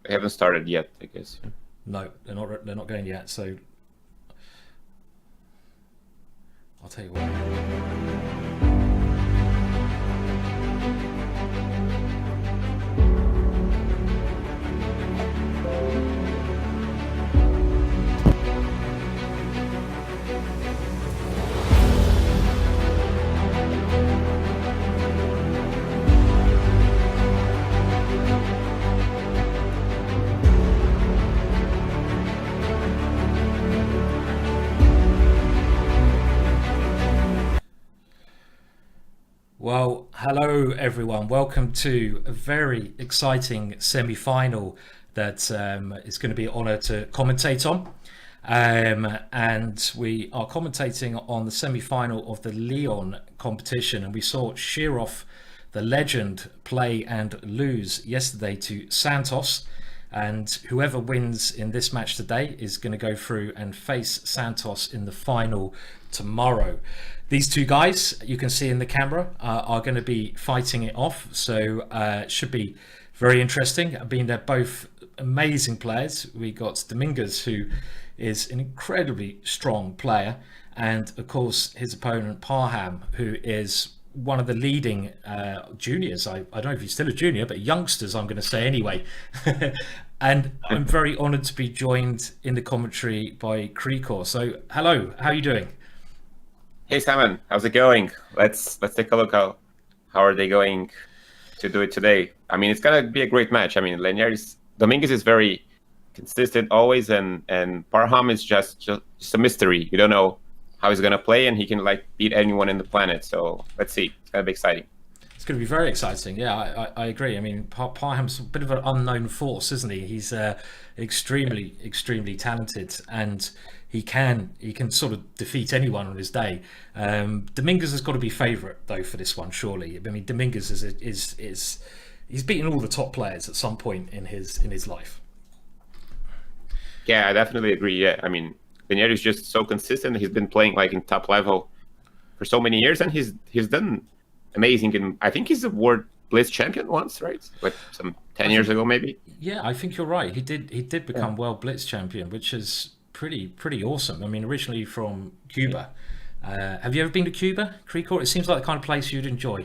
They haven't started yet, I guess. No, they're not. They're not going yet. So I'll tell you what. Well, hello everyone. Welcome to a very exciting semi-final that is going to be an honour to commentate on. And we are commentating on the semi-final of the Lyon competition, and we saw Shirov, the legend, play and lose yesterday to Santos. And whoever wins in this match today is going to go through and face Santos in the final tomorrow. These two guys, you can see in the camera, are going to be fighting it off. So it should be very interesting. I mean, they're both amazing players. We got Dominguez, who is an incredibly strong player. And of course, his opponent, Parham, who is one of the leading juniors. I don't know if he's still a junior, but youngsters, I'm going to say anyway. And I'm very honoured to be joined in the commentary by Krikor. So, hello, how are you doing? Hey Simon, how's it going? Let's take a look how are they going to do it today. I mean, it's gonna be a great match. I mean, Dominguez is very consistent always, and Parham is just a mystery. You don't know how he's gonna play, and he can like beat anyone in the planet. So let's see. It's gonna be exciting. It's going to be very exciting. Yeah, I agree. I mean, Parham's a bit of an unknown force, isn't he? He's extremely talented, and he can sort of defeat anyone on his day. Dominguez has got to be favourite though for this one, surely. I mean, Dominguez is he's beaten all the top players at some point in his life. Yeah, I definitely agree. Yeah, I mean, Daniel is just so consistent. He's been playing like in top level for so many years, and he's done amazing. And I think he's a world blitz champion once, right? Like some 10 years ago, maybe. Yeah, I think you're right. He did become world blitz champion, which is pretty awesome. I mean, originally from Cuba. Have you ever been to Cuba, Krikor? It seems like the kind of place you'd enjoy.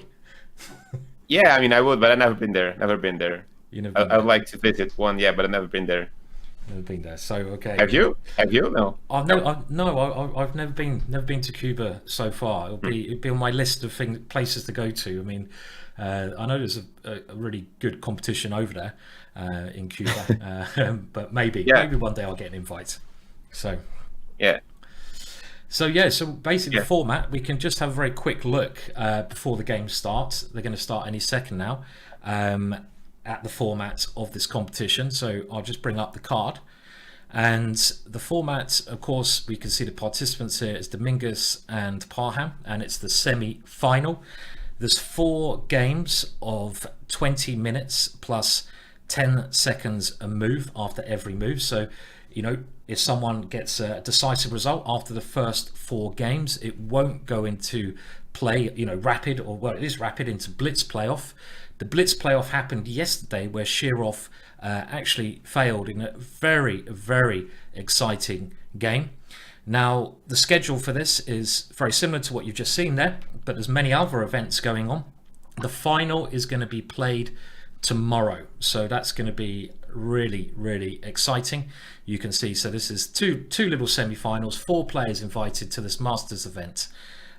Yeah, I mean, I would, but I've never been there. I would like to visit one, yeah, but I've never been there. Never been there. So okay. Have you? No. I've never been to Cuba so far. It'll be on my list of places to go to. I mean, I know there's a really good competition over there in Cuba, but maybe one day I'll get an invite. So yeah. So basically the format, we can just have a very quick look before the game starts. They're going to start any second now. At the format of this competition, so I'll just bring up the card. And the format, of course, we can see the participants here is Dominguez and Parham, and it's the semi-final. There's 4 games of 20 minutes plus 10 seconds a move after every move. So, you know, if someone gets a decisive result after the first 4 games, it won't go into play, rapid, or well, it is rapid into blitz playoff. The blitz playoff happened yesterday, where Shirov actually failed in a very exciting game. Now, the schedule for this is very similar to what you've just seen there, but there's many other events going on. The final is going to be played tomorrow, so that's going to be really exciting. You can see, so this is two little semi-finals, 4 players invited to this Masters event,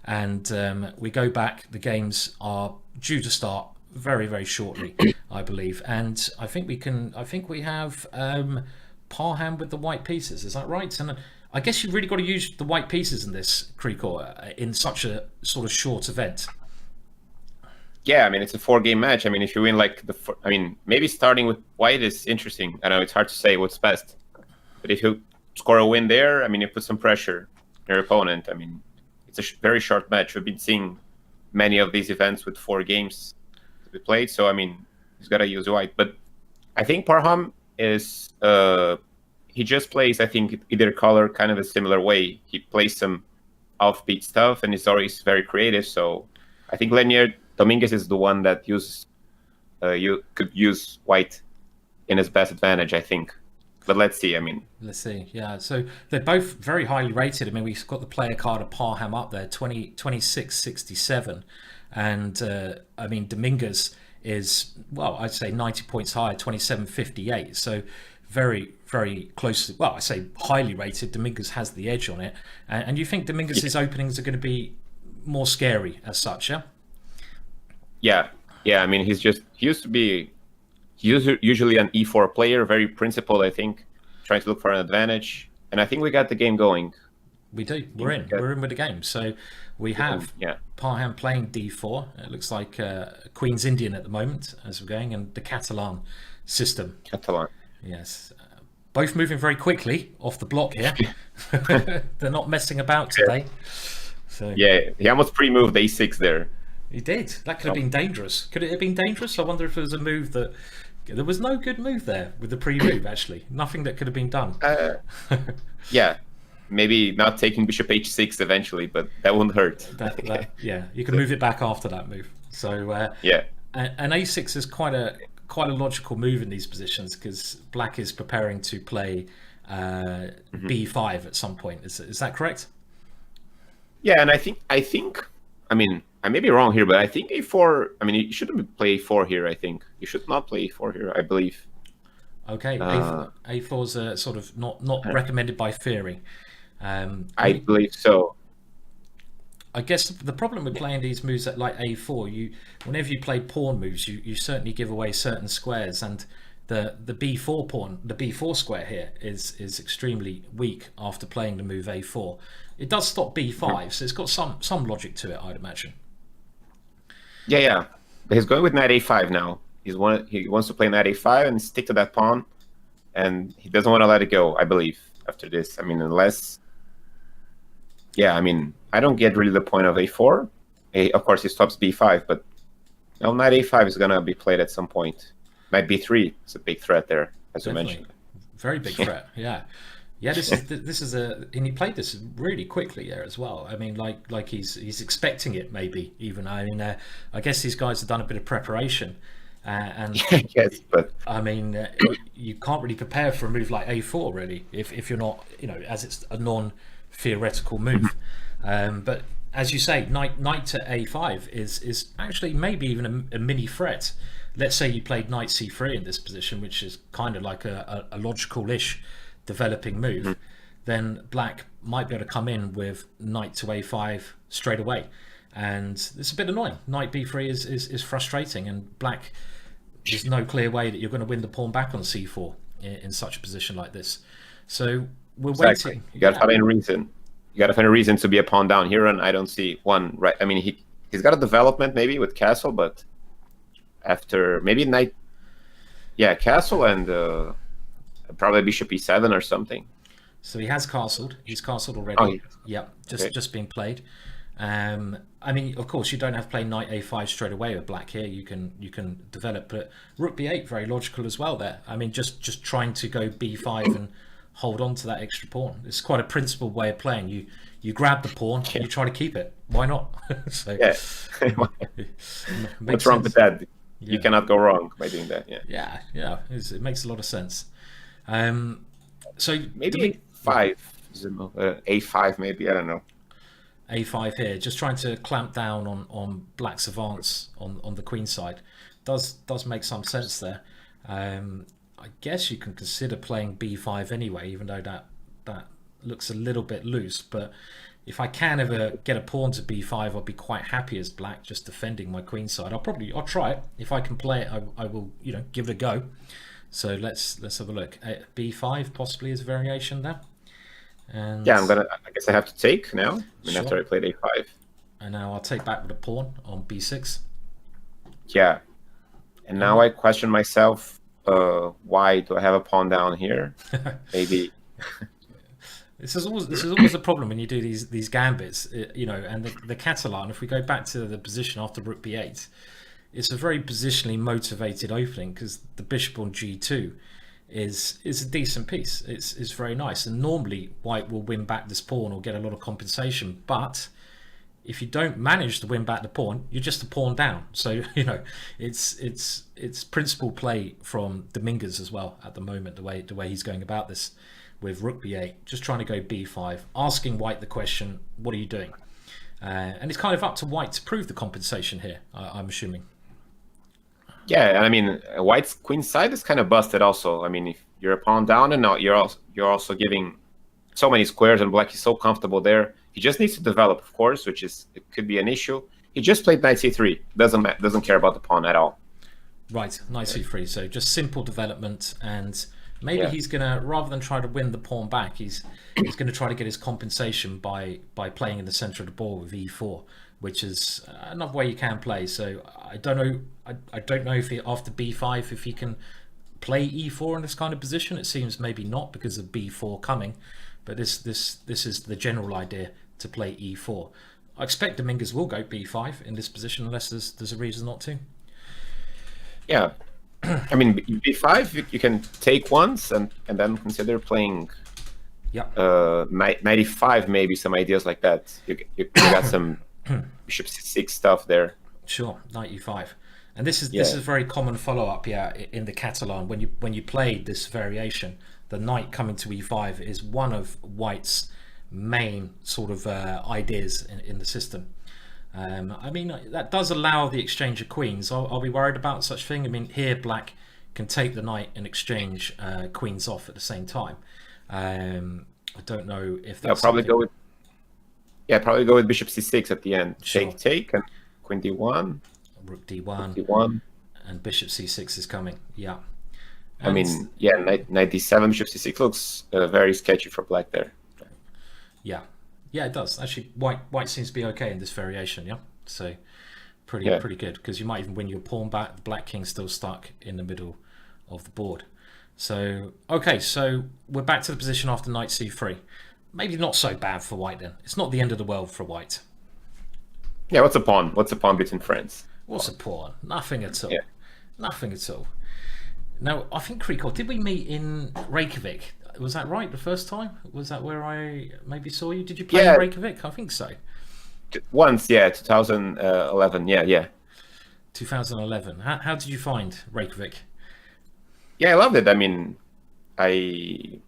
and we go back. The games are due to start very shortly, I believe, and I think we have Parham with the white pieces. Is that right? And I guess you've really got to use the white pieces in this, Krikor, in such a sort of short event. Yeah, I mean, it's a 4-game match. I mean, if you win maybe starting with white is interesting. I know it's hard to say what's best, but if you score a win there, I mean, you put some pressure on your opponent. I mean, it's a very short match. We've been seeing many of these events with 4 games to be played, so I mean, he's got to use white. But I think Parham is he just plays, I think, either color kind of a similar way. He plays some offbeat stuff, and he's always very creative. So I think Dominguez is the one that uses you could use white in his best advantage, I think. But let's see. I mean, let's see. Yeah, so they're both very highly rated. I mean, we've got the player card of Parham up there, 2667. And I mean, Dominguez is, well, I'd say 90 points higher, 2758. So very, very close. Well, I say highly rated. Dominguez has the edge on it. And you think Dominguez's openings are going to be more scary as such, yeah? Yeah. I mean, he used to be usually an e4 player, very principled, I think, trying to look for an advantage. And I think we got the game going. We do. We're in. We're in with the game. So we have Parham playing d4. It looks like Queen's Indian at the moment as we're going, and the Catalan system. Catalan. Yes. Both moving very quickly off the block here. They're not messing about today. So yeah, he almost pre-moved a6 there. He did. That could have been dangerous. Could it have been dangerous? I wonder if there was a move that... There was no good move there with the pre-move, actually. Nothing that could have been done. Yeah. Maybe not taking bishop h6 eventually, but that wouldn't hurt. Yeah, you can move it back after that move. So yeah, and a6 is quite a logical move in these positions because black is preparing to play b5 at some point. Is that correct? Yeah, and I think I mean, I may be wrong here, but I think a4. I mean, you shouldn't play a4 here. I think you should not play a4 here, I believe. Okay, a4 is sort of not recommended by theory. I believe so. I guess the problem with playing these moves at like a4, whenever you play pawn moves, you certainly give away certain squares, and the b4 pawn, the b4 square here is extremely weak after playing the move a4. It does stop b5, so it's got some logic to it, I'd imagine. Yeah. He's going with knight a5 now. He wants to play knight a5 and stick to that pawn, and he doesn't want to let it go, I believe, after this. I mean, unless... Yeah, I mean, I don't get really the point of a4. Of course, he stops b5, but no, knight a5 is going to be played at some point. Knight b3 is a big threat there, as you mentioned. Very big threat, yeah. Yeah, this is and he played this really quickly there as well. I mean, like he's expecting it, maybe even. I mean, I guess these guys have done a bit of preparation, and yes, but I mean, you can't really prepare for a move like a4 really if you're not, as it's a non-theoretical move. But as you say, knight to a5 is actually maybe even a mini threat. Let's say you played knight c3 in this position, which is kind of like a logical-ish developing move, then black might be able to come in with knight to a5 straight away, and it's a bit annoying. Knight b3 is frustrating, and black, there's no clear way that you're going to win the pawn back on c4 in such a position like this. So we're waiting. You got to find a reason. You got to find a reason to be a pawn down here, and I don't see one. Right? I mean, he's got a development maybe with castle, but after maybe knight, castle and. Probably bishop e7 or something. So he has castled. He's castled already. Oh, yeah, just being played. I mean, of course, you don't have to play knight a5 straight away with black here. You can develop, but rook b8 very logical as well there. I mean, just trying to go b5 and hold on to that extra pawn. It's quite a principled way of playing. You grab the pawn and you try to keep it. Why not? So what's wrong with that? You cannot go wrong by doing that. Yeah. It makes a lot of sense. So maybe a5 maybe, I don't know. a5 here, just trying to clamp down on black's advance on the queen side. Does make some sense there. I guess you can consider playing b5 anyway, even though that looks a little bit loose, but if I can ever get a pawn to b5, I'll be quite happy as black, just defending my queen side. I'll try it. If I can play it, I will give it a go. So let's have a look. B5 possibly is a variation there. And I guess I have to take now. After I played a5. And now I'll take back with a pawn on b6. Yeah. And now I question myself, why do I have a pawn down here? Maybe. This is always a problem when you do these gambits, and the Catalan. If we go back to the position after rook b8, it's a very positionally motivated opening because the bishop on g2 is a decent piece. It's very nice, and normally white will win back this pawn or get a lot of compensation. But if you don't manage to win back the pawn, you're just a pawn down. So it's principal play from Dominguez as well at the moment. The way he's going about this with rook b8, just trying to go b5, asking white the question, what are you doing? And it's kind of up to white to prove the compensation here, I'm assuming. Yeah, and I mean, white's queen side is kind of busted also. I mean, if you're a pawn down and now you're also giving so many squares, and black is so comfortable there. He just needs to develop, of course, which it could be an issue. He just played knight c3. Doesn't care about the pawn at all. Right, knight c3. So just simple development, and maybe he's gonna, rather than try to win the pawn back, he's gonna try to get his compensation by playing in the center of the board with e4, which is another way you can play. So I don't know. I don't know if after b5 if he can play e4 in this kind of position. It seems maybe not because of b4 coming, but this is the general idea, to play e4. I expect Dominguez will go b5 in this position unless there's a reason not to. Yeah, I mean b5 you can take once and then consider playing. Yeah. Knight e5, maybe some ideas like that. You got some bishop c6 stuff there. Sure, knight e5. And this is a very common follow-up, in the Catalan. When you play this variation, the knight coming to e5 is one of white's main sort of ideas in the system. I mean, that does allow the exchange of queens. Are we worried about such thing? I mean, here black can take the knight and exchange queens off at the same time. I don't know if that's probably go with bishop c6 at the end. Sure. Take and queen d1. Rook d1, d1, and bishop c6 is coming. Yeah. I mean, knight d7, bishop c6 looks very sketchy for black there. Yeah, it does. Actually, white seems to be okay in this variation. Yeah, so pretty good, because you might even win your pawn back. The black king's still stuck in the middle of the board. So okay, so we're back to the position after knight c3. Maybe not so bad for white then. It's not the end of the world for white. Yeah, what's a pawn? What's a pawn between friends? What's a pawn? Nothing at all. Yeah. Nothing at all. Now, I think, Krikor, did we meet in Reykjavik? Was that right the first time? Was that where I maybe saw you? Did you play in Reykjavik? I think so. Once, 2011. Yeah. 2011. How did you find Reykjavik? Yeah, I loved it. I mean, it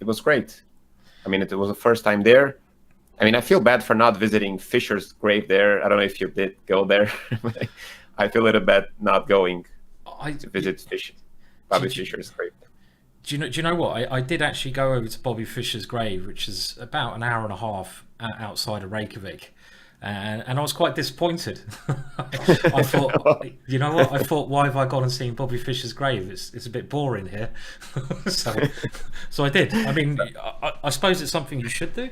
was great. I mean, it was the first time there. I mean, I feel bad for not visiting Fischer's grave there. I don't know if you did go there. I feel a little bad not going to visit Bobby Fischer's grave. Do you know what? I did actually go over to Bobby Fischer's grave, which is about an hour and a half outside of Reykjavik. And I was quite disappointed. I thought, you know what? I thought, why have I gone and seen Bobby Fischer's grave? It's a bit boring here. so I did. I mean, I suppose it's something you should do,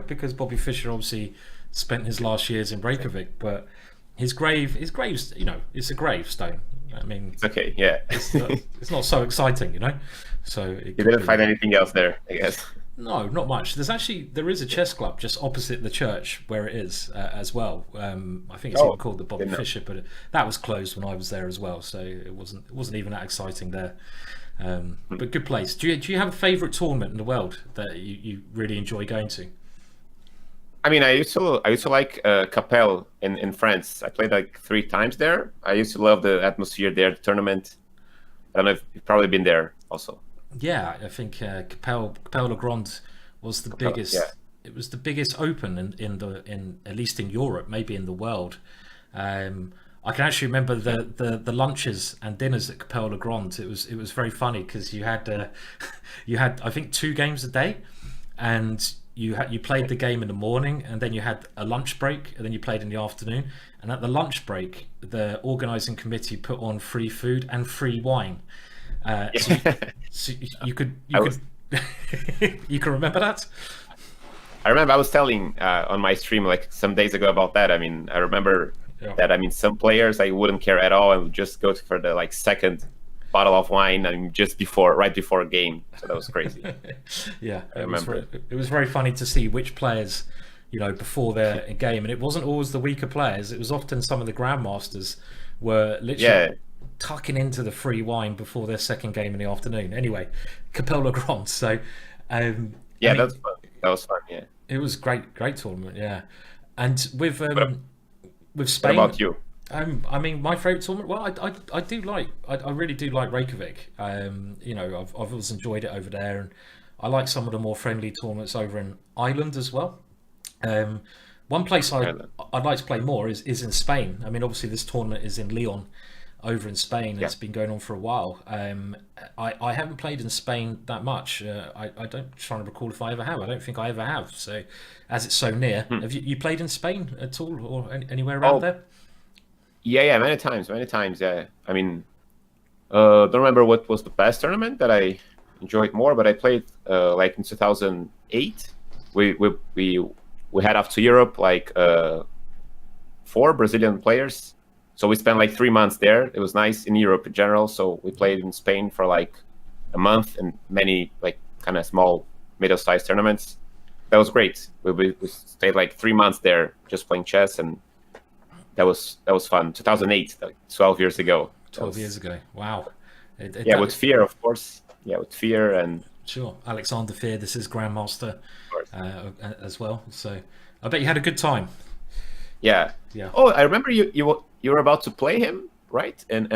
because Bobby Fischer obviously spent his last years in Reykjavik, but his grave's, it's a gravestone. I mean, it's okay, yeah. It's not so exciting, So you didn't find anything else there, I guess. No, not much. There is a chess club just opposite the church where it is as well. I think it's even called the Bobby Fischer, but that was closed when I was there as well, so it wasn't even that exciting there. But good place. Do you have a favourite tournament in the world that you really enjoy going to? I mean, I used to like Capelle in France. I played like 3 times there. I used to love the atmosphere there, the tournament. I don't know if you've probably been there also. Yeah, I think Capelle Le Grand was the biggest. Yeah. It was the biggest open in at least in Europe, maybe in the world. I can actually remember the lunches and dinners at Capelle Le Grand. It was very funny because you had I think 2 games a day, and you played the game in the morning, and then you had a lunch break, and then you played in the afternoon. And at the lunch break, the organising committee put on free food and free wine. So you could you can remember that? I remember I was telling on my stream like some days ago about that. I mean, I remember that. I mean, some players I wouldn't care at all and would just go for the second bottle of wine and right before a game. So that was crazy. Yeah, I remember. It was very funny to see which players, before their game, and it wasn't always the weaker players. It was often some of the grandmasters were literally tucking into the free wine before their second game in the afternoon. Anyway, Capelle Le Grand. So, that was fun. Yeah, it was great tournament. Yeah. And with What, what Spain, about you? I mean, my favourite tournament. Well, I do like. I really do like Reykjavik. I've always enjoyed it over there, and I like some of the more friendly tournaments over in Ireland as well. Um, One place Ireland. I'd like to play more is in Spain. I mean, obviously this tournament is in Leon, over in Spain. And Yeah. it's been going on for a while. I haven't played in Spain that much. I don't trying to recall if I ever have. I don't think I ever have. So, as it's so near, Hmm. have you played in Spain at all or anywhere around Oh, there? yeah, yeah, many times, many times. Yeah. I mean, don't remember what was the best tournament that I enjoyed more, but I played like in 2008. We had off to Europe like 4 Brazilian players. So we spent like 3 months there. It was nice in Europe in general. So we played in Spain for like a month and many like kind of small, middle-sized tournaments. That was great. We stayed like 3 months there just playing chess, and that was fun. 2008, like 12 years ago. That 12 years was ago. Wow. yeah, with Fear, of course. Yeah, with Fear and Sure. Alexander Fear, this is Grandmaster of course. as well. So I bet you had a good time. Yeah. Yeah. Oh, I remember you were about to play him, right? And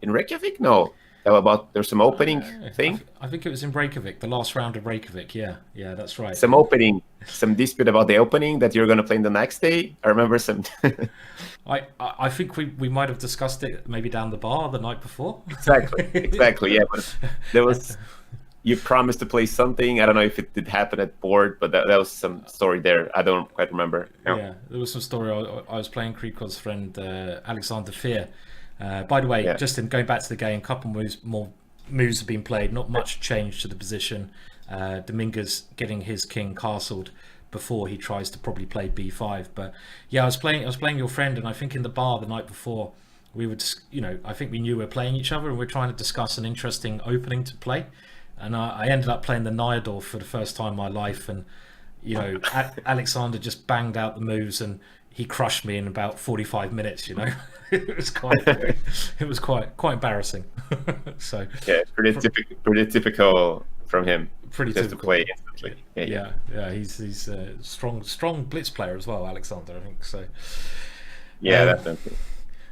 in Reykjavik? No, that was about there's some opening thing, I think it was in Reykjavik, the last round of Reykjavik. Yeah. Yeah, that's right. some dispute about the opening that you're gonna play the next day. I remember some. I think we might have discussed it maybe down the bar the night before. Exactly. Yeah, but there was you promised to play something. I don't know if it did happen at board, but that was some story there. I don't quite remember. No. Yeah, there was some story. I was playing Krikov's friend Alexander Fear. By the way, Yeah. just in going back to the game, a couple more moves have been played. Not much change to the position. Dominguez getting his king castled before he tries to probably play b5. But yeah, I was playing your friend, and I think in the bar the night before we were I think we knew we were playing each other, and we are trying to discuss an interesting opening to play. And I ended up playing the Nyador for the first time in my life, and Alexander just banged out the moves, and he crushed me in about 45 minutes. It was quite embarrassing. So Yeah, pretty typical from him. pretty Just to typical. play instantly. Yeah. Yeah. He's a strong blitz player as well, Alexander. I think so. Yeah, Um, definitely.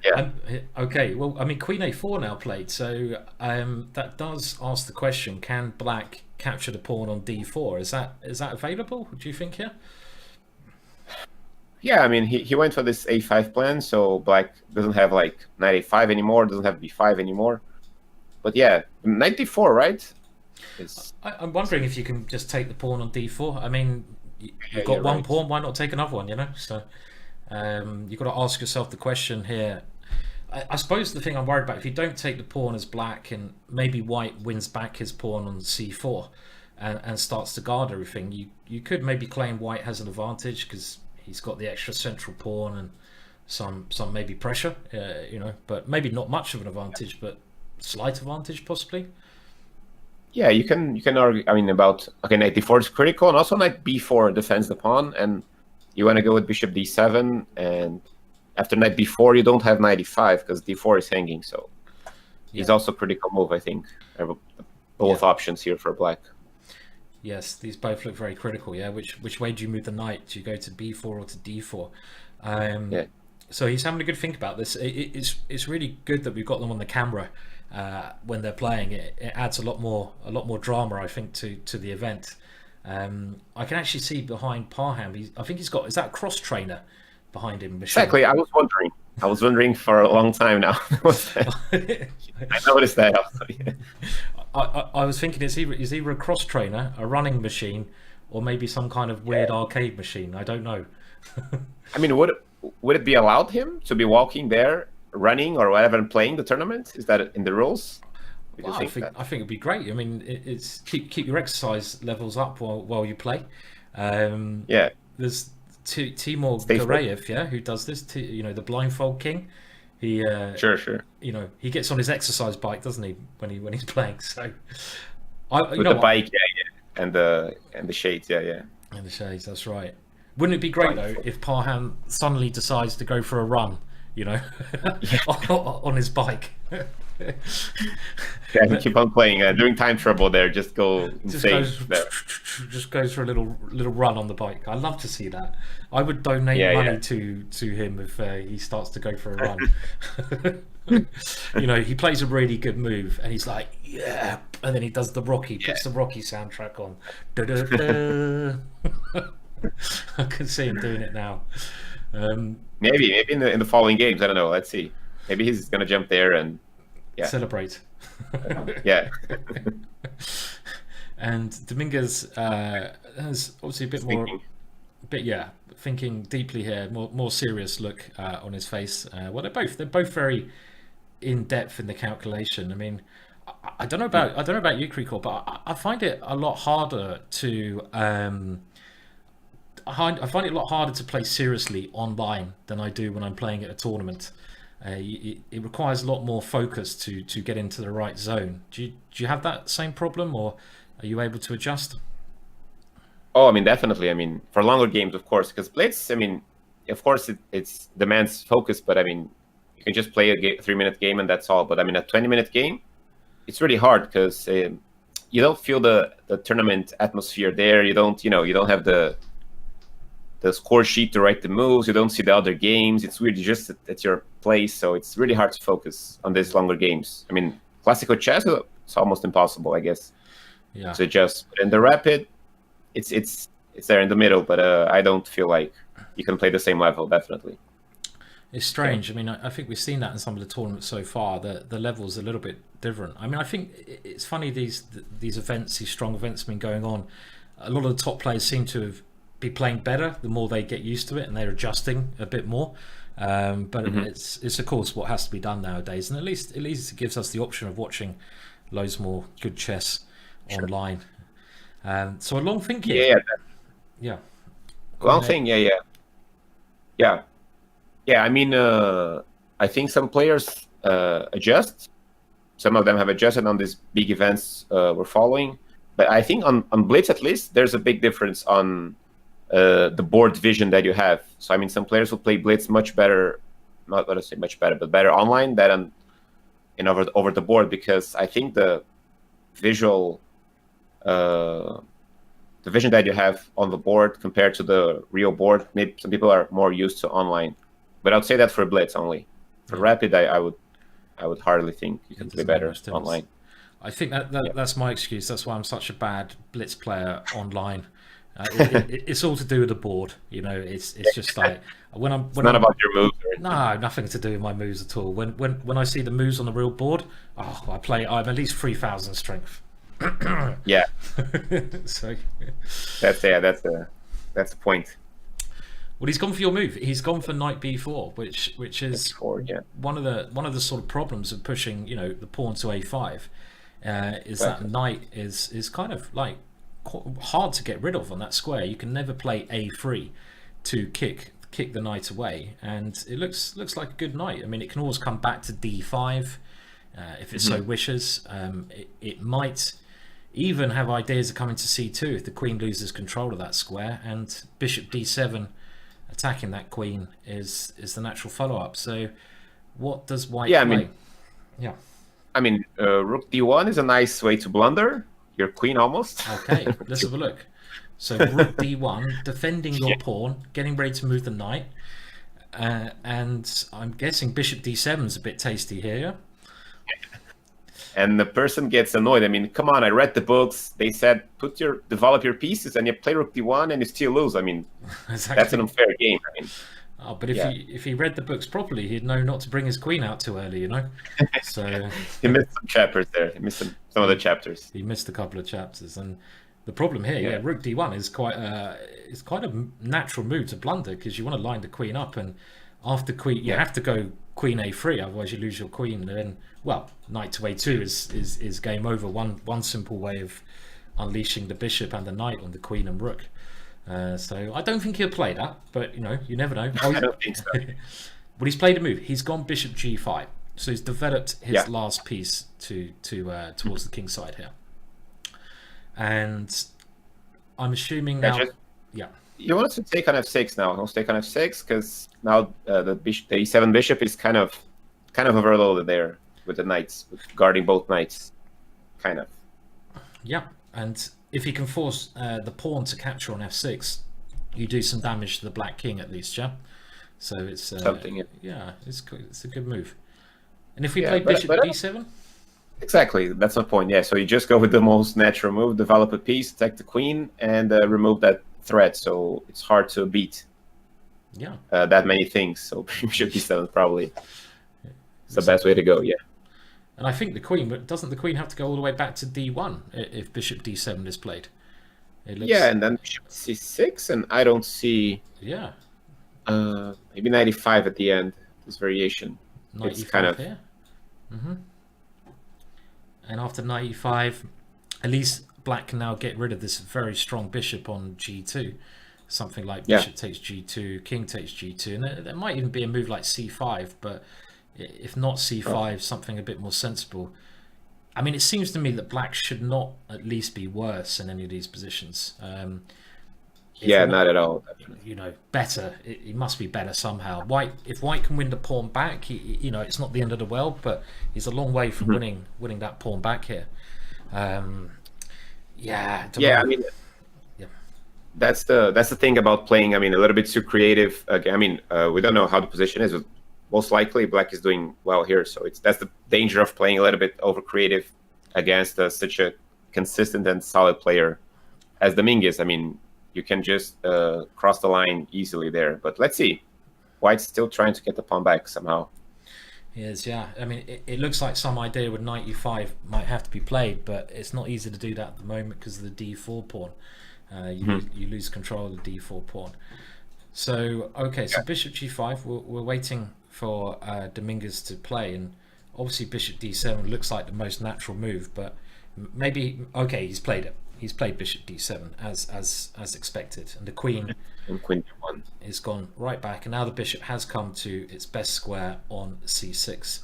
Yeah. Okay, well, I mean, Queen A4 now played, so that does ask the question: can Black capture the pawn on D4? Is that available? Do you think here? Yeah, I mean, he went for this A5 plan, so Black doesn't have like knight A5 anymore, doesn't have B5 anymore. But yeah, knight D4, right? Is I'm wondering if you can just take the pawn on D4. I mean, you've got you're one right. pawn, why not take another one? So you've got to ask yourself the question here. I suppose the thing I'm worried about, if you don't take the pawn as Black, and maybe White wins back his pawn on C4 and starts to guard everything, you could maybe claim White has an advantage because he's got the extra central pawn and some maybe pressure, but maybe not much of an advantage, but slight advantage possibly. Yeah, you can argue. I mean, about okay, knight D4 is critical, and also knight B4 defends the pawn, and you want to go with bishop D7, and after knight B4 you don't have knight E5 because D4 is hanging. So it's also a critical move, I think. I have both options here for Black. Yes, these both look very critical. Yeah, which way do you move the knight? Do you go to B4 or to D4? Yeah. So he's having a good think about this. It's really good that we've got them on the camera when they're playing. It adds a lot more drama, I think, to the event. I can actually see behind Parham. I think he's got, is that a cross trainer behind him? Machine? Exactly. I was wondering for a long time now. I noticed that also. Yeah. I was thinking is either a cross trainer, a running machine, or maybe some kind of weird arcade machine. I don't know. I mean, would it be allowed him to be walking there, running or whatever, and playing the tournament? Is that in the rules? Well, I think it'd be great. I mean, it's keep your exercise levels up while you play. Yeah. There's Timur Stay fit. Gareev, who does this. The blindfold king. He Sure. he gets on his exercise bike, doesn't he, when he's playing? So With the bike, yeah, and the shades, yeah. And the shades, that's right. Wouldn't it be great though if Parham suddenly decides to go for a run, on his bike? Yeah, we keep on playing. During time trouble, there just go just insane. goes There. just goes for a little run on the bike. I love to see that. I would donate Yeah, money yeah, to him if he starts to go for a run. You know, he plays a really good move, and he's like, yeah, and then he does the Rocky, yeah. puts the Rocky soundtrack on. Da-da-da. I can see him doing it now. Maybe in the following games. I don't know. Let's see. Maybe he's gonna jump there and yeah, Celebrate. yeah. And Dominguez has obviously a bit more, Thinking. thinking deeply here, more serious look on his face. Well, they're both very in depth in the calculation. I mean, I don't know about you, Krikor, but I find it a lot harder to I find it a lot harder to play seriously online than I do when I'm playing at a tournament. It requires a lot more focus to get into the right zone. Do you have that same problem, or are you able to adjust? Oh, I mean, definitely. I mean, for longer games, of course, because Blitz, I mean, of course, it's demands focus, but I mean, you can just play a 3-minute game and that's all. But I mean, a 20-minute game, it's really hard because you don't feel the tournament atmosphere there. You don't have the score sheet to write the moves. You don't see the other games. It's weird. You just at your place, so it's really hard to focus on these longer games. I mean, classical chess, it's almost impossible, I guess, Yeah. to adjust. But in the rapid, it's there in the middle. But I don't feel like you can play the same level. Definitely. It's strange. I mean, I think we've seen that in some of the tournaments so far. The level's a little bit different. I mean, I think it's funny these events, these strong events, have been going on. A lot of the top players seem to be playing better the more they get used to it, and they're adjusting a bit more. But it's of course what has to be done nowadays, and at least it gives us the option of watching loads more good chess online. So a long thing here. Yeah, Yeah. long thing. Yeah. I mean, I think some players adjust. Some of them have adjusted on these big events we're following. But I think on Blitz, at least, there's a big difference on the board vision that you have. So, I mean, some players will play Blitz much better, not going to say much better, but better online than over the board, because I think the visual, the vision that you have on the board compared to the real board, maybe some people are more used to online. But I would say that for Blitz only. For Rapid, I would hardly think you can play better online. I think that's my excuse. That's why I'm such a bad Blitz player online. It's all to do with the board. You know, it's just like when It's not about your moves. No, nothing to do with my moves at all. When I see the moves on the real board, I'm at least 3,000 strength. Yeah. So That's the point. well, he's gone for your move. He's gone for knight b4, which is one of the sort of problems of pushing, the pawn to a5, is that knight is kind of like hard to get rid of on that square. You can never play a3 to kick the knight away, and it looks like a good knight. I mean, it can always come back to d5 if it so wishes. It might even have ideas of coming to c2 if the queen loses control of that square, and bishop d7 attacking that queen is the natural follow-up. So what does white play? I mean, rook d1 is a nice way to blunder your queen almost. Okay, let's have a look. So rook d1, defending your pawn, getting ready to move the knight, and I'm guessing bishop d7 is a bit tasty here. And the person gets annoyed. I mean, come on, I read the books. They said develop your pieces, and you play rook d1 and you still lose. I mean, Exactly. That's an unfair game. I mean, but if he read the books properly, he'd know not to bring his queen out too early, So he missed some chapters there. He missed some of the chapters. He missed a couple of chapters, and the problem here, rook d1 is quite a natural move to blunder, because you want to line the queen up, and after queen you have to go queen a3, otherwise you lose your queen. And then, well, knight to a2 is game over. One simple way of unleashing the bishop and the knight on the queen and rook. So I don't think he'll play that, but you never know. I don't think so. But he's played a move. He's gone bishop g5, so he's developed his last piece towards the king side here. And I'm assuming now. You want us to take on f6 now. Let's take on f6, because now the e7 bishop is kind of overloaded there. with the knights, with guarding both knights, kind of. Yeah, and if you can force the pawn to capture on f6, you do some damage to the black king at least, yeah. So it's Something. yeah, it's a good move. And if we Yeah, play but- bishop but- d7, Exactly, that's my point. Yeah, so you just go with the most natural move, develop a piece, attack the queen, and remove that threat. So it's hard to beat yeah. that many things. So bishop d7 probably is the best way to go. Yeah. And I think the queen, but doesn't the queen have to go all the way back to d1 if bishop d7 is played? It looks, Yeah, and then bishop c6, and I don't see yeah, maybe 95 at the end. This variation. 95 It's kind of here. And after 95, at least black can now get rid of this very strong bishop on g2. Something like bishop takes g2, king takes g2, and there might even be a move like c5, but if not c5, something a bit more sensible. I mean, it seems to me that black should not at least be worse in any of these positions. yeah, not at all. You know, better. It must be better somehow. If white can win the pawn back, you know, it's not the end of the world, but he's a long way from winning that pawn back here. Yeah. I mean, that's the thing about playing. I mean, a little bit too creative. I mean, we don't know how the position is. Most likely, black is doing well here. So that's the danger of playing a little bit over creative against such a consistent and solid player as Dominguez. I mean, you can just cross the line easily there. But let's see. White's still trying to get the pawn back somehow. Yes, yeah. I mean, it looks like some idea with knight e5 might have to be played, but it's not easy to do that at the moment because of the d4 pawn. You lose control of the d4 pawn. So, okay, so bishop g5, we're waiting for Dominguez to play, and obviously bishop d7 looks like the most natural move, but maybe, okay, he's played it. He's played bishop d7 as expected, and the queen And queen d1 is gone right back, and now the bishop has come to its best square on c6.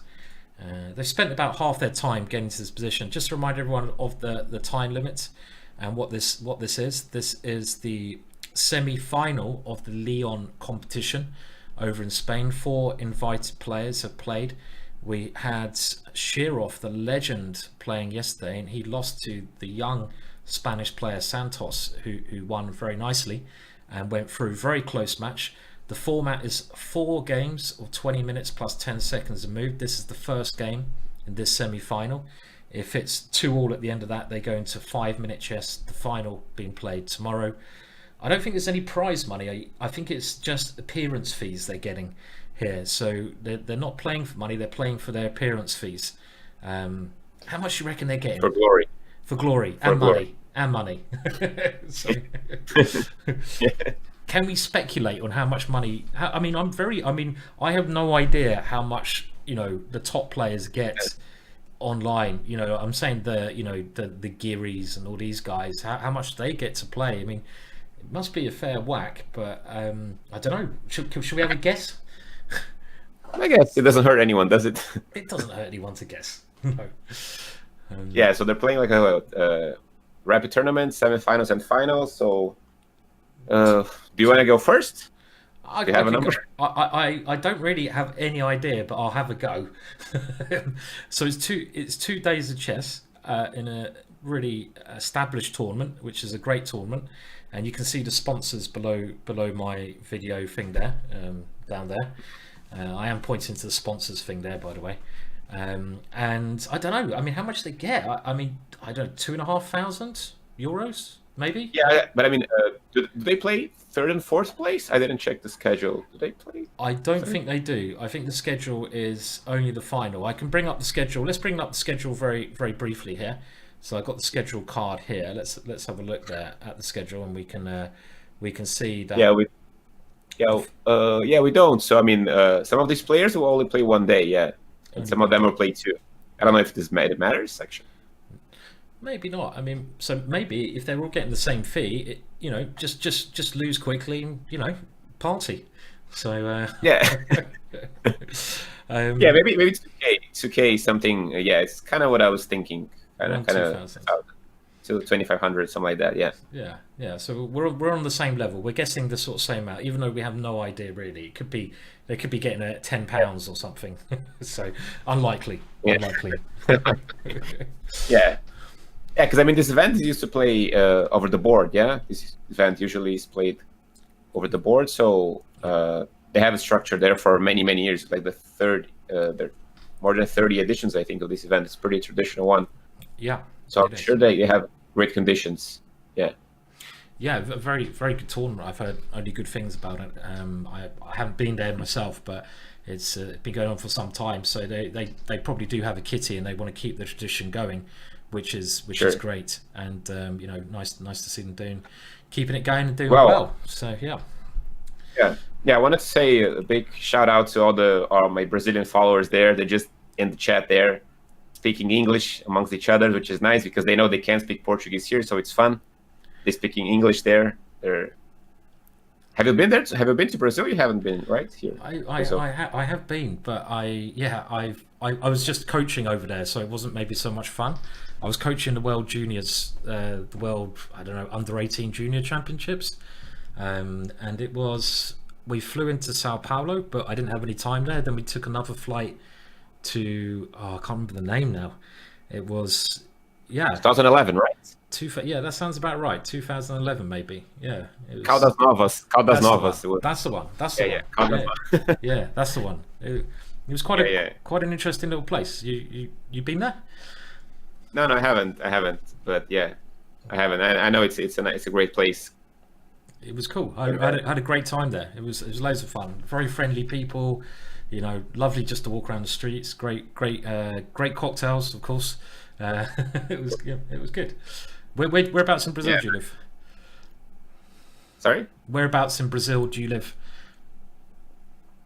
They've spent about half their time getting to this position. Just to remind everyone of the time limit and what this is. This is the semi-final of the Lyon competition over in Spain. 4 invited players have played. We had Shirov, the legend, playing yesterday, and he lost to the young Spanish player Santos, who won very nicely and went through. Very close match. The format is 4 games or 20 minutes plus 10 seconds a move. This is the first game in this semi-final. If it's 2-2 at the end of that, they go into 5-minute chess, the final being played tomorrow. I don't think there's any prize money. I think it's just appearance fees they're getting here. So they're not playing for money, they're playing for their appearance fees. How much do you reckon they're getting? for glory. For glory For and glory. money. And money. So, can we speculate on how much money? I mean, I have no idea how much, you know, the top players get online. You know, I'm saying the Gearys and all these guys, how much they get to play. I mean, it must be a fair whack, but I don't know. Should we have a guess? I guess it doesn't hurt anyone, does it? It doesn't hurt anyone to guess. No. Yeah, so they're playing like a rapid tournament, semifinals and finals. So, do you want to go first? I, Do you have I a can number? go- I don't really have any idea, but I'll have a go. So it's 2 days of chess in a really established tournament, which is a great tournament, and you can see the sponsors below my video thing there, down there. I am pointing to the sponsors thing there, by the way. And I don't know. I mean, how much they get? I mean, I don't know, €2,500 maybe. Yeah, but I mean, do they play third and fourth place? I didn't check the schedule. Do they play? I don't think they do. I think the schedule is only the final. I can bring up the schedule. Let's bring up the schedule very, very briefly here. So I've got the schedule card here. Let's have a look there at the schedule, and we can see that. We don't. So I mean, some of these players will only play 1 day. Yeah, and some of them will play 2. I don't know if it matters. Actually, Maybe not. I mean, so maybe if they're all getting the same fee, just lose quickly and party. So yeah, yeah. Maybe it's 2K something. Yeah, it's kind of what I was thinking. Kind Around of 2,000. to 2,500, something like that. Yeah. Yeah. So we're on the same level. We're guessing the sort of same amount, even though we have no idea really. It could be they could be getting at £10 or something. So unlikely. Yeah. Unlikely. Yeah. Yeah, because I mean, this event is used to play over the board. Yeah, this event usually is played over the board. So they have a structure there for many, many years. Like there more than 30 editions, I think, of this event. It's a pretty traditional one. Yeah. So I'm sure they have great conditions. Yeah. Yeah, a very, very good tournament. I've heard only good things about it. I haven't been there myself, but it's been going on for some time. So they probably do have a kitty, and they want to keep the tradition going, which is great. And nice to see them keeping it going and doing well. So yeah. Yeah. I wanted to say a big shout out to all my Brazilian followers there. They're just in the chat there, speaking English amongst each other, which is nice because they know they can't speak Portuguese here, so it's fun. They're speaking English there. Have you been there? Have you been to Brazil? You haven't been, right? Here. I have been, but I was just coaching over there, so it wasn't maybe so much fun. I was coaching the World Juniors, the World under 18 Junior Championships, and we flew into Sao Paulo, but I didn't have any time there. Then we took another flight to I can't remember the name now. It was 2011, right? That sounds about right. 2011, maybe. Yeah. Caldas Novas. That's the one. Yeah, that's the one. It was quite an interesting little place. You been there? No, I haven't. But yeah, I haven't. I know it's a great place. It was cool. I had a great time there. It was loads of fun. Very friendly people. Lovely just to walk around the streets. Great cocktails, of course. It was good. Whereabouts in Brazil do you live? Sorry? Whereabouts in Brazil do you live?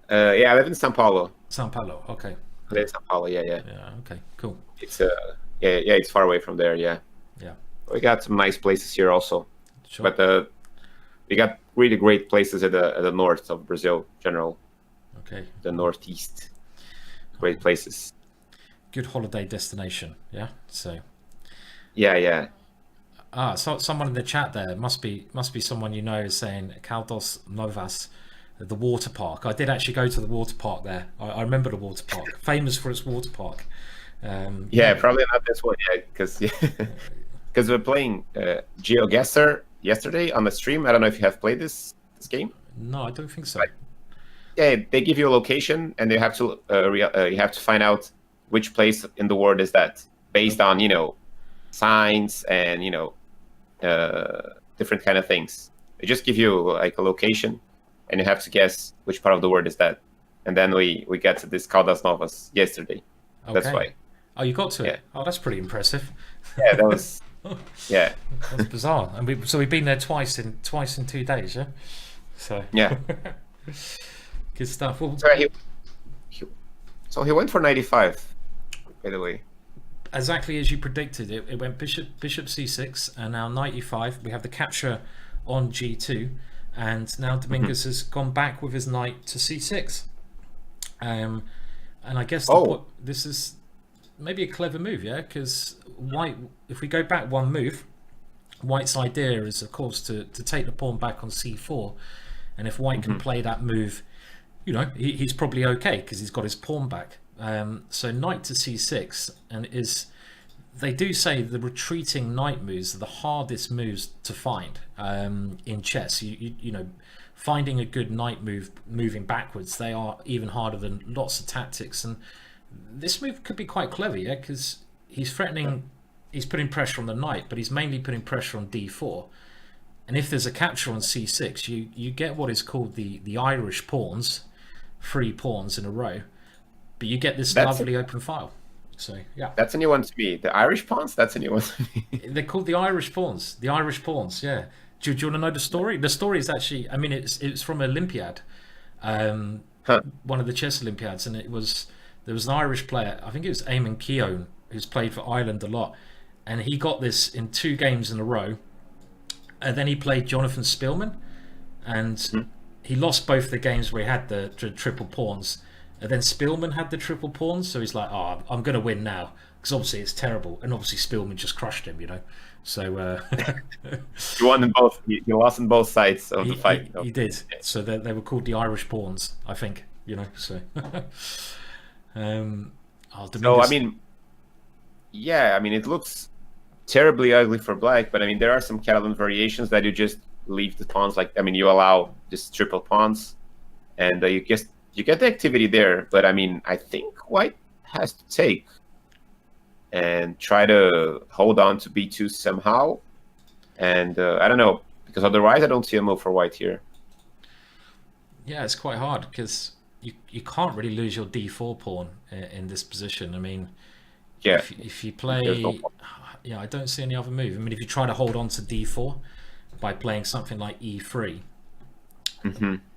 I live in São Paulo. São Paulo, okay. I live in São Paulo, yeah. Yeah, okay, cool. It's it's far away from there, yeah. Yeah. We got some nice places here also. Sure. But we got really great places at the north of Brazil, general. Okay. The northeast. Great places. Good holiday destination, yeah. So. Yeah. So someone in the chat there must be someone is saying Caldas Novas, the water park. I did actually go to the water park there. I remember the water park, famous for its water park. Probably not this one, because we're playing GeoGuessr yesterday on the stream. I don't know if you have played this game. No, I don't think so. Yeah, they give you a location, and you have to find out which place in the world is that, based on signs and different kind of things. They just give you like a location, and you have to guess which part of the world is that. And then we get to this Caldas Novas yesterday. Okay. That's why. Oh, you got to it. Oh, that's pretty impressive. Yeah, that was. Yeah, that's bizarre. And we've been there twice in 2 days. Yeah. So. Yeah. Good stuff. Well, so he went for 95. By the way. Exactly as you predicted. It went bishop c6, and now knight e5. We have the capture on g2, and now Dominguez has gone back with his knight to c6. And I guess this is maybe a clever move, yeah, because white. If we go back one move, white's idea is, of course, to take the pawn back on c4, and if white can play that move, he's probably okay because he's got his pawn back. So knight to c6, and they do say the retreating knight moves are the hardest moves to find in chess. Finding a good knight move moving backwards, they are even harder than lots of tactics. And this move could be quite clever, yeah, because he's putting pressure on the knight, but he's mainly putting pressure on d4. And if there's a capture on c6, you get what is called the Irish pawns, 3 pawns in a row. But you get this lovely open file. So yeah, that's a new one to me. The Irish pawns. That's a new one to me. They're called the Irish pawns. The Irish pawns. Yeah. Do you want to know the story? The story is actually, it's from Olympiad, one of the chess Olympiads, and there was an Irish player. I think it was Eamon Keown, who's played for Ireland a lot, and he got this in 2 games in a row. And then he played Jonathan Spillman, and he lost both the games where he had the triple pawns. And then Spillman had the triple pawns, so he's like, "Oh, I'm going to win now. because obviously it's terrible, and obviously Spielman just crushed him, So You won in both. You lost on both sides of the fight. he did. So they were called the Irish Pawns, I think. So. So I mean, yeah, I mean it looks terribly ugly for black, but I mean there are some Catalan variations that you just leave the pawns, like, I mean, you allow just triple pawns, and you get the activity there. But I mean, I think white has to take and try to hold on to b2 somehow, and I don't know, because otherwise I don't see a move for white here. Yeah, it's quite hard because you can't really lose your d4 pawn in this position. I mean, yeah, if you play, yeah, I don't see any other move. I mean, if you try to hold on to d4 by playing something like e3,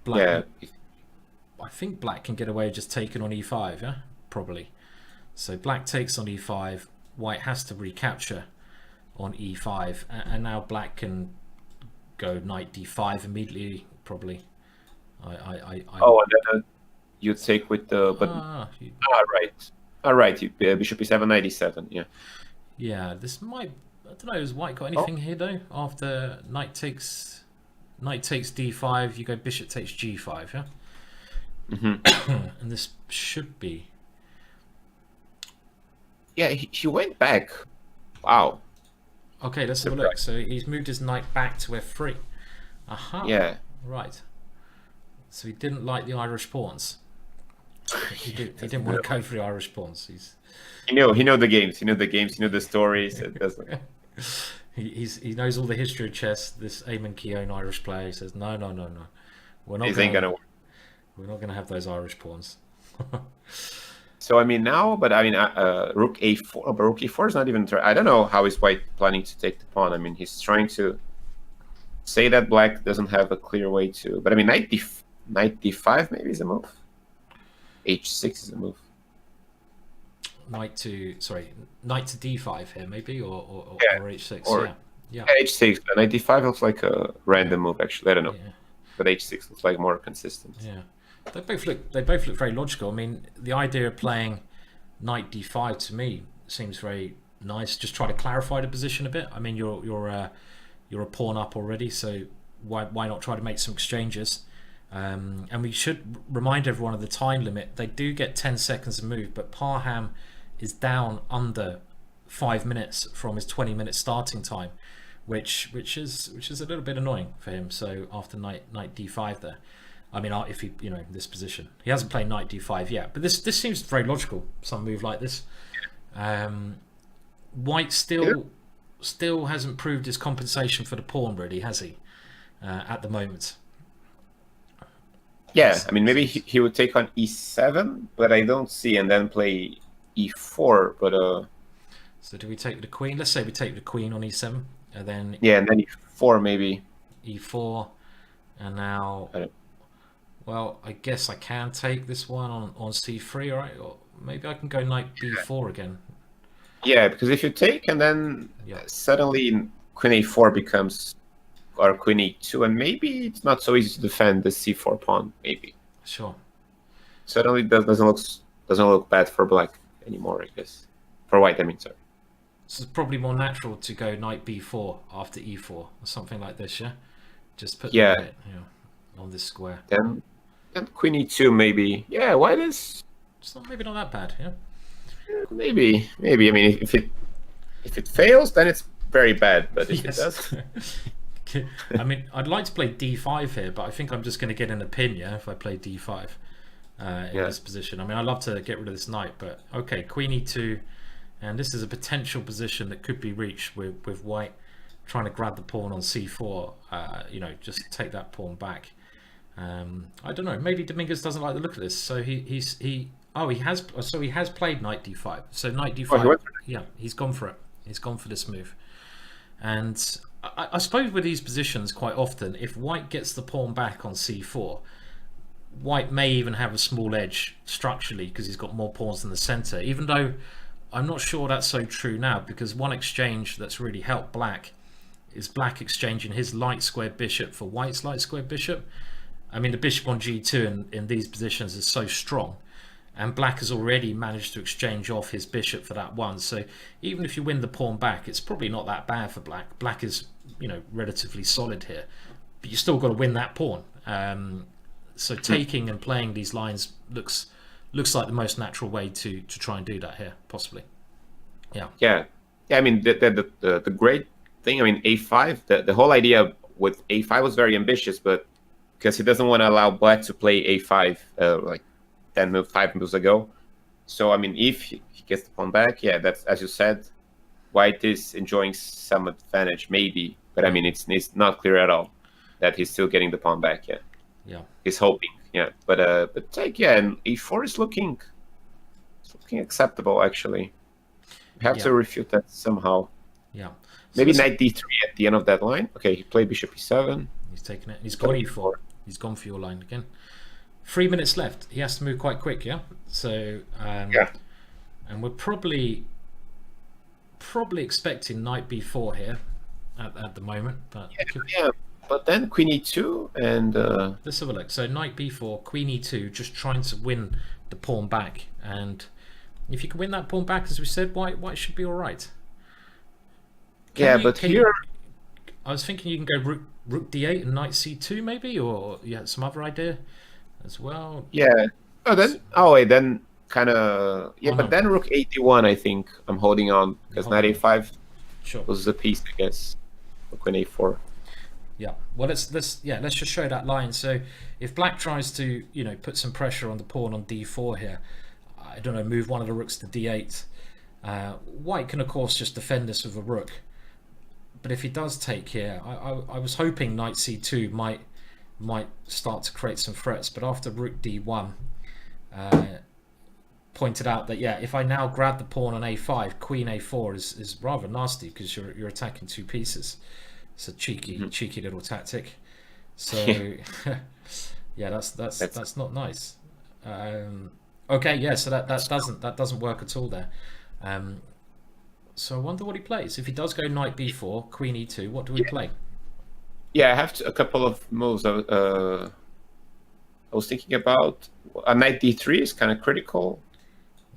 black, yeah, I think black can get away with just taking on e5, yeah, probably. So black takes on e5, white has to recapture on e5, and now black can go knight d5 immediately, probably. Oh, and then you take with the right. Bishop e7, knight e7. Yeah, this might. I don't know. Has white got anything here though? After knight takes d5, you go bishop takes g5. Yeah. And this should be. Yeah, he went back. Wow. Okay, let's have a look. So he's moved his knight back to f3. Aha. Yeah. Right. So he didn't like the Irish pawns. He didn't want to go for the Irish pawns. He knew the games. He knew the stories. It doesn't. He knows all the history of chess. This Eamon Keown Irish player, he says no. We're not gonna work. We're not gonna have those Irish pawns. So I mean now, but I mean rook a4. But rook e4 is not even. I don't know how is white planning to take the pawn. I mean he's trying to say that black doesn't have a clear way to. But I mean knight d5 maybe is a move. h6 is a move. Knight to d5 here maybe, or h6. Or, yeah, h6. Knight d5 looks like a random move actually. I don't know, but h6 looks like more consistent. Yeah, they both look very logical. I mean, the idea of playing knight d5 to me seems very nice. Just try to clarify the position a bit. I mean, you're a pawn up already, so why not try to make some exchanges? And we should remind everyone of the time limit. They do get 10 seconds to move, but Parham is down under 5 minutes from his 20-minute starting time, which is a little bit annoying for him. So after knight d5 there, I mean, if he in this position, he hasn't played knight d5 yet, but this seems very logical. Some move like this. White still hasn't proved his compensation for the pawn, really, has he? At the moment. Yeah, I mean, maybe he would take on e7, but I don't see, and then play e4. But so do we take the queen? Let's say we take the queen on e7, and then and then e4 maybe. E4, and now. Well, I guess I can take this one on c3, all right? Or maybe I can go knight b4 again. Yeah, because if you take and then suddenly queen a4 becomes. Or queen e2, and maybe it's not so easy to defend the c4 pawn. Maybe. Sure. Suddenly doesn't look bad for black anymore, I guess. For white, I mean, sorry. So it's probably more natural to go knight b4 after e4 or something like this, yeah. Just put the knight, on this square. Then queen e2 maybe. Yeah, white is. It's maybe not that bad, yeah. Maybe. I mean, if it fails, then it's very bad. But if it does. I mean, I'd like to play d5 here, but I think I'm just going to get in a pin, if I play d5 in this position. I mean, I'd love to get rid of this knight, but okay, queen e2, and this is a potential position that could be reached with white trying to grab the pawn on c4. Just take that pawn back. I don't know. Maybe Dominguez doesn't like the look of this, so he has played knight d5. So knight d5. He's gone for it. He's gone for this move, and. I suppose with these positions, quite often, if white gets the pawn back on c4, white may even have a small edge structurally because he's got more pawns in the center, even though I'm not sure that's so true now, because one exchange that's really helped black is black exchanging his light squared bishop for white's light squared bishop. I mean, the bishop on g2 in these positions is so strong, and black has already managed to exchange off his bishop for that one. So even if you win the pawn back, it's probably not that bad for black. Black is, relatively solid here, but you still got to win that pawn. So taking and playing these lines looks like the most natural way to try and do that here, possibly. Yeah. I mean, the great thing, I mean, a5, the whole idea with a5 was very ambitious, but because he doesn't want to allow black to play a5 like 5 moves ago. So, I mean, if he gets the pawn back, yeah, that's, as you said, white is enjoying some advantage, maybe. But, I mean, it's not clear at all that he's still getting the pawn back, yeah. Yeah. He's hoping, yeah. But take, yeah, and e4 is looking acceptable, actually. We have to refute that somehow. Yeah. Maybe knight d3 at the end of that line. Okay, he played bishop e7. He's taken it. He's got e4. He's gone for your line again. 3 minutes left. He has to move quite quick, yeah? So, yeah. And we're probably expecting knight b4 here at the moment. But yeah. But then queen e2 and... Let's have a look. So knight b4, queen e2, just trying to win the pawn back. And if you can win that pawn back, as we said, white should be all right. Here... I was thinking you can go rook d8 and knight c2 maybe, or you had some other idea as well. Yeah. Then kind of... Yeah, but then rook a1, I think I'm holding on, because knight a5 was the piece, I guess, for queen a4. Yeah, well, let's just show that line. So if black tries to put some pressure on the pawn on d4 here, I don't know, move one of the rooks to d8. White can of course just defend this with a rook, but if he does take here, I was hoping knight c2 might start to create some threats. But after rook d1, pointed out that if I now grab the pawn on a5, queen a4 is rather nasty because you're attacking two pieces. It's a cheeky little tactic. So yeah, that's not nice. Okay, yeah, so that doesn't work at all there. So I wonder what he plays. If he does go knight b4, queen e2, what do we play? Yeah, I have a couple of moves. I was thinking about a knight d3 is kind of critical.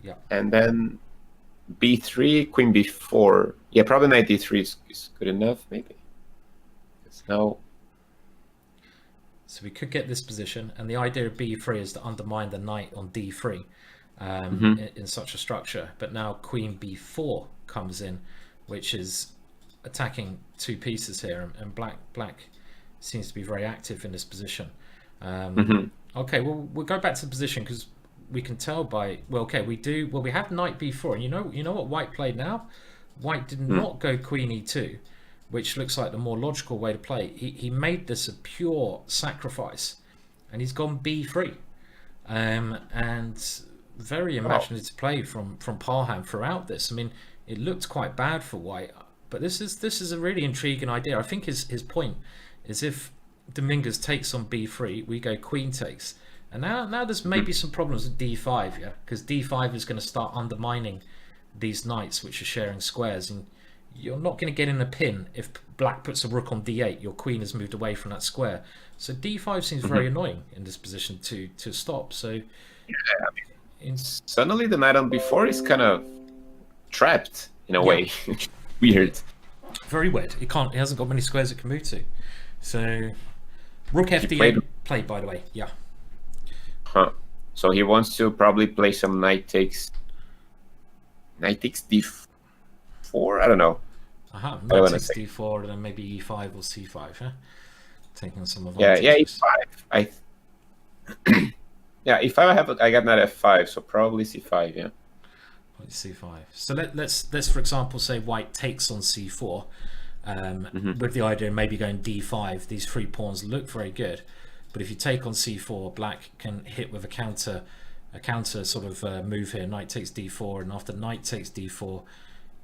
Yeah. And then b3, queen b4. Yeah, probably knight d3 is good enough, maybe. No. So we could get this position, and the idea of b3 is to undermine the knight on d3 in such a structure. But now queen b4 comes in, which is attacking two pieces here, and black seems to be very active in this position. Okay, well, we'll go back to the position because we can tell by we have knight b4, and you know what white played now? White did not go queen e2, which looks like the more logical way to play. He made this a pure sacrifice, and he's gone b3, and very imaginative play from Parham throughout this. I mean, it looked quite bad for white, but this is a really intriguing idea. I think his point is if Dominguez takes on b3, we go queen takes, and now there's maybe some problems with d5, yeah, because d5 is going to start undermining these knights which are sharing squares, and you're not going to get in a pin if black puts a rook on d8. Your queen has moved away from that square, so d5 seems very annoying in this position to stop. So yeah, I mean, suddenly the knight on b4 is kind of trapped in a way. Weird. Very weird. He hasn't got many squares it can move to. So rook fd8 played, by the way. Yeah. So he wants to probably play some knight takes d4. I don't know. Knight takes d4 and then maybe e5 or c5. Huh? Taking some of e5. Yeah, e5 I got knight f5, so probably c5. Yeah. C5. So let's for example say white takes on c4, with the idea of maybe going d5. These three pawns look very good, but if you take on c4, black can hit with a counter sort of move here. Knight takes d4, and after knight takes d4,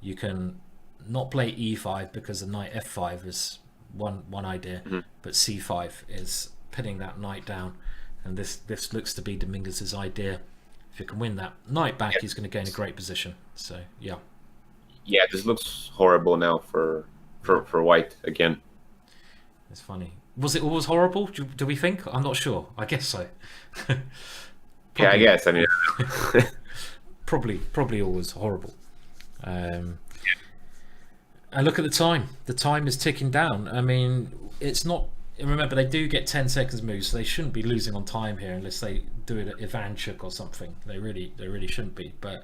you can not play e5 because the knight f5 is one idea, but c5 is pinning that knight down, and this looks to be Dominguez's idea. If you can win that knight back, he's going to gain a great position. So yeah, this looks horrible now for white again. It's funny. Was it always horrible? Do we think? I'm not sure. I guess so. Yeah, I guess. I mean, probably always horrible. And look at the time. The time is ticking down. I mean, it's not. Remember, they do get 10 seconds moves, so they shouldn't be losing on time here unless they do it at Ivanchuk or something. They really shouldn't be. But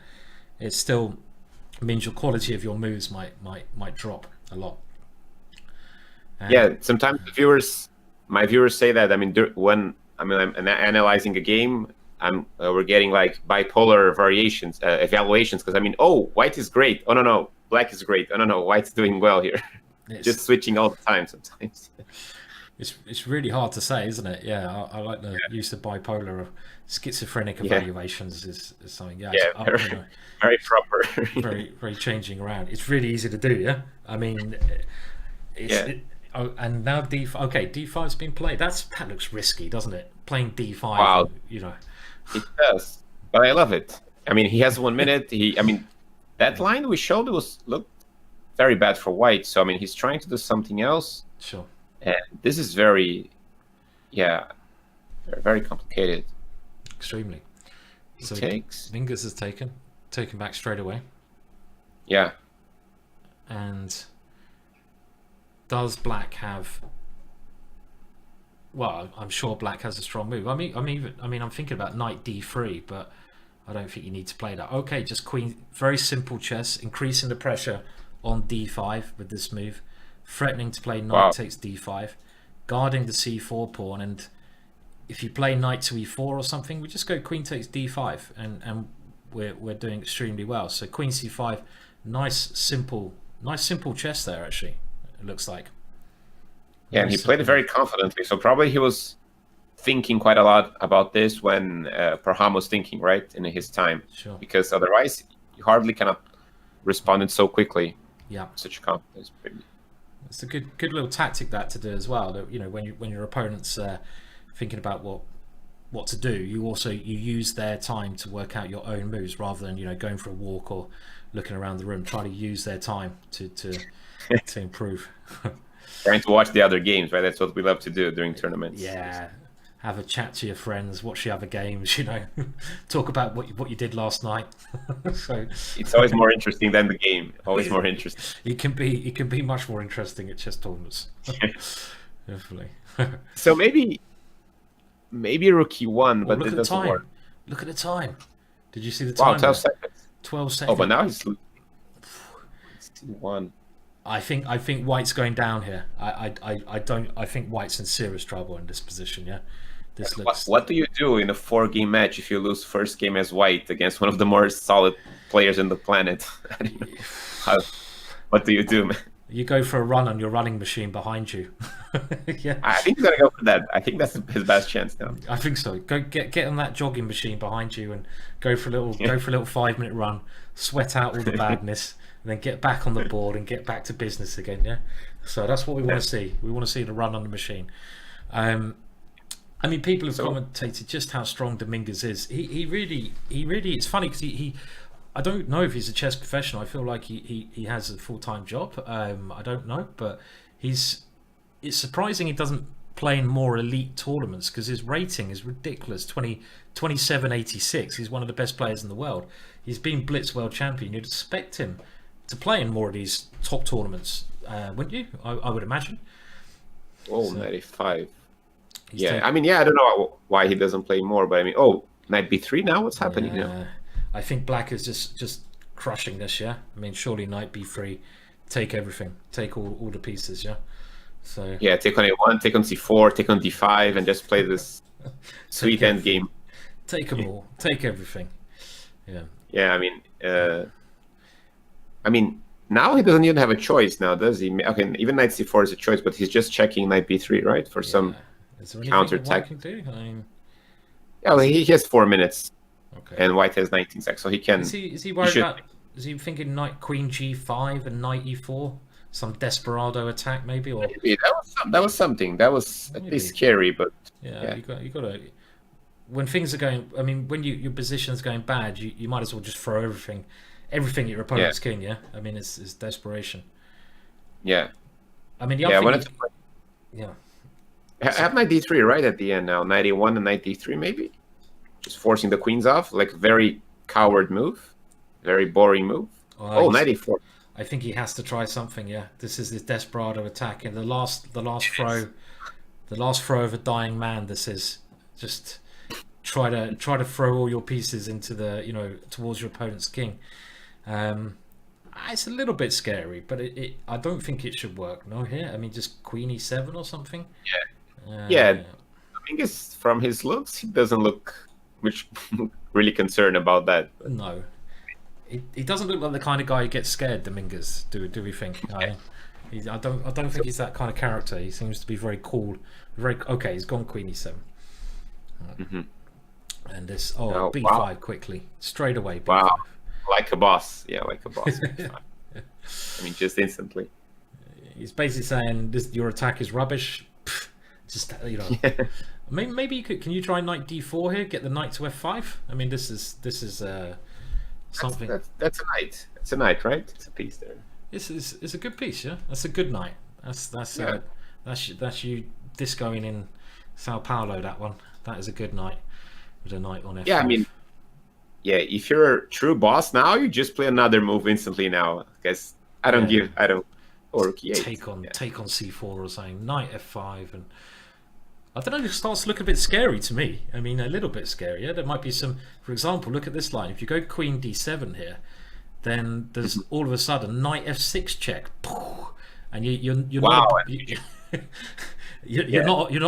it still means your quality of your moves might drop a lot. Yeah, sometimes my viewers say that. I mean, when I'm analyzing a game, we're getting like bipolar variations, evaluations. Because I mean, oh, white is great. Oh no, black is great. Oh no, white's doing well here. Just switching all the time sometimes. It's really hard to say, isn't it? Yeah, I like the use of bipolar or schizophrenic evaluations is something. Yeah, very proper. very changing around. It's really easy to do. Yeah, I mean, and now D5's been played. That looks risky, doesn't it? Playing D5. Wow. It does, but I love it. I mean, he has 1 minute. That line we showed looked very bad for white. So I mean, he's trying to do something else. Sure. And this is very complicated. Extremely. So takes. Mingus is taken back straight away. Yeah. And does black have? Well, I'm sure black has a strong move. I'm thinking about knight d3, but I don't think you need to play that. Okay, just queen. Very simple chess, increasing the pressure on d5 with this move. Threatening to play knight takes d5, guarding the c4 pawn, and if you play knight to e4 or something, we just go queen takes d5, and we're doing extremely well. So queen c5, nice simple chess there. Actually, it looks like. Yeah, and he played it very confidently. So probably he was thinking quite a lot about this when Parham was thinking, right, in his time. Sure. Because otherwise, you hardly kind of responded so quickly. Yeah. Such confidence. It's a good little tactic that to do as well. That, when your opponent's thinking about what to do, you use their time to work out your own moves rather than going for a walk or looking around the room. Try to use their time to improve. Trying to watch the other games, right? That's what we love to do during tournaments. Yeah, have a chat to your friends, watch the other games. Talk about what you did last night. So it's always more interesting than the game. Always more interesting. It can be much more interesting at chess tournaments. Definitely. So maybe rook e1, but it doesn't work. Look at the time. Did you see the time? Wow, 12 seconds. 12 seconds. Oh, but now he's e1. I think white's going down here. I think white's in serious trouble in this position. Yeah. This looks. What do you do in a 4-game match if you lose first game as white against one of the more solid players in the planet? What do you do, man? You go for a run on your running machine behind you. Yeah. I think he's gonna go for that. I think that's his best chance now. I think so. Go get on that jogging machine behind you and go for a little 5-minute run, sweat out all the badness, and then get back on the board and get back to business again. Yeah. So that's what we want to see. We want to see the run on the machine. I mean, people have commentated just how strong Dominguez is. He really. It's funny because he I don't know if he's a chess professional. I feel like he has a full-time job. I don't know, but it's surprising he doesn't play in more elite tournaments because his rating is ridiculous. 2786. He's one of the best players in the world. He's been Blitz World Champion. You'd expect him to play in more of these top tournaments, wouldn't you? I would imagine. Oh, so, 95. Yeah, I mean, I don't know why he doesn't play more, but I mean, knight b3 now? What's happening now? I think black is just crushing this, yeah? I mean, surely knight b3, take everything, take all the pieces, yeah? So yeah, take on a1, take on c4, take on d5, and just play this sweet end game. Take them all, take everything. Yeah. Yeah, I mean, now he doesn't even have a choice now, does he? Okay, even knight c4 is a choice, but he's just checking knight b3, right? For some counter attack. Yeah, well, he has 4 minutes. Okay. And white has 19 seconds, so he can. Is he worried about? Is he thinking knight queen g5 and knight e4? Some desperado attack, maybe, or maybe that was something. That was at least scary, but yeah. You got to. When things are going, I mean, when your position's going bad, you might as well just throw everything at your opponent's king. Yeah, I mean, it's desperation. Yeah. I mean, have knight d3 right at the end now. Knight e1 and knight d3 maybe. just forcing the queens off, like very coward move, very boring move. Oh, Knight e4. I think he has to try something. Yeah, this is his desperado attack, and the last throw of a dying man. This is just try to throw all your pieces into the towards your opponent's king. It's a little bit scary, but I don't think it should work. No, here. I mean, just queen e7 or something. Yeah. I think it's from his looks, he doesn't look much really concerned about that. But. No, he doesn't look like the kind of guy who gets scared. Dominguez, do we think? I don't think he's that kind of character. He seems to be very cool. Very okay. He's gone queen e7. And this b5 quickly, straight away. B5. Wow, like a boss. Yeah, like a boss. I mean, just instantly. He's basically saying your attack is rubbish. Just maybe you could. Can you try knight d4 here? Get the knight to f5. I mean, this is something. That's a knight. It's a knight, right? It's a piece there. It's a good piece, yeah. That's a good knight. That's you discoing in Sao Paulo. That one. That is a good knight with a knight on f5. Yeah, I mean, if you're a true boss now, you just play another move instantly now. Because I don't. Or e8. Take on c4 or something. Knight f5 and. I don't know, it starts to look a bit scary to me. I mean, a little bit scary. Yeah? There might be some, for example, look at this line. If you go queen d7 here, then there's all of a sudden knight f6 check. And you're not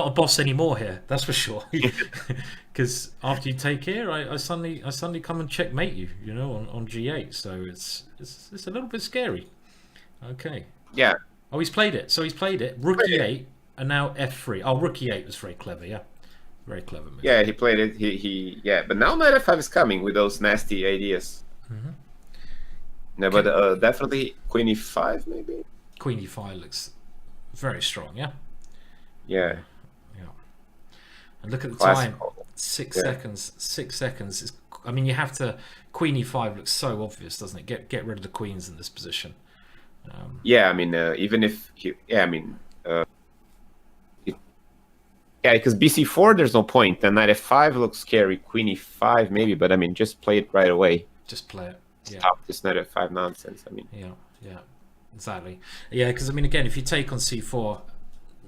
a boss anymore here, that's for sure. Because after you take here, I suddenly come and checkmate you, on g8. So it's a little bit scary. Okay. Yeah. Oh, he's played it. So he's played it. Rook e8. And now f3. Oh, rook e8 was very clever, yeah. Very clever move. Yeah, he played it. But now knight f5 is coming with those nasty ideas. No, but definitely queen e5, maybe. Queen e5 looks very strong, yeah. Yeah. And look at the time. 6 seconds. 6 seconds. I mean, you have to. Queen e5 looks so obvious, doesn't it? Get rid of the queens in this position. I mean, even if because bc4, there's no point. Then knight f5 looks scary. Queen e5 maybe, but I mean, just play it right away. Just play it. Yeah. Stop this knight f5 nonsense. I mean. Yeah, exactly. Yeah, because I mean, again, if you take on c4,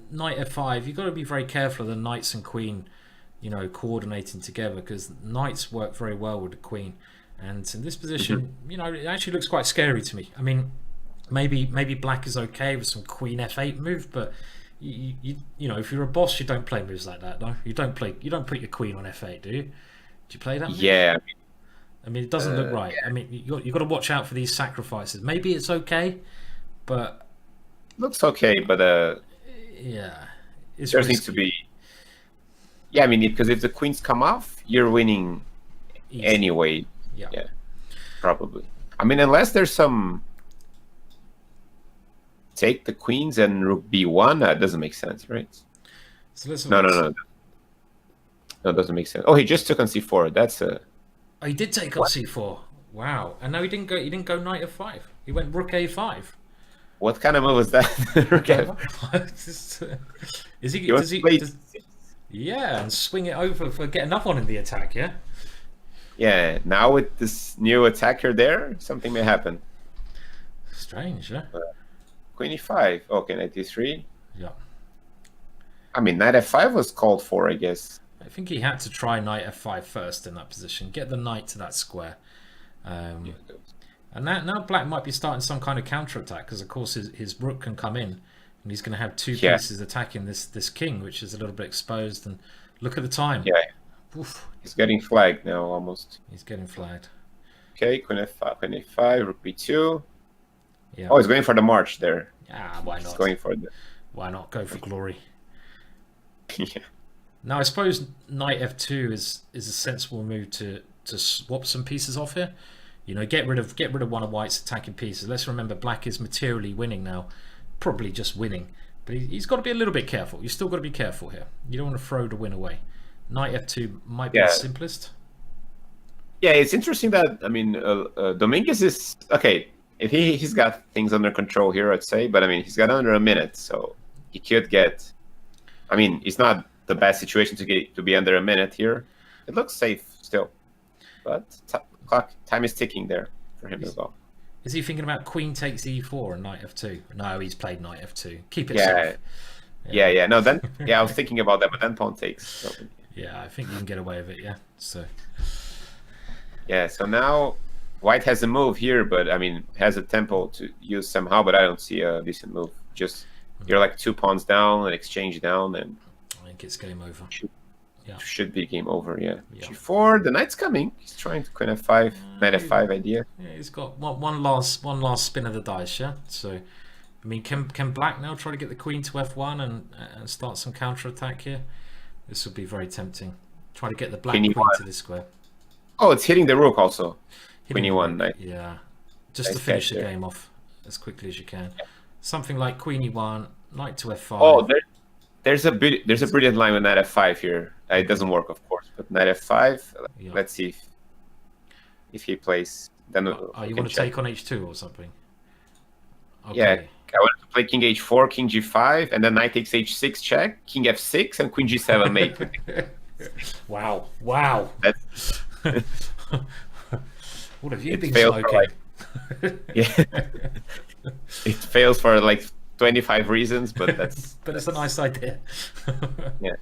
knight f5, you've got to be very careful of the knights and queen, coordinating together, because knights work very well with the queen, and in this position, it actually looks quite scary to me. I mean, maybe black is okay with some queen f8 move, but. If you're a boss, you don't play moves like that. No, you don't put your queen on f8, do you? Do you play that move? Yeah. I mean, it doesn't look right. Yeah. I mean, you got to watch out for these sacrifices. Maybe it's okay, but looks okay. But there needs to be. Yeah, I mean, because if the queens come off, you're winning anyway. Yeah, probably. I mean, unless there's some. Take the queens and rook b1. That doesn't make sense, right? So no, it doesn't make sense. Oh, he just took on c4. That's a. Oh, he did take on c4. Wow, and no, he didn't go knight f5. He went rook a5. What kind of move was that? Yeah, and swing it over for getting up on in the attack. Yeah. Yeah. Now with this new attacker there, something may happen. Strange, yeah. Queen e5. Okay, knight d3. Yeah. I mean, knight f5 was called for, I guess. I think he had to try knight f5 first in that position. Get the knight to that square. And now black might be starting some kind of counter-attack, because, of course, his rook can come in, and he's going to have two pieces attacking this king, which is a little bit exposed. And look at the time. Yeah. Oof. He's getting flagged now, almost. He's getting flagged. Okay, queen f5, rook b2. Yeah. Oh, he's going for the march there. Yeah, why not? He's going for the. Why not go for glory? Yeah. Now I suppose knight f2 is a sensible move to swap some pieces off here. Get rid of one of white's attacking pieces. Let's remember, black is materially winning now, probably just winning, but he's got to be a little bit careful. You still got to be careful here. You don't want to throw the win away. Knight f2 might be the simplest. Yeah, it's interesting that Dominguez is okay. If he's got things under control here, I'd say, but I mean, he's got under a minute, so he could it's not the best situation to be under a minute here. It looks safe still. But time is ticking there for him as well. Is he thinking about queen takes e4 and knight f2? No, he's played knight f2. Keep it Yeah. safe. Yeah. No, then I was thinking about that, but then pawn takes. So, yeah, I think you can get away with it. Yeah. So. Yeah. So now white has a move here, but I mean has a tempo to use somehow, but I don't see a decent move. Just you're like 2 pawns down, an exchange down, and I think it's game over. Should be game over. Yeah. G4. The knight's coming. He's trying to queen f5, knight f5 idea. Yeah, he's got one last spin of the dice. Yeah. So, I mean, can Black now try to get the queen to f1 and start some counter attack here? This would be very tempting. Try to get the black queen to this square. Oh, it's hitting the rook also. Queen e1 knight. Yeah. Just to finish the game off as quickly as you can. Yeah. Something like queen e1, knight to f5. Oh, there's a brilliant line with knight f5 here. It doesn't work, of course, but knight f5. Yeah. Let's see if he plays. Then you want to take on h2 or something? Okay. Yeah, I want to play king h4, king g5, and then knight takes h6 check, king f6, and queen g7 mate. Wow! That's what have you been smoking? Yeah, it fails for like 25 reasons, but that's but it's a nice idea. Yeah.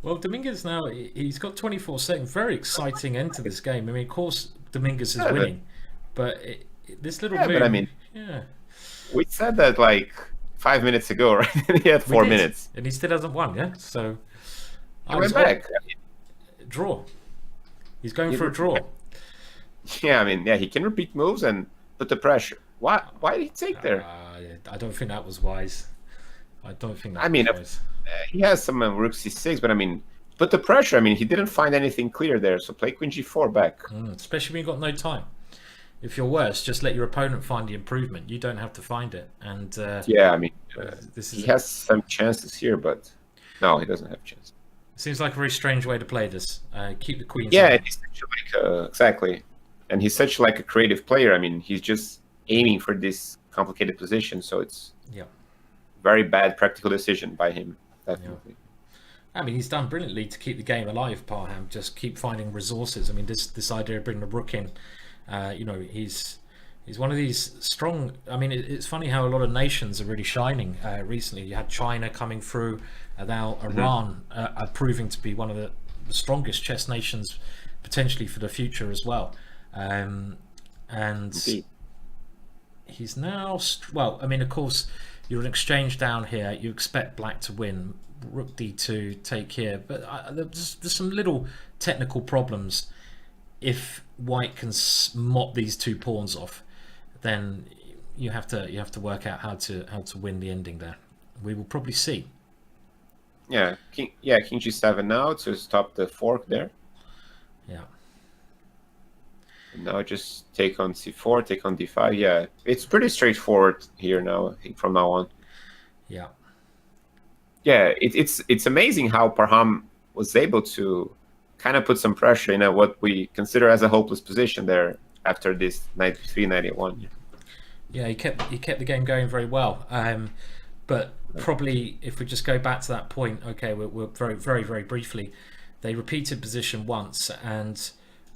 Well, Dominguez now, he's got 24 seconds. Very exciting end to this game. I mean, of course, Dominguez is winning, but this little move... But I mean, we said that like 5 minutes ago, right? He had 4 minutes. And he still hasn't won, yeah? So... He went back. Draw. He's going for a draw. Yeah, I mean, he can repeat moves and put the pressure. Why did he take there? I don't think that was wise. I don't think that was wise. He has some rook c6, but I mean, put the pressure. I mean, he didn't find anything clear there, so play queen g4 back. Especially when you've got no time. If you're worse, just let your opponent find the improvement. You don't have to find it. And yeah, I mean, he has some chances here, but no, he doesn't have chances. Seems like a very strange way to play this. Keep the queen. Yeah, he's such exactly, and he's such like a creative player. I mean, he's just aiming for this complicated position, so it's very bad practical decision by him. Definitely. I mean, he's done brilliantly to keep the game alive, Parham. Just keep finding resources. I mean, this idea of bringing the rook in, he's one of these strong... I mean, it's funny how a lot of nations are really shining recently. You had China coming through, now Iran are proving to be one of the strongest chess nations potentially for the future as well. And he's now... Well, I mean, of course, you're an exchange down here. You expect black to win. Rook d2, take here. But there's some little technical problems. If white can mop these 2 pawns off, then you have to work out how to win the ending there. We will probably see. Yeah, king g7 now to stop the fork there. Yeah. And now just take on c4, take on d5. Yeah, it's pretty straightforward here now. I think from now on. Yeah. Yeah, it's amazing how Parham was able to kind of put some pressure in what we consider as a hopeless position there after this knight b3, knight a1. Yeah, he kept the game going very well. But probably if we just go back to that point, okay, we're very briefly, they repeated position once and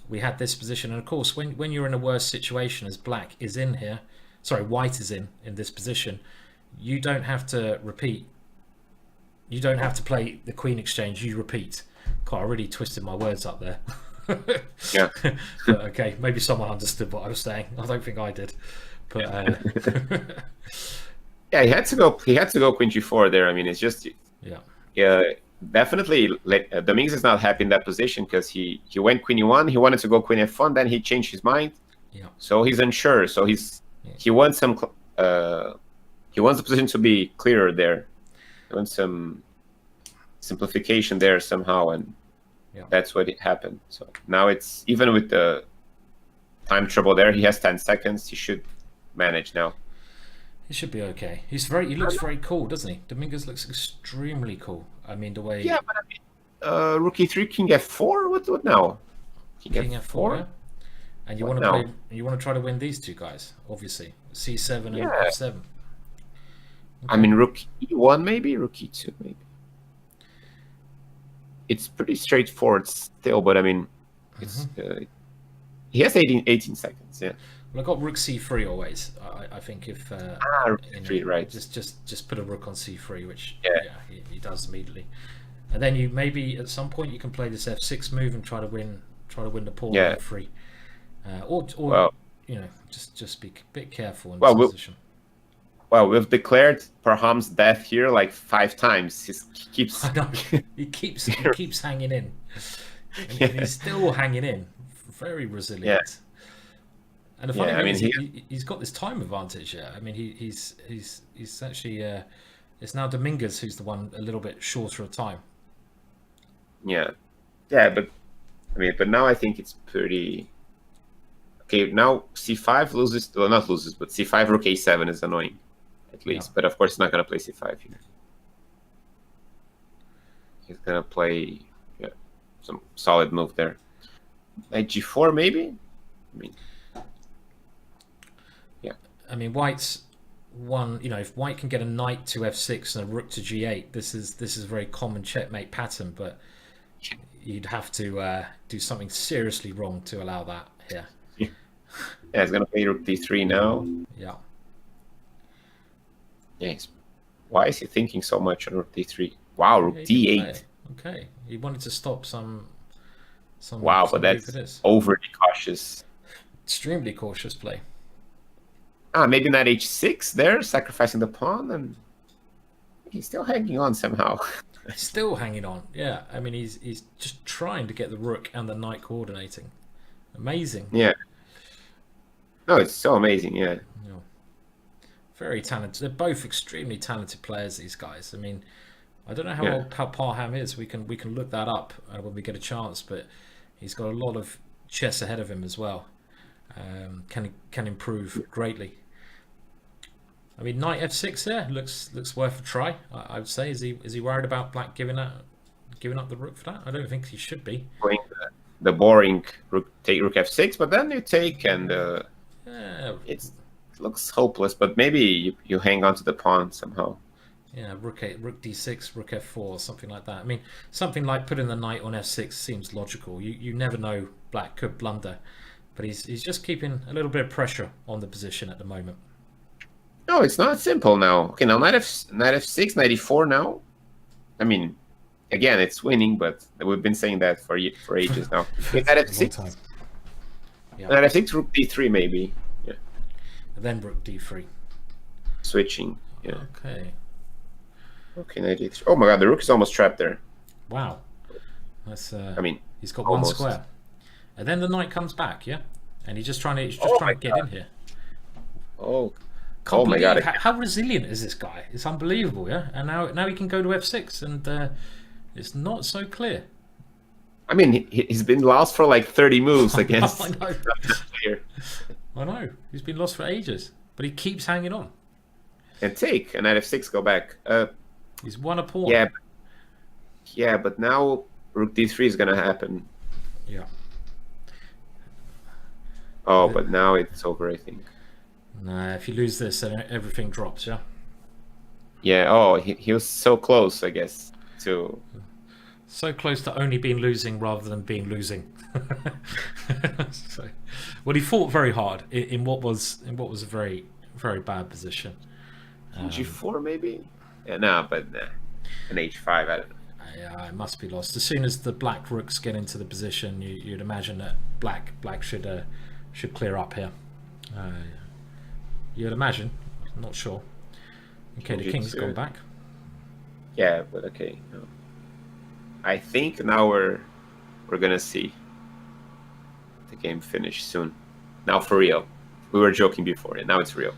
we had this position. And of course, when you're in a worse situation as black is in here, sorry, white is in this position, you don't have to repeat. You don't have to play the queen exchange, you repeat. God, I really twisted my words up there. Yeah. But, okay, maybe someone understood what I was saying. I don't think I did. But yeah, he had to go queen g4 there. I mean, it's just definitely Dominguez is not happy in that position because he went queen e1, he wanted to go queen f1, then he changed his mind. Yeah. So he's unsure. So he wants some he wants the position to be clearer there. He wants some simplification there somehow, and that's what happened. So now it's even with the time trouble there, he has 10 seconds. He should manage now. He should be okay. He looks very cool, doesn't he? Dominguez looks extremely cool. I mean, the way... Yeah, but I mean, rook e3, king f4? What now? King f4, yeah? And you want to play... You want to try to win these 2 guys, obviously. c7 and f7. Okay. I mean, rook e1 maybe? Rook e2 maybe? It's pretty straightforward still, but I mean... It's he has 18 seconds. Yeah. Well, I got rook c3 always. I think if Rook c3, right? Just put a rook on c3, which Yeah. he does immediately, and then you maybe at some point you can play this f6 move and try to win the pawn on f3, or Well, just be a bit careful in this position. Well, we've declared Parham's death here like 5 times. He keeps. I know. He keeps hanging in, and he's still hanging in. Very resilient. Yeah. And the funny thing is, he's got this time advantage. Yeah, I mean, he's actually it's now Dominguez who's the one a little bit shorter of time. Yeah, but now I think it's pretty. Okay, now c5 loses. Well, not loses, but c5 rook a7 is annoying, at least. Yeah. But of course, he's not gonna play c5 here. He's gonna play some solid move there. Knight g4 maybe. I mean, White's one. If White can get a knight to f6 and a rook to g8, this is a very common checkmate pattern. But you'd have to do something seriously wrong to allow that here. Yeah, he's gonna play rook d3 now. Yeah. Yes. Why is he thinking so much on rook d3? Wow, rook d8. Okay, he wanted to stop some. Wow, but that's overly cautious. Extremely cautious play. Maybe knight h6 there, sacrificing the pawn, and he's still hanging on somehow. Still hanging on, yeah. I mean, he's just trying to get the rook and the knight coordinating. Amazing. Yeah. No, it's so amazing, yeah. Very talented. They're both extremely talented players, these guys. I mean, I don't know how old Parham is. We can look that up when we get a chance, but he's got a lot of chess ahead of him as well. Can improve greatly. I mean, knight f6 there looks worth a try. I would say. Is he worried about Black giving up the rook for that? I don't think he should be. Going the boring rook f6, but then you take and it looks hopeless. But maybe you hang on to the pawn somehow. Yeah, rook d6, rook f4, something like that. I mean, something like putting the knight on f6 seems logical. You never know, Black could blunder, but he's just keeping a little bit of pressure on the position at the moment. No, it's not simple now. Okay, now knight f6, knight e4 now. I mean, again, it's winning, but we've been saying that for ages now. Okay, knight f6. Yeah. Knight f6, rook d3 maybe. Yeah. And then rook d3. Switching. Yeah. Okay. Okay, knight d3. Oh my god, the rook is almost trapped there. Wow. That's. I mean, he's got almost. one square, and then the knight comes back. Yeah, and he's just trying to get in here. Oh. Oh my god! How resilient is this guy? It's unbelievable, yeah. And now he can go to f6, and it's not so clear. I mean, he's been lost for like 30 moves against. I know. I know. He's been lost for ages, but he keeps hanging on. And take and knight f6, go back. He's won a pawn. Yeah, but now rook d3 is gonna happen. Yeah. Oh, but now it's over, I think. Nah, if you lose this, then everything drops, yeah? Yeah, oh, he was so close, I guess, to... So close to only being losing rather than being losing. Well, he fought very hard in what was a very, very bad position. G4, maybe? Yeah, no, but nah. An h5, I don't know. Yeah, it must be lost. As soon as the black rooks get into the position, you'd imagine that black should clear up here. You'd imagine. I'm not sure. Okay, the king's gone back. Yeah, but okay. No. I think now we're gonna see the game finish soon. Now for real. We were joking before, and now it's real.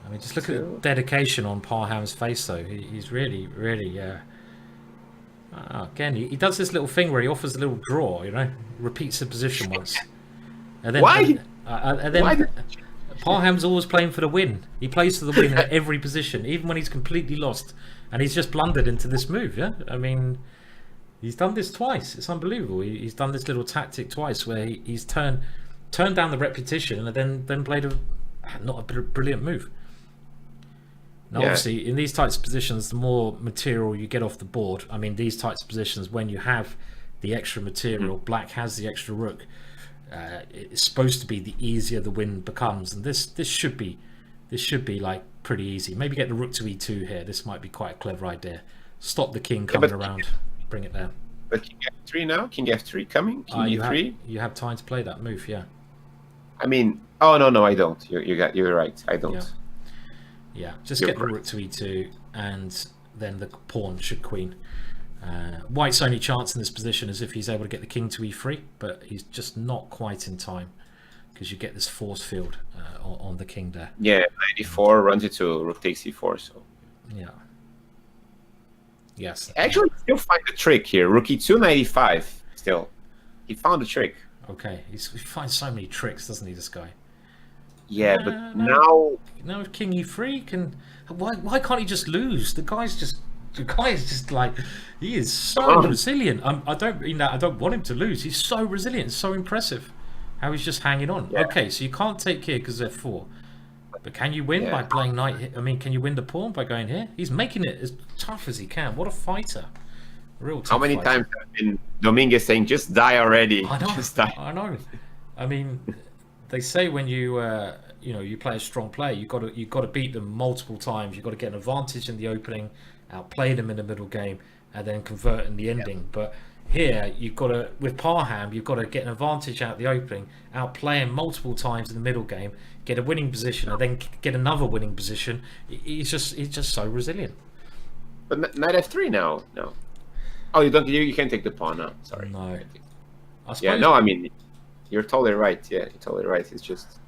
I mean, just look at the dedication on Parham's face, though. He's really, really. Again, he does this little thing where he offers a little draw. Repeats the position once. And then, why? Why? Parham's always playing for the win. He plays for the win at every position, even when he's completely lost. And he's just blundered into this move, yeah? I mean, he's done this twice. It's unbelievable. He's done this little tactic twice where he's turned down the repetition and then played not a brilliant move. Now, obviously, in these types of positions, the more material you get off the board, I mean, these types of positions, when you have the extra material. Black has the extra rook. It's supposed to be the easier the win becomes, and this should be like pretty easy. Maybe get the rook to e2 here. This might be quite a clever idea. Stop the king coming around. Bring it there. But king f3 now? King f3 coming? King e3? You have time to play that move, yeah. I mean, oh no, I don't. You're right. I don't. Yeah. Just get the rook to e2, and then the pawn should queen. White's only chance in this position is if he's able to get the king to e3, but he's just not quite in time because you get this force field on the king there. Yeah, 94 runs it to rook takes e4. So yeah. Yes. Actually, still find the trick here. Rook e2, 95. Still, he found the trick. Okay, he finds so many tricks, doesn't he, this guy? Yeah, but now if king e3 can, why can't he just lose? The guy is just like, he is so resilient. I don't want him to lose. He's so resilient, so impressive. How he's just hanging on. Yeah. Okay, so you can't take here because they're 4. But can you win by playing knight here? I mean, can you win the pawn by going here? He's making it as tough as he can. What a fighter. Real tough. How many times have been Dominguez saying, just die already? I know. Just die. I know. I mean, they say when you you play a strong player, you've got to beat them multiple times. You've got to get an advantage in the opening, outplay them in the middle game, and then convert in the ending. Yeah. But here, you've got to, with Parham, you've got to get an advantage out the opening, outplay him multiple times in the middle game, get a winning position, and then get another winning position. He's just so resilient. But knight f3 now, no. Oh, you can't take the pawn now. Sorry. No. Yeah, no, I mean, you're totally right. Yeah, you're totally right. It's just...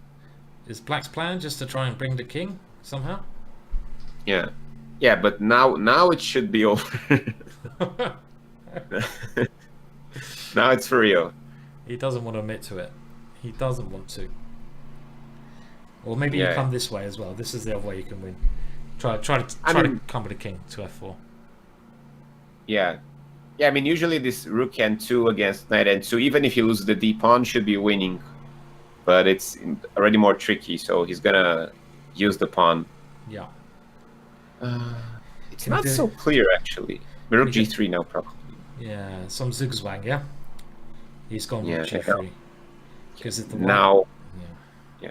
Is Black's plan just to try and bring the king somehow? Yeah. Yeah, but now it should be over. Now it's for real. He doesn't want to admit to it. He doesn't want to. Or maybe you come this way as well. This is the other way you can win. Try to come with a king to f4. Yeah. Yeah, I mean, usually this rook n2 against knight n2, even if he loses the d pawn, should be winning. But it's already more tricky, so he's gonna use the pawn. Yeah. It's not so clear, actually. Rook g3 now, probably. Yeah, some zigzag, yeah? He's gone rook g3. Because it's the one. Now... Yeah.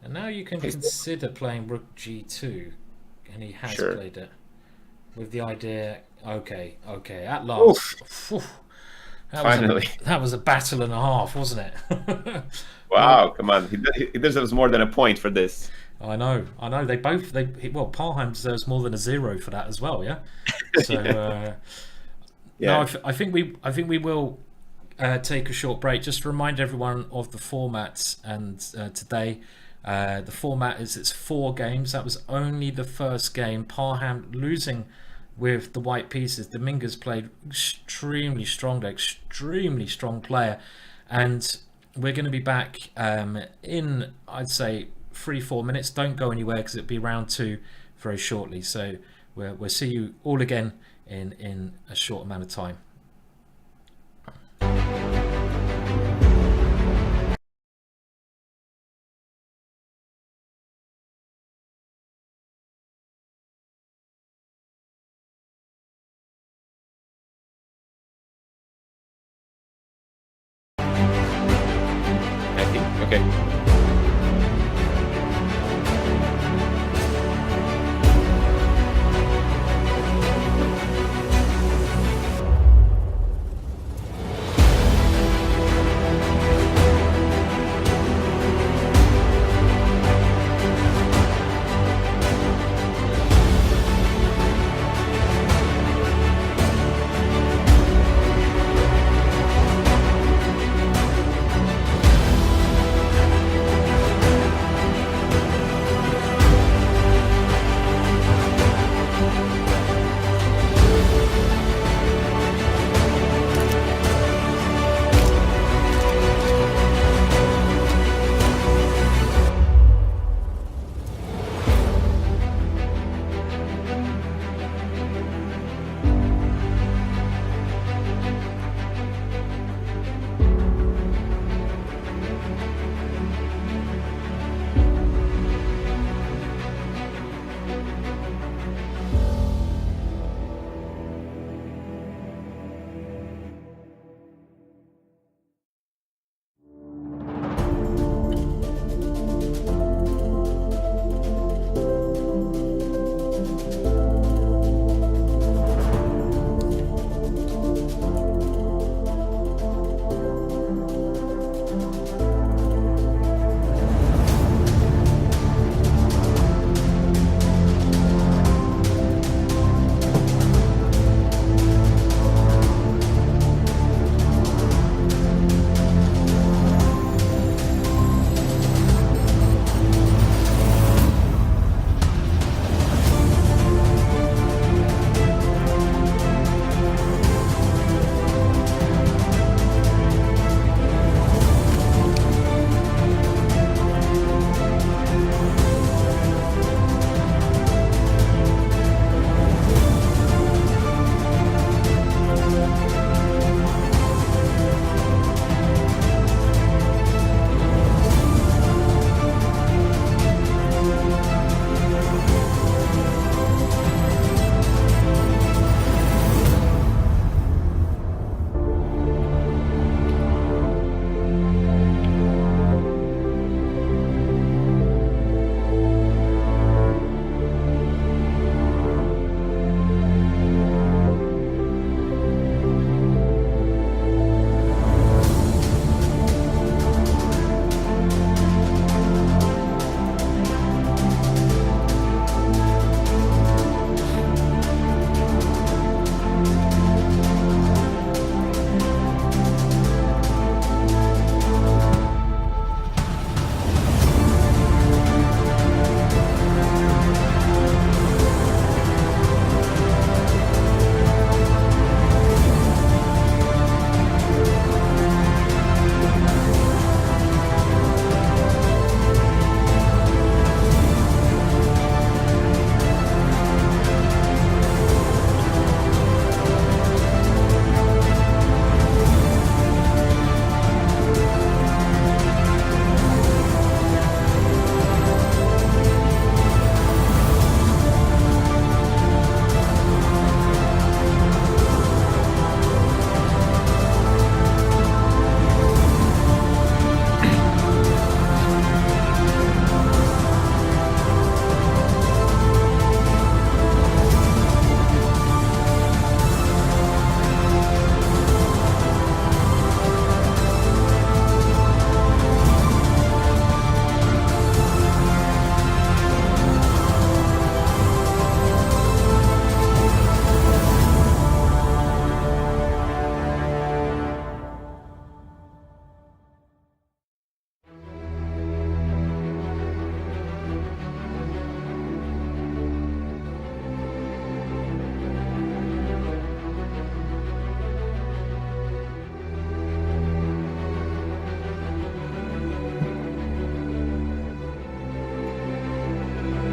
And now you can consider playing rook g2. And he has played it. With the idea, okay, at last. Finally. That was a battle and a half, wasn't it? Wow, come on. He deserves more than a point for this. I know. Well, Parham deserves more than a 0 for that as well, yeah? So, No, I think we will take a short break. Just to remind everyone of the formats, and today the format is it's 4 games. That was only the first game. Parham losing with the white pieces. Dominguez played extremely strong, extremely strong player, and we're going to be back in, I'd say, 3-4 minutes. Don't go anywhere because it'll be round 2 very shortly. So we'll see you all again in a short amount of time. Okay.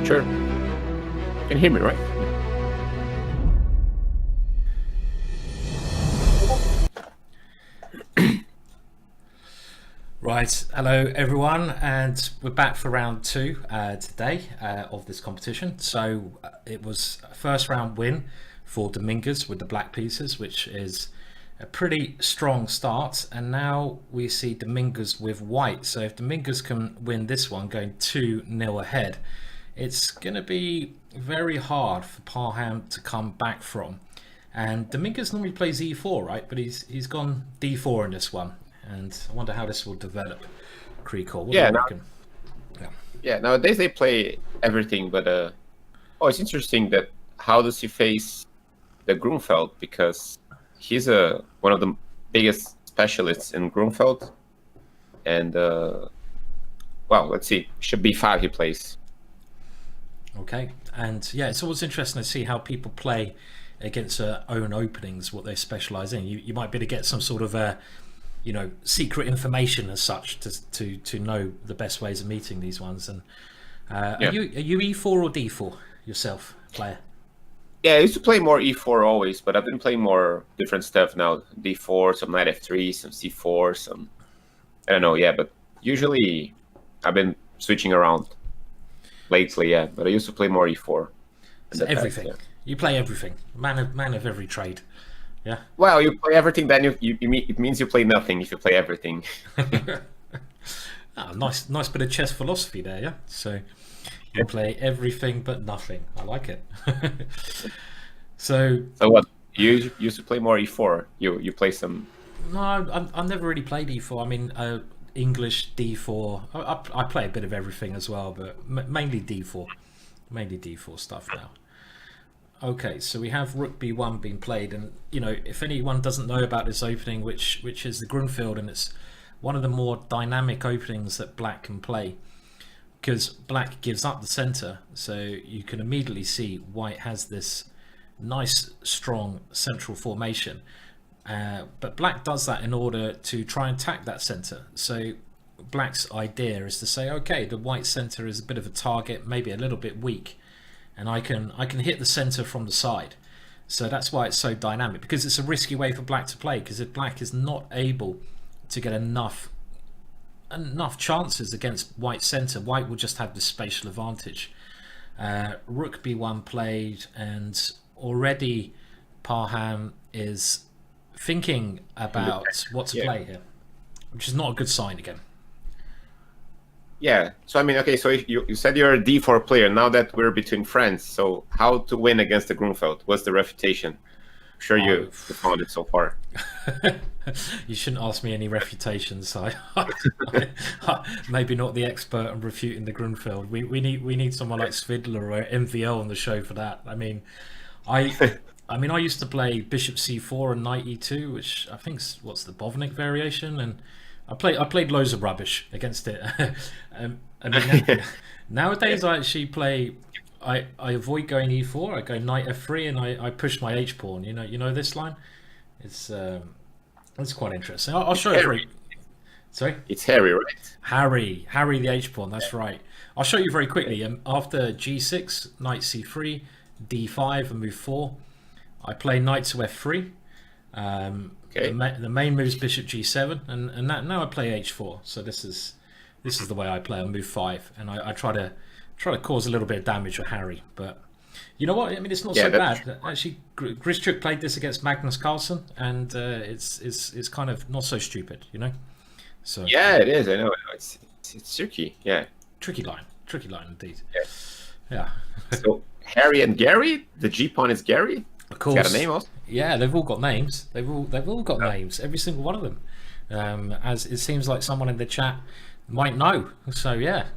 Sure. You can hear me, right? Right, hello everyone, and we're back for round 2 today of this competition. So it was a first round win for Dominguez with the black pieces, which is a pretty strong start, and now we see Dominguez with white. So if Dominguez can win this one, going 2-0 ahead, it's going to be very hard for Parham to come back from. And Dominguez normally plays e4, right? But he's gone d4 in this one. And I wonder how this will develop. Creekle, what do you reckon? Yeah, nowadays they play everything, but it's interesting that how does he face the Grunfeld, because he's one of the biggest specialists in Grunfeld, and let's see, should be 5 he plays. Okay, and yeah, it's always interesting to see how people play against their own openings, what they specialize in. You might be able to get some sort of secret information as such to know the best ways of meeting these ones. And are you e4 or d4 yourself, player? Yeah, I used to play more e4 always, but I've been playing more different stuff now. d4, some knight f3, some c4, some I don't know. Yeah, but usually I've been switching around lately. Yeah, but I used to play more e4. So everything. You play everything. Man of every trade. Yeah. Well, you play everything, then it means you play nothing if you play everything. Nice bit of chess philosophy there, yeah. So you play everything but nothing. I like it. So what? You used to play more e4. You play some. No, I've never really played e4. I mean, English d4. I play a bit of everything as well, but mainly d4. Mainly d4 stuff now. Okay, so we have rook b1 being played, and if anyone doesn't know about this opening, which is the Grunfeld, and it's one of the more dynamic openings that black can play, because black gives up the center, so you can immediately see white has this nice strong central formation, but black does that in order to try and attack that center. So black's idea is to say, okay, the white center is a bit of a target, maybe a little bit weak, and I can hit the center from the side. So that's why it's so dynamic, because it's a risky way for black to play, because if black is not able to get enough chances against white center, white will just have the spatial advantage. Rook b1 played, and already Parham is thinking about what to play here, which is not a good sign again. Yeah, so I mean, okay, so you said you're a d4 player. Now that we're between friends, so how to win against the Grunfeld? What's the refutation? I'm sure you found it so far. You shouldn't ask me any refutations. Maybe not the expert on refuting the Grunfeld. We need someone like Svidler or MVL on the show for that. I mean, I used to play bishop c4 and knight e2, which I think's what's the Bovnik variation, and I played loads of rubbish against it. Nowadays I actually play. I avoid going e4. I go knight f3, and I push my h pawn. You know this line. It's quite interesting. I'll show you. Sorry, it's Harry, right? Harry the h pawn. That's right. I'll show you very quickly. After g6, knight c3, d5, and move 4. I play knight to f3. Okay. The main move is bishop g7, and now I play h4. So this is the way I play. I move 5, and I try to cause a little bit of damage with Harry. But you know what? I mean, it's not so bad. Actually, Grischuk played this against Magnus Carlsen, and it's kind of not so stupid, So yeah, it is. I know. It's tricky. Yeah. Tricky line indeed. Yeah. So Harry and Gary. The G pawn is Gary. Of course. Got a name also? Yeah, they've all got names. They've all got names. Every single one of them. As it seems like someone in the chat might know. So yeah.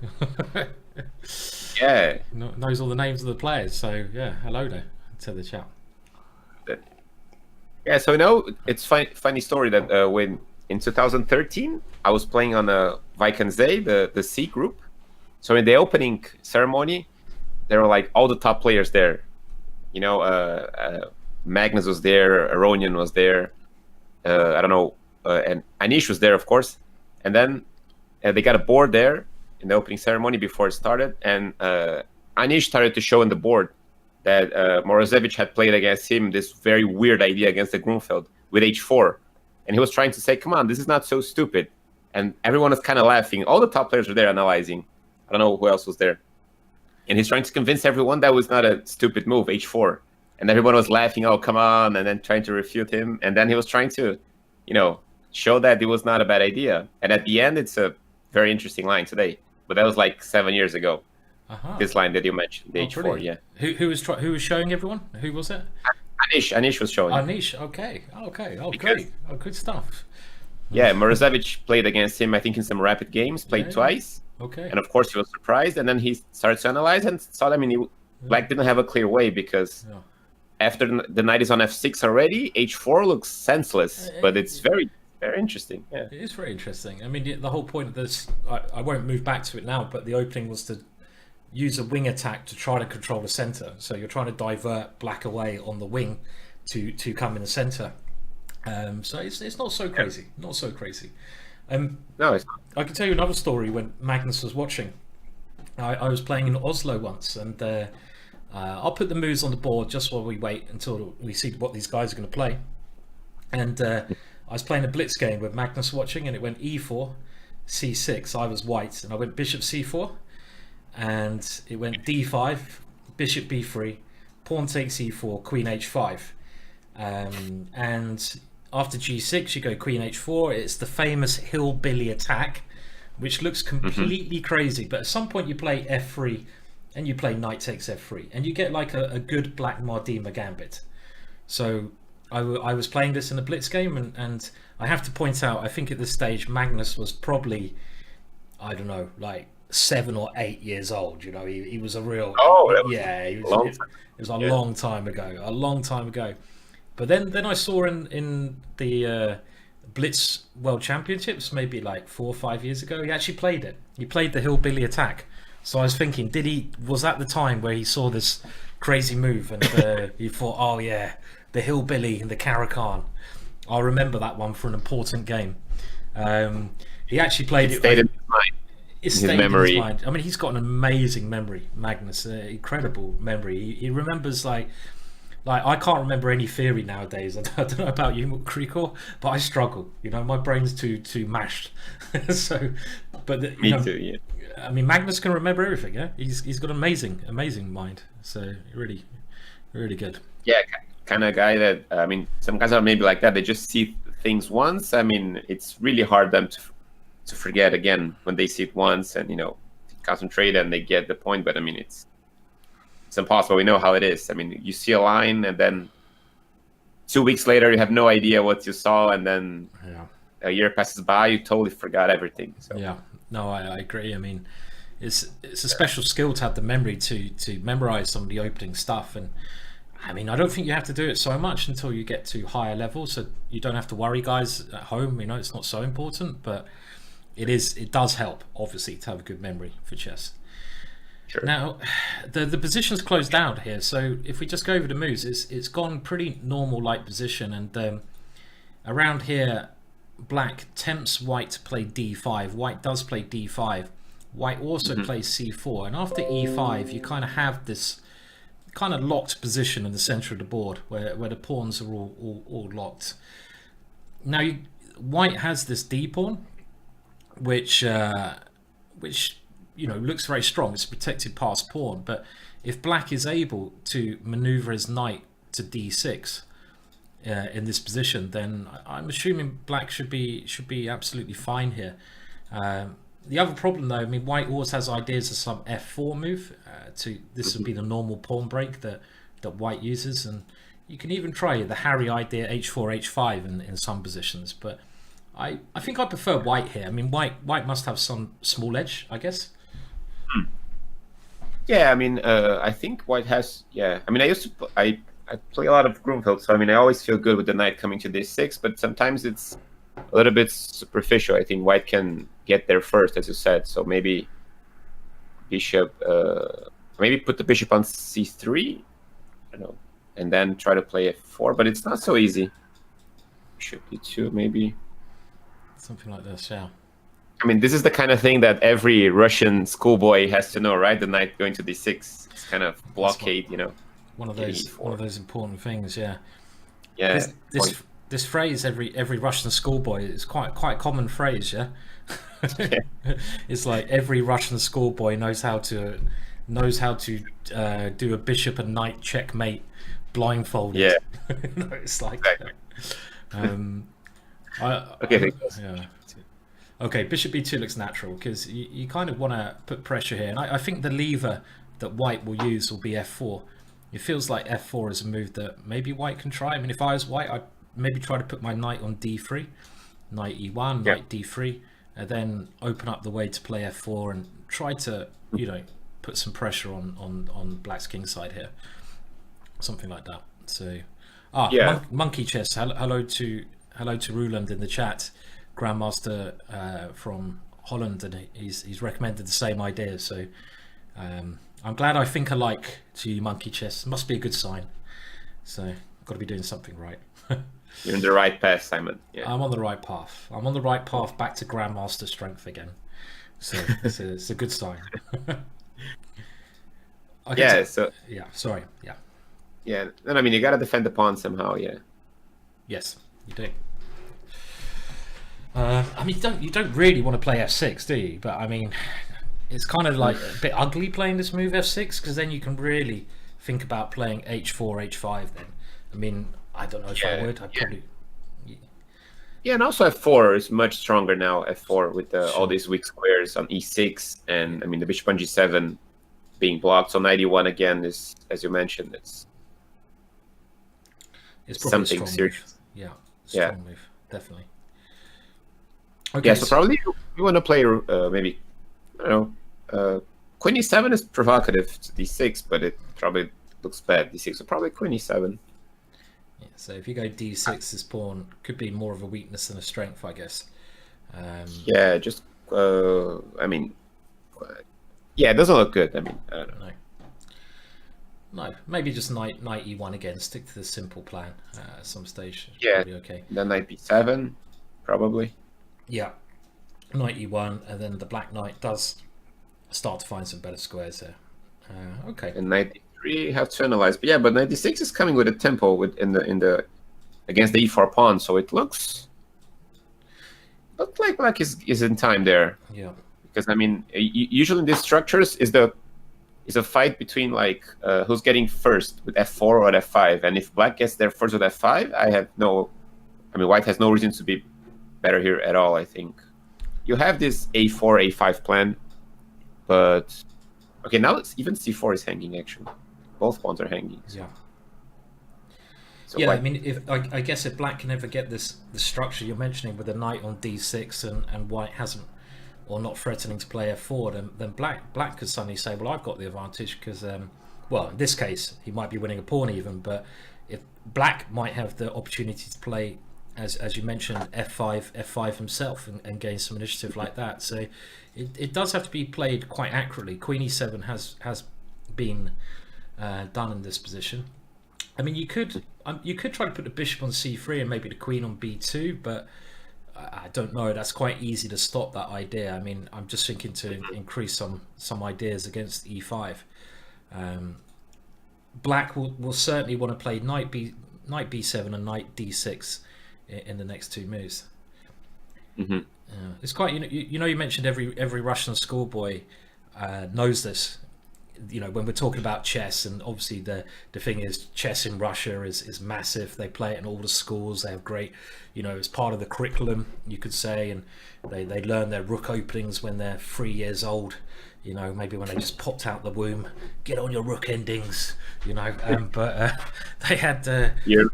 Yeah. Knows all the names of the players. So yeah, hello there to the chat. Yeah. So it's funny story that when in 2013 I was playing on a Vikensday, the C group. So in the opening ceremony, there were like all the top players there. Magnus was there, Aronian was there, I don't know, and Anish was there, of course. And then they got a board there in the opening ceremony before it started, and Anish started to show on the board that Morozevich had played against him this very weird idea against the Grunfeld with h4. And he was trying to say, come on, this is not so stupid. And everyone was kind of laughing. All the top players were there analyzing. I don't know who else was there. And he's trying to convince everyone that was not a stupid move, h4. And everyone was laughing, oh, come on, and then trying to refute him. And then he was trying to, show that it was not a bad idea. And at the end, it's a very interesting line today. But that was like 7 years ago. This line that you mentioned, the h4, brilliant. Yeah. Who was showing everyone? Who was it? Anish was showing. Anish, okay. Oh, great. Oh, good stuff. Yeah, Morozevich played against him, I think, in some rapid games, played twice. Okay. And of course, he was surprised, and then he started to analyze and saw, Black didn't have a clear way because after the knight is on f6 already, h4 looks senseless, but it's very, very interesting. Yeah. It is very interesting. I mean, the whole point of this, I won't move back to it now, but the opening was to use a wing attack to try to control the center. So you're trying to divert Black away on the wing to come in the center. So it's not so crazy. Not so crazy. No, it's not. I can tell you another story when Magnus was watching. I was playing in Oslo once, and I'll put the moves on the board just while we wait until we see what these guys are going to play. And I was playing a blitz game with Magnus watching, and it went e4, c6. I was white, and I went bishop c4, and it went d5, bishop b3, pawn takes e4, queen h5, and after g6 you go queen h4. It's the famous hillbilly attack, which looks completely crazy, but at some point you play f3 and you play knight takes f3 and you get like a good black Mardima gambit. So I was playing this in a blitz game, and I have to point out, I think at this stage Magnus was probably, I don't know, like 7 or 8 years old. He was a real it was a long time ago. But then I saw in the Blitz World Championships maybe like 4 or 5 years ago, he actually played it. He played the hillbilly attack. So I was thinking, was that the time where he saw this crazy move and he thought, oh yeah, the hillbilly and the Caracan. I'll remember that one for an important game. He actually played it. Stayed in his mind. His memory. I mean, he's got an amazing memory, Magnus. Incredible memory. He remembers like I can't remember any theory nowadays. I don't know about you, Krikor, but I struggle. My brain's too mashed. So, but Me too. Yeah. I mean, Magnus can remember everything. Yeah, he's got amazing mind. So really, really good. Yeah, kind of guy that some guys are maybe like that. They just see things once. I mean, it's really hard them to forget again when they see it once and concentrate and they get the point. But I mean, it's impossible. We know how it is. I mean, you see a line and then 2 weeks later you have no idea what you saw, and then a year passes by, you totally forgot everything. So. Yeah, no, I agree. I mean, it's a special skill to have the memory to memorize some of the opening stuff. And I mean, I don't think you have to do it so much until you get to higher levels, so you don't have to worry, guys at home. It's not so important, but it does help, obviously, to have a good memory for chess. Sure. Now, the position's closed down here, so if we just go over the moves, it's gone pretty normal like position, and around here, Black tempts White to play d5. White does play d5. White also plays c4, and after e5, you kind of have this kind of locked position in the center of the board where the pawns are all locked. Now, White has this d pawn, which looks very strong. It's a protected passed pawn, but if Black is able to maneuver his knight to d6 in this position, then I'm assuming Black should be absolutely fine here. The other problem, though, I mean, White always has ideas of some f4 move. This would be the normal pawn break that White uses, and you can even try the Harry idea h4 h5 in some positions, but I think I prefer White here. I mean, White must have some small edge, I guess. Yeah, I mean, I think White has. Yeah, I mean, I play a lot of Grunfeld, so I mean, I always feel good with the knight coming to d6, but sometimes it's a little bit superficial. I think White can get there first, as you said. So maybe bishop, maybe put the bishop on c3, I don't know, and then try to play f4. But it's not so easy. Bishop e2, maybe. Something like this, yeah. I I mean, this is the kind of thing that every Russian schoolboy has to know, right? The knight going to d6. It's kind of blockade, One of those important things, yeah. Yeah. This phrase, every Russian schoolboy, is quite a common phrase, yeah. Yeah. It's like every Russian schoolboy knows how to do a bishop and knight checkmate blindfolded. Yeah. It's like exactly. okay. Yeah. Okay, bishop b2 looks natural because you kind of want to put pressure here, and I think the lever that white will use will be f4. It feels like f4 is a move that maybe white can try. I mean, if I was white, I'd maybe try to put my knight on d3, knight e1, knight d3, and then open up the way to play f4 and try to, put some pressure on black's king side here, something like that. So, Monkey Chess. Hello to Roland in the chat, Grandmaster from Holland, and he's recommended the same idea. So I'm glad I think alike to you, Monkey Chess. Must be a good sign. So I've got to be doing something right. You're in the right path, Simon. Yeah. I'm on the right path. I'm on the right path back to Grandmaster strength again. So it's a good sign. Sorry. Yeah, and I mean, you gotta defend the pawn somehow. Yeah. Yes, you do. I mean, you don't really want to play f6, do you? But I mean, it's kind of like a bit ugly playing this move f6 because then you can really think about playing h4, h5. Then, I mean, I don't know if I would. I'd probably. Yeah, and also f4 is much stronger now. f4 with all these weak squares on e6, and I mean the bishop on g7 being blocked. So 91 again is, as you mentioned, it's something serious. Move. Strong move, definitely. Okay, so probably you want to play maybe, I don't know, queen e7 is provocative to d6, but it probably looks bad. d6, so probably queen e7. Yeah, so if you go d6, this pawn could be more of a weakness than a strength, I guess. Yeah, just I mean, yeah, it doesn't look good. I mean, I don't know. No, maybe just knight e1 again. Stick to the simple plan at some stage. Yeah, okay. Then knight b7, probably. Yeah, knight e1, and then the black knight does start to find some better squares here. Okay. And knight d3 have to analyze, but but knight d6 is coming with a tempo in the against the e4 pawn, so it looks like black is in time there. Yeah. Because I mean, usually in these structures is a fight between like who's getting first with f4 or f5, and if black gets there first with f5, white has no reason to be better here at all. I think you have this a4 a5 plan, but okay, now even c4 is hanging. Actually, both pawns are hanging. So. Yeah. So I mean, I guess if black can ever get the structure you're mentioning with a knight on d6 and white hasn't, or not threatening to play f4, then black could suddenly say, well, I've got the advantage because, in this case, he might be winning a pawn even, but if black might have the opportunity to play, as you mentioned, f5 himself and gain some initiative like that. So it does have to be played quite accurately. Queen e7 has been done in this position. I mean, you could try to put the bishop on c3 and maybe the queen on b2, but I don't know. That's quite easy to stop that idea. I mean, I'm just thinking to increase some ideas against e5. Black will certainly want to play knight b7 and knight d6 in the next two moves. Mm-hmm. It's quite you mentioned every Russian schoolboy knows this. When we're talking about chess, and obviously the thing is, chess in Russia is massive. They play it in all the schools. They have great, it's part of the curriculum, you could say, and they learn their rook openings when they're 3 years old. Maybe when they just popped out the womb, get on your rook endings. But they had your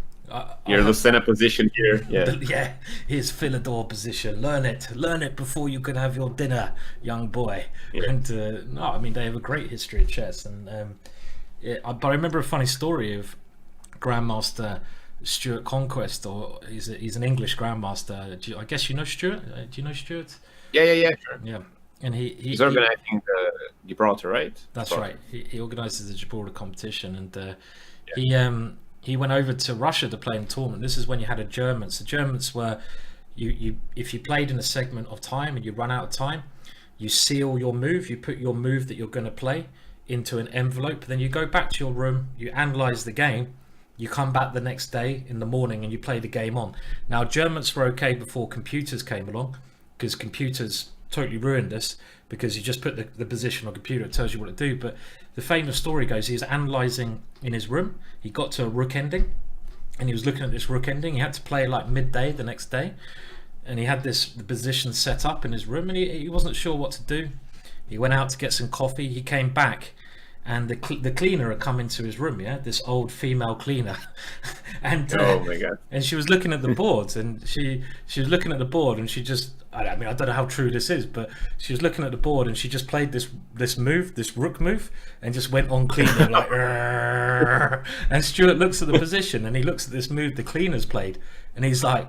Lucena position here. Yeah. His Philidor position. Learn it before you can have your dinner, young boy. Yeah. And they have a great history of chess. And but I remember a funny story of Grandmaster Stuart Conquest, or he's an English Grandmaster. I guess you know Stuart. Do you know Stuart? Yeah, sure. Yeah. And he's organizing the Gibraltar, right? That's right. He organizes the Gibraltar competition, and he went over to Russia to play in the tournament. This is when you had the Germans. The Germans were if you played in a segment of time and you run out of time, you seal your move. You put your move that you're going to play into an envelope. Then you go back to your room. You analyze the game. You come back the next day in the morning and you play the game on. Now, Germans were okay before computers came along, because computers totally ruined us, because you just put the position on a computer, it tells you what to do. But the famous story goes, he was analysing in his room, he got to a rook ending, and he was looking at this rook ending. He had to play like midday the next day, and he had the position set up in his room, and he wasn't sure what to do. He went out to get some coffee. He came back, and the cleaner had come into his room, this old female cleaner. And oh my God. And she was looking at the boards, and she was looking at the board, and she just, I mean, I don't know how true this is, but she was looking at the board, and she just played this move, this rook move, and just went on cleaning like and Stuart looks at the position, and he looks at this move the cleaner's played, and he's like,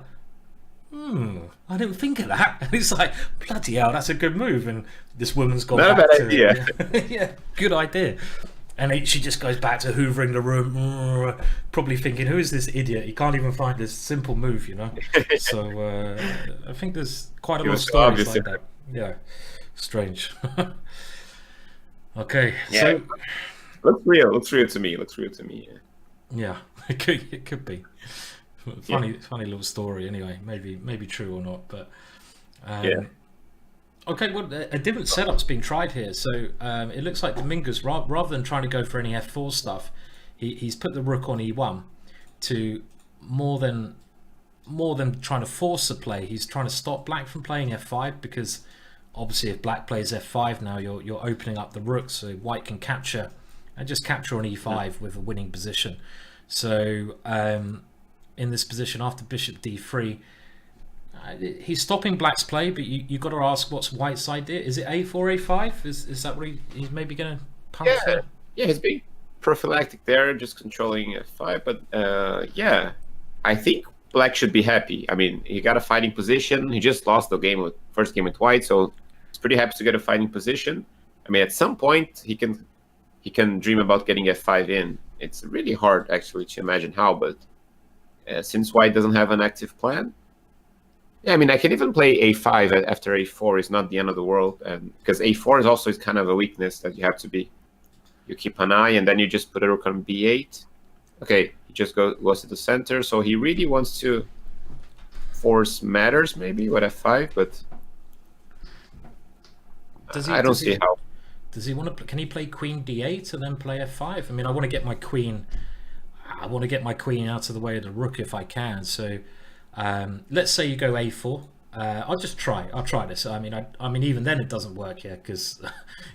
I didn't think of that. And it's like, bloody hell, that's a good move. And this woman's gone not back a bad to idea. yeah, good idea. And she just goes back to hoovering the room, probably thinking, who is this idiot? He can't even find this simple move, So I think there's quite a lot of stories like that. Yeah, strange. Okay, yeah. So looks real to me. Yeah, it could be. Funny little story. Anyway, maybe true or not, but yeah. Okay, well, a different setup's been tried here. So it looks like Dominguez, rather than trying to go for any f4 stuff, he's put the rook on e1 to more than trying to force the play. He's trying to stop black from playing f5, because obviously if black plays f5 now, you're opening up the rook, so white can capture on e5 with a winning position. So in this position after bishop d3, he's stopping black's play, but you got to ask, what's white's idea? Is it a4, a5? Is that what he's maybe going to punt for? Yeah, he's being prophylactic there, just controlling f5. But yeah, I think black should be happy. I mean, he got a fighting position. He just lost the first game with white, so he's pretty happy to get a fighting position. I mean, at some point he can dream about getting f5 in. It's really hard actually to imagine how, but since white doesn't have an active plan, yeah, I mean, I can even play a5 after a4 is not the end of the world, and because a4 is also kind of a weakness that you have to be. You keep an eye, and then you just put a rook on b8. Okay, he just goes to the center, so he really wants to force matters maybe with f5, but I don't see how. Does he want to? Can he play queen d8 and then play f5? I mean, I want to get my queen. I want to get my queen out of the way of the rook if I can. So let's say you go a4. I'll try this. I mean, even then it doesn't work here, because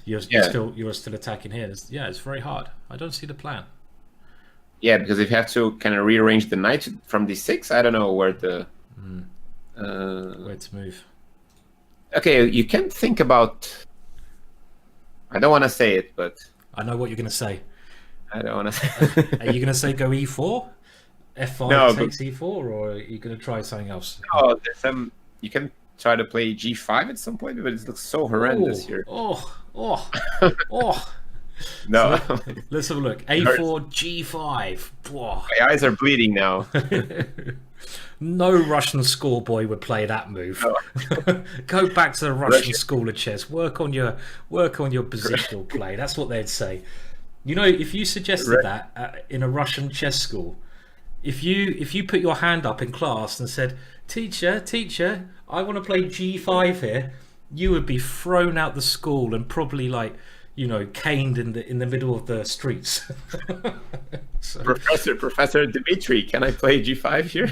you're still attacking here. It's very hard. I don't see the plan. Yeah, because if you have to kind of rearrange the knight from d6, I don't know where to move. Okay, you can think about. I don't want to say it, but I know what you're going to say. I don't want to say. Are you going to say go e4? F5 takes e4, or are you going to try something else? No, you can try to play g5 at some point, but it looks so horrendous here. Oh. No. So let's have a look. A4, g5. Whoa. My eyes are bleeding now. No Russian schoolboy would play that move. No. Go back to the Russian school of chess. Work on your positional play. That's what they'd say. If you suggested that in a Russian chess school, if you put your hand up in class and said, teacher, I want to play g5 here, you would be thrown out the school and probably caned in the middle of the streets. So, Professor Dmitri, can I play g5 here?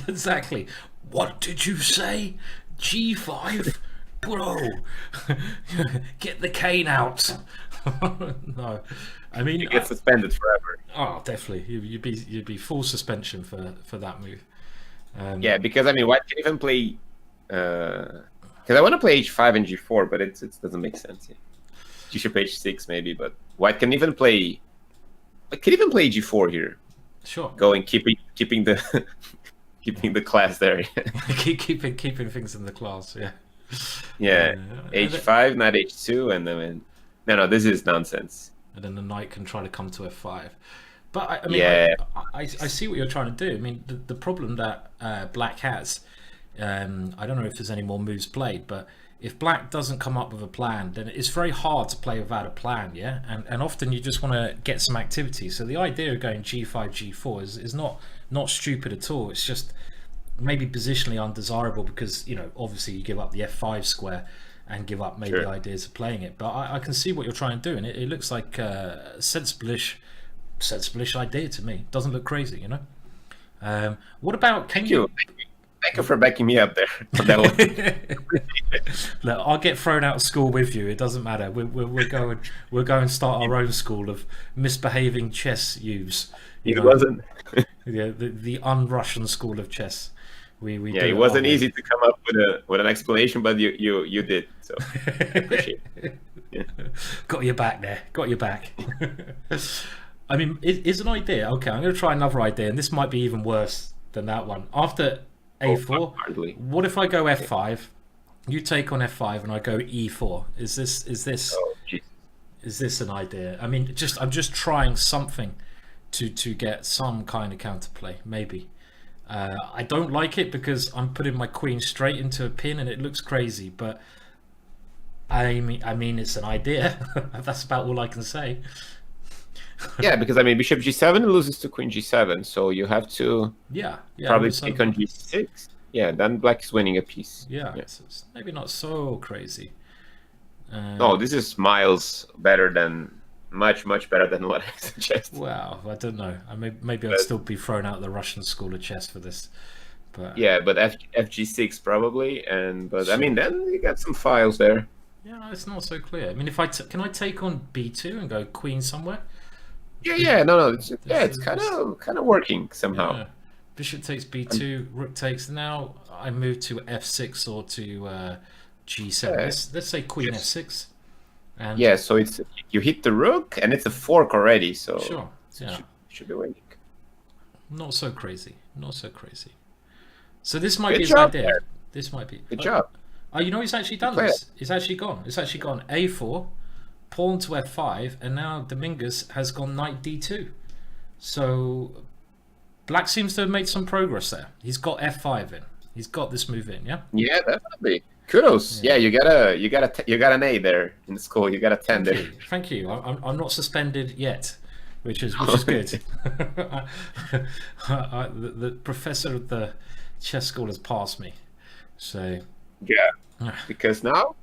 Exactly. What did you say? G5? Bro, get the cane out. No, I mean, you get suspended forever. Oh, definitely. You'd be full suspension for that move. Yeah, because I mean, white can even play. Because I want to play h5 and g4, but it doesn't make sense. Yeah. Bishop h6 maybe, but white can even play. I can even play g4 here. Sure. Keeping the keeping the class there. keeping things in the class. Yeah. Yeah. h5, knight h2, and then no, this is nonsense. And then the knight can try to come to f5. But I mean, yeah. I see what you're trying to do. I mean, the problem that black has I don't know if there's any more moves played, but if black doesn't come up with a plan, then it's very hard to play without a plan, yeah? And often you just want to get some activity. So the idea of going g5, g4 is not stupid at all. It's just maybe positionally undesirable because, you know, obviously you give up the f5 square and give up maybe ideas of playing it. But I can see what you're trying to do, and it looks like a sensible-ish idea to me. Doesn't look crazy, you know? What about... Thank you for backing me up there on that one. Look, I'll get thrown out of school with you. It doesn't matter. We're going to start our own school of misbehaving chess youths. It wasn't. Yeah, the un-Russian school of chess. It wasn't easy to come up with an explanation, but you did. So I appreciate it. Yeah. Got your back there. Got your back. I mean, is an idea. Okay, I'm going to try another idea, and this might be even worse than that one. After a4, what if I go f5? You take on f5, and I go e4. Is this an idea? I mean, I'm just trying something to get some kind of counterplay, maybe. I don't like it because I'm putting my queen straight into a pin, and it looks crazy. But I mean, it's an idea. That's about all I can say. Yeah, because I mean, bishop g7 loses to queen g7, so you have to probably take on g6. Yeah, then black is winning a piece. Yeah. It's maybe not so crazy. No, this is miles better than much better than what I suggested. Wow, I don't know. Maybe I'd still be thrown out of the Russian school of chess for this. But yeah, but fg6 probably, but I mean, then you got some files there. Yeah, it's not so clear. I mean, if can I take on b2 and go queen somewhere? No, it's kind of working somehow. Yeah. Bishop takes b2, rook takes. Now I move to f6 or to g7. Let's say queen f6. And so it's you hit the rook and it's a fork already. So sure, yeah, should be winning. Not so crazy. So this might be his idea. This might be good job. Oh, you know he's actually done this. It's actually gone. a4. Pawn to f5, and now Dominguez has gone knight d2. So black seems to have made some progress there. He's got f5 in. He's got this move in. Yeah. Yeah, definitely. Kudos. Yeah, you got an A there in school. You got a 10 there. Thank you. I'm not suspended yet, which is good. The professor of the chess school has passed me. So yeah, because now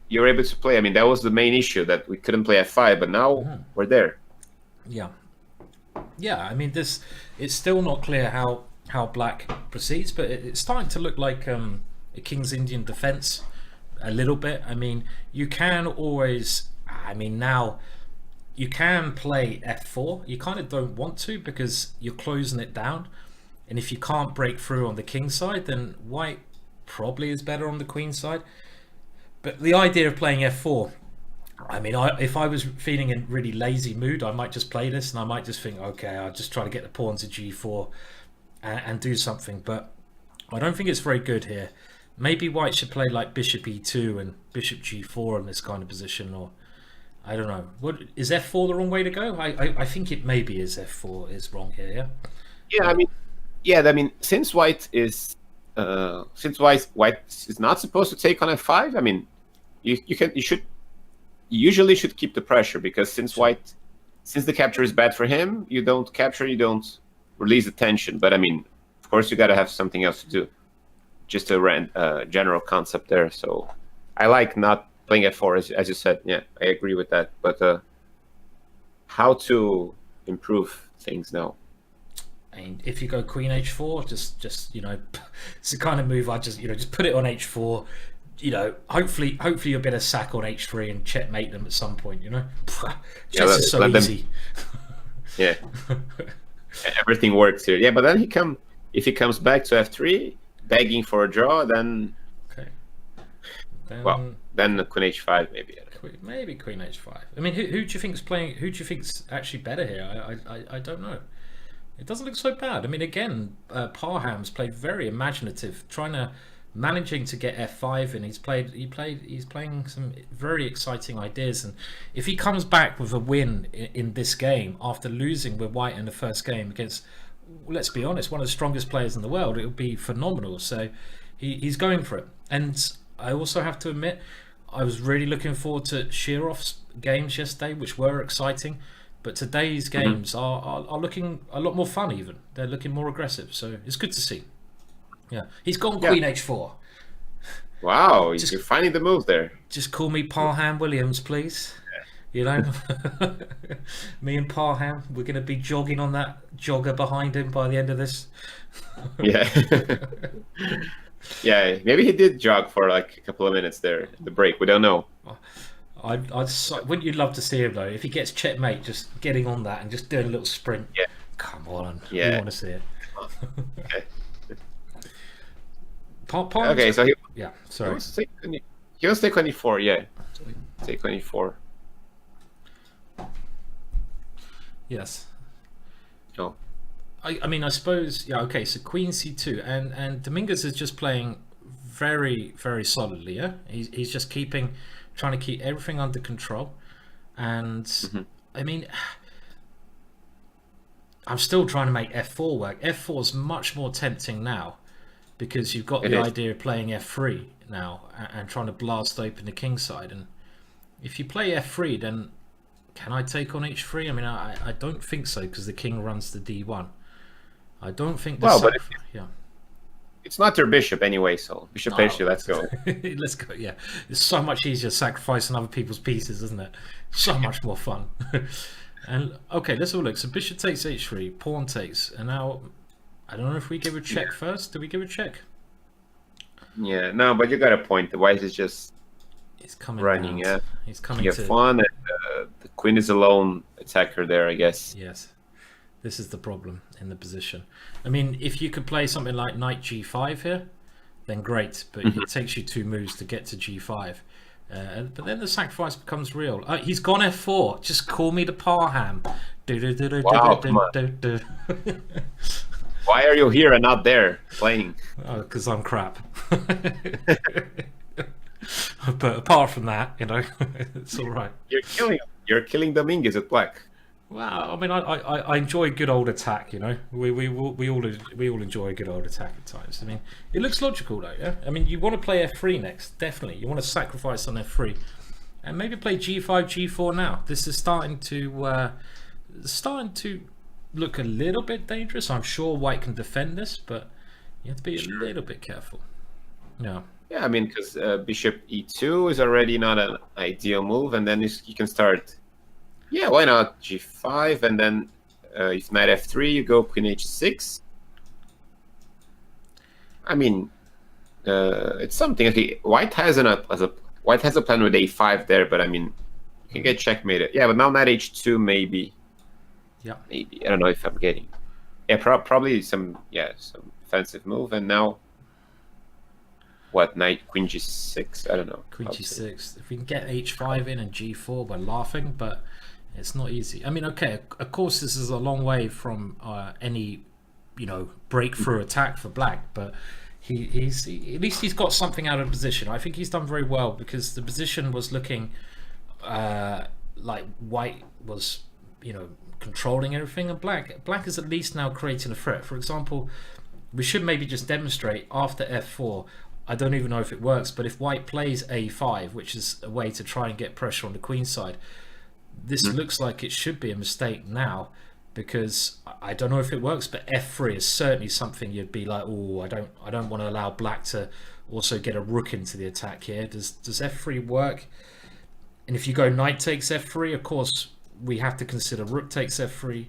you're able to play. I mean, that was the main issue, that we couldn't play f5, but now we're there. Yeah. I mean, it's still not clear how black proceeds, but it's starting to look like a King's Indian defense a little bit. I mean, you can always. I mean, now you can play f4. You kind of don't want to because you're closing it down, and if you can't break through on the king side, then white probably is better on the queen side. But the idea of playing f4, I mean, if I was feeling in really lazy mood, I might just play this, and I might just think, okay, I'll just try to get the pawn to g4 and do something. But I don't think it's very good here. Maybe white should play like bishop e2 and bishop g4 in this kind of position, or I don't know. What is f4 the wrong way to go? I think it maybe is f4 is wrong here. Yeah. I mean, since white is white is not supposed to take on f5. I mean, you usually should keep the pressure, because since the capture is bad for him, you don't capture, you don't release the tension. But I mean, of course, you got to have something else to do. Just a general concept there. So I like not playing f4, as you said. Yeah, I agree with that. But how to improve things now? And if you go queen h4, just it's the kind of move I just put it on h4. Hopefully you'll be able to sack on h3 and checkmate them at some point. Chess is so easy. Yeah, everything works here. Yeah, but then if he comes back to f3, begging for a draw, then then queen h5 maybe. Maybe queen h5. I mean, who do you think's playing? Who do you think's actually better here? I don't know. It doesn't look so bad. I mean, again, Parham's played very imaginative, managing to get f5, and he's playing some very exciting ideas. And if he comes back with a win in this game after losing with white in the first game against, let's be honest, one of the strongest players in the world, it would be phenomenal. So He's going for it. And I also have to admit, I was really looking forward to Shirov's games yesterday, which were exciting. But today's games are looking a lot more fun even. They're looking more aggressive. So it's good to see. Yeah. He's gone Queen H4. Wow, you're finding the move there. Just call me Parham Williams, please. You know, me and Parham, we're going to be jogging on that jogger behind him by the end of this. Yeah. Yeah, maybe he did jog for like a couple of minutes there, the break. We don't know. Wouldn't you love to see him though? If he gets checkmate, just getting on that and just doing a little sprint. Yeah. Come on. Yeah. We want to see it. Okay. Okay, so he Sorry. was take 24, yeah. Take 24. Yes. Oh. I mean, I suppose, yeah, okay, so Queen C2, and Dominguez is just playing very, very solidly, yeah? He's just trying to keep everything under control. And, I mean, I'm still trying to make F4 work. F4 is much more tempting now because you've got the idea of playing F3 now and trying to blast open the king side. And if you play F3, then can I take on H3? I mean, I don't think so because the king runs the D1. I don't think. It's not your bishop anyway, so bishop H2. Let's go. Let's go. Yeah, it's so much easier sacrificing other people's pieces, isn't it? So much more fun. And okay, let's have a look. So bishop takes H3, pawn takes, and now I don't know if we give a check first. Do we give a check? Yeah, no, but you got a point. The white is just running. Down. Yeah, he's coming. You have fun, and the queen is a lone attacker there, I guess. Yes. This is the problem in the position. I mean, if you could play something like knight G5 here, then great, but it takes you 2 moves to get to G5. But then the sacrifice becomes real. He's gone F4. Just call me the Parham. Wow, come on. Why are you here and not there playing? Because I'm crap. But apart from that, you know, it's all right. You're killing Dominguez at black. Well, I mean, I enjoy good old attack. You know, we all enjoy a good old attack at times. I mean, it looks logical though. Yeah, I mean, you want to play F3 next, definitely. You want to sacrifice on F3, and maybe play G5, G4 now. This is starting to look a little bit dangerous. I'm sure White can defend this, but you have to be a little bit careful. Yeah. Yeah, I mean, because bishop E2 is already not an ideal move, and then you can start. Yeah, why not G5, and then if knight F3, you go queen H6. I mean, it's something. Okay, White has a plan with A5 there, but I mean, you can get checkmated. Yeah, but now knight H2 maybe. Yeah. Maybe I don't know if I'm getting. Yeah, probably some offensive move, and now. What, knight queen G6? I don't know. Queen G6. If we can get H5 in and G4, we're laughing, but it's not easy. I mean, okay, of course, this is a long way from any, breakthrough attack for Black, but he's at least he's got something out of position. I think he's done very well because the position was looking like White was, controlling everything, and Black is at least now creating a threat. For example, we should maybe just demonstrate after F4. I don't even know if it works, but if White plays A5, which is a way to try and get pressure on the queen side, this looks like it should be a mistake now, because I don't know if it works, but F3 is certainly something you'd be like, oh, I don't want to allow Black to also get a rook into the attack here. Does F3 work? And if you go knight takes F3, of course we have to consider rook takes F3,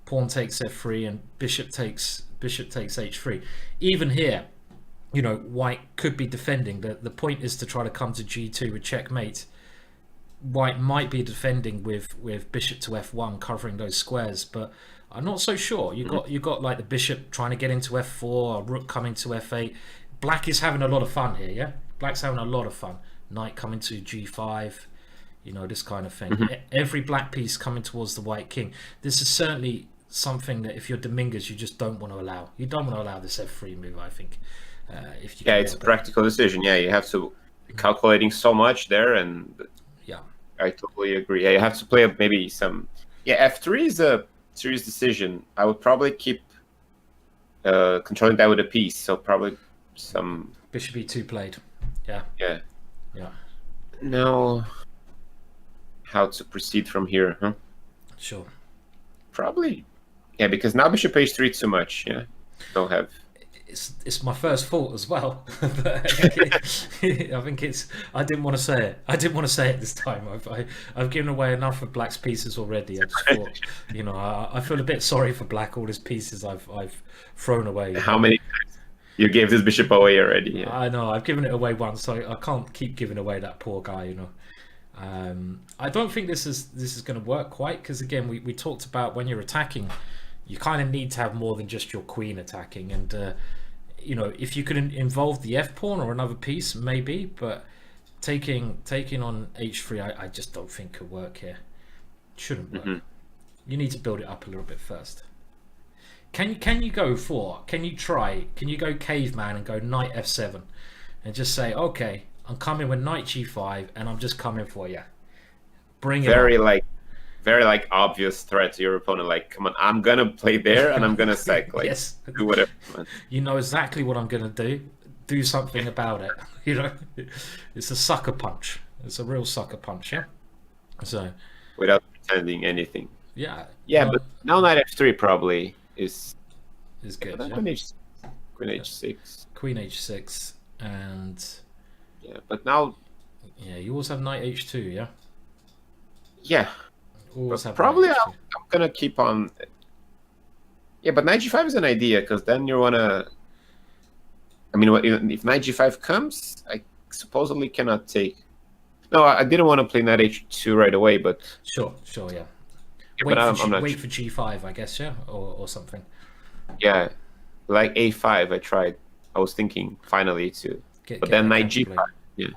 pawn takes F3, and bishop takes H3. Even here, White could be defending. The point is to try to come to G2 with checkmate. White might be defending with bishop to F1, covering those squares, but I'm not so sure. You got like the bishop trying to get into F4, a rook coming to F8. Black is having a lot of fun here, yeah? Black's having a lot of fun. Knight coming to G5, this kind of thing. Every black piece coming towards the white king. This is certainly something that if you're Dominguez, you just don't want to allow. You don't want to allow this F3 move, I think. It's a practical decision. Yeah, you have to be calculating so much there, and I totally agree. Yeah, you have to play maybe some. Yeah, F3 is a serious decision. I would probably keep controlling that with a piece. So probably some Bishop e2 played. Yeah. Yeah. Yeah. Now, how to proceed from here, huh? Sure. Probably, yeah, because now bishop h3 too much. Yeah, don't have. It's my first fault as well. But I think it's. I didn't want to say it. I didn't want to say it this time. I've given away enough of Black's pieces already. I just thought, I feel a bit sorry for Black. All his pieces I've thrown away. How many times you gave this bishop away already? Yeah. I know I've given it away once, so I can't keep giving away that poor guy. I don't think this is going to work quite, because again we talked about when you're attacking, you kind of need to have more than just your queen attacking, and if you could involve the f pawn or another piece maybe, but taking on h3 I just don't think could work here. Shouldn't work. You need to build it up a little bit first. Can you go caveman and go knight f7 and just say, okay, I'm coming with knight g5 and I'm just coming for you. Bring it very obvious threat to your opponent. Like, come on, I'm gonna play there and I'm gonna sack. Like, yes. Do whatever. You know exactly what I'm gonna do. Do something about it. It's a sucker punch. It's a real sucker punch. Yeah. So. Without pretending anything. Yeah. Yeah, but now knight f3 probably is good. Yeah. Queen h6. Queen h6 and. Yeah, but now. Yeah, you also have knight h2. Yeah. Yeah. Probably I'm gonna keep on. Yeah, but knight g5 is an idea, because then you wanna. I mean, if knight g5 comes, I supposedly cannot take. No, I didn't want to play knight h2 right away, but. Sure, yeah. Wait for g5, I guess, yeah, or something. Yeah, like a5. I was thinking finally to, but then knight g5. Yeah,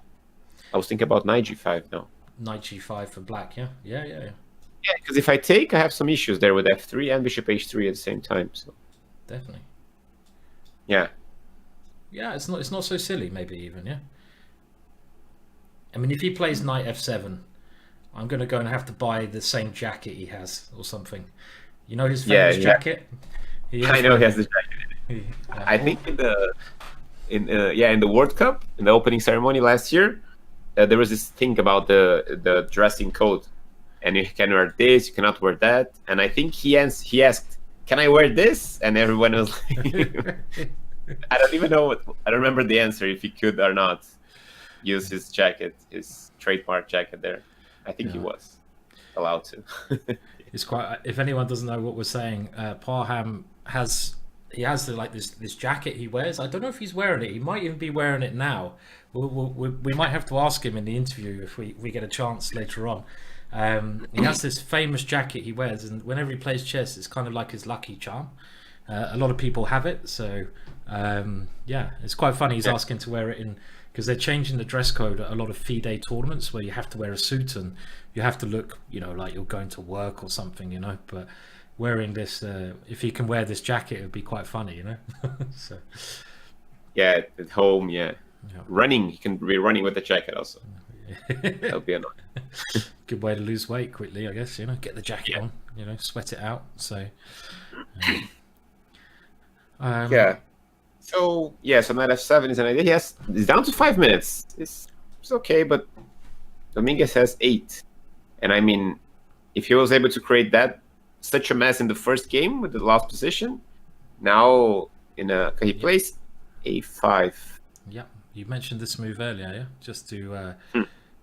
I was thinking about knight g5 now. Knight g5 for black, yeah. Yeah, because if I take, I have some issues there with f3 and bishop h3 at the same time. So definitely. Yeah. Yeah, it's not so silly, maybe even, yeah. I mean, if he plays knight f7, I'm going to go and have to buy the same jacket he has or something. You know his famous jacket? I know he has the jacket. I think in the World Cup, in the opening ceremony last year, there was this thing about the dressing code, and you can wear this, you cannot wear that, and I think he asked, "Can I wear this?" And everyone was like, I don't even know I don't remember the answer, if he could or not use his jacket, his trademark jacket there. I think he was allowed to. It's quite. If anyone doesn't know what we're saying, Parham has this jacket he wears. I don't know if he's wearing it. He might even be wearing it now. We might have to ask him in the interview if we get a chance later on. He has this famous jacket he wears, and whenever he plays chess, it's kind of like his lucky charm. A lot of people have it, so it's quite funny. He's asking to wear it in, because they're changing the dress code at a lot of FIDE tournaments where you have to wear a suit and you have to look, like you're going to work or something, But wearing this, if he can wear this jacket, it would be quite funny, So. Yeah, at home, yeah. Running, he can be running with the jacket also. That'll be annoying. Good way to lose weight quickly, I guess. Get the jacket on, sweat it out. So. So knight f7 is an idea. It's down to 5 minutes. It's okay, but Dominguez has 8, and I mean, if he was able to create such a mess in the first game with the last position, now he plays a5. Yeah, you mentioned this move earlier, yeah,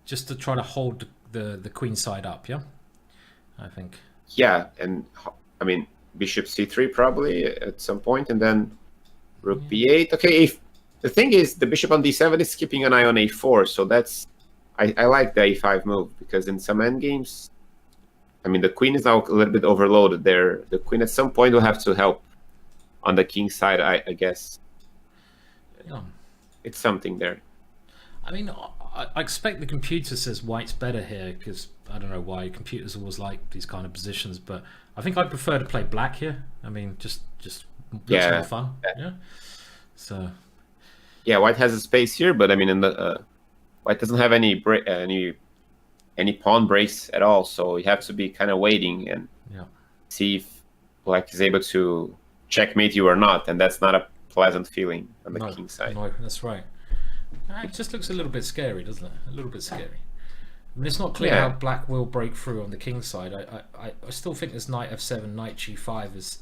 just to try to hold the queen side up, yeah, I think. Yeah, and I mean, bishop c3 probably at some point, and then rook b8. Okay, if the thing is, the bishop on d7 is keeping an eye on a4, so that's I like the a5 move, because in some endgames, I mean, the queen is now a little bit overloaded there. The queen at some point will have to help on the king side, I guess. Yeah. It's something there. I mean, I expect the computer says white's better here, because I don't know why computers always like these kind of positions, but I think I prefer to play black here. I mean, just looks more fun. Yeah. So. Yeah, white has a space here, but I mean, white doesn't have any pawn breaks at all, so you have to be kind of waiting and see if black is able to checkmate you or not, and that's not a pleasant feeling on the king side. No, that's right. It just looks a little bit scary, doesn't it? A little bit scary. I mean, it's not clear Yeah. how black will break through on the king side. I still think this knight f7, knight g5 is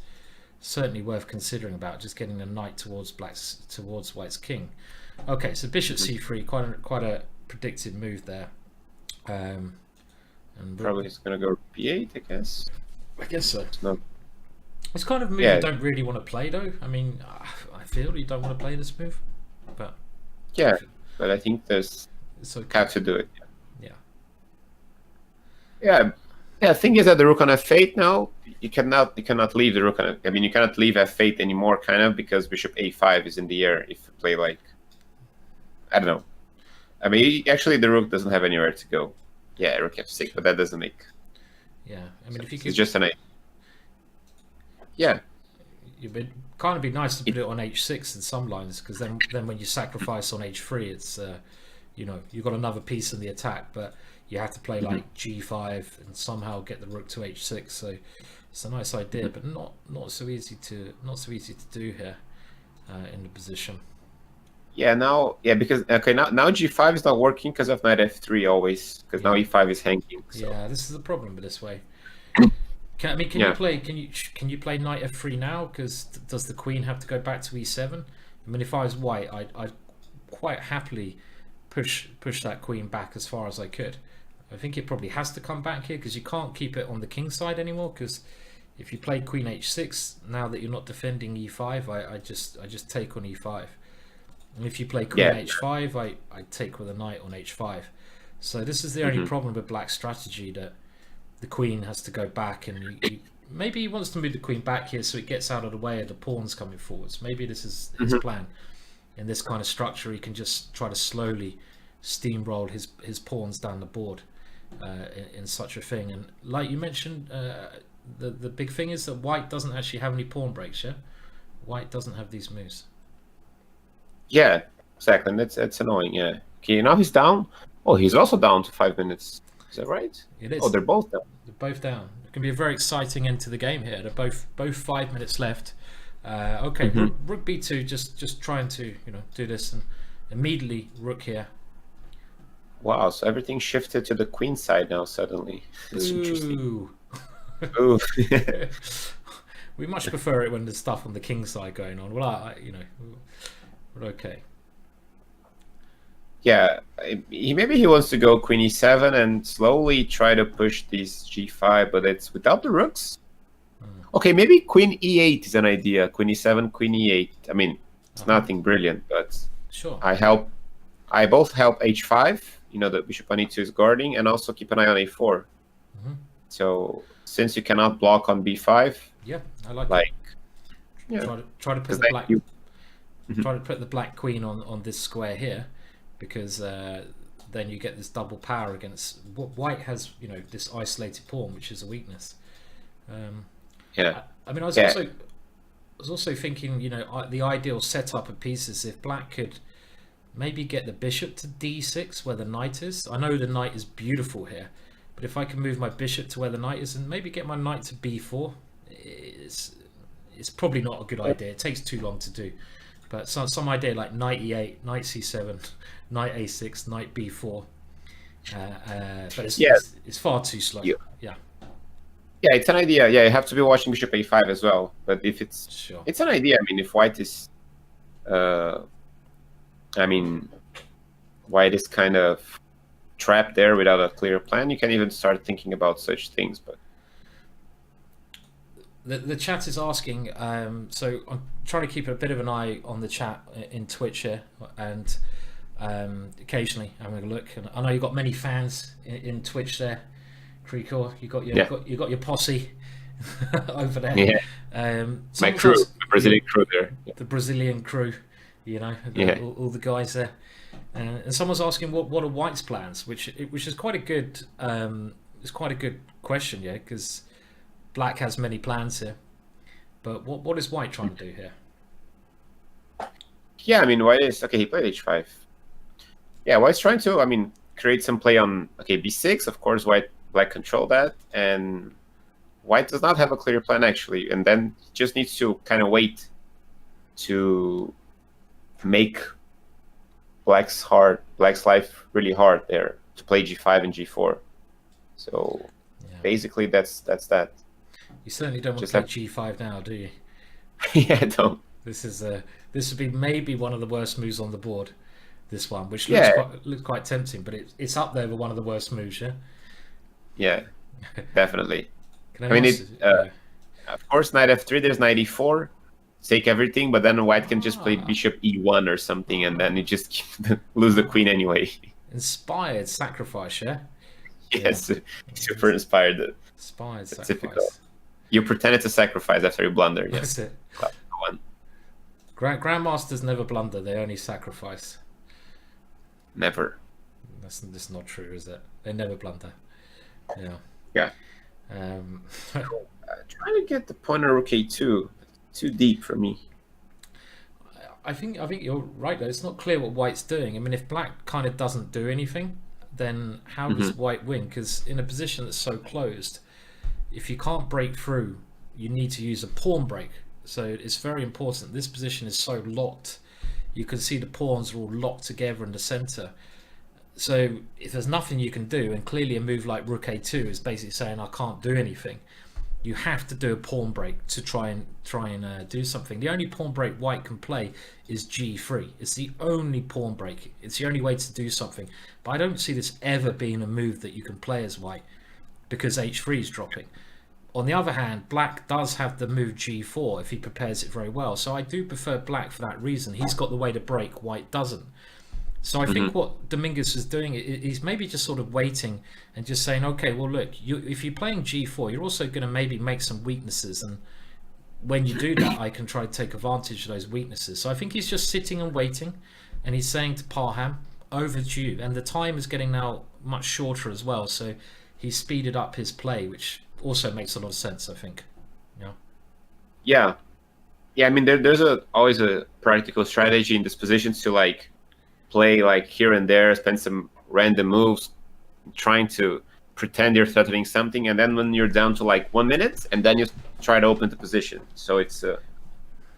certainly worth considering about, just getting a knight towards white's king. Okay, so bishop c3, quite a predicted move there. And Probably he's gonna go b8, I guess. I guess so. No. It's kind of a move you don't really want to play, though. I mean, I feel you don't want to play this move, but Yeah, but I think there's it's okay. have to do it. Yeah. Yeah. The thing is that the rook on f8 now, you cannot leave the rook on. I mean, you cannot leave f8 anymore, kind of, because bishop a5 is in the air. If you play like, I don't know. I mean, actually, the rook doesn't have anywhere to go. Yeah, rook f6, but that doesn't make. Yeah, I mean, if you could, it's just an. Yeah. It'd kind of be nice to put it on h6 in some lines, because then when you sacrifice on h3, it's you've got another piece in the attack, but you have to play like g5 and somehow get the rook to h6. So it's a nice idea, but not so easy to do here in the position. Yeah, because now g5 is not working because of knight f3 always, because now e5 is hanging. So. Yeah, this is the problem with this way. Can you play knight f3 now? Because does the queen have to go back to e7? I mean, if I was white, I'd quite happily push that queen back as far as I could. I think it probably has to come back here, because you can't keep it on the king side anymore. Because if you play queen h6, now that you're not defending e5, I just take on e5. And if you play queen h5, I take with a knight on h5. So this is the only problem with black's strategy, that the queen has to go back, and maybe he wants to move the queen back here so it gets out of the way of the pawns coming forwards. Maybe this is his plan. In this kind of structure, he can just try to slowly steamroll his pawns down the board in such a thing. And like you mentioned, the big thing is that white doesn't actually have any pawn breaks. Yeah, white doesn't have these moves. Yeah, exactly. And it's annoying. Yeah. Okay, now he's down. Oh, he's also down to 5 minutes. Is that right? It is. Oh, they're both down. They're both down. It can be a very exciting end to the game here. They're both 5 minutes left. Okay, rook b2, just trying to do this, and immediately rook here. Wow, so everything shifted to the queen side now suddenly. That's interesting. Ooh. We much prefer it when there's stuff on the king side going on. Well, but okay. Yeah, maybe he wants to go queen e7 and slowly try to push these g5, but it's without the rooks. Okay, maybe queen e8 is an idea. Queen e7, queen e8. I mean, it's nothing brilliant, but sure. I both help h5. The bishop on e2 is guarding, and also keep an eye on a4. So since you cannot block on b5, yeah, I like try to put the black try to put the black queen on this square here, because then you get this double power against what white has. This isolated pawn, which is a weakness. Yeah. I mean, I was also thinking, the ideal setup of pieces, if black could maybe get the bishop to d6 where the knight is. I know the knight is beautiful here, but if I can move my bishop to where the knight is and maybe get my knight to b4, it's probably not a good idea. It takes too long to do. But some idea like knight e8, knight c7, knight a6, knight b4. But it's far too slow. Yeah, it's an idea. Yeah, you have to be watching bishop a5 as well. But if it's an idea. I mean, if white is, white is kind of trapped there without a clear plan, you can even start thinking about such things. But the chat is asking. So I'm trying to keep a bit of an eye on the chat in Twitch here, and occasionally having a look. And I know you've got many fans in Twitch there. Krikor, you got your posse over there. Yeah. My crew, the Brazilian crew there. Yeah. The Brazilian crew, all the guys there. And someone's asking what are White's plans, which is quite a good question, because Black has many plans here. But what is White trying to do here? Yeah, I mean, White is he played h5. Yeah, White's trying to create some play on b6. Of course, Black control that, and White does not have a clear plan actually, and then just needs to kind of wait to make Black's life really hard there to play G5 and G4. So basically, that's that. You certainly don't want to play G5 now, do you? Yeah, don't. This would be maybe one of the worst moves on the board. This one, which looks quite tempting, but it's up there with one of the worst moves. Yeah, definitely. Of course, knight f3. There's knight e4. Take everything, but then white can just play bishop e1 or something, and then you just lose the queen anyway. Inspired sacrifice, yeah. Yes, super inspired. Inspired sacrifice. Typical. You pretend it's a sacrifice after you blunder. Yes. That's it. Grandmasters never blunder; they only sacrifice. Never. That's not true, is it? They never blunder. Yeah. Yeah. Trying to get the pawn on rook a2. Too deep for me. I think you're right though. It's not clear what white's doing. I mean, if black kind of doesn't do anything, then how does white win? Because in a position that's so closed, if you can't break through, you need to use a pawn break. So it's very important. This position is so locked. You can see the pawns are all locked together in the center. So if there's nothing you can do, and clearly a move like rook a2 is basically saying I can't do anything, you have to do a pawn break to try and do something. The only pawn break white can play is g3. It's the only pawn break. It's the only way to do something. But I don't see this ever being a move that you can play as white because h3 is dropping. On the other hand, black does have the move g4 if he prepares it very well. So I do prefer black for that reason. He's got the way to break, white doesn't. So I think what Dominguez is doing is maybe just sort of waiting and just saying, okay, well, look, if you're playing g4, you're also going to maybe make some weaknesses. And when you do that, I can try to take advantage of those weaknesses. So I think he's just sitting and waiting. And he's saying to Parham, over to you. And the time is getting now much shorter as well. So he's speeded up his play, which also makes a lot of sense, I think. Yeah. I mean, there's always a practical strategy in this position to play here and there, spend some random moves, trying to pretend you're threatening something, and then when you're down to 1 minute, and then you try to open the position. So it's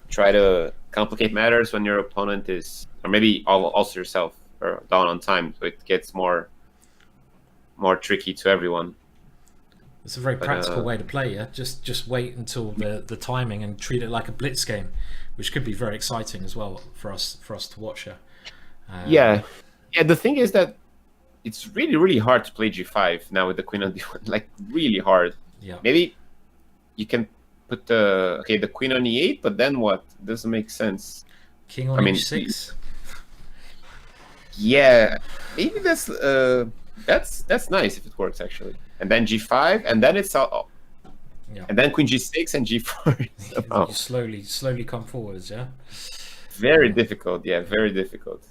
try to complicate matters when your opponent is, or maybe also yourself, are down on time, so it gets more tricky to everyone. It's a very practical way to play, yeah. Just wait until the timing and treat it like a blitz game, which could be very exciting as well for us to watch here. Yeah. The thing is that it's really, really hard to play g5 now with the queen on d1. Really hard. Yeah. Maybe you can put the queen on e8, but then what? Doesn't make sense. King on h6. Yeah, maybe that's nice if it works actually. And then g5, and then it's all. Yeah. And then queen g6 and g4. You slowly come forwards, yeah. Very difficult. Yeah, very difficult.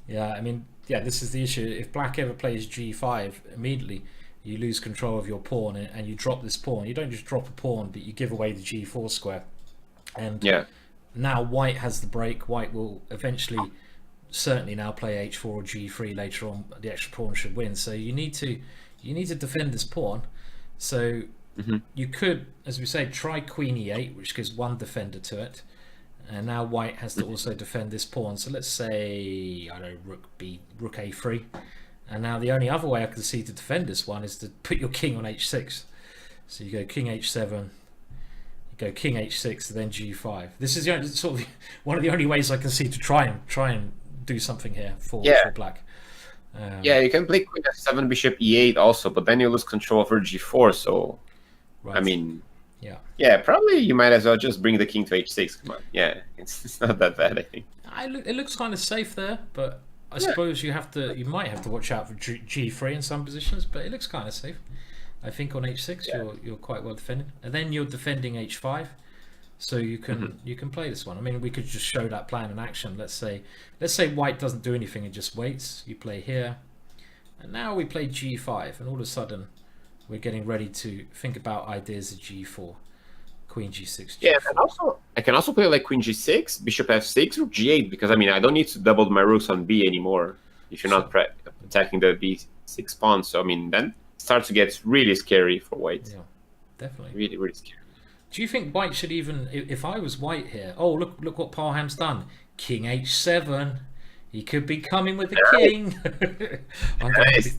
Yeah, I mean, this is the issue. If black ever plays g5, immediately you lose control of your pawn and you drop this pawn. You don't just drop a pawn, but you give away the g4 square. And now white has the break. White will eventually certainly now play h4 or g3 later on. The extra pawn should win. So you need to defend this pawn. So you could, as we say, try queen e8, which gives one defender to it. And now white has to also defend this pawn. So let's say, I don't know, rook a3. And now the only other way I can see to defend this one is to put your king on h6. So you go king h7, you go king h6, and then g5. This is the only, sort of one of the only ways I can see to try and do something here for black. You can play queen f7, bishop e8 also, but then you lose control over g4. So, right. I mean... Yeah, probably you might as well just bring the king to h6. Come on. Yeah, it's not that bad, I think. It looks kind of safe there, but I suppose you might have to watch out for g3 in some positions, but it looks kind of safe. I think on h6 you're quite well defended. And then you're defending h5, so you can play this one. I mean, we could just show that plan in action. Let's say white doesn't do anything and just waits. You play here. And now we play g5, and all of a sudden we're getting ready to think about ideas of g4, queen g6, g4. Yeah, and I can also play queen g6, bishop f6, rook g8, because I mean I don't need to double my rooks on b anymore if you're not attacking the b6 pawn. So I mean then it starts to get really scary for white. Yeah, definitely. Really, really scary. Do you think white should even, if I was white here, look what Parham's done, king h7. He could be coming with the king. Nice.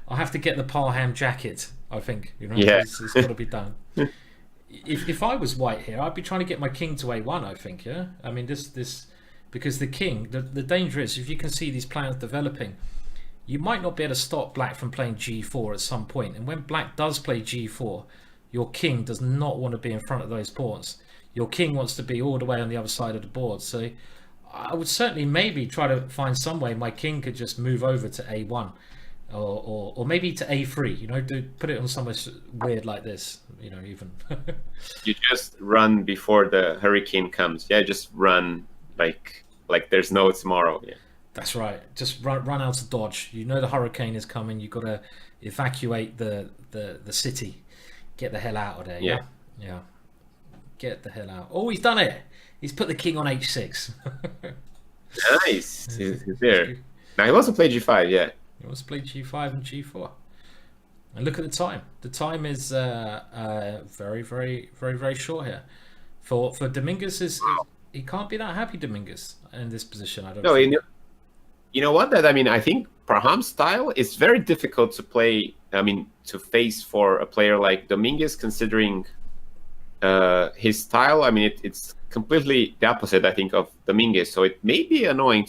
I'll have to get the Parham jacket, I think. Yeah. It's got to be done. If I was white here, I'd be trying to get my king to A1, I think, yeah? I mean, this because the king, the danger is, if you can see these plans developing, you might not be able to stop black from playing G4 at some point. And when black does play G4, your king does not want to be in front of those pawns. Your king wants to be all the way on the other side of the board. So I would certainly maybe try to find some way my king could just move over to A1. Or maybe to A3, put it on somewhere weird like this, even. You just run before the hurricane comes. Yeah, just run like there's no tomorrow. Yeah. That's right. Just run out of dodge. The hurricane is coming. You've got to evacuate the city. Get the hell out of there. Yeah. Yeah. Get the hell out. Oh, he's done it. He's put the king on H6. Nice. He's there. Now he wants to play G5, yeah. He wants to play G5 and G4. And look at the time. The time is very, very, very, very short here. For Dominguez, he can't be that happy, Dominguez, in this position. I don't know. You know what? I think Parham's style is very difficult to play. To face for a player like Dominguez, considering his style. It's completely the opposite, I think, of Dominguez. So it may be annoying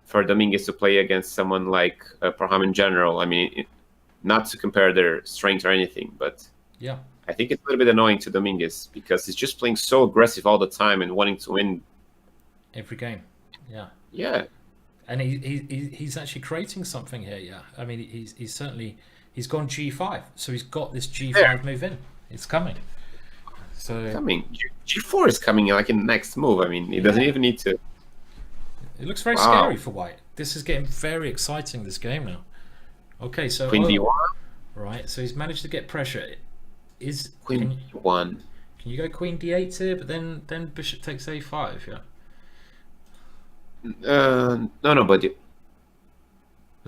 for Dominguez to play against someone like Parham in general. Not to compare their strengths or anything, but yeah, I think it's a little bit annoying to Dominguez because he's just playing so aggressive all the time and wanting to win every game. Yeah. Yeah. And he's actually creating something here. Yeah. He's certainly gone G5, so he's got this G5 move in. It's coming. So G4 is coming like in the next move. He doesn't even need to. It looks very scary for white. This is getting very exciting, this game now. Okay, so Queen D1. Right, so he's managed to get pressure. Queen D1. Can you go Queen D8 here, but then Bishop takes A5, yeah? No, but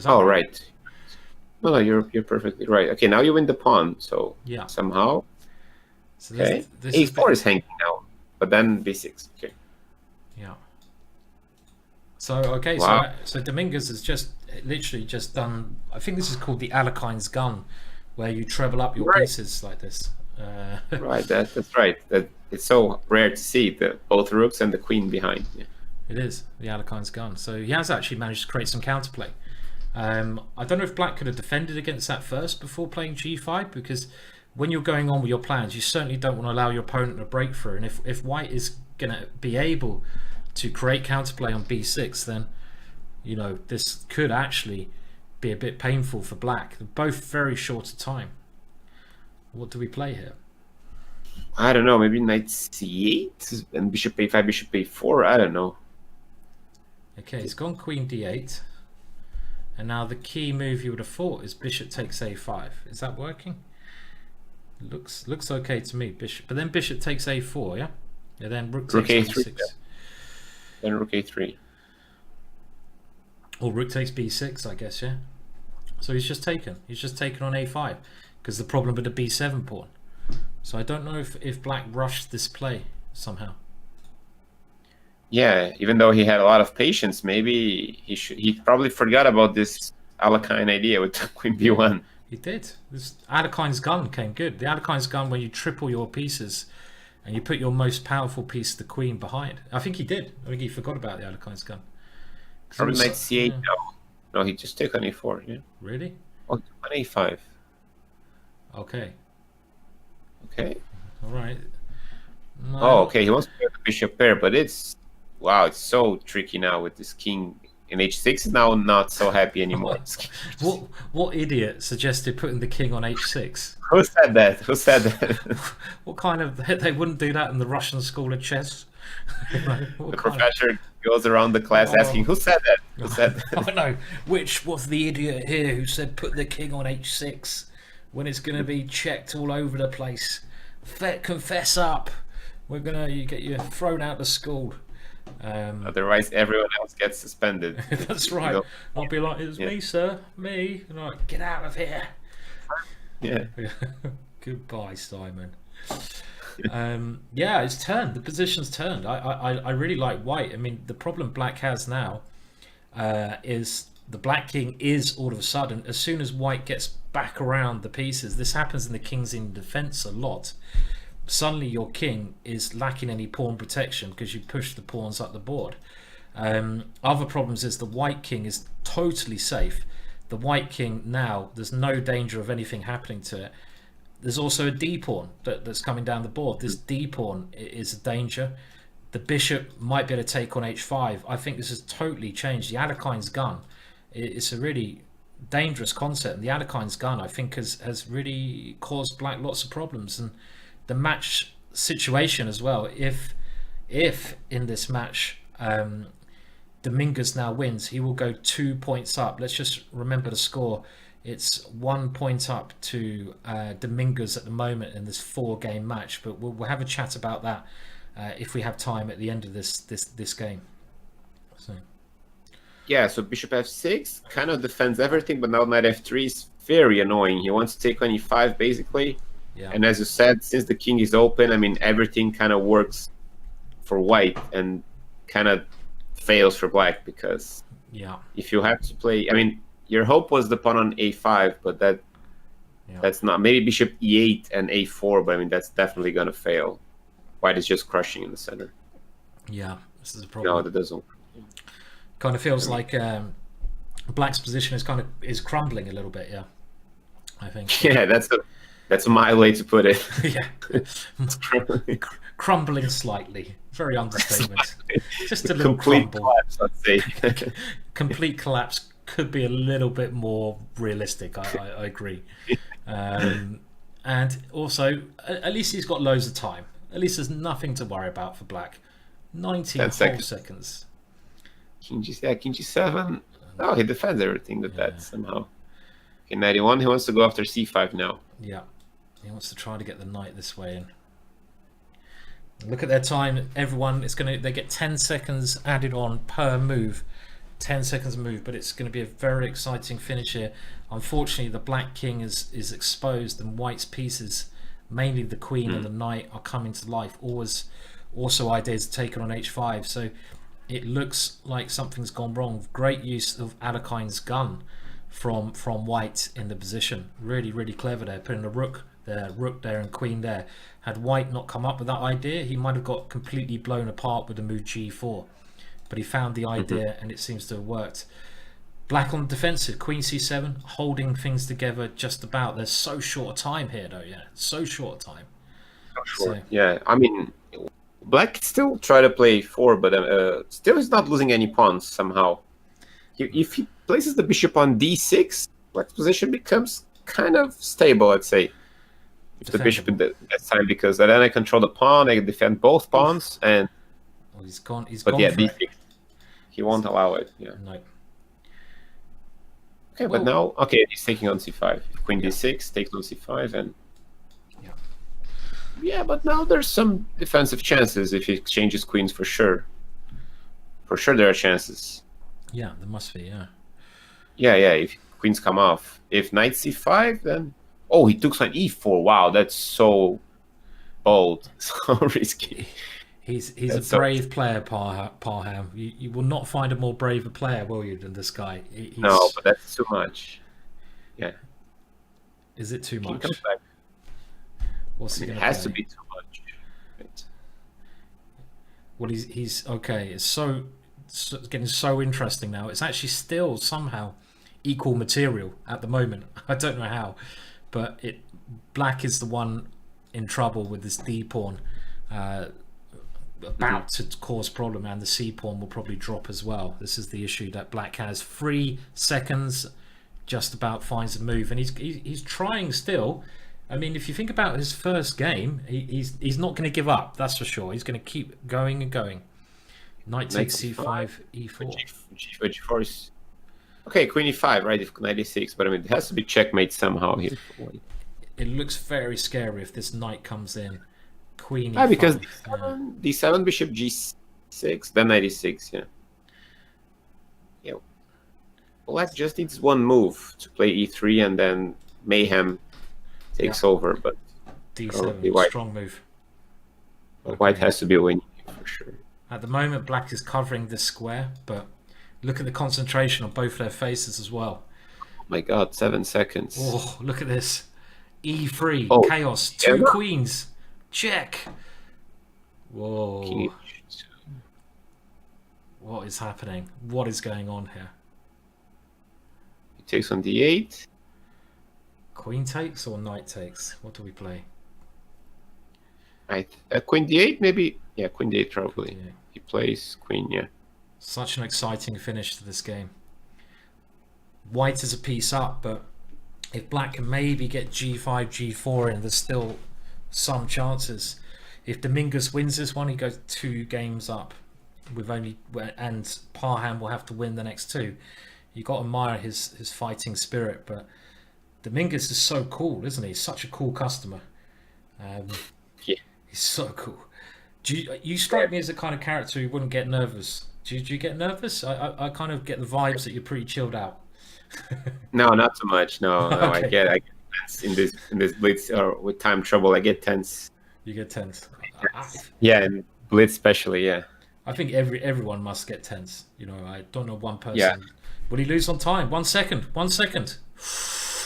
right. No, you're perfectly right. Okay, now you win the pawn, so yeah, somehow. So okay, A4 is hanging now, but then B6. Okay. Yeah. So so Dominguez has literally just done. I think this is called the Alekine's gun, where you treble up your pieces like this. Right, that's right. It's so rare to see both rooks and the queen behind. Yeah. It is the Alekine's gun. So he has actually managed to create some counterplay. I don't know if black could have defended against that first before playing G5, because when you're going on with your plans, you certainly don't want to allow your opponent a breakthrough. And if white is going to be able to create counterplay on B6, then this could actually be a bit painful for black. They're both very short of time. What do we play here? I don't know, maybe knight C8 and bishop A5, bishop A4, I don't know. Okay, it's gone queen D8, and now the key move you would have thought is bishop takes A5. Is that working? Looks okay to me, bishop, but then bishop takes A4, yeah? Yeah, then rook takes A3, B6. yeah. Then rook A3. Or rook takes B6, I guess, yeah? So he's just taken on A5, because the problem with the B7 pawn. So I don't know if black rushed this play somehow. Yeah, even though he had a lot of patience, maybe he probably forgot about this Alekine idea with Queen B1. He did. This Alekine's gun came good. The Alekine's gun, when you triple your pieces and you put your most powerful piece, the queen, behind. I think he did. I think he forgot about the Alekine's gun. Probably knight C8. Yeah. No, he just took on A4. Yeah. Really? Oh, on A5. Okay. Okay. All right. No. Oh, okay. He wants to play the bishop pair, but it's so tricky now with this king in H6. Is now not so happy anymore. What idiot suggested putting the king on H6? Who said that? What kind of... They wouldn't do that in the Russian school of chess. The professor goes around the class asking, who said that? Who said that? I know. Which was the idiot here who said put the king on H6 when it's going to be checked all over the place? Confess up. We're going to get you thrown out of school. Otherwise, everyone else gets suspended. That's right. I'll be like, it's me, sir. Me. And I'm like, get out of here. Yeah. Goodbye, Simon. Yeah, it's turned. The position's turned. I really like white. I mean, the problem black has now is the black king is all of a sudden, as soon as white gets back around the pieces, this happens in the King's Indian defense a lot. Suddenly your king is lacking any pawn protection because you push the pawns up the board. Other problems is the white king is totally safe. The white king now, there's no danger of anything happening to it. There's also a d pawn that's coming down the board. This d pawn is a danger. The bishop might be able to take on h5. I think this has totally changed. The Alekine's gun, it's a really dangerous concept. And the Alekine's gun, I think, has really caused black lots of problems. And the match situation as well. If in this match Dominguez now wins, he will go 2 points up. Let's just remember the score. It's 1 point up to Dominguez at the moment in this 4-game match. But we'll have a chat about that if we have time at the end of this game. So. Yeah, so bishop f6 kind of defends everything, but now knight f3 is very annoying. He wants to take on e5 basically. Yeah. And as you said, since the king is open, I mean, everything kind of works for white and kind of fails for black, because if you have to play, I mean, your hope was the pawn on a5, but that's not. Maybe bishop e8 and a4, but I mean, that's definitely going to fail. White is just crushing in the center. Yeah, this is a problem. No, that doesn't work. Kind of feels like black's position is crumbling a little bit. Yeah, I think. Yeah, that's a mild way to put it. Yeah, crumbling slightly. Very understatement. Just a little complete crumble. Collapse, let's say. Complete collapse could be a little bit more realistic. I agree. And also, at least he's got loads of time. At least there's nothing to worry about for black. 19 whole seconds. King G7. Oh, he defends everything with that somehow. Okay, 91. He wants to go after c5 now. Yeah, he wants to try to get the knight this way in. Look at their time, everyone. They get 10 seconds added on per move. 10 seconds move, but it's going to be a very exciting finish here. Unfortunately, the black king is exposed, and white's pieces, mainly the queen and the knight, are coming to life. Also ideas taken on h5, so it looks like something's gone wrong. Great use of Alekine's gun from white in the position. Really, really clever there, putting a rook there and queen there. Had white not come up with that idea, he might have got completely blown apart with the move g4, but he found the idea and it seems to have worked. Black on the defensive, queen c7, holding things together just about. There's so short a time here though. So short a time. So, yeah, I mean, black still try to play 4, but still is not losing any pawns somehow. If he places the bishop on d6, black's position becomes kind of stable, I'd say. If the bishop at that time, because then I control the pawn, I can defend both pawns, and he's gone. But yeah, d6, he won't allow it. Yeah. No. Okay, but now he's taking on c5. Queen d6 takes on c5, and but now there's some defensive chances if he exchanges queens for sure. For sure, there are chances. Yeah, there must be. Yeah. If queens come off, if knight c5, then. Oh, he took on e4. Wow, that's so bold, so risky. He's a brave player, Parham. You will not find a more braver player, will you, than this guy? No, but that's too much. Yeah. Is it too much? What's he gonna play? It has to be too much. Right. Well, he's okay. It's getting so interesting now. It's actually still somehow equal material at the moment. I don't know how. But black is the one in trouble with this d pawn about to cause problem, and the c pawn will probably drop as well. This is the issue that black has. 3 seconds, just about finds a move, and he's trying still. I mean, if you think about his first game, he's not going to give up. That's for sure. He's going to keep going and going. Knight takes c5, e4. G4 is. Okay, queen e5, right? If knight e6, but I mean, it has to be checkmate somehow here. It looks very scary if this knight comes in. Queen e5. Because d7, bishop g6, then knight e6, yeah. Black just needs one move to play e3, and then mayhem takes over, but d7, strong move. But white has to be winning for sure. At the moment, black is covering this square, but look at the concentration on both their faces as well. Oh my god, 7 seconds. Oh, look at this. E3, Oh, chaos, 2 queens. Check. Whoa. King H2. What is happening? What is going on here? He takes on D8. Queen takes or knight takes? What do we play? Queen D8 maybe? Yeah, Queen D8 probably. Yeah. He plays Queen, yeah. Such an exciting finish to this game. White is a piece up, but if black can maybe get G5, G4 in, there's still some chances. If Dominguez wins this one, he goes 2 games up with only, and Parham will have to win the next 2. You got to admire his fighting spirit, but Dominguez is so cool, isn't he? He's such a cool customer. Yeah. He's so cool. You strike me as the kind of character who wouldn't get nervous. Do you get nervous? I kind of get the vibes that you're pretty chilled out. No, not so much. No, Okay. I get tense in this blitz or with time trouble. I get tense. You get tense. Yeah, and blitz especially. Yeah. I think everyone must get tense. You know, I don't know one person. Yeah. Will he lose on time? 1 second. 1 second.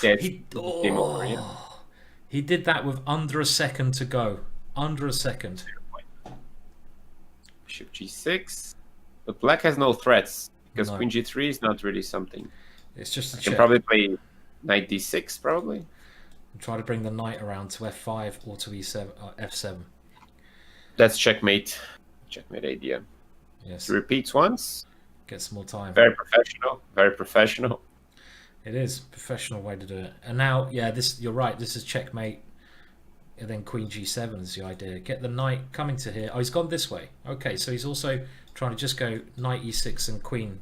Yeah, He game over, yeah. He did that with under a second to go. Under a second. Bishop G6. But black has no threats because No. Queen G3 is not really something. It's just a I can check. probably play Knight D6 probably. Try to bring the knight around to F5 or to E7, F7. That's checkmate. Checkmate idea. Yes. It repeats once. Get some more time. Very professional. Very professional. It is professional way to do it. And now, yeah, this you're right. This is checkmate. And then Queen G7 is the idea. Get the knight coming to here. Oh, he's gone this way. Okay, so he's also trying to just go knight E6 and Queen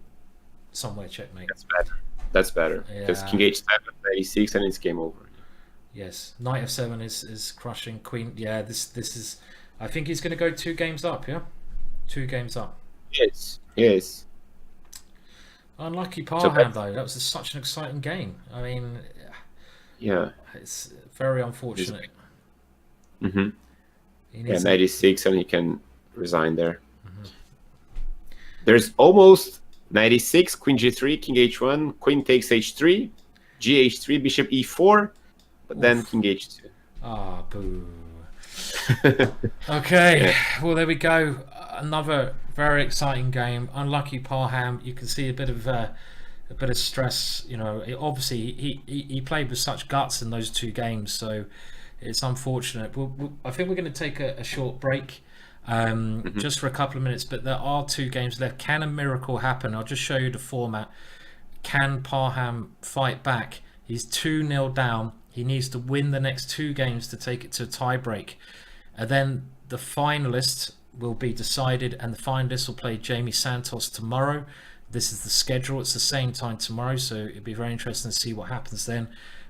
somewhere checkmate. That's better. Because Yeah. King H7, Knight E6, and it's game over. Yes, knight F7 is crushing Queen. Yeah, this is. I think he's going to go 2 games up. Yeah, 2 games up. Yes. Yes. Unlucky Parham though. That was such an exciting game. I mean, Yeah. it's very unfortunate. Mm-hmm. He Yeah, needs Knight E6, and he can resign there. There's almost Knight E6, Queen G3, King H1, Queen takes H3, GH3, Bishop E4, but then King H2. Ah, boo. Okay, well there we go. Another very exciting game. Unlucky Parham. You can see a bit of stress. You know, obviously he played with such guts in those 2 games, so it's unfortunate. I think we're going to take a short break, just for a couple of minutes. But there are 2 games left. Can a miracle happen? I'll just show you the format. Can Parham fight back? He's 2-0 down. He needs to win the next 2 games to take it to a tie break. And then the finalists will be decided, and the finalists will play Jamie Santos tomorrow. This is the schedule. It's the same time tomorrow, so it'll be very interesting to see what happens then.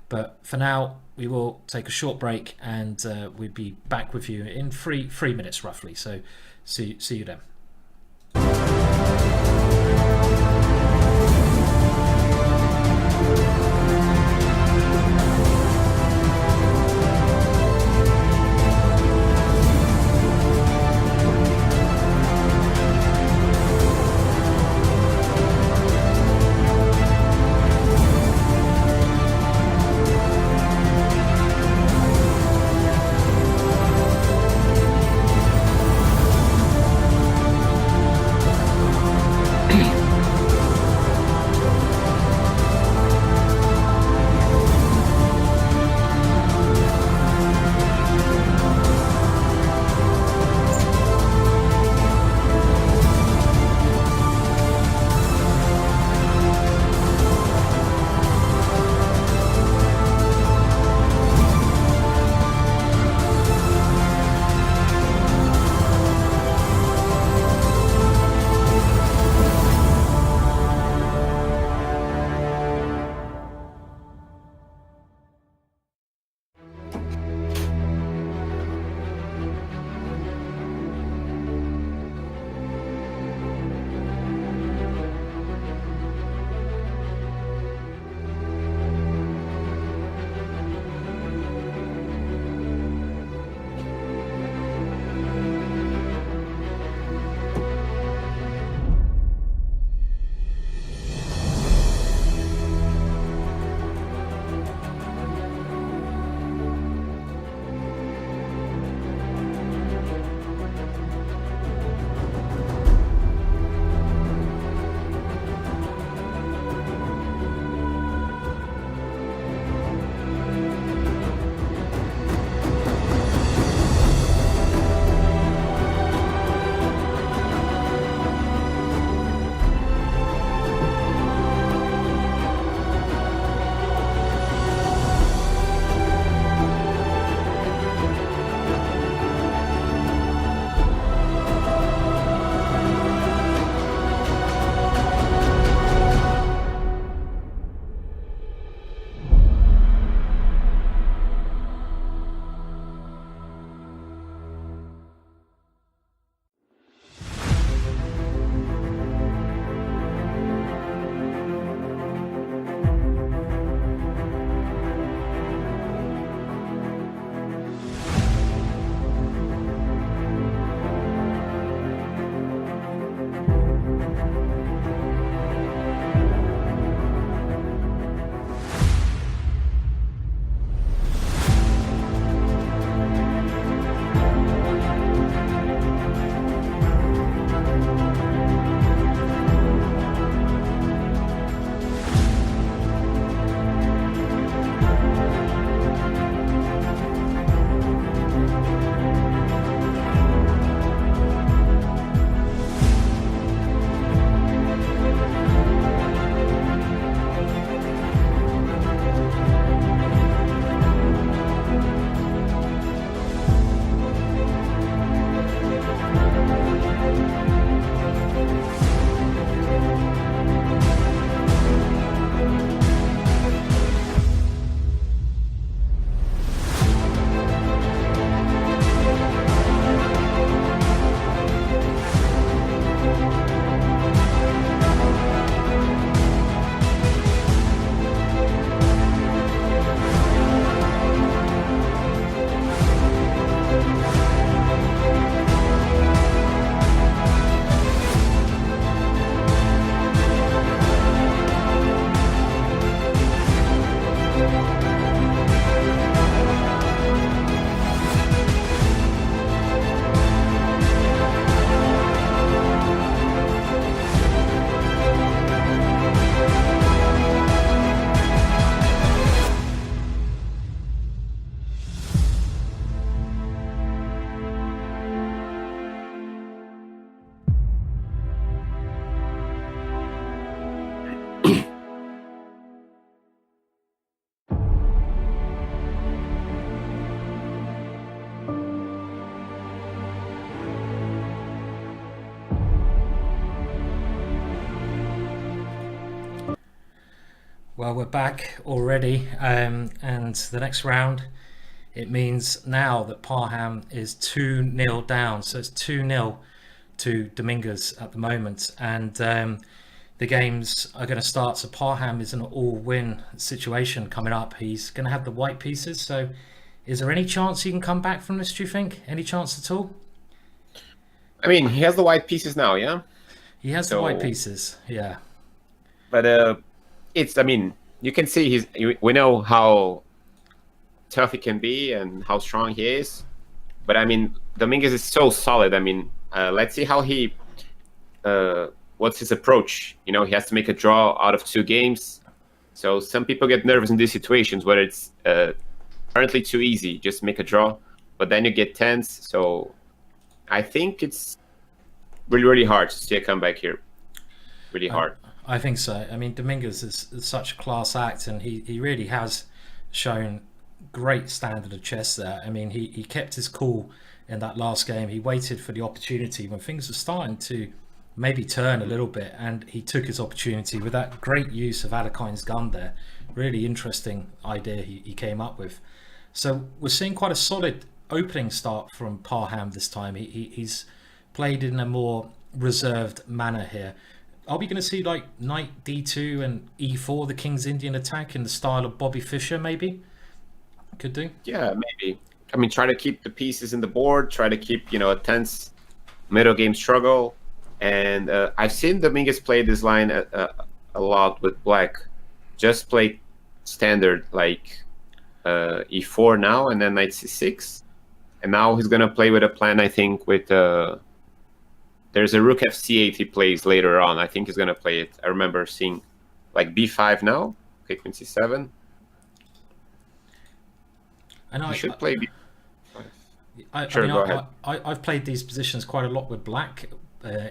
But for now, we will take a short break, and we'll be back with you in three minutes roughly. So see you then. Well, we're back already, and the next round, it means now that Parham is 2-0 down, so it's 2-0 to Dominguez at the moment, and the games are going to start. So Parham is an all-win situation coming up. He's going to have the white pieces, so is there any chance he can come back from this, do you think? Any chance at all? I mean, he has the white pieces now, yeah? He has the white pieces, yeah. But I mean, you can see we know how tough he can be and how strong he is. But I mean, Dominguez is so solid. I mean, let's see how what's his approach? He has to make a draw out of 2 games. So some people get nervous in these situations where it's apparently too easy, just make a draw. But then you get tense. So I think it's really, really hard to see a comeback here. Really hard. I think so. I mean, Dominguez is such a class act, and he really has shown great standard of chess there. I mean, he kept his cool in that last game. He waited for the opportunity when things were starting to maybe turn a little bit, and he took his opportunity with that great use of Alekine's gun there. Really interesting idea he came up with. So we're seeing quite a solid opening start from Parham this time. He's played in a more reserved manner here. Are we going to see like knight d2 and e4, the King's Indian attack in the style of Bobby Fischer, maybe? Could do. Yeah, maybe. I mean, try to keep the pieces in the board, try to keep, a tense middle game struggle. And I've seen Dominguez play this line a lot with black. Just play standard, like e4 now, and then knight c6. And now he's going to play with a plan, I think, with... there's a rook fc8 he plays later on. I think he's going to play it. I remember seeing like b5 now. Okay, queen c7. And I should play b5. Sure, go ahead. I've played these positions quite a lot with black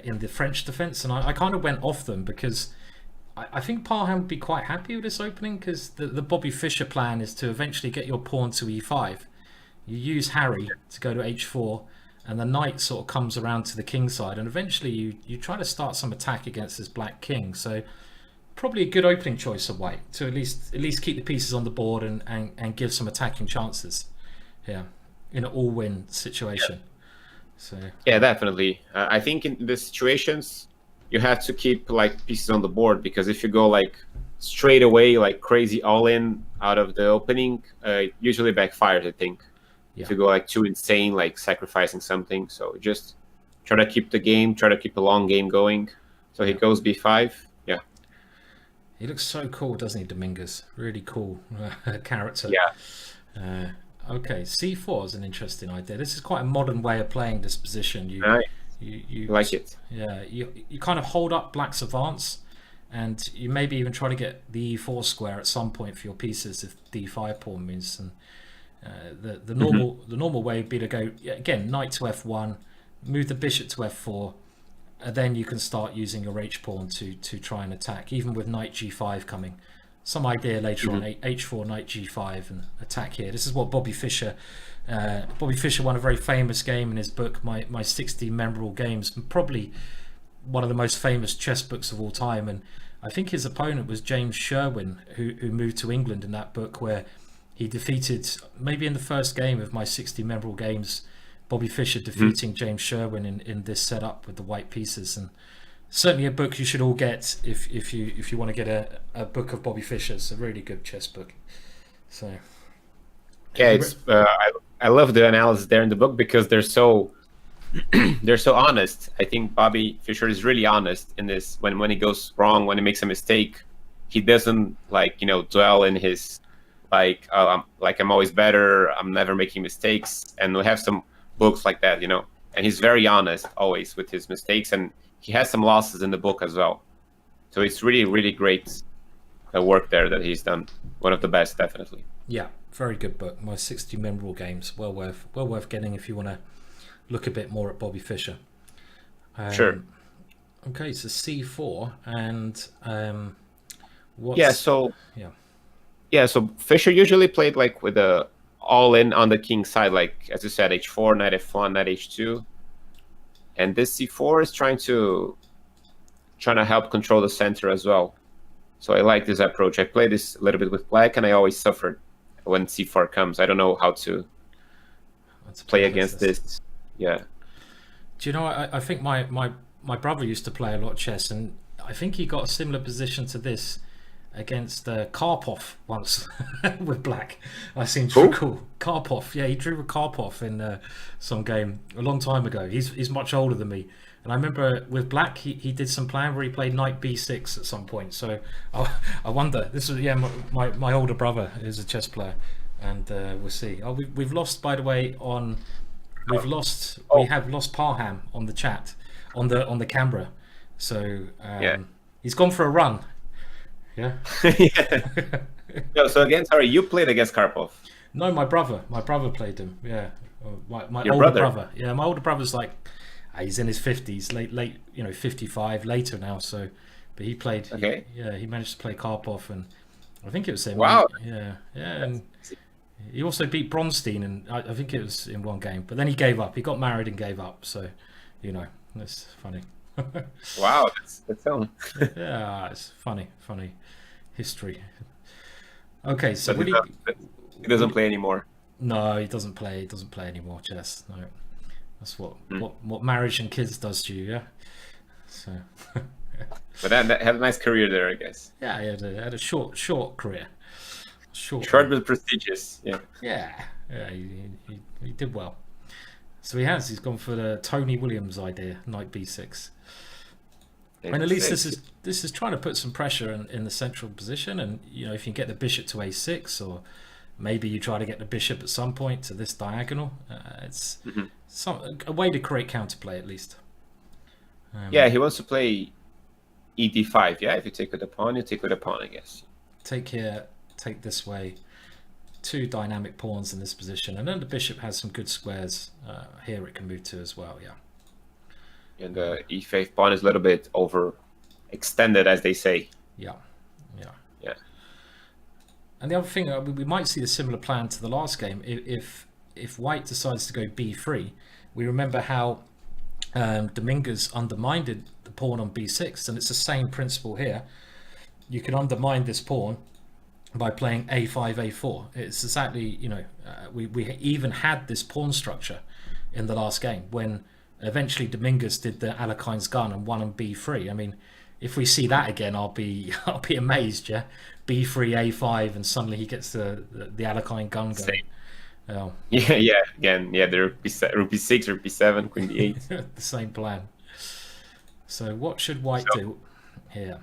in the French defense, and I kind of went off them because I think Parham would be quite happy with this opening, because the Bobby Fischer plan is to eventually get your pawn to e5. You use Harry to go to h4, and the knight sort of comes around to the king side, and eventually you try to start some attack against this black king. So probably a good opening choice of white to at least keep the pieces on the board and give some attacking chances here in an all-win situation. Yeah. So yeah, definitely. I think in the situations you have to keep like pieces on the board, because if you go like straight away like crazy all-in out of the opening, usually backfires, I think. Yeah. If you go like too insane, like sacrificing something. So just try to keep the game, try to keep a long game going. So he goes b5. Yeah. He looks so cool, doesn't he, Dominguez? Really cool character. Yeah. Okay, c4 is an interesting idea. This is quite a modern way of playing this position. You like it. Yeah, you kind of hold up black's advance, and you maybe even try to get the e4 square at some point for your pieces if d5 pawn moves. And the normal way would be to go again knight to f1, move the bishop to f4, and then you can start using your h pawn to try and attack, even with knight g5 coming. Some idea later on, h4, knight g5, and attack here. This is what Bobby Fischer won a very famous game in his book, my 60 Memorable Games, probably one of the most famous chess books of all time. And I think his opponent was James Sherwin, who moved to England in that book, where he defeated, maybe in the first game of my 60 Memorable Games, Bobby Fischer defeating James Sherwin in this setup with the white pieces. And certainly a book you should all get if you want to get a book of Bobby Fischer. It's a really good chess book. So yeah, it's I love the analysis there in the book, because they're so honest. I think Bobby Fischer is really honest in this. When he goes wrong, when he makes a mistake, he doesn't dwell in his I'm always better, I'm never making mistakes. And we have some books like that, and he's very honest always with his mistakes, and he has some losses in the book as well. So it's really, really great work there that he's done. One of the best, definitely. Yeah, very good book. My 60 Memorable Games. Well worth getting if you want to look a bit more at Bobby Fischer. Sure. Okay, so c4 and so Fischer usually played like with a all-in on the king side, like as you said, h4, knight f1, knight h2. And this c4 is trying to help control the center as well. So I like this approach. I play this a little bit with black, and I always suffered when c4 comes. I don't know how to play against this. Yeah. Do you know, I think my brother used to play a lot of chess, and I think he got a similar position to this against Karpov once with black. I seem to recall. Karpov, yeah, he drew with Karpov in some game a long time ago. He's much older than me. And I remember with black, he did some plan where he played knight b6 at some point. So I wonder, this was, yeah, my older brother is a chess player, and we'll see. Oh, we've lost, by the way, on... We have lost Parham on the chat, on the camera. So he's gone for a run. Yeah. Yeah. No, so again, sorry, you played against Karpov. No, my brother played him. Yeah, my Your older brother. Yeah, my older brother's like, he's in his 50s, late, 55 later now. So, but he played. Okay. He managed to play Karpov, and I think it was him. Wow. Yeah, and he also beat Bronstein, and I think it was in one game. But then he gave up. He got married and gave up. So, that's funny. Wow, that's fun. Yeah, it's funny history. Okay, so he doesn't play anymore. No, he doesn't play. He doesn't play anymore chess. No, that's what marriage and kids does to you. Yeah. So. But that had a nice career there, I guess. Yeah, he had a short career. Short but prestigious. Yeah. Yeah. He did well. So he's gone for the Tony Williams idea, knight b6. And at least this is trying to put some pressure in the central position, and if you get the bishop to a6, or maybe you try to get the bishop at some point to this diagonal, it's a way to create counterplay at least. Yeah, he wants to play ed5. Yeah, if you take with the pawn, you take with the pawn, I guess. Take here, take this way. Two dynamic pawns in this position, and then the bishop has some good squares here it can move to as well. Yeah. And the e5 pawn is a little bit overextended, as they say. Yeah. And the other thing, we might see a similar plan to the last game if white decides to go b3. We remember how Dominguez undermined the pawn on b6, and it's the same principle here. You can undermine this pawn by playing a5, a4. It's exactly, we even had this pawn structure in the last game when eventually Dominguez did the Alekhine's gun and won on b3. I mean, if we see that again, I'll be amazed. Yeah, b3, a5, and suddenly he gets the Alekhine gun going. Yeah. Again, the rook b6, rook b7, queen d8. The same plan. So what should white do here?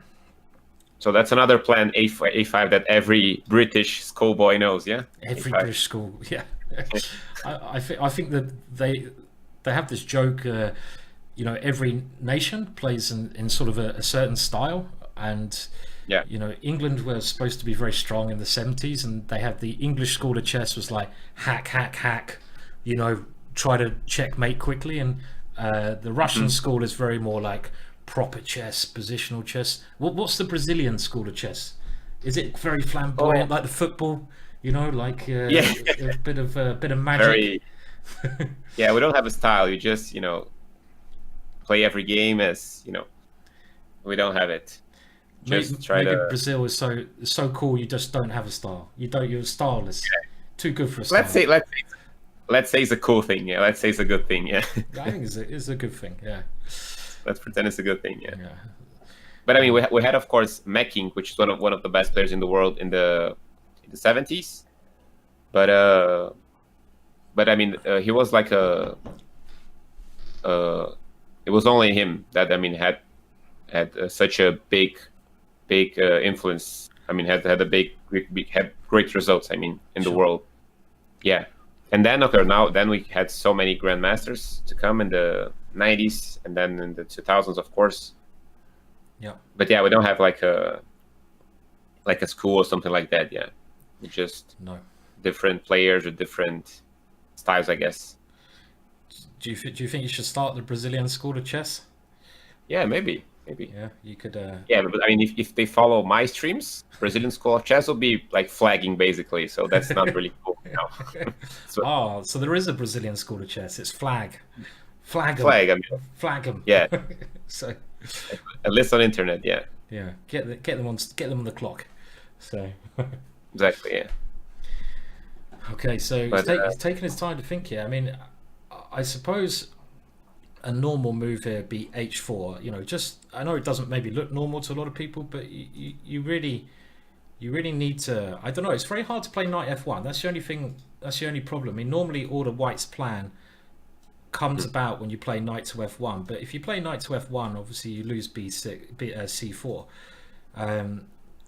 So that's another plan, a5, that every British schoolboy knows. Yeah. Every A5. British school. Yeah. I think that they have this joke. Every nation plays in sort of a certain style, and England were supposed to be very strong in the 70s, and they have the English school of chess was like hack, try to checkmate quickly, and the Russian school is very more like proper chess, positional chess. What's the Brazilian school of chess? Is it very flamboyant, like the football? A bit of magic. Yeah, we don't have a style. You just play every game as we don't have it. Just maybe Brazil is so cool. You just don't have a style. You're starless. Yeah. Too good for a style. Let's say it's a cool thing. Yeah, let's say it's a good thing. Yeah. I think it's a good thing. Yeah. Let's pretend it's a good thing. Yeah. But I mean, we had of course Meking, which is one of the best players in the world in the 70s. But I mean, he was like it was only him that had such a big influence. I mean, had great results. I mean, in the world. Yeah. And then then we had so many grandmasters to come in the 90s, and then in the 2000s, of course. Yeah. But yeah, we don't have like a school or something like that. Yeah. We just different players with different styles, I guess. Do you think you should start the Brazilian school of chess? Yeah, maybe. Yeah, you could. Yeah, but I mean, if they follow my streams, Brazilian school of chess will be like flagging basically. So that's not really cool. So there is a Brazilian school of chess. It's flag. Flag. I mean, flag 'em. Yeah. So at least on internet. Yeah. Yeah, get them on the clock. So Exactly. Yeah. okay, so But he's taking his time to think here. I mean, I suppose a normal move here would be h4. You know, just I know it doesn't maybe look normal to a lot of people, but you really need to. I don't know. It's very hard to play knight f1. That's the only thing. That's the only problem. I mean, normally all the white's plan comes about when you play knight to f1. But if you play knight to f1, obviously you lose c4.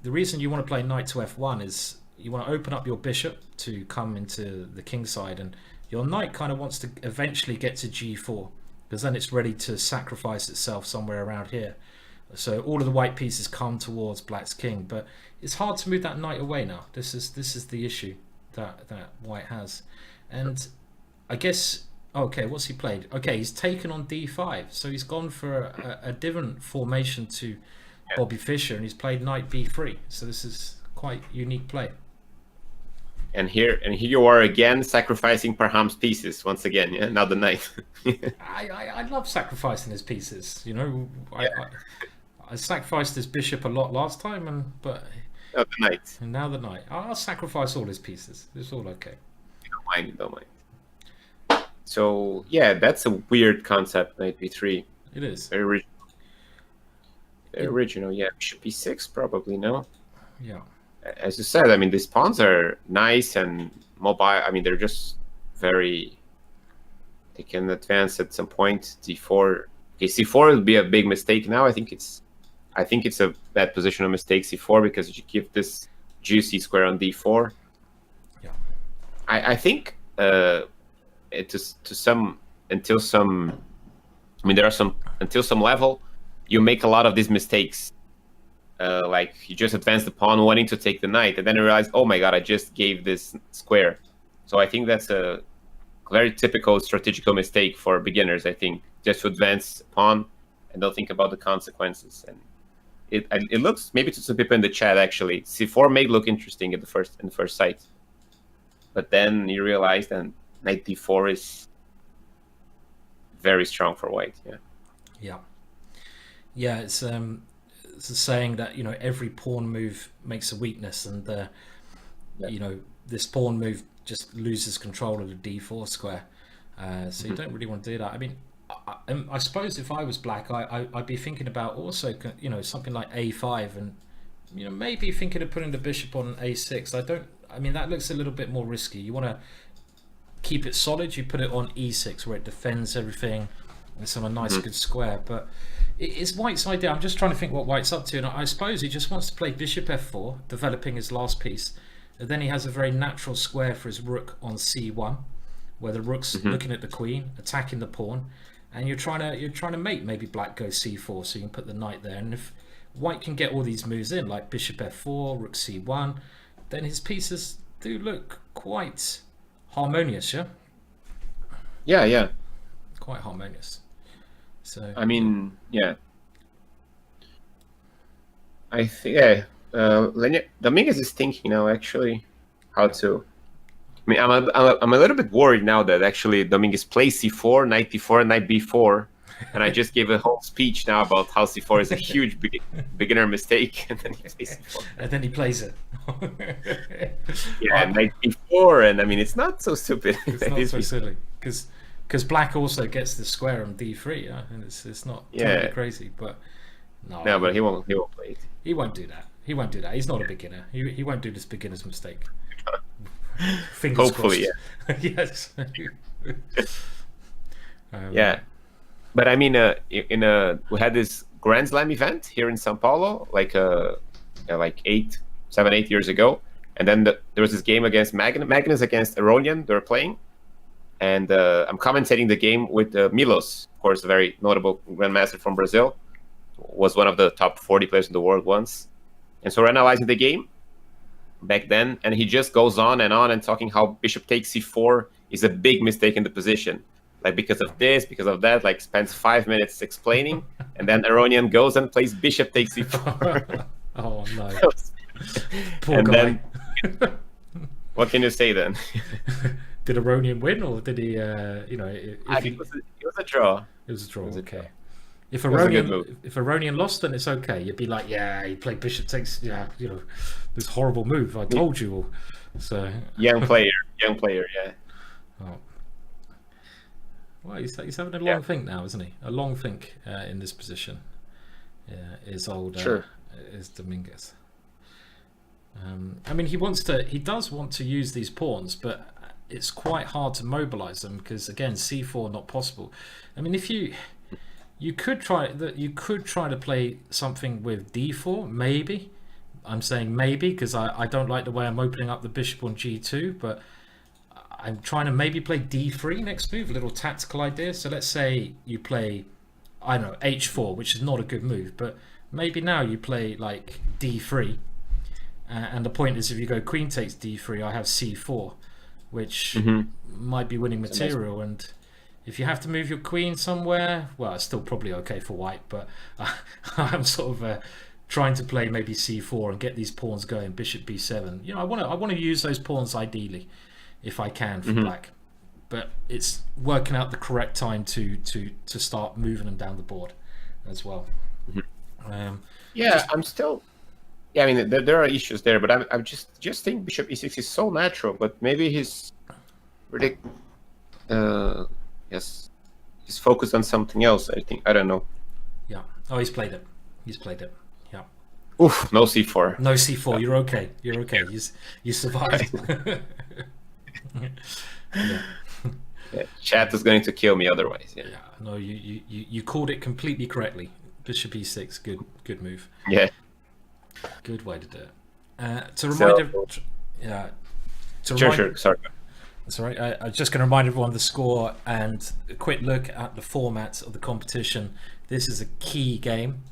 The reason you want to play knight to f1 is you want to open up your bishop to come into the king side, and your knight kind of wants to eventually get to g4 because then it's ready to sacrifice itself somewhere around here. So all of the white pieces come towards black's king, but it's hard to move that knight away now. This is the issue that white has, and I guess. Okay, what's he played? Okay, he's taken on d5, so he's gone for a different formation to Bobby Fischer, and he's played knight b3. So this is quite unique play. And here you are again sacrificing Parham's pieces once again. Yeah, now the knight. I love sacrificing his pieces. You know, I sacrificed his bishop a lot last time, but the knight. And now the knight. I'll sacrifice all his pieces. It's all okay. Don't mind. So yeah, that's a weird concept, knight b3. It is. Very original. Very original, yeah. Bishop b6 probably, no? Yeah. As you said, I mean, these pawns are nice and mobile. I mean, they're just very... They can advance at some point. d4. Okay, c4 will be a big mistake now. I think it's a bad positional mistake, c4, because you give this juicy square on d4. Yeah. I think... until some level, you make a lot of these mistakes. Like you just advance the pawn wanting to take the knight, and then you realize, oh my god, I just gave this square. So I think that's a very typical strategical mistake for beginners. I think just to advance pawn and don't think about the consequences. And it looks, maybe to some people in the chat, actually c4 may look interesting at the first sight, but then you realize that knight d4 is very strong for white. Yeah. It's a saying that, you know, every pawn move makes a weakness, and you know, this pawn move just loses control of the d4 square. So you don't really want to do that. I mean, I suppose if I was black, I'd be thinking about also, you know, something like a5, and you know, maybe thinking of putting the bishop on a6. I mean, that looks a little bit more risky. You want to keep it solid, you put it on e6 where it defends everything. It's on a nice good square, but it's white's idea. I'm just trying to think what white's up to, and I suppose he just wants to play bishop f4, developing his last piece, and then he has a very natural square for his rook on c1, where the rook's looking at the queen, attacking the pawn, and you're trying to make maybe black go c4 so you can put the knight there. And if white can get all these moves in, like bishop f4, rook c1, then his pieces do look quite harmonious. Yeah, quite harmonious. So I mean, yeah, I think Dominguez is thinking now actually how to. I mean, I'm a little bit worried now that actually Dominguez plays c4, knight d4, and knight b4, and I just gave a whole speech now about how c4 is a huge beginner mistake, and then he plays c4. And then he plays it. Yeah, knight b4, and I mean, it's not so stupid. It's not so silly, because black also gets the square on d3, yeah? And it's not totally crazy, but no, but he won't play it. He won't do that. He's not a beginner. He won't do this beginner's mistake. Fingers Hopefully, crossed. Yes. Yeah, but I mean, we had this Grand Slam event here in São Paulo, like 7-8 years ago, and then there was this game against Magnus against Aronian. They were playing, and I'm commentating the game with Milos, of course, a very notable grandmaster from Brazil, was one of the top 40 players in the world once, and so we're analyzing the game back then, and he just goes on and talking how bishop takes c4 is a big mistake in the position, like because of this, because of that, like spends 5 minutes explaining, and then Aronian goes and plays bishop takes c4. Oh no. Poor and guy. Then, what can you say then? Did Aronian win, or did he? You know, it was a draw. It was a draw. Okay. If It was a good move. Aronian lost, then it's okay. You'd be like, yeah, he played bishop takes, yeah, this horrible move. I told you all. So Young player, yeah. oh. Well, he's having a Yeah, long think now, isn't he? A long think in this position. Yeah, is old sure. is Dominguez. I mean, he does want to use these pawns, but it's quite hard to mobilize them because again, c4 not possible. I mean, if you could try to play something with d4, maybe. I'm saying maybe because I don't like the way I'm opening up the bishop on g2, but I'm trying to maybe play d3 next move, a little tactical idea. So let's say you play, I don't know, h4, which is not a good move, but maybe now you play like d3. And the point is, if you go queen takes d3, I have c4, which might be winning material. And if you have to move your queen somewhere, well, it's still probably okay for white, but I'm sort of trying to play maybe c4 and get these pawns going, bishop b7. I want to use those pawns ideally, if I can, for black. But it's working out the correct time to start moving them down the board as well. I'm still. Yeah, I mean, there are issues there, but I just think bishop e6 is so natural, but maybe he's really, he's focused on something else, I think. I don't know. Yeah. Oh, he's played it. Yeah. Oof, no c4. No c4. You're okay. You survived. Yeah. Yeah, chat is going to kill me otherwise. Yeah. No, you called it completely correctly. Bishop e6. Good move. Yeah. Good way to do it. Sure. Sorry. That's all right. I'm just going to remind everyone the score and a quick look at the format of the competition. This is a key game.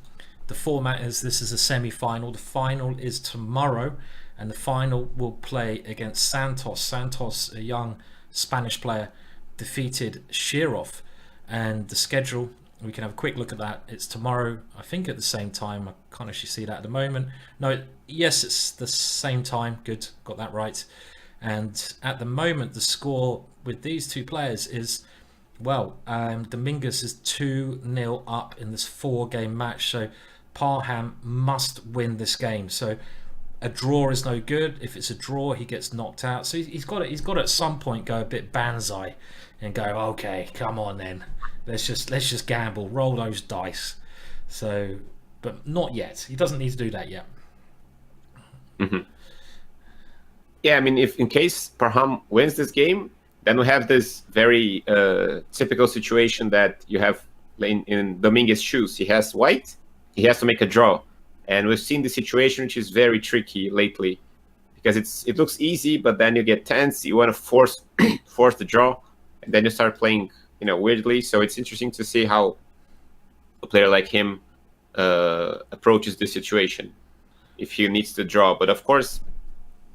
The format is this is a semi-final. The final is tomorrow, and the final will play against Santos. Santos, a young Spanish player, defeated Shirov, and the schedule. We can have a quick look at that. It's tomorrow, I think at the same time. I can't actually see that at the moment. No, yes, it's the same time. Good, got that right. And at the moment, the score with these two players is, well, Dominguez is 2-0 up in this 4-game match. So Parham must win this game. So a draw is no good. If it's a draw, he gets knocked out. So he's got to at some point go a bit banzai and go, okay, come on then. Let's just gamble, roll those dice. So, but not yet. He doesn't need to do that yet. Yeah, I mean, if in case Parham wins this game, then we have this very typical situation that you have in Dominguez's shoes. He has white, he has to make a draw, and we've seen the situation which is very tricky lately because it looks easy, but then you get tense. You want to force the draw, and then you start playing weirdly. So it's interesting to see how a player like him approaches the situation if he needs to draw. But of course,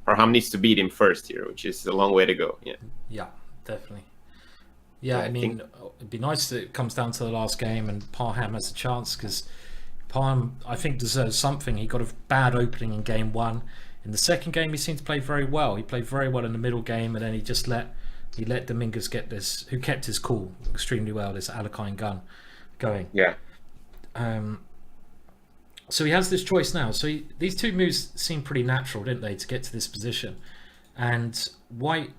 Parham needs to beat him first here, which is a long way to go. Yeah, definitely. Yeah, I mean, it'd be nice that it comes down to the last game and Parham has a chance because Parham, I think, deserves something. He got a bad opening in game one. In the second game, he seemed to play very well. He played very well in the middle game, and then he let Dominguez get this, who kept his cool extremely well, this Alekhine gun going. Yeah. So he has this choice now. So these two moves seem pretty natural, didn't they, to get to this position? And White,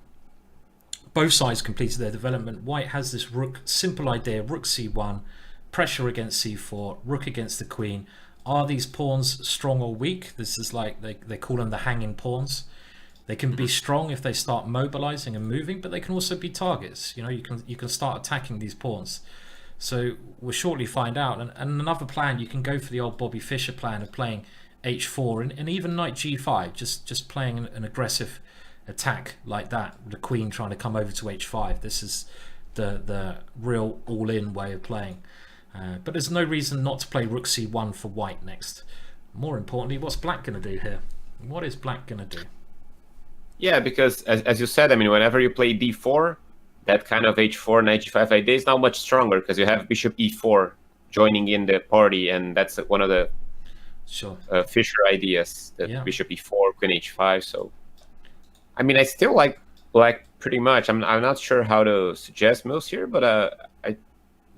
both sides completed their development. White has this simple idea, rook c1, pressure against c4, rook against the queen. Are these pawns strong or weak? This is like, they call them the hanging pawns. They can be strong if they start mobilizing and moving, but they can also be targets. You can start attacking these pawns. So we'll shortly find out. And another plan, you can go for the old Bobby Fischer plan of playing h4 and even knight g5, just playing an aggressive attack like that, the queen trying to come over to h5. This is the real all-in way of playing. But there's no reason not to play rook c1 for white next. More importantly, what's black going to do here? What is black going to do? Yeah, because as you said, I mean, whenever you play d4, that kind of h4, knight g5 idea is now much stronger because you have bishop e4 joining in the party, and that's one of the Fischer ideas, that bishop e4, queen h5. So, I mean, I still like black pretty much. I'm not sure how to suggest moves here, but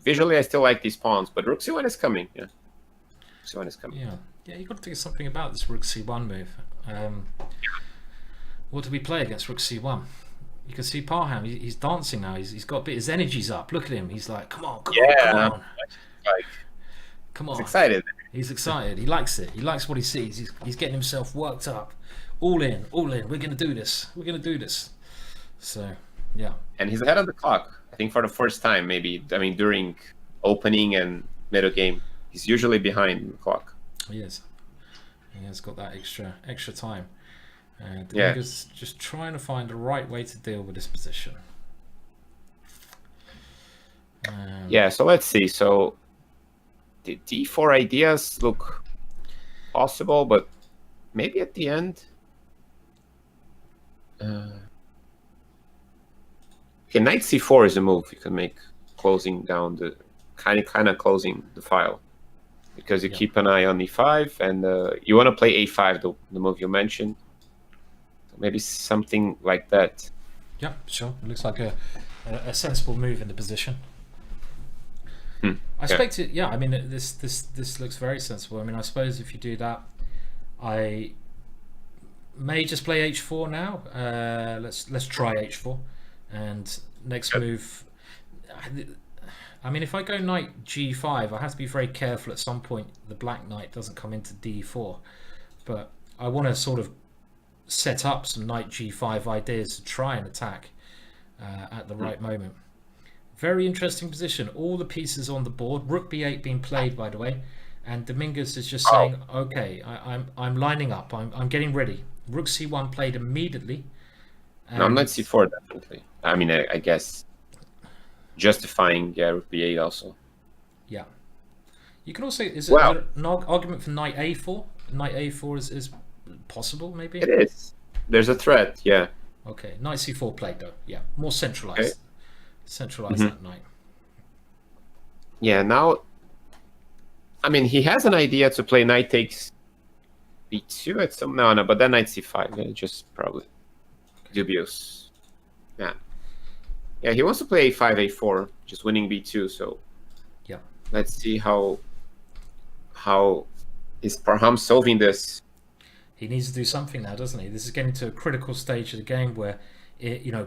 visually I still like these pawns, but rook c1 is coming. Yeah, c1 is coming. Yeah. You got to do something about this rook c1 move. What do we play against rook c1? You can see Parham. He's dancing now. He's got a bit. His energy's up. Look at him. He's like, come on, come on. Like, come on. He's excited. He's excited. He likes it. He likes what he sees. He's getting himself worked up. All in. We're gonna do this. So, yeah. And he's ahead of the clock. I think for the first time, maybe. I mean, during opening and middle game, he's usually behind the clock. He is. He has got that extra time. Dominguez just trying to find the right way to deal with this position. So let's see. So the d4 ideas look possible, but maybe at the end. Okay, knight c4 is a move you can make, closing down the kind of closing the file, because you keep an eye on e5, and you want to play a5, the move you mentioned. Maybe something like that. Yeah, sure. It looks like a sensible move in the position. I expect it. Yeah, I mean, this looks very sensible. I mean, I suppose if you do that, I may just play h4 now. Let's try h4, and next move. I mean, if I go knight g5, I have to be very careful. At some point, the black knight doesn't come into d4, but I want to sort of set up some knight g5 ideas to try and attack at the right moment. Very interesting position. All the pieces on the board. Rook b8 being played, by the way, and Dominguez is just saying, "Okay, I'm lining up. I'm getting ready." Rook c1 played immediately. No, knight c4 definitely. I mean, I guess justifying rook b8 also. Yeah, you can also is there an argument for knight a4? Knight a4 is possible, maybe. It is. There's a threat. Yeah. Okay, knight c4 played though. Yeah, more centralized. Okay. Centralize that knight. Yeah. Now, I mean, he has an idea to play knight takes b2 at some no, but then knight c5. Yeah, just probably dubious. Yeah. Yeah, he wants to play a5, a4, just winning b2. So yeah, let's see how is Parham solving this. He needs to do something now, doesn't he? This is getting to a critical stage of the game where,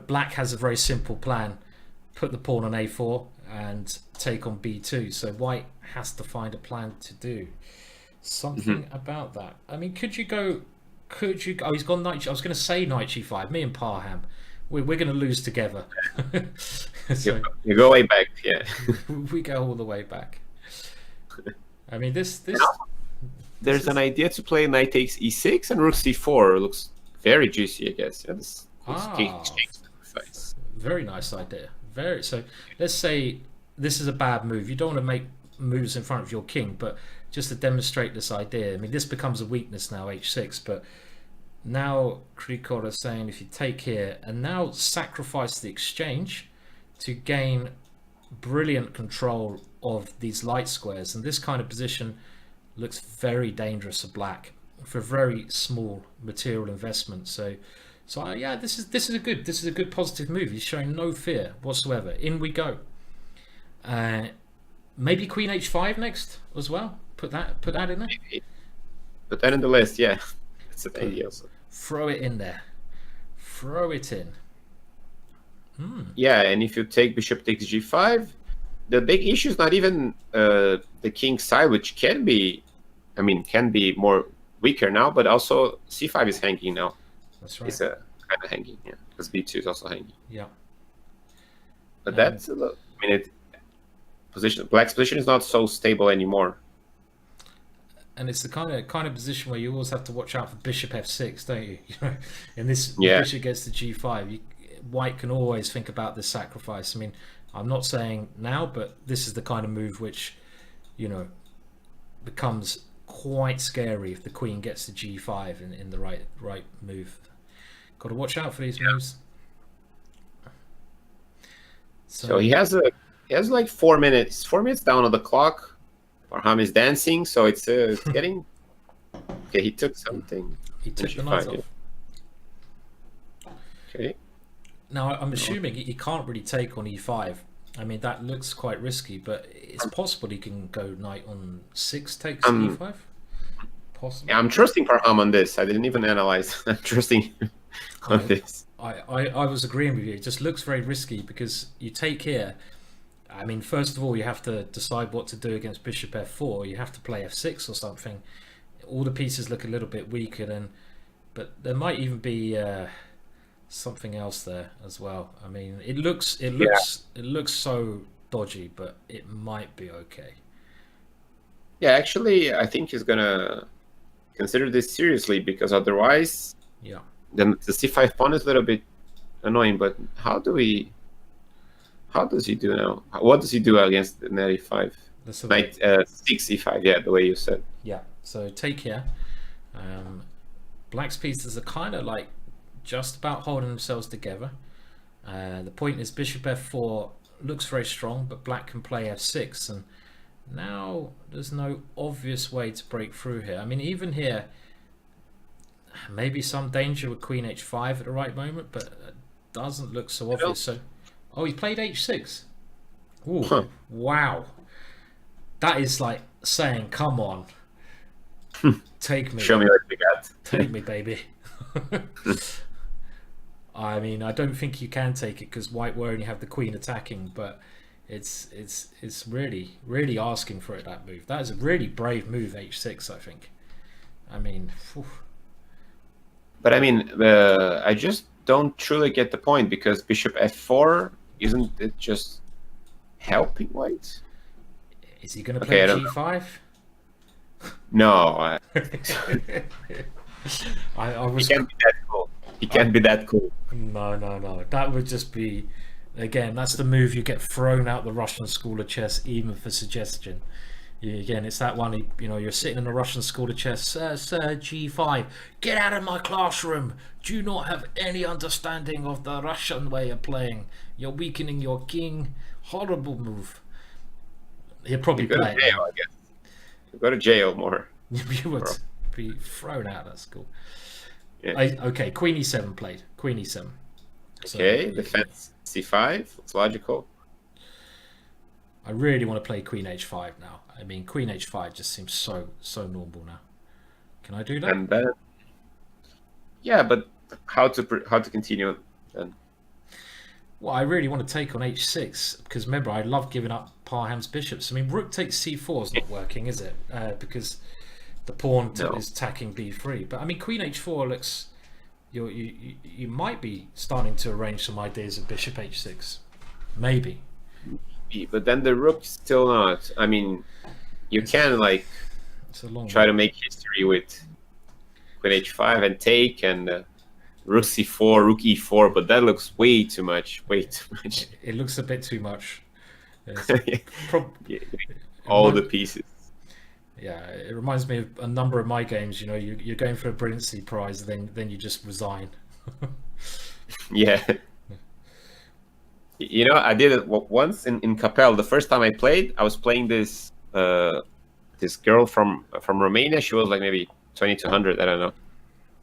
black has a very simple plan: put the pawn on a4 and take on b2. So white has to find a plan to do something about that. I mean, could you go? Oh, he's gone knight. I was going to say knight g5. Me and Parham, we're going to lose together. So, you go way back, yeah. We go all the way back. I mean, this. There's an idea to play knight takes e6 and rook c4. It looks very juicy, I guess. Yeah, this sacrifice. Very nice idea. So let's say this is a bad move. You don't want to make moves in front of your king, but just to demonstrate this idea. I mean, this becomes a weakness now, h6, but now Krikor is saying if you take here and now sacrifice the exchange to gain brilliant control of these light squares, and this kind of position looks very dangerous for black for very small material investment. So yeah, this is a good positive move. He's showing no fear whatsoever. In we go. Maybe queen h5 next as well. Put that in there. Put that in the list. Yeah, that's an idea also. Throw it in there. Throw it in. Yeah, and if you take bishop takes g5, the big issue is not even the king's side, which can be more weaker now, but also c5 is hanging now. That's right. It's kind of hanging, yeah, because b2 is also hanging. Yeah. But that's black's position is not so stable anymore. And it's the kind of position where you always have to watch out for bishop f6, don't you? And this bishop gets to g5. White can always think about this sacrifice. I mean, I'm not saying now, but this is the kind of move which, becomes quite scary if the queen gets to g5 in the right move. Got to watch out for these moves. So he has like 4 minutes. 4 minutes down on the clock. Parham is dancing, so it's getting. Okay, he took something. He took the knight off. Okay. Now I'm assuming he can't really take on e5. I mean, that looks quite risky, but it's possible he can go knight on 6 takes Um, e5. Possible. yeah, I'm trusting Farham on this. I didn't even analyze. I'm trusting on this. I was agreeing with you. It just looks very risky because you take here. I mean, first of all, you have to decide what to do against bishop f4. You have to play f6 or something. All the pieces look a little bit weaker than, but there might even be something else there as well. I mean, it looks so dodgy, but it might be okay. Yeah, actually, I think he's gonna consider this seriously because otherwise, then the c5 pawn is a little bit annoying. But how does he do now? What does he do against the knight e5? Knight 6 e5. Yeah, the way you said. Yeah. So take here. Black's pieces are kind of like just about holding themselves together. The point is bishop f4 looks very strong, but black can play f6, and now there's no obvious way to break through here. I mean, even here, maybe some danger with queen h5 at the right moment, but it doesn't look so obvious. So, oh, he played h6. Ooh, huh. Wow. That is like saying, come on, take me. Show me what you got. Take me, baby. I mean, I don't think you can take it because white will only have the queen attacking, but it's really asking for it, that move. That is a really brave move, h6, I think. I mean, whew. But I mean, I just don't truly get the point because bishop f4, isn't it just helping white? Is he going to play g5? No. I was... He can't be that cool. He can't be that cool. No. That would just be... Again, that's the move you get thrown out the Russian school of chess, even for suggestion. Again, it's that one, you're sitting in the Russian school of chess, sir, g5, get out of my classroom. Do you not have any understanding of the Russian way of playing? You're weakening your king. Horrible move. He'll probably play it. I guess. You go to jail more. You would be thrown out of school. Yeah. Okay, queen e7 played. Queen e7. Okay, defense c5. It's logical. I really want to play queen h5 now. I mean, queen h5 just seems so normal now. Can I do that? And then, yeah, but how to continue then? Well, I really want to take on h6 because remember, I love giving up Parham's bishops. I mean, rook takes c4 is not working, is it? Because the pawn is attacking b3. But I mean, queen h4 looks. You might be starting to arrange some ideas of bishop h6, maybe. But then the rook still not. I mean, you can like try to make history with queen h5 and take and rook c4, rook e4, but that looks way too much. Way too much. It looks a bit too much. All the pieces. Yeah, it reminds me of a number of my games. You're going for a brilliancy prize, then you just resign. Yeah. I did it once in Capel. The first time I played, I was playing this this girl from Romania. She was like maybe 2200, I don't know.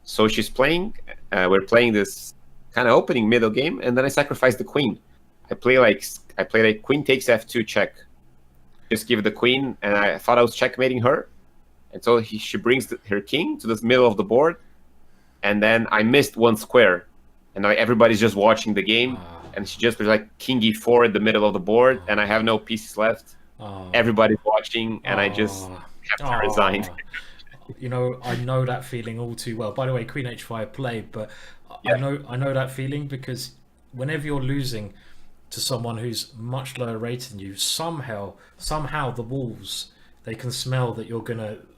So she's playing. We're playing this kind of opening middle game, and then I sacrificed the queen. I played like queen takes f2 check. Just give the queen, and I thought I was checkmating her, and so she brings her king to the middle of the board, and then I missed one square, and everybody's just watching the game. And she just was like king e4 in the middle of the board, and I have no pieces left. Everybody's watching, and I just have to resign. I know that feeling all too well. By the way, queen h5 played, but yeah. I know that feeling because whenever you're losing to someone who's much lower rated than you, somehow the walls, they can smell that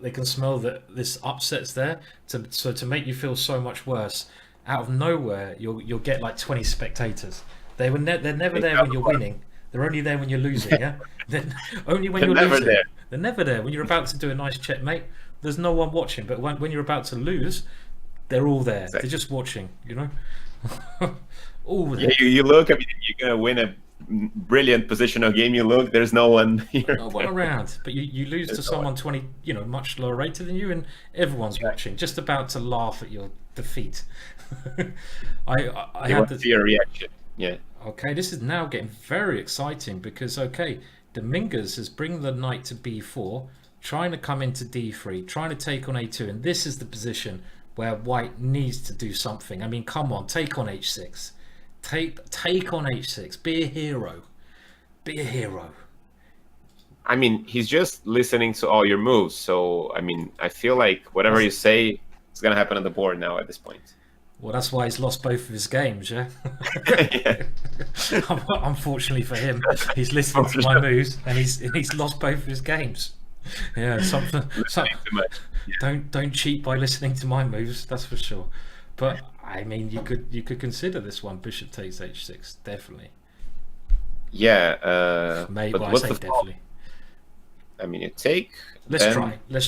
they can smell that this upset's there. So to make you feel so much worse, out of nowhere you'll get like 20 spectators. They're never there when you're winning. They're only there when you're losing. Yeah, only when you're losing. There. They're never there when you're about to do a nice checkmate. There's no one watching. But when you're about to lose, they're all there. Exactly. They're just watching. Yeah, you look. I mean, you're gonna win a brilliant positional game. You look. There's no one here. No one around. But you lose to someone 20, much lower rated than you, and everyone's watching, just about to laugh at your defeat. I had your reaction. Yeah, Okay, this is now getting very exciting because, okay, Dominguez is bringing the knight to b4, trying to come into d3, trying to take on a2, and this is the position where white needs to do something. I mean, come on, take on h6. Take on h6. Be a hero. Be a hero. I mean, he's just listening to all your moves. So, I mean, I feel like whatever you say is going to happen on the board now at this point. Well, that's why he's lost both of his games, yeah? Yeah. Unfortunately for him, he's listening to my moves and he's lost both of his games. Yeah, something. Too much. Yeah. Don't cheat by listening to my moves, that's for sure. But I mean, you could consider this one. Bishop takes h6, definitely. Yeah. Maybe but I what's say the definitely. I mean, you take. Let's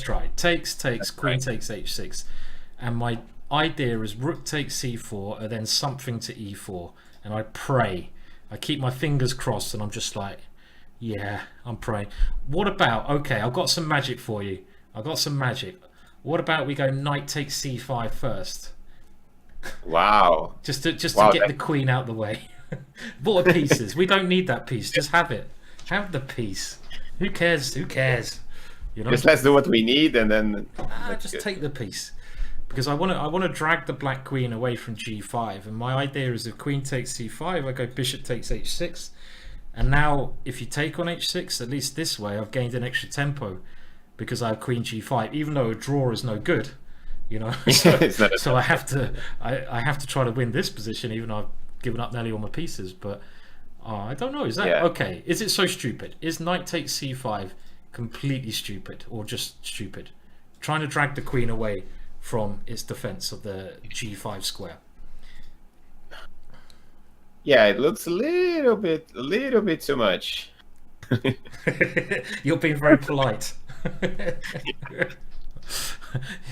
try. Takes, queen takes h6, and my idea is rook takes c4, and then something to e4, and I pray. I keep my fingers crossed, and I'm just like, yeah, I'm praying. What about, okay, I've got some magic for you. I've got some magic. What about we go knight takes c5 first? Wow. Just to get the queen out the way. What are pieces? We don't need that piece. Just have it. Have the piece. Who cares? Who cares? You know. Just let's do what we need, and then just take the piece, because I want to drag the black queen away from g5. And my idea is if queen takes c5, I go bishop takes h6. And now, if you take on h6, at least this way, I've gained an extra tempo because I have queen g5. Even though a draw is no good, you know. So I have to try to win this position, even though I've given up nearly all my pieces. But I don't know. Is that okay? Is it so stupid? Is knight takes c5 completely stupid, or just stupid? Trying to drag the queen away from its defense of the g5 square. Yeah, it looks a little bit too much. You're being very polite.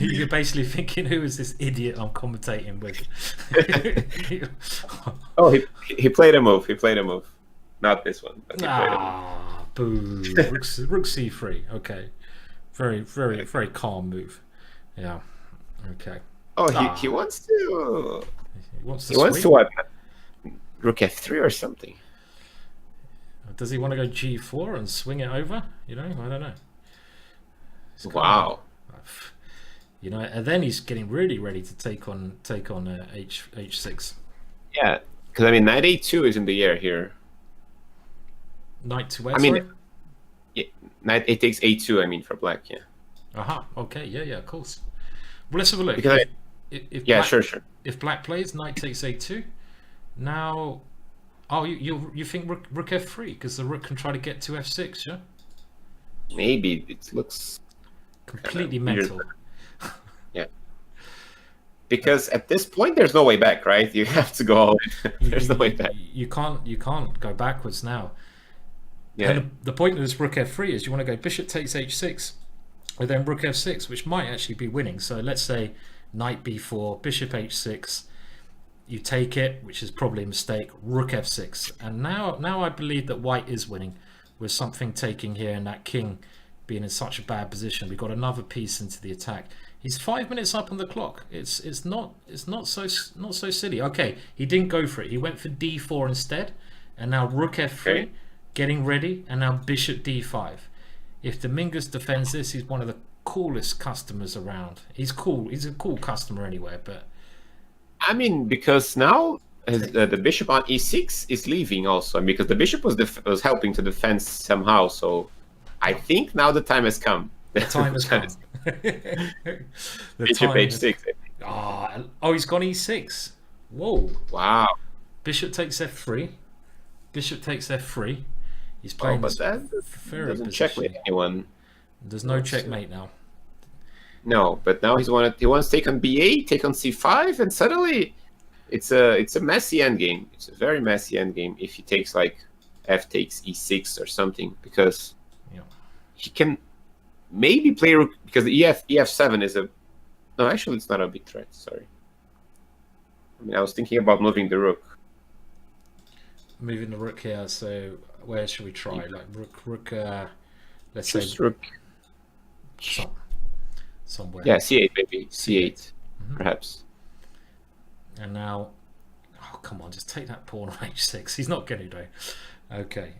You're basically thinking, who is this idiot I'm commentating with? Oh, he played a move. He played a move. Not this one. But boo. Rook c3. Okay. Very calm move. Yeah. Okay. Oh, he wants to. He wants to what? Rook f3 or something. Does he want to go g4 and swing it over? You know, I don't know. Wow. You know, and then he's getting really ready to take on h6. Yeah, because I mean, knight a2 is in the air here. Knight to where? I mean, yeah, knight it takes a2. I mean, for black, yeah. Aha. Okay. Yeah. Of course. Well, let's have a look. Because if yeah, black, sure. If black plays knight takes a2, now, oh, you think rook f3 because the rook can try to get to f6, yeah? Maybe it looks completely mental. Yeah. Because at this point, there's no way back, right? You have to go all in. There's no way back. You can't go backwards now. Yeah. And the point of this rook f3 is you want to go bishop takes h6, or then rook f6, which might actually be winning. So let's say knight b4, bishop h6. You take it, which is probably a mistake. Rook f6, and now I believe that white is winning with something taking here and that king being in such a bad position. We've got another piece into the attack. He's 5 minutes up on the clock. It's not so silly. Okay, he didn't go for it. He went for d4 instead, and now rook f3, getting ready, and now bishop d5. If Dominguez defends this, he's one of the coolest customers around. He's cool. He's a cool customer anywhere, but. I mean, because now the bishop on e6 is leaving also, because the bishop was helping to defend somehow. So I think now the time has come. The time has come. Bishop h6. Oh, he's gone e6. Whoa. Wow. Bishop takes f3. Bishop takes f3. He's playing but that doesn't checkmate anyone. There's no checkmate now. No, but now he wants to take on b8, take on c5, and suddenly it's a messy endgame. It's a very messy endgame if he takes like f takes e6 or something, because he can maybe play rook, because the ef7 is a no, actually it's not a big threat. Sorry. I mean, I was thinking about moving the rook. Moving the rook here. So where should we try? Like rook. Let's just say rook. Somewhere. Yeah, c8 maybe. C8, perhaps. And now, Oh, come on, just take that pawn on h6. He's not going to do. Okay.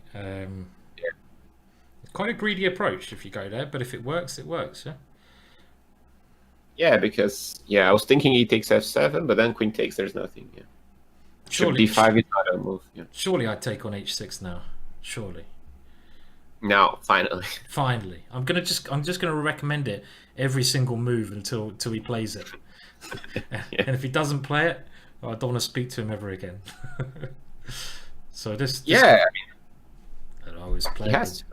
Quite a greedy approach if you go there, but if it works, it works, yeah? Yeah, because I was thinking he takes f7, but then queen takes, there's nothing. Yeah. Surely, d5 is not a move. Yeah. Surely I'd take on h6 now. Surely. Now, finally. Finally. I'm just gonna recommend it every single move until he plays it. And if he doesn't play it, I don't want to speak to him ever again. So this I I always play he has to.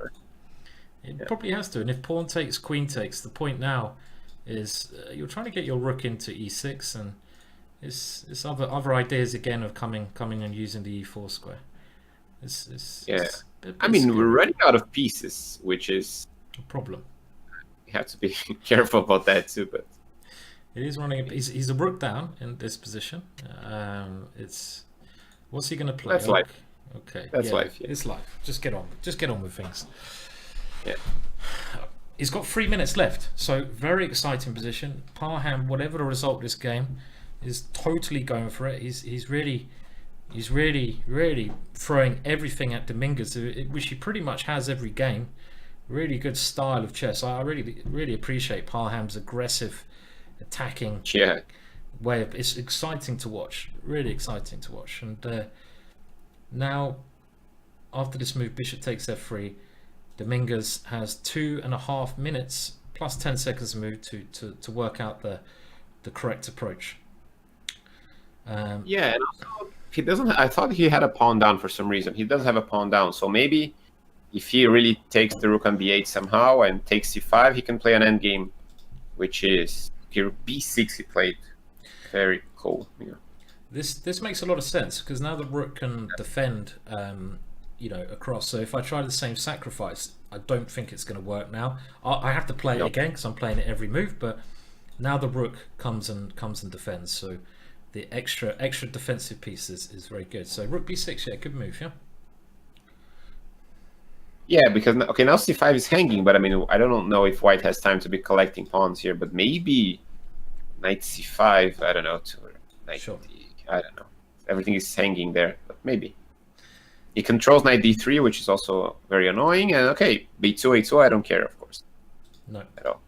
It probably has to. And if pawn takes, queen takes, the point now is you're trying to get your rook into e6, and it's other ideas again of coming and using the e4 square. It's I mean, we're running out of pieces, which is a problem. You have to be careful about that too. But it is running. He's a rook down in this position. What's he going to play? That's life. Okay, that's life. Yeah. It's life. Just get on with things. Yeah. He's got 3 minutes left, so very exciting position. Parham, whatever the result of this game, is totally going for it. He's really throwing everything at Dominguez, which he pretty much has every game. Really good style of chess. I really appreciate Parham's aggressive, attacking way of. It's exciting to watch. Really exciting to watch. And now, after this move, bishop takes f3. Dominguez has 2.5 minutes plus 10 seconds to move to work out the correct approach. And also he doesn't. I thought he had a pawn down for some reason. He doesn't have a pawn down, so maybe if he really takes the rook on b8 somehow and takes c5, he can play an endgame, which is here b6. He played very cool. Yeah. This makes a lot of sense because now the rook can defend. Across. So if I try the same sacrifice, I don't think it's going to work now. I have to play it again because I'm playing it every move. But now the rook comes and defends. So the extra defensive piece is very good. So rook b6, good move, yeah. Yeah, because now c5 is hanging, but I mean I don't know if white has time to be collecting pawns here. But maybe knight c5. I don't know. I don't know. Everything is hanging there, but maybe. He controls knight d3, which is also very annoying. And b2, a2, I don't care, of course. No. At all.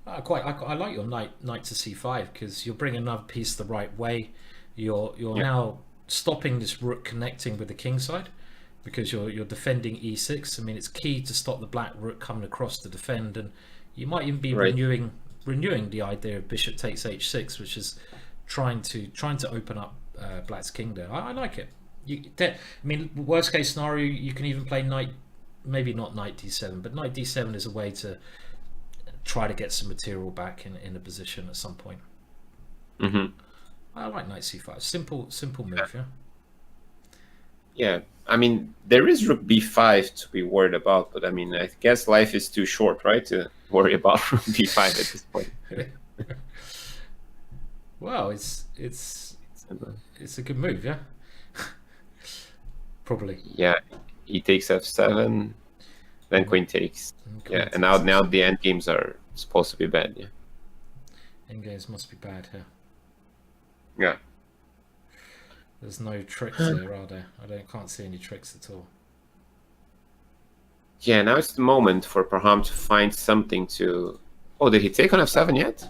I like your knight to c5 because you'll bring another piece the right way. You're now stopping this rook connecting with the king side because you're defending e6. I mean, it's key to stop the black rook coming across to defend, and you might even be renewing the idea of bishop takes h6, which is trying to open up black's king there. I like it. Worst case scenario, you can even play maybe not knight d7, but knight d7 is a way to try to get some material back in a position at some point. I like knight c5. Simple move, yeah. Yeah, I mean, there is rook b5 to be worried about, but I mean, I guess life is too short, right, to worry about rook b5 at this point. Well, it's a good move, yeah. Probably. Yeah, he takes f7, then queen takes. And now the end games are supposed to be bad. Yeah. End games must be bad here. Yeah. There's no tricks there, are there? Can't see any tricks at all. Yeah, now it's the moment for Parham to find something to. Oh, did he take on f7 yet?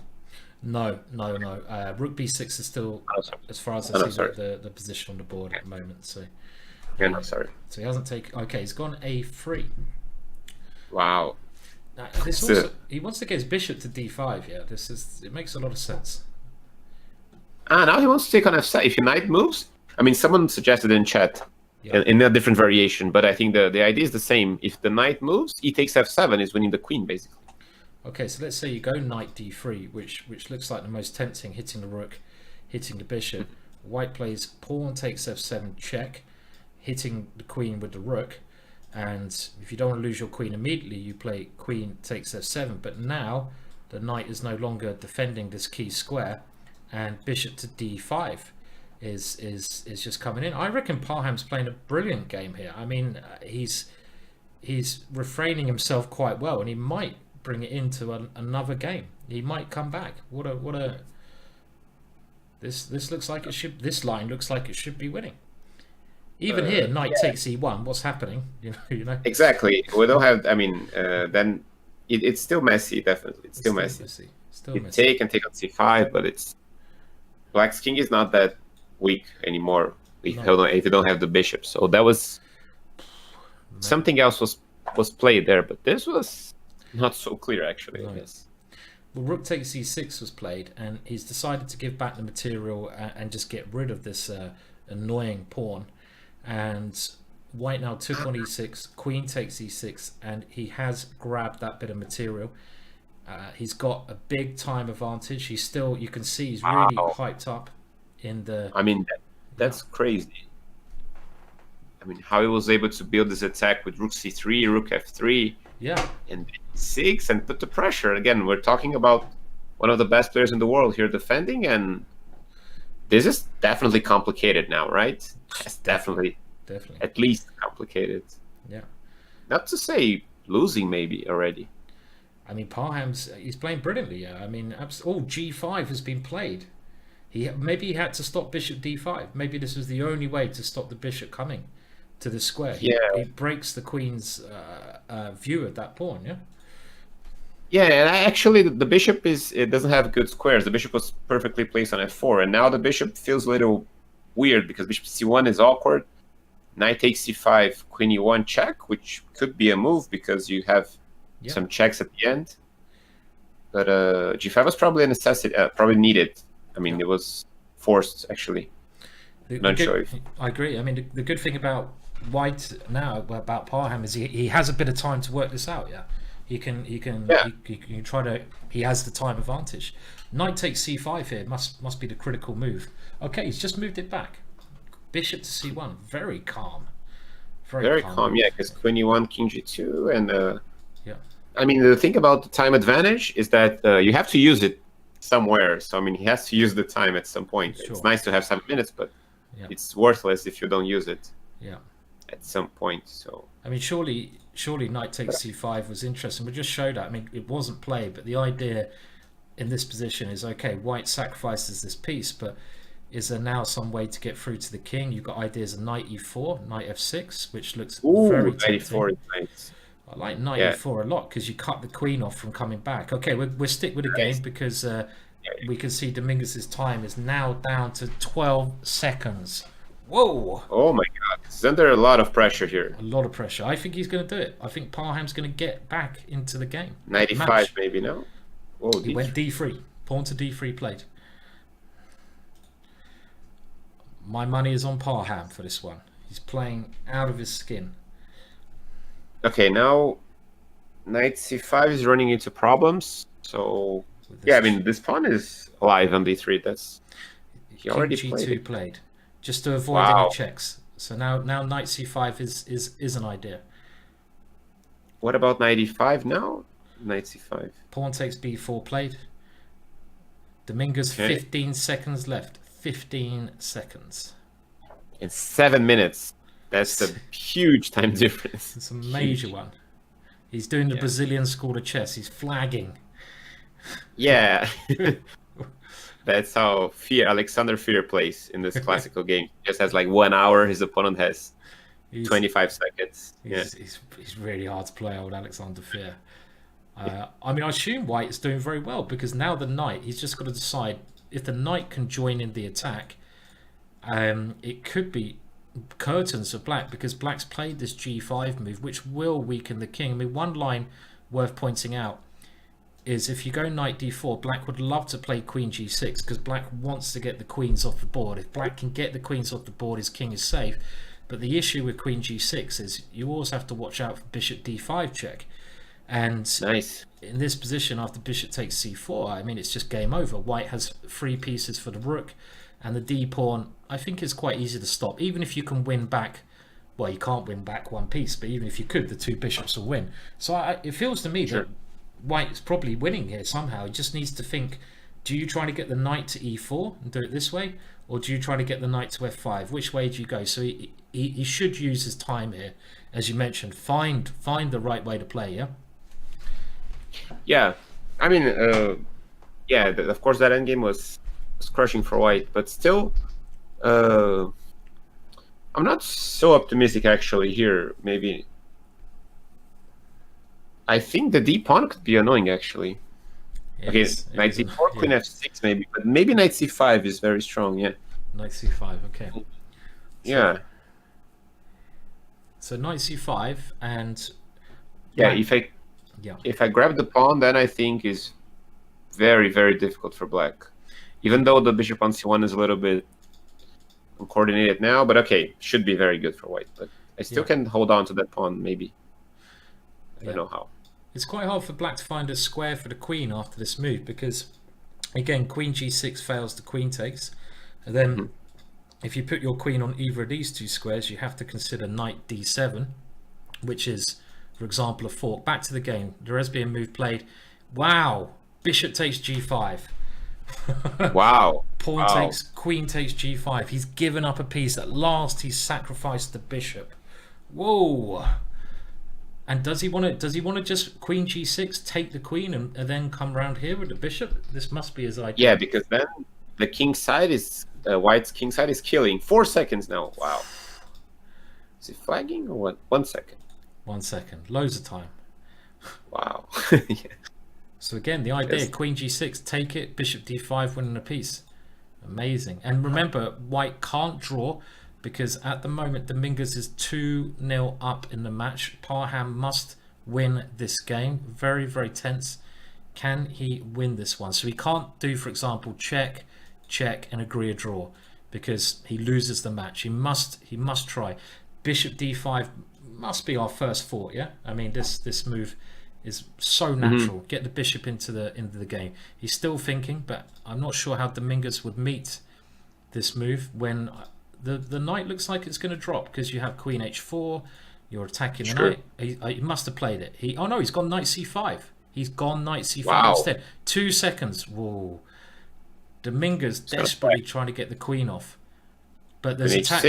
No. Rook b6 is still, as far as I see, the position on the board at the moment. So. Yeah, no, sorry. So he hasn't taken. Okay, he's gone a3. Wow. Now, he wants to get his bishop to d5. Yeah, it makes a lot of sense. Now he wants to take on f7. If your knight moves, I mean, someone suggested in chat in a different variation, but I think the idea is the same. If the knight moves, he takes f7, is winning the queen basically. Okay, so let's say you go knight d3, which looks like the most tempting, hitting the rook, hitting the bishop. White plays pawn takes f7 check, hitting the queen with the rook, and if you don't want to lose your queen immediately, you play queen takes f7. But now the knight is no longer defending this key square, and bishop to d5 is just coming in. I reckon Parham's playing a brilliant game here. I mean, he's refraining himself quite well, and he might bring it into another game. He might come back. What a This looks like it should. This line looks like it should be winning. Even here, knight takes e1. What's happening? You know. Exactly. We don't have. I mean, then it's still messy. Definitely, it's still messy. Still You messy. take and take on c5, but it's Black's king is not that weak anymore. If you don't have the bishop, so that was something else was played there, but this was not so clear actually. I guess. Well, rook takes e6 was played, and he's decided to give back the material and just get rid of this annoying pawn. And white now took on e6, queen takes e6, and he has grabbed that bit of material. He's got a big time advantage. He's still, you can see he's really hyped up in the... I mean, that's crazy. I mean, how he was able to build this attack with rook c3, rook f3, and e6, and put the pressure. Again, we're talking about one of the best players in the world here defending, and this is definitely complicated now, right? It's definitely at least complicated. Yeah. Not to say losing maybe already. I mean, he's playing brilliantly. I mean, g5 has been played. Maybe he had to stop bishop d5. Maybe this was the only way to stop the bishop coming to the square. He breaks the queen's view of that pawn. Yeah, and actually the bishop doesn't have good squares. The bishop was perfectly placed on f4, and now the bishop feels a little weird because bishop c1 is awkward. Knight takes c5, queen e1 check, which could be a move because you have some checks at the end. But g5 was probably a necessity, probably needed. I mean, it was forced actually. I agree. I mean, the good thing about white now about Parham is he has a bit of time to work this out. He can try to. He has the time advantage. Knight takes c5 here must be the critical move. Okay, he's just moved it back. Bishop to c1, very calm. Very calm. Yeah, because queen e1, king g2, and I mean, the thing about the time advantage is that you have to use it somewhere. So I mean, he has to use the time at some point. Sure. It's nice to have 7 minutes, but it's worthless if you don't use it. At some point. So I mean, surely knight takes c5 was interesting. We just showed that. I mean, it wasn't played, but the idea in this position is okay. White sacrifices this piece, but is there now some way to get through to the king? You've got ideas of knight e4, knight f6, which looks very tempting. E4 is nice. I like knight e4 a lot because you cut the queen off from coming back. Okay, we'll stick with the game because we can see Dominguez's time is now down to 12 seconds. Whoa! Oh my God! He's under a lot of pressure here. A lot of pressure. I think he's going to do it. I think Parham's going to get back into the game. 95 maybe, no? Oh, he went d3. Pawn to d3 played. My money is on Parham for this one. He's playing out of his skin. Okay, now knight c5 is running into problems. So I mean, this pawn is alive on d3. That's he already g2 played just to avoid any checks. So now knight c5 is an idea. What about knight e5 now? Knight c5. Pawn takes b4 played. Dominguez 15 seconds left. 15 seconds. In 7 minutes. That's a huge time difference. It's a major one. He's doing the Brazilian school of chess. He's flagging. Yeah. That's how Alexander Fear plays in this classical game. He just has like 1 hour. His opponent has 25 seconds. He's really hard to play, old Alexander Fear. I mean, I assume white is doing very well because now the knight, he's just got to decide if the knight can join in the attack. It could be curtains for black because black's played this g5 move, which will weaken the king. I mean, one line worth pointing out is if you go knight d4, black would love to play queen g6 because black wants to get the queens off the board. If black can get the queens off the board, his king is safe. But the issue with queen g6 is you always have to watch out for bishop d5 check. And in this position, after bishop takes c4, I mean, it's just game over. White has 3 pieces for the rook, and the d pawn, I think, is quite easy to stop. Even if you can win back, well, you can't win back 1 piece, but even if you could, the 2 bishops will win. So it feels to me that white is probably winning here somehow. He just needs to think, do you try to get the knight to e4 and do it this way, or do you try to get the knight to f5? Which way do you go? So he should use his time here, as you mentioned. Find the right way to play, Yeah, I mean, of course that endgame was was crushing for white, but still, I'm not so optimistic actually here. Maybe I think the D pawn could be annoying actually. Okay, knight c4, queen f6 maybe, but maybe knight c5 is very strong. Yeah. Knight c5. Okay. Yeah. So knight c5 and yeah, if I grab the pawn, then I think is very, very difficult for black. Even though the bishop on c1 is a little bit uncoordinated now, but okay, should be very good for white. But I still can hold on to that pawn, maybe. I don't know how. It's quite hard for black to find a square for the queen after this move because, again, queen g6 fails, the queen takes. And then if you put your queen on either of these two squares, you have to consider knight d7, which is, for example, a fork. Back to the game. The lesbian move played. Wow. Bishop takes g5. Wow. Pawn takes, queen takes g5. He's given up a piece. At last, he's sacrificed the bishop. Whoa. And does he want to just queen g6, take the queen, and then come round here with the bishop? This must be his idea. Yeah, because then the king side is white's king side is killing. 4 seconds now. Wow. Is it flagging or what? 1 second. 1 second. Loads of time. Wow. Yeah. So again, the idea, queen g6, take it, bishop d5, winning a piece. Amazing. And remember, white can't draw because at the moment, Dominguez is 2-0 up in the match. Parham must win this game. Very, very tense. Can he win this one? So he can't do, for example, check, check, and agree a draw because he loses the match. He must try. Bishop d5 must be our first thought, yeah? I mean, this move is so natural. Get the bishop into the game. He's still thinking, but I'm not sure how Dominguez would meet this move when the knight looks like it's going to drop because you have queen h4. You're attacking the knight. He must have played it. Oh no, he's gone knight c5. He's gone knight c5 instead. 2 seconds. Whoa. Dominguez desperately trying to get the queen off, but there's attack.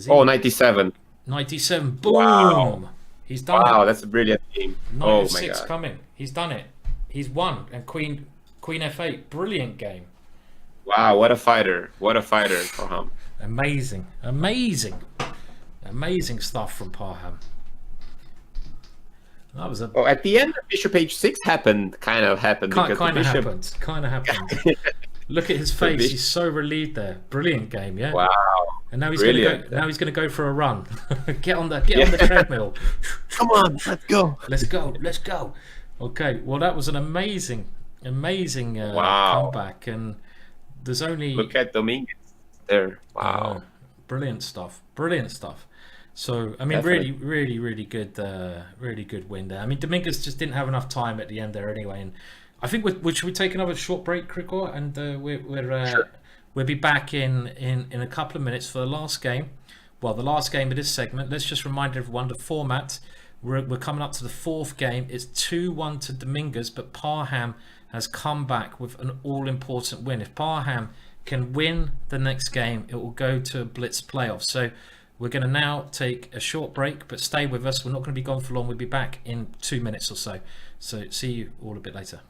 Oh, 97. 97. Boom. Wow. He's done it. Wow, that's a brilliant game. Knight f6 coming. He's done it. He's won. And queen f8. Brilliant game. Wow, what a fighter. What a fighter, Parham. Amazing. Amazing stuff from Parham. That was at the end, bishop h6 happened. Kind of happened. Look at his face. He's so relieved there. Brilliant game, yeah. Wow. And now he's going to go for a run. Get on the treadmill. Come on, let's go. Let's go. Okay. Well, that was an amazing comeback, and there's only look at Dominguez there. Wow. Brilliant stuff. So I mean, really good win there. I mean, Dominguez just didn't have enough time at the end there anyway, and I think should we take another short break, Grigor, and we'll be back in a couple of minutes for the last game. Well, the last game of this segment. Let's just remind everyone the format. We're coming up to the fourth game. It's 2-1 to Dominguez, but Parham has come back with an all-important win. If Parham can win the next game, it will go to a Blitz playoff. So we're going to now take a short break, but stay with us. We're not going to be gone for long. We'll be back in 2 minutes or so. So see you all a bit later.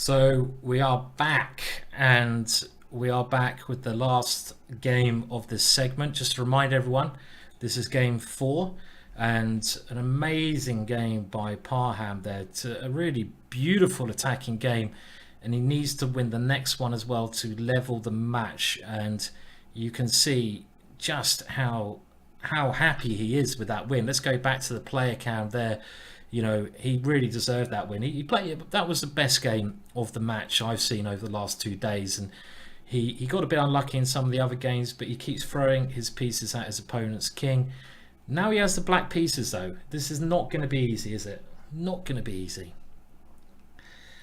So we are back, and we are back with the last game of this segment. Just to remind everyone, this is game 4, and an amazing game by Parham there. A really beautiful attacking game, and he needs to win the next one as well to level the match. And you can see just how happy he is with that win. Let's go back to the player cam there. You know, he really deserved that win. He played. That was the best game of the match I've seen over the last 2 days, and he got a bit unlucky in some of the other games, but he keeps throwing his pieces at his opponent's king. Now he has the black pieces, though. This is not going to be easy, is it? Not going to be easy.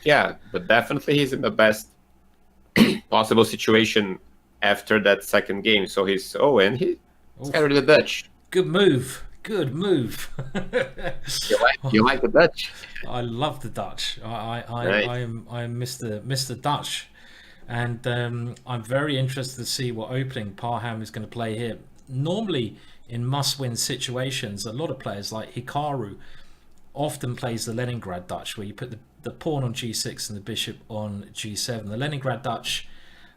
Yeah, but definitely he's in the best possible situation after that second game. So he's and he's scattered the Dutch. Good move. Good move. You like the Dutch? I love the Dutch. Nice. I'm Mr. Dutch, and I'm very interested to see what opening Parham is going to play here. Normally, in must-win situations, a lot of players like Hikaru often plays the Leningrad Dutch, where you put the pawn on g6 and the bishop on g7. The Leningrad Dutch,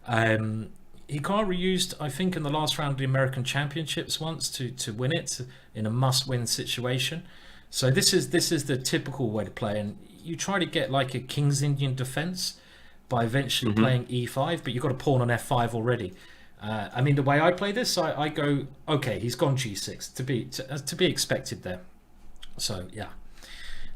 Hikaru used, I think, in the last round of the American Championships once to win it in a must-win situation. So this is the typical way to play, and you try to get like a King's Indian defense by eventually playing e5, but you've got a pawn on f5 already. I mean, the way I play this, I go, okay, he's gone g6 to be expected there. So yeah,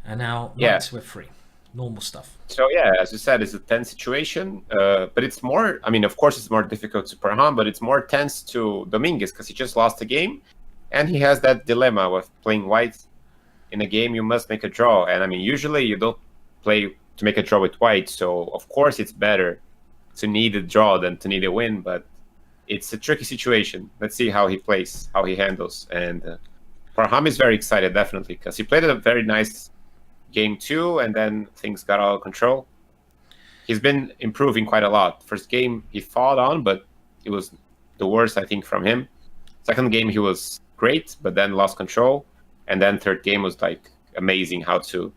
and now knights we're free. Normal stuff. So yeah, as you said, it's a tense situation, but it's more, I mean, of course it's more difficult to Parham, but it's more tense to Dominguez because he just lost a game, and he has that dilemma of playing white. In a game, you must make a draw, and I mean, usually you don't play to make a draw with white, so of course it's better to need a draw than to need a win, but it's a tricky situation. Let's see how he plays, how he handles, and Parham is very excited, definitely, because he played a very nice game 2, and then things got out of control. He's been improving quite a lot. First game he fought on, but it was the worst, I think, from him. Second game he was great, but then lost control, and then third game was like amazing how to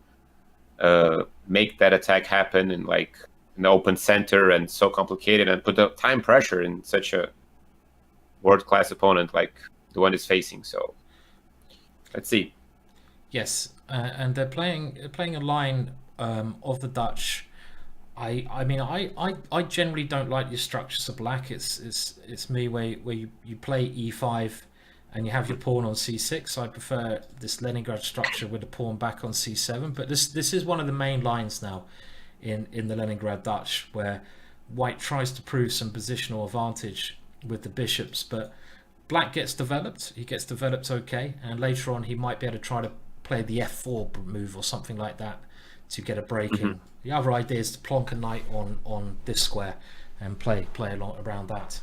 make that attack happen in like an open center and so complicated, and put the time pressure in such a world-class opponent like the one he's facing. So let's see. Yes, and they're playing a line of the Dutch. I mean, I generally don't like your structures of black. It's me where you play e5 and you have your pawn on c6. I prefer this Leningrad structure with the pawn back on c7. But this is one of the main lines now in the Leningrad Dutch, where white tries to prove some positional advantage with the bishops, but black gets developed. He gets developed okay, and later on he might be able to try to play the f4 move or something like that to get a break in. The other idea is to plonk a knight on this square and play along around that.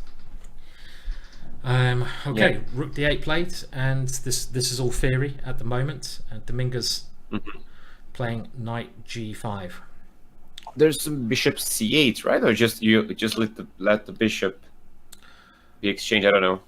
Okay, rook d8 played, and this is all theory at the moment. Dominguez playing knight g5. There's some bishop c8, right? Or just let the bishop be exchanged? I don't know.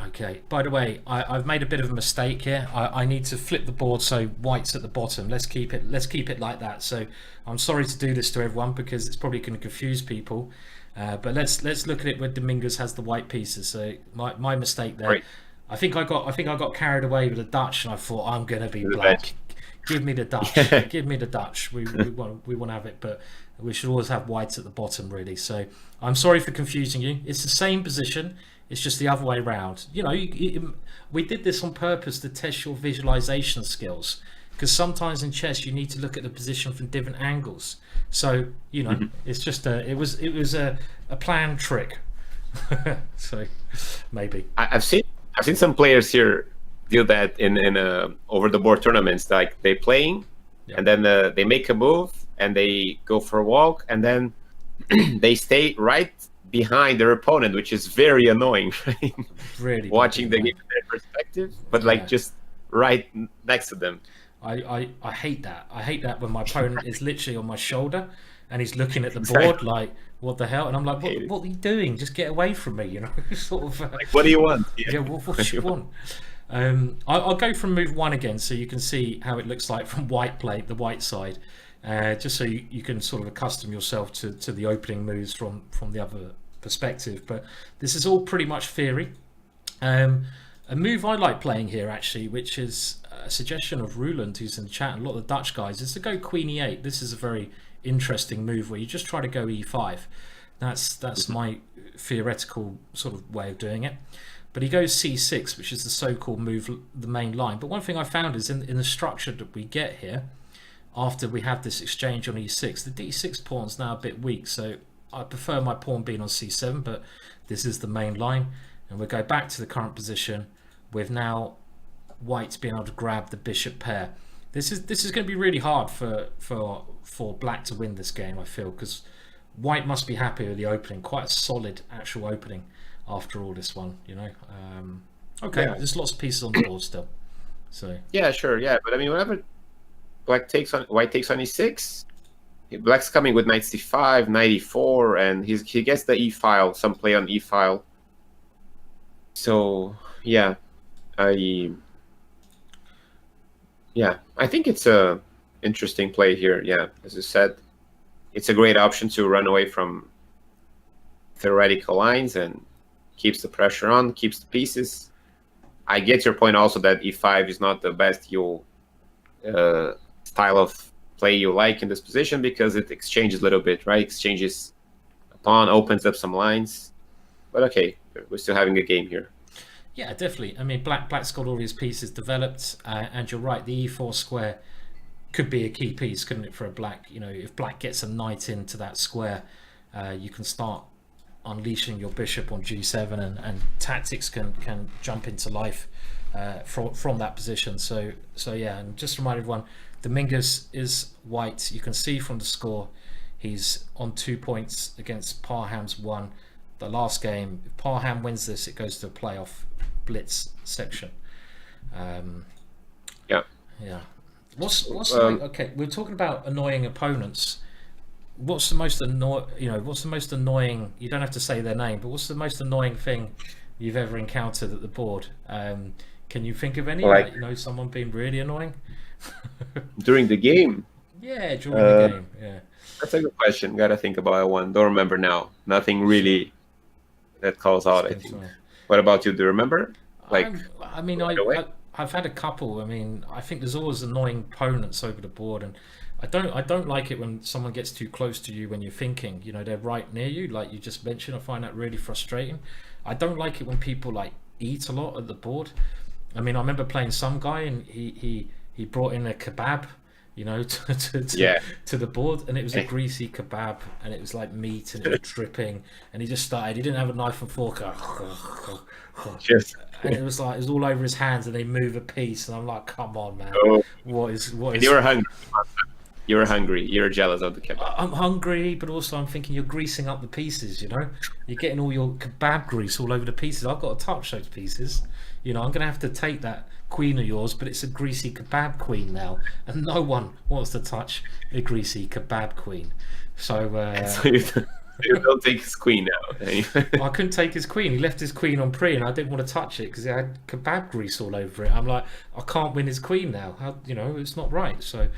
Okay, by the way, I've made a bit of a mistake here. I need to flip the board so white's at the bottom. Let's keep it like that. So I'm sorry to do this to everyone because it's probably going to confuse people. But let's look at it where Dominguez has the white pieces. So my mistake there. Right. I think I got carried away with the Dutch, and I thought I'm going to be black. Give me the Dutch. Give me the Dutch. We want to have it, but we should always have whites at the bottom, really. So I'm sorry for confusing you. It's the same position. It's just the other way around. You know, we did this on purpose to test your visualization skills, because sometimes in chess you need to look at the position from different angles. So you know, it's just it was a planned trick. So maybe I've seen some players here do that in over the board tournaments. Like they playing, and then they make a move and they go for a walk, and then they stay right behind their opponent, which is very annoying. Right? Really Watching the game from their perspective, but like just right next to them. I hate that. I hate that when my opponent is literally on my shoulder and he's looking at the board like, what the hell? And I'm like, what are you doing? Just get away from me, you know? Sort of. Like, what do you want? Yeah, what do you want? I'll go from move 1 again so you can see how it looks like from white plate, the white side. just so you can sort of accustom yourself to the opening moves from the other perspective. But this is all pretty much theory. A move I like playing here, actually, which is a suggestion of Ruland, who's in the chat, and a lot of the Dutch guys, is to go Queen E8. This is a very interesting move where you just try to go E5. That's my theoretical sort of way of doing it. But he goes C6, which is the so-called move, the main line. But one thing I found is in the structure that we get here, after we have this exchange on E6, the D6 pawn's now a bit weak, so I prefer my pawn being on C7, but this is the main line. And we'll go back to the current position with now white being able to grab the bishop pair. This is going to be really hard for black to win this game, I feel, because white must be happy with the opening. Quite a solid actual opening after all this one, you know. Okay, yeah. There's lots of pieces on the board still. So yeah, sure, yeah, but I mean, whenever white takes on E6, black's coming with knight C5, knight E4, and he gets the E file, some play on E file. So yeah, I think it's a interesting play here. Yeah, as you said, it's a great option to run away from theoretical lines and keeps the pressure on, keeps the pieces. I get your point also that E5 is not the best style of play you like in this position because it exchanges a little bit, right? Exchanges a pawn, opens up some lines. But okay, we're still having a game here. Yeah, definitely. I mean, black's got all his pieces developed, and you're right. The E4 square could be a key piece, couldn't it, for a black? You know, if black gets a knight into that square, you can start unleashing your bishop on G7, and tactics can jump into life from that position. So yeah, and just remind everyone, Dominguez is white. You can see from the score, he's on 2 points against Parham's 1. The last game, if Parham wins this, it goes to a playoff blitz section. Yeah. What's okay? We're talking about annoying opponents. What's the most What's the most annoying? You don't have to say their name, but what's the most annoying thing you've ever encountered at the board? Can you think of any? Like, someone being really annoying during the game? Yeah, during the game. Yeah, that's a good question. Gotta think about one. Don't remember now. Nothing really that calls out, I think. What about you? Do you remember? I've had a couple. I mean, I think there's always annoying opponents over the board, and I don't like it when someone gets too close to you when you're thinking. You know, they're right near you, like you just mentioned. I find that really frustrating. I don't like it when people like eat a lot at the board. I mean, I remember playing some guy, and he brought in a kebab, to the board, and it was a greasy kebab, and it was like meat, and it was dripping, and he didn't have a knife and fork, and it was all over his hands, and they move a piece, and I'm like, come on, man. What is you were hungry. You were hungry. You're jealous of the kebab. I'm hungry, but also I'm thinking you're greasing up the pieces, you're getting all your kebab grease all over the pieces. I've got to touch those pieces. I'm going to have to take that queen of yours, but it's a greasy kebab queen now, and no one wants to touch a greasy kebab queen. So you don't take his queen now. I couldn't take his queen. He left his queen on pre, and I didn't want to touch it because it had kebab grease all over it. I'm like, I can't win his queen now. It's not right. So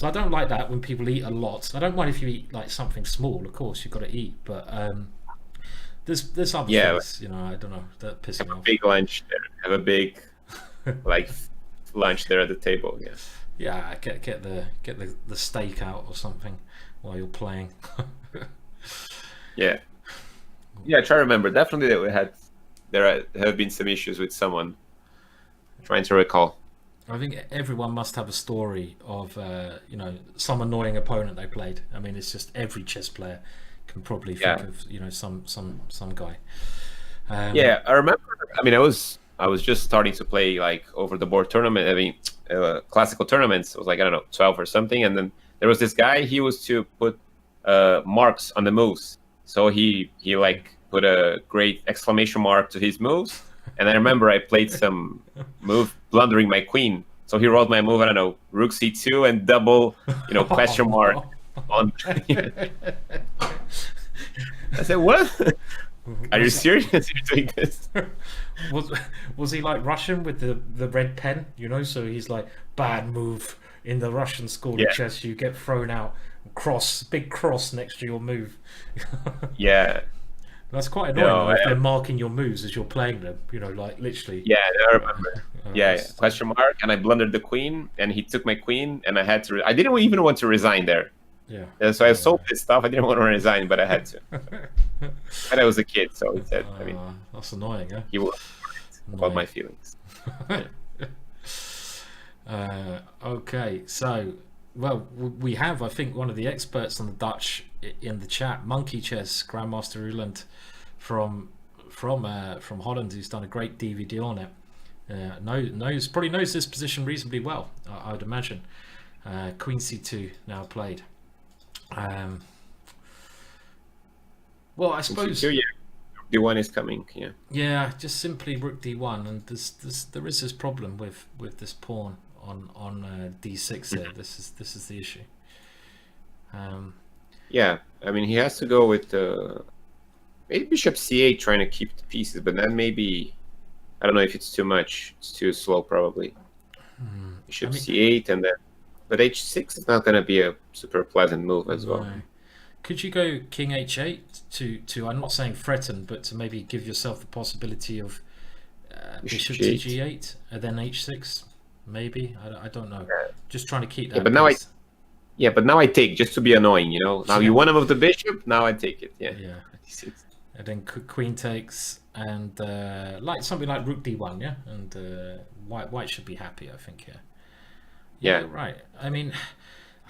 I don't like that when people eat a lot. I don't mind if you eat like something small. Of course, you've got to eat, but there's other things. I don't know, that piss me off. Big lunch there. Have a big lunch there at the table. Yeah, get the steak out or something while you're playing. Yeah, try to remember. Definitely that there have been some issues with someone. I'm trying to recall. I think everyone must have a story of some annoying opponent they played. I mean, it's just every chess player can probably think of some guy. I remember. I mean, I was just starting to play like over the board tournament. I mean, classical tournaments. It was like, I don't know, 12 or something, and then there was this guy. He was to put marks on the moves. So he like put a great exclamation mark to his moves, and I remember I played some move blundering my queen. So he rolled my move, I don't know, rook c2 and double, question mark on. I said, what? Are you serious? You're doing this? Was he like Russian with the red pen? So he's like, bad move. in the Russian school of chess, you get thrown out, big cross next to your move. Yeah. That's quite annoying though, if they're marking your moves as you're playing them, like literally. Yeah, I remember. Question mark, and I blundered the queen, and he took my queen, and I had to. I didn't even want to resign there. Yeah. So I was so pissed off. I didn't want to resign, but I had to. And I was a kid, so he said. I mean, that's annoying, yeah. He was about my feelings. Okay, so we have, I think, one of the experts on the Dutch in the chat, Monkey Chess, Grandmaster Roland from Holland, who's done a great DVD on it. Probably knows this position reasonably well, I would imagine. Queen C2 now played. Well, I suppose D1 is coming. Yeah, just simply Rook D1, and there is this problem with this pawn on D6 here. This is the issue. Yeah, I mean he has to go with maybe Bishop C8, trying to keep the pieces, but then maybe I don't know if it's too much. It's too slow probably. Bishop C8, and then but H6 is not going to be a super pleasant move as well. Could you go King H8 to I'm not saying threaten, but to maybe give yourself the possibility of Bishop to G8 and then H6, maybe? I don't know. Just trying to keep that. But now I take just to be annoying, Now you want to move the bishop, now I take it. Yeah. And then Queen takes, and something like Rook D1, yeah, and White should be happy, I think. Yeah, right. I mean,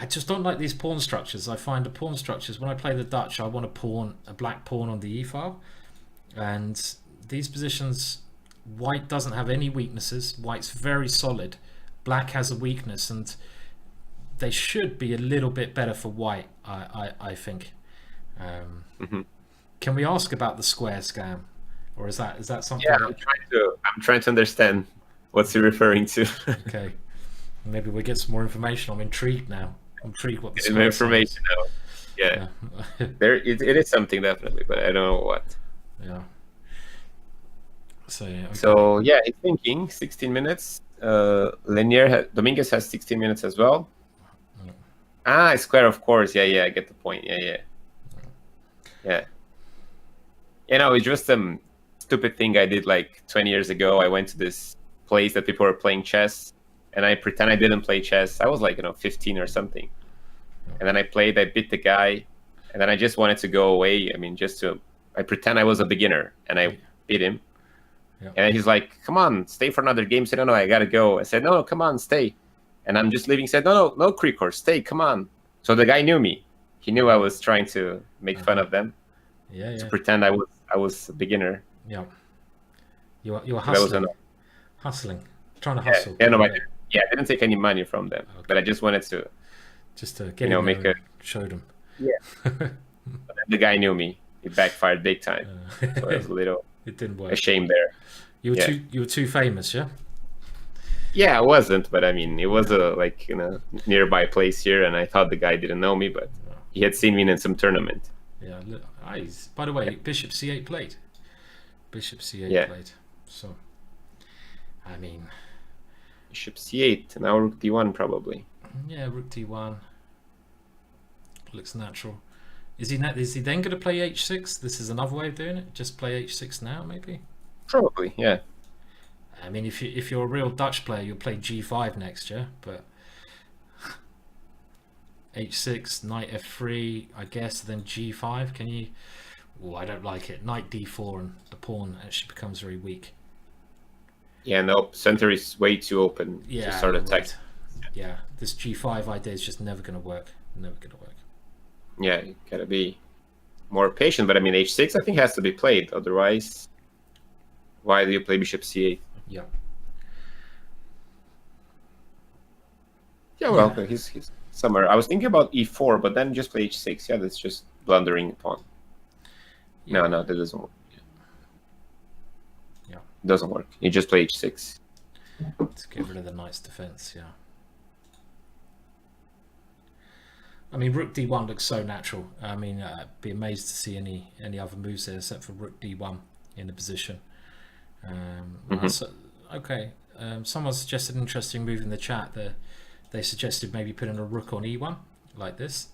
I just don't like these pawn structures. I find the pawn structures, when I play the Dutch, I want a black pawn on the E file. And these positions, White doesn't have any weaknesses. White's very solid. Black has a weakness, and they should be a little bit better for White, I think. Can we ask about the square scam? Or is that something? Yeah, I'm trying to understand what's he referring to. Okay. Maybe we get some more information. I'm intrigued now. I'm intrigued what the square information now. Yeah. It is something definitely, but I don't know what. Yeah. So he's thinking 16 minutes. Dominguez has 16 minutes as well. Square, of course. Yeah, I get the point. Yeah. It's just some stupid thing I did like 20 years ago. I went to this place that people were playing chess, and I pretend I didn't play chess. I was like 15 or something, and then I beat the guy, and then I just wanted to go away. I mean, I pretend I was a beginner, and I beat him. And then he's like, "Come on, stay for another game." I said, "No, I gotta go." I said, "No, come on, stay." And I'm just leaving. He said, "No, Krikor, stay, come on." So the guy knew me. He knew I was trying to make fun of them. To pretend I was a beginner. Yeah. You were hustling. Trying to hustle. I didn't take any money from them, but I just wanted to get show them. Yeah. The guy knew me. It backfired big time. So I was a little it didn't work. Ashamed there. You were too famous, yeah? Yeah, I wasn't, but I mean, it was a nearby place here, and I thought the guy didn't know me, but he had seen me in some tournament. Yeah, by the way, Bishop C8 played. Bishop C8 played. So, I mean, Bishop C8, now Rook D1 probably. Yeah, Rook D1 looks natural. Is he then going to play H6? This is another way of doing it. Just play H6 now, maybe. Probably, yeah. I mean, if you're a real Dutch player, you'll play G5 next, yeah. But H6, Knight F3, I guess. Then G5. Can you? Oh, I don't like it. Knight D4, and the pawn actually becomes very weak. Yeah, no, center is way too open to start attacking. Yeah, this G5 idea is just never going to work. Never going to work. Yeah, you gotta be more patient. But I mean, H6 I think has to be played. Otherwise, why do you play Bishop C8? Yeah. Yeah, well, he's somewhere. I was thinking about E4, but then just play H6. Yeah, that's just blundering pawn. Yeah. No, that doesn't work. Yeah. It doesn't work. You just play H6. Let's get rid of the knight's defense, yeah. I mean, Rook D1 looks so natural. I mean, I'd be amazed to see any other moves there except for Rook D1 in the position. Okay. Someone suggested an interesting move in the chat. The they suggested maybe putting a rook on e1 like this.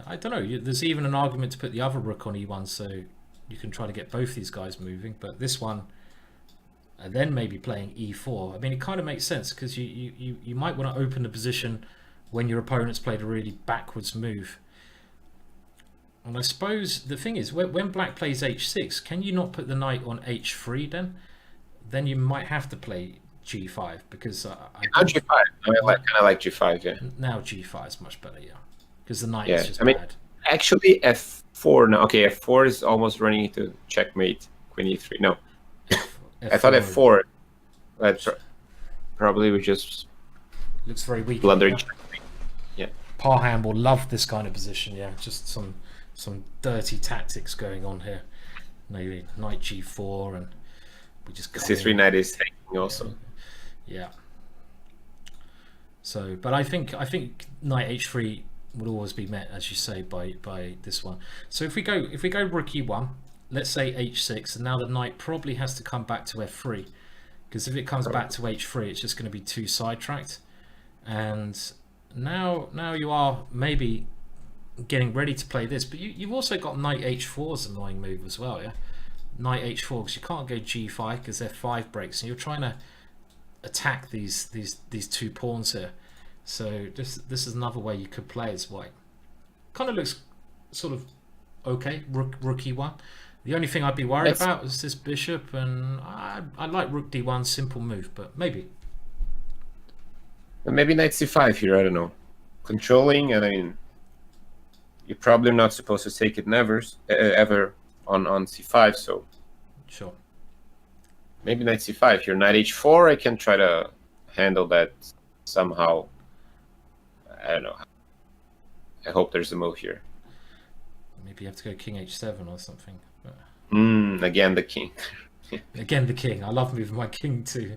I don't know. There's even an argument to put the other rook on e1, so you can try to get both these guys moving. But this one, and then maybe playing e4. I mean, it kind of makes sense because you might want to open the position when your opponent's played a really backwards move. And I suppose the thing is, when black plays h6, can you not put the knight on h3 then? Then you might have to play g5 because now g5. I kind of like g5, yeah. Now g5 is much better, yeah, because the knight Yeah, is just I mean, bad. actually f4 now. Okay, f4 is almost running into checkmate. Queen e3. No, I thought f4. That probably was just looks very weak. blundering. Yeah. Parham will love this kind of position. Yeah, just some dirty tactics going on here. Maybe knight g4 and we just c3 knight is taking also. Yeah. So, but I think knight h3 would always be met, as you say, by this one. So if we go rook e1, let's say h6, and now the knight probably has to come back to f3, because if it comes back to h3, it's just going to be too sidetracked. And now you are maybe getting ready to play this, but you've also got knight h4 as an annoying move as well, yeah. Knight h4 because you can't go g5 because f5 breaks, and you're trying to attack these two pawns here. So this is another way you could play as white. Kind of looks sort of okay. Rook e1. The only thing I'd be worried about is this bishop, and I like rook d1, simple move, but maybe knight c5 here. I don't know. Controlling, and I mean, you're probably not supposed to take it ever on c5, so sure. Maybe knight c5 here. Knight h4, I can try to handle that somehow. I don't know. I hope there's a move here. Maybe you have to go king h7 or something. But... again the king. Again the king. I love moving my king too.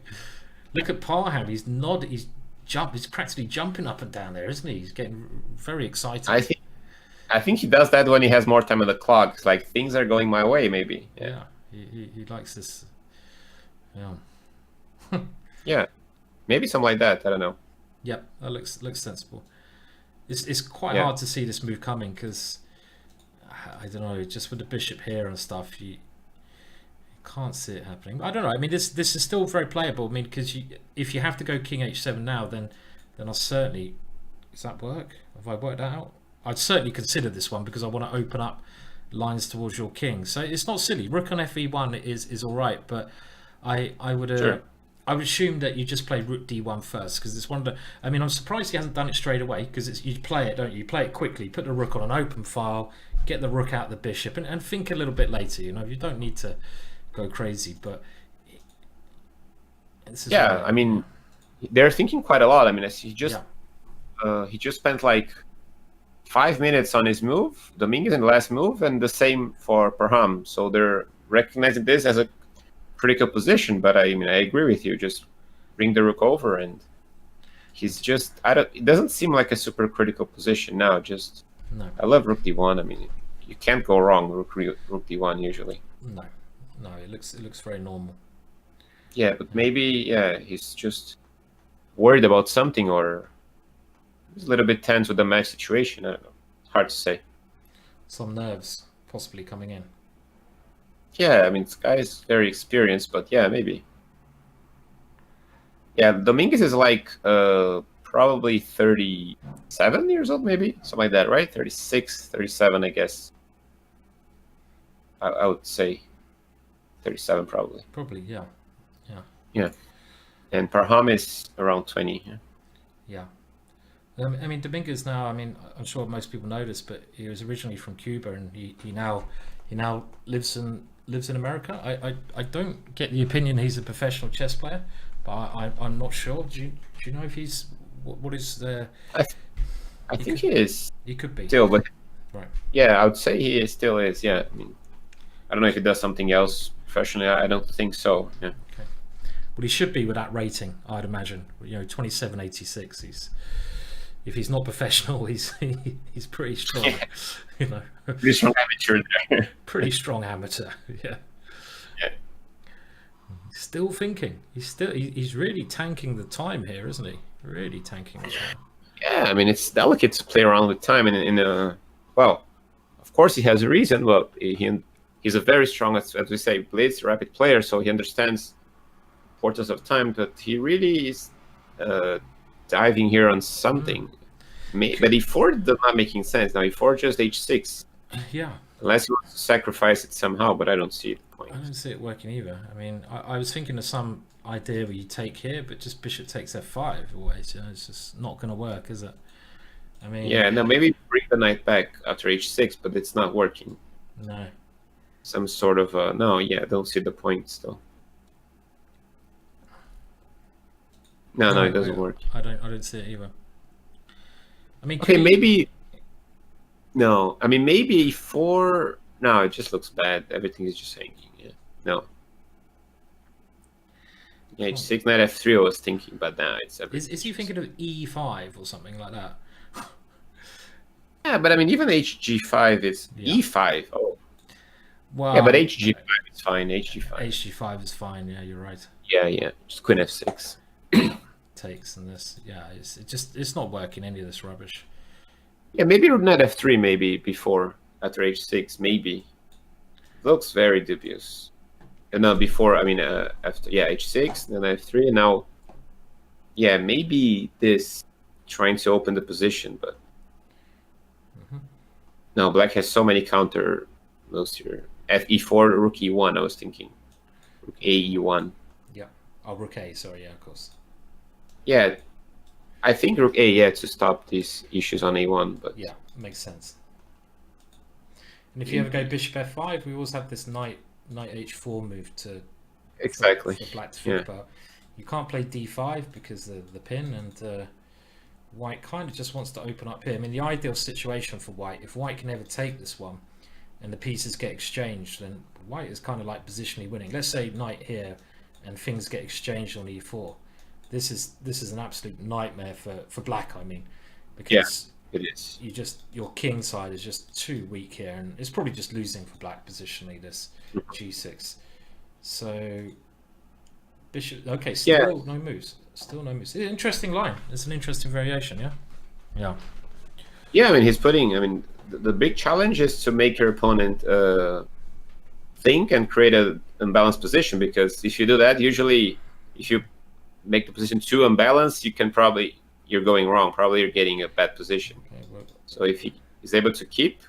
Look at Parham. He's practically jumping up and down there, isn't he? He's getting very excited. I think he does that when he has more time on the clock. It's like things are going my way, maybe. Yeah, he likes this. Yeah. Yeah, maybe something like that. I don't know. Yep, that looks sensible. It's quite hard to see this move coming because I don't know, just with the bishop here and stuff, you can't see it happening. I don't know. I mean, this is still very playable. I mean, because if you have to go king h7 now, then I'll certainly. Does that work? Have I worked that out? I'd certainly consider this one because I want to open up lines towards your king. So it's not silly. Rook on fe1 is all right, but I would Sure. I would assume that you just play rook d1 first because it's one of the. I mean, I'm surprised he hasn't done it straight away because you play it, don't you? You play it quickly, put the rook on an open file, get the rook out the bishop, and think a little bit later. You know, you don't need to go crazy, but yeah, I mean, they're thinking quite a lot. I mean, he just spent like 5 minutes on his move, Dominguez in the last move, and the same for Parham. So they're recognizing this as a critical position. But I mean, I agree with you. Just bring the rook over, and he's just. It doesn't seem like a super critical position now. Just no. I love rook d1. I mean, you can't go wrong rook d1 usually. No, it looks very normal. Yeah, but maybe he's just worried about something, or he's a little bit tense with the match situation. I don't know. Hard to say. Some nerves possibly coming in. Yeah, I mean, this guy is very experienced, but yeah, maybe. Yeah, Dominguez is like probably 37 years old, maybe something like that, right? 36, 37, I guess. I would say 37 probably. Probably, yeah. Yeah, and Parham is around 20. Yeah. I mean, Dominguez now. I mean, I'm sure most people know this, but he was originally from Cuba, and he now lives in America. I don't get the opinion he's a professional chess player, but I'm not sure. Do you know if he's what is the? I think he is. He could be still, but right. Yeah, I would say he still is. Yeah, I mean, I don't know if he does something else professionally. I don't think so. Yeah. Okay. Well, he should be with that rating, I'd imagine. 2786. If he's not professional, he's pretty strong. Yeah. You know, pretty strong amateur there. Pretty strong amateur. Yeah. Still thinking. He's really tanking the time here, isn't he? Really tanking this one. Yeah, I mean, it's delicate to play around with time well, of course he has a reason, but he's a very strong, as we say, blitz rapid player, so he understands the importance of time, but he really is diving here on something. But e4 does not making sense. Now e4 just h6. Yeah. Unless you want to sacrifice it somehow, but I don't see the point. I don't see it working either. I mean, I was thinking of some idea where you take here, but just bishop takes f5 always. You know, it's just not going to work, is it? I mean, yeah, no, maybe bring the knight back after h6, but it's not working. No. Some sort of no, yeah, I don't see the point still. No, it doesn't work. I don't see it either. I mean, okay, maybe. No, I mean maybe e4. No, it just looks bad. Everything is just hanging. Yeah, no. Yeah, h6, knight f3. I was thinking, but now it's. Is he thinking of e5 or something like that? Yeah, but I mean even hg5 is e5. Oh. Well, yeah, but hg5 is fine. hg5. hg5 is fine. Yeah, you're right. Yeah. Just queen f6. Takes and this. Yeah, it's not working. Any of this rubbish. Yeah, maybe knight f3 maybe before after h6 maybe. Looks very dubious. And no, before I mean after h6 then f3 and now maybe this trying to open the position, but no, black has so many counter moves here. Fe4, rook e1. I was thinking rook a e1. Yeah. Oh, rook a. Sorry. Yeah, of course. Yeah. I think rook a, to stop these issues on a1, but yeah, makes sense. And if you ever go bishop f5, we always have this knight h4 move to exactly for black to think about. You can't play d5 because of the pin, and white kind of just wants to open up here. I mean, the ideal situation for white, if white can ever take this one, and the pieces get exchanged, then white is kind of like positionally winning. Let's say knight here, and things get exchanged on e4. This is an absolute nightmare for black. I mean, because it is. Your king side is just too weak here, and it's probably just losing for black positionally. This g6. So bishop. Okay, still no moves. Still no moves. It's an interesting line. It's an interesting variation. Yeah. Yeah, I mean he's putting. I mean the big challenge is to make your opponent think and create an unbalanced position, because if you do that, usually if you make the position too unbalanced, you're going wrong. Probably you're getting a bad position. Okay, well, so if he is able to keep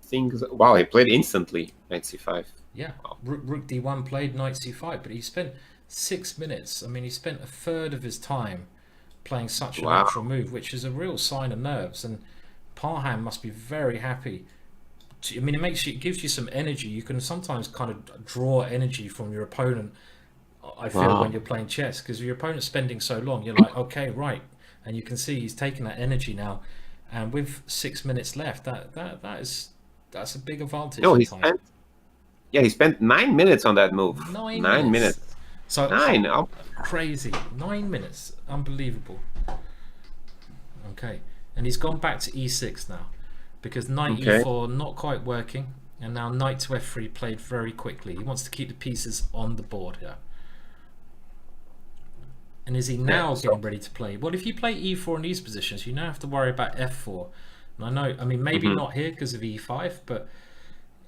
things, wow, he played instantly knight c5. Yeah, wow. Rook d1 played knight c5, but he spent 6 minutes. I mean, he spent a third of his time playing such a natural move, which is a real sign of nerves. And Parham must be very happy. I mean, it gives you some energy. You can sometimes kind of draw energy from your opponent. I feel when you're playing chess, because your opponent's spending so long, you're like, okay, right, and you can see he's taking that energy now, and with 6 minutes left, that's a big advantage. No, he spent 9 minutes on that move. 9 minutes. So 9, crazy, 9 minutes, unbelievable. Okay, and he's gone back to e6 now, because knight e4 not quite working, and now knight to f3 played very quickly. He wants to keep the pieces on the board here. And is he now getting ready to play? Well, if you play e4 in these positions, you now have to worry about f4. And I mean, maybe not here because of e5, but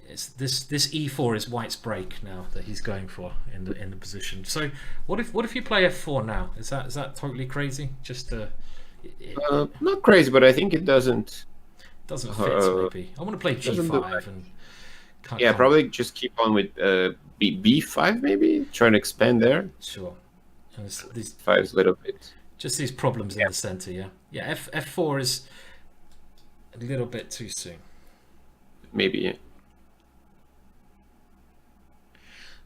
it's this e4 is white's break now that he's going for in the position. So what if you play f4 now? Is that totally crazy? Just not crazy, but I think it doesn't fit. Maybe I want to play g5 and probably just keep on with b5, maybe try to expand there. Sure. And these 5 is a little bit. Just these problems in the center, yeah. F4 is a little bit too soon. Maybe, yeah.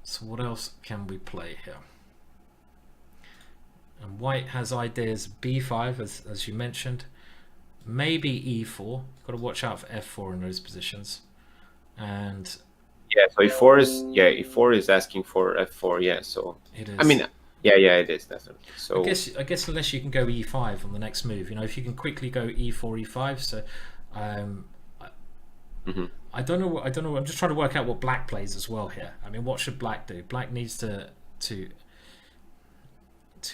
So what else can we play here? And white has ideas b5, as you mentioned. Maybe e4. Got to watch out for f4 in those positions. And so e4 is asking for f4. Yeah, so it is. I mean. Yeah, it is definitely. So I guess unless you can go e5 on the next move, if you can quickly go e4, e5. So I don't know. I'm just trying to work out what black plays as well here. I mean, what should black do? Black needs to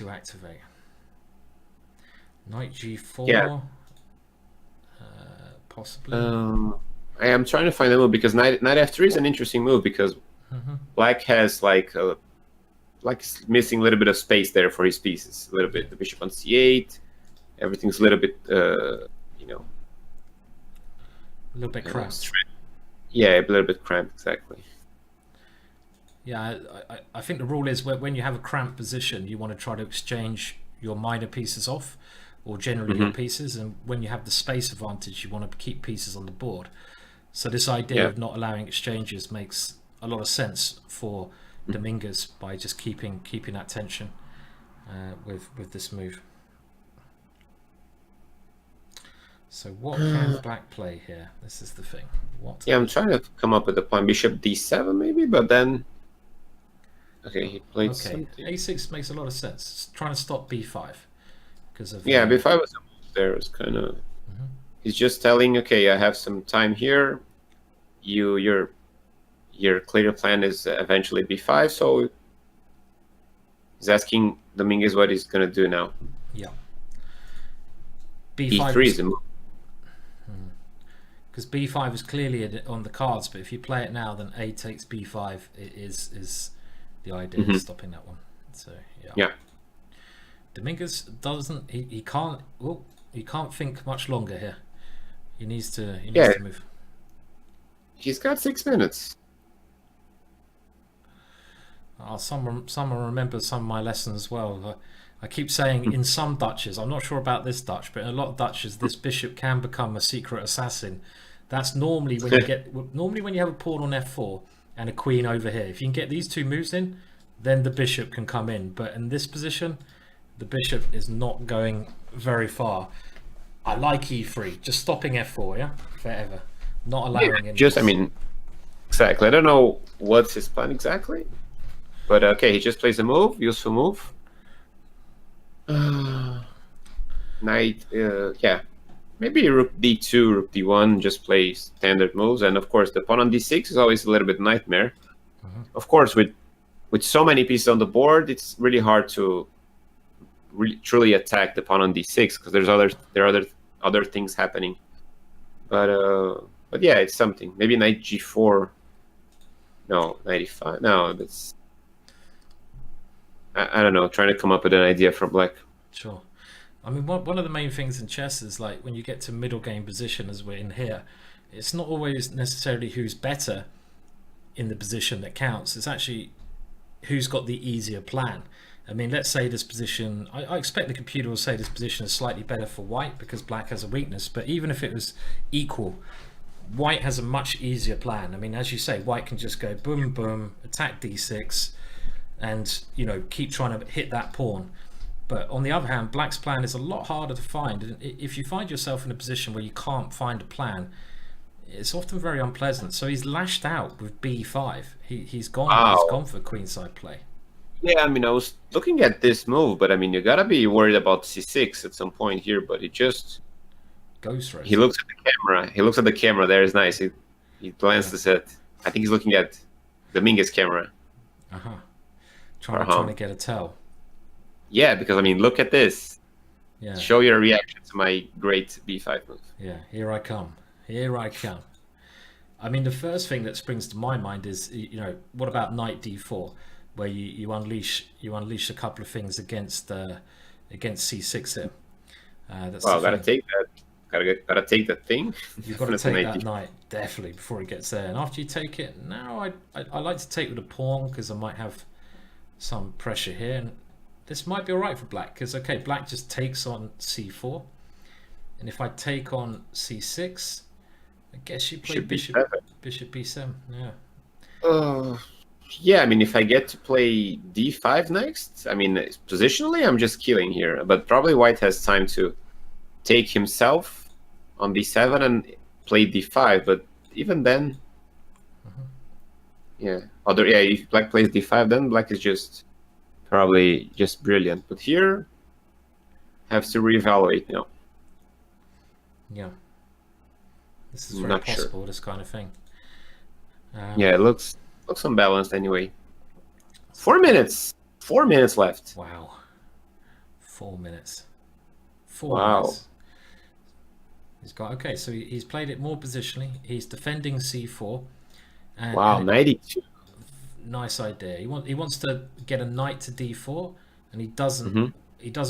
activate. Knight Yeah. g4, possibly. I am trying to find a move because knight f3 is an interesting move because black has like missing a little bit of space there for his pieces. A little bit. The bishop on c8. Everything's a little bit, you know, A little bit cramped. Yeah, a little bit cramped, exactly. Yeah, I think the rule is when you have a cramped position, you want to try to exchange your minor pieces off, or generally your pieces, and when you have the space advantage, you want to keep pieces on the board. So this idea of not allowing exchanges makes a lot of sense for Dominguez by just keeping that tension with this move. So what can black play here? This is the thing. What? Yeah, I'm trying to come up with a plan. Bishop d7 maybe, but then... Okay, he played something. A6 makes a lot of sense. It's trying to stop b5 because of... Yeah, b5 was a move there. It was kind of... He's just telling, okay, I have some time here. Your clear plan is eventually b5, so he's asking Dominguez what he's going to do now. Yeah. b3 is a move. Because b5 is clearly on the cards, but if you play it now, then a takes b5 is the idea of stopping that one. So yeah. Dominguez doesn't. He can't. Oh, he can't think much longer here. He needs to move. He's got 6 minutes. Someone remembers some of my lessons as well. I keep saying in some Dutches, I'm not sure about this Dutch, but in a lot of Dutches, this bishop can become a secret assassin. That's normally when you have a pawn on f4 and a queen over here. If you can get these two moves in, then the bishop can come in. But in this position, the bishop is not going very far. I like e3, just stopping f4, yeah, forever, not allowing him. I mean, exactly. I don't know what's his plan exactly, but okay, he just plays a move, useful move. Knight, yeah, maybe rook d2, rook d1, just play standard moves, and of course the pawn on d6 is always a little bit nightmare. Of course, with so many pieces on the board, it's really hard to truly attack the pawn on d6 because there are other things happening. But yeah, it's something. Maybe knight g4. No, knight e5. No, that's... I don't know, trying to come up with an idea for black. Sure. I mean, one of the main things in chess is like when you get to middle game position, as we're in here, it's not always necessarily who's better in the position that counts. It's actually who's got the easier plan. I mean, let's say this position, I expect the computer will say this position is slightly better for white because black has a weakness, but even if it was equal, white has a much easier plan. I mean, as you say, white can just go boom, boom, attack d6, and keep trying to hit that pawn. But on the other hand, black's plan is a lot harder to find, and if you find yourself in a position where you can't find a plan, it's often very unpleasant. So he's lashed out with b5. He's gone for queenside play. Yeah, I mean, I was looking at this move, but I mean, you gotta be worried about c6 at some point here. But he just goes for it. He looks at the camera. He looks at the camera. There is nice. He glances at. I think he's looking at Dominguez camera. Trying to get a tell. Yeah, because I mean, look at this. Yeah. Show your reaction to my great b5 move. Yeah, here I come. Here I come. I mean, the first thing that springs to my mind is, what about knight d4, where you unleash a couple of things against c6 here. Gotta take that. Gotta take that thing. You've got to take that knight definitely before he gets there. And after you take it, now I like to take with a pawn because I might have some pressure here. And this might be all right for black because black just takes on c4, and if I take on c6, I guess you play bishop b7. Yeah. Yeah, I mean, if I get to play d5 next, I mean, positionally, I'm just killing here. But probably white has time to take himself on d7 and play d5. But even then, if black plays d5, then black is just probably just brilliant. But here, have to reevaluate now. Yeah. This is very possible, this kind of thing. Yeah, it looks unbalanced anyway. 4 minutes. 4 minutes left. Wow. 4 minutes. 4 Wow. knights. He's got, okay, so he's played it more positionally. He's defending c4. Wow, 92. Nice idea. He wants to get a knight to d4, and he doesn't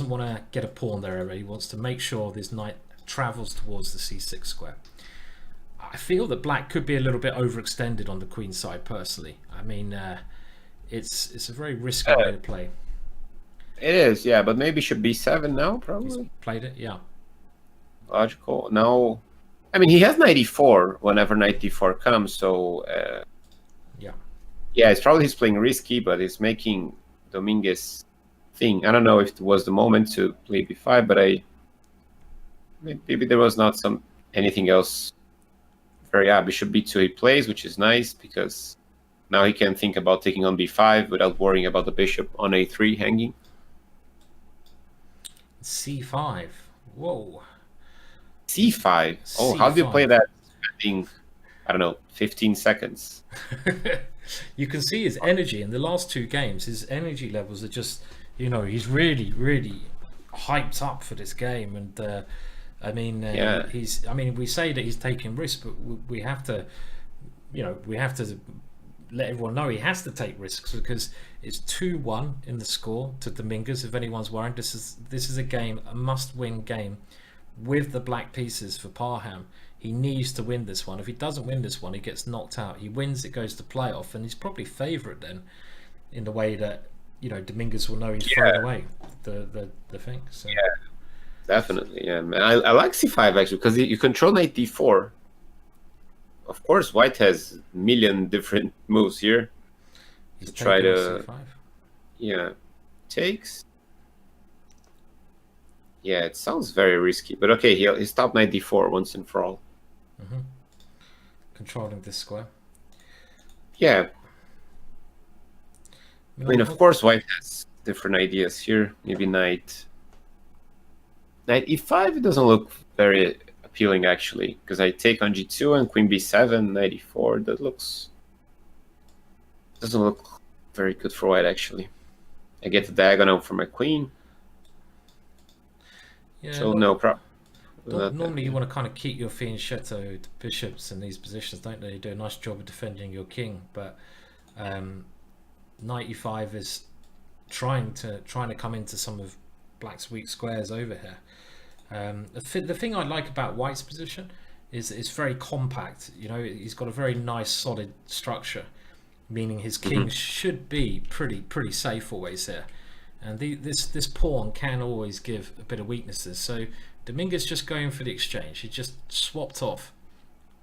want to get a pawn there ever. He wants to make sure this knight travels towards the c6 square. I feel that black could be a little bit overextended on the queen side personally. I mean, it's a very risky way to play. It is, yeah, but maybe should b7 now, probably. He's played it, yeah. Logical. No, I mean, he has 94 whenever knight d4 comes, so yeah, it's probably he's playing risky, but he's making Dominguez thing. I don't know if it was the moment to play b5, but maybe there was not anything else. Bishop b2 he plays, which is nice because now he can think about taking on b5 without worrying about the bishop on a3 hanging. c5. Whoa. c5. Oh, how do you play that? Spending, I don't know, 15 seconds. You can see his energy in the last 2 games. His energy levels are just, he's really, really hyped up for this game. And I mean, we say that he's taking risks, but we have to, let everyone know he has to take risks because it's 2-1 in the score to Dominguez. If anyone's worried, this is a must-win game with the black pieces for Parham. He needs to win this one. If he doesn't win this one, he gets knocked out. He wins, it goes to playoff, and he's probably favourite then, in the way that Dominguez will know he's thrown away the thing. So. Yeah, definitely. Yeah, man. I like c5 actually because you control knight d4. Of course, white has a million different moves here. He's to try to c5. Yeah, takes. Yeah, it sounds very risky, but okay, he stopped knight d4 once and for all. Controlling this square. Yeah. I mean, of course, white has different ideas here. Maybe knight e5. It doesn't look very appealing actually, because I take on g2 and queen b7, knight e4. That doesn't look very good for white actually. I get the diagonal for my queen. Yeah, so no problem. Normally you want to kind of keep your fianchetto bishops in these positions, don't they? You do a nice job of defending your king, but knight e5 is trying to come into some of black's weak squares over here. The thing I like about white's position is it's very compact. He's got a very nice solid structure, meaning his king should be pretty safe always here. And this pawn can always give a bit of weaknesses. So Dominguez just going for the exchange. He just swapped off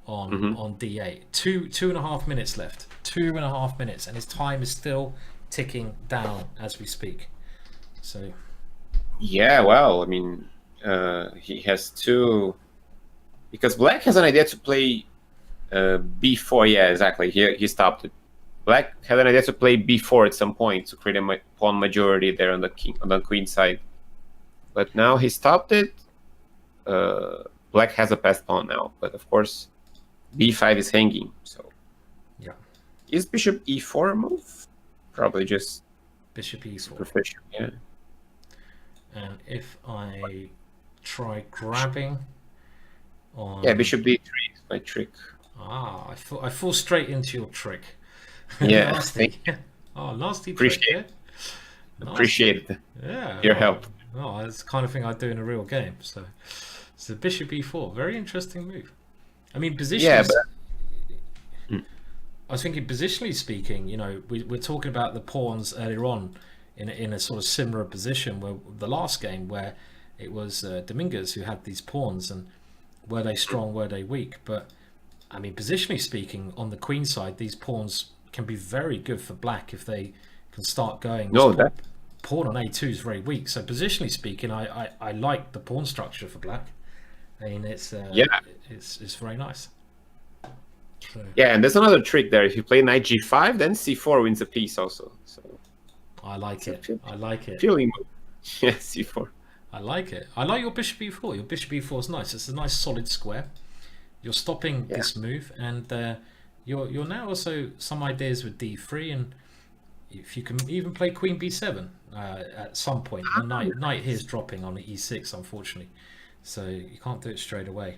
on d8. 2.5 minutes left. 2.5 minutes, and his time is still ticking down as we speak. So yeah, well, I mean, he has to, because black has an idea to play b4. Yeah, exactly. He stopped it. Black had an idea to play b4 at some point to create a pawn majority there on the queen side, but now he stopped it. Black has a passed pawn now, but of course, b5 is hanging. So, yeah, is bishop e4 a move? Probably just bishop e4. Superficial, yeah. And if I try grabbing on, bishop b3 is my trick. I fall straight into your trick. Yeah. Nasty. Nasty Appreciate trick. Appreciate your help. That's the kind of thing I do in a real game. So bishop e4, very interesting move. I mean, positionally. Yeah, but I was thinking, positionally speaking, we're talking about the pawns earlier on in a sort of similar position where the last game where it was Dominguez who had these pawns, and were they strong, were they weak? But I mean, positionally speaking, on the queen side, these pawns can be very good for black if they can start going. Pawn on a2 is very weak. So positionally speaking, I like the pawn structure for black. I mean, it's very nice. So. Yeah, and there's another trick there. If you play knight g5, then c4 wins a piece also. So I like it. I like it. Feeling move. Yeah, c4. I like it. I like your bishop e4. Your bishop e4 is nice. It's a nice solid square. You're stopping this move, and you're now also some ideas with d3, and if you can even play queen b7 at some point. The knight here is dropping on the e6, unfortunately, so you can't do it straight away.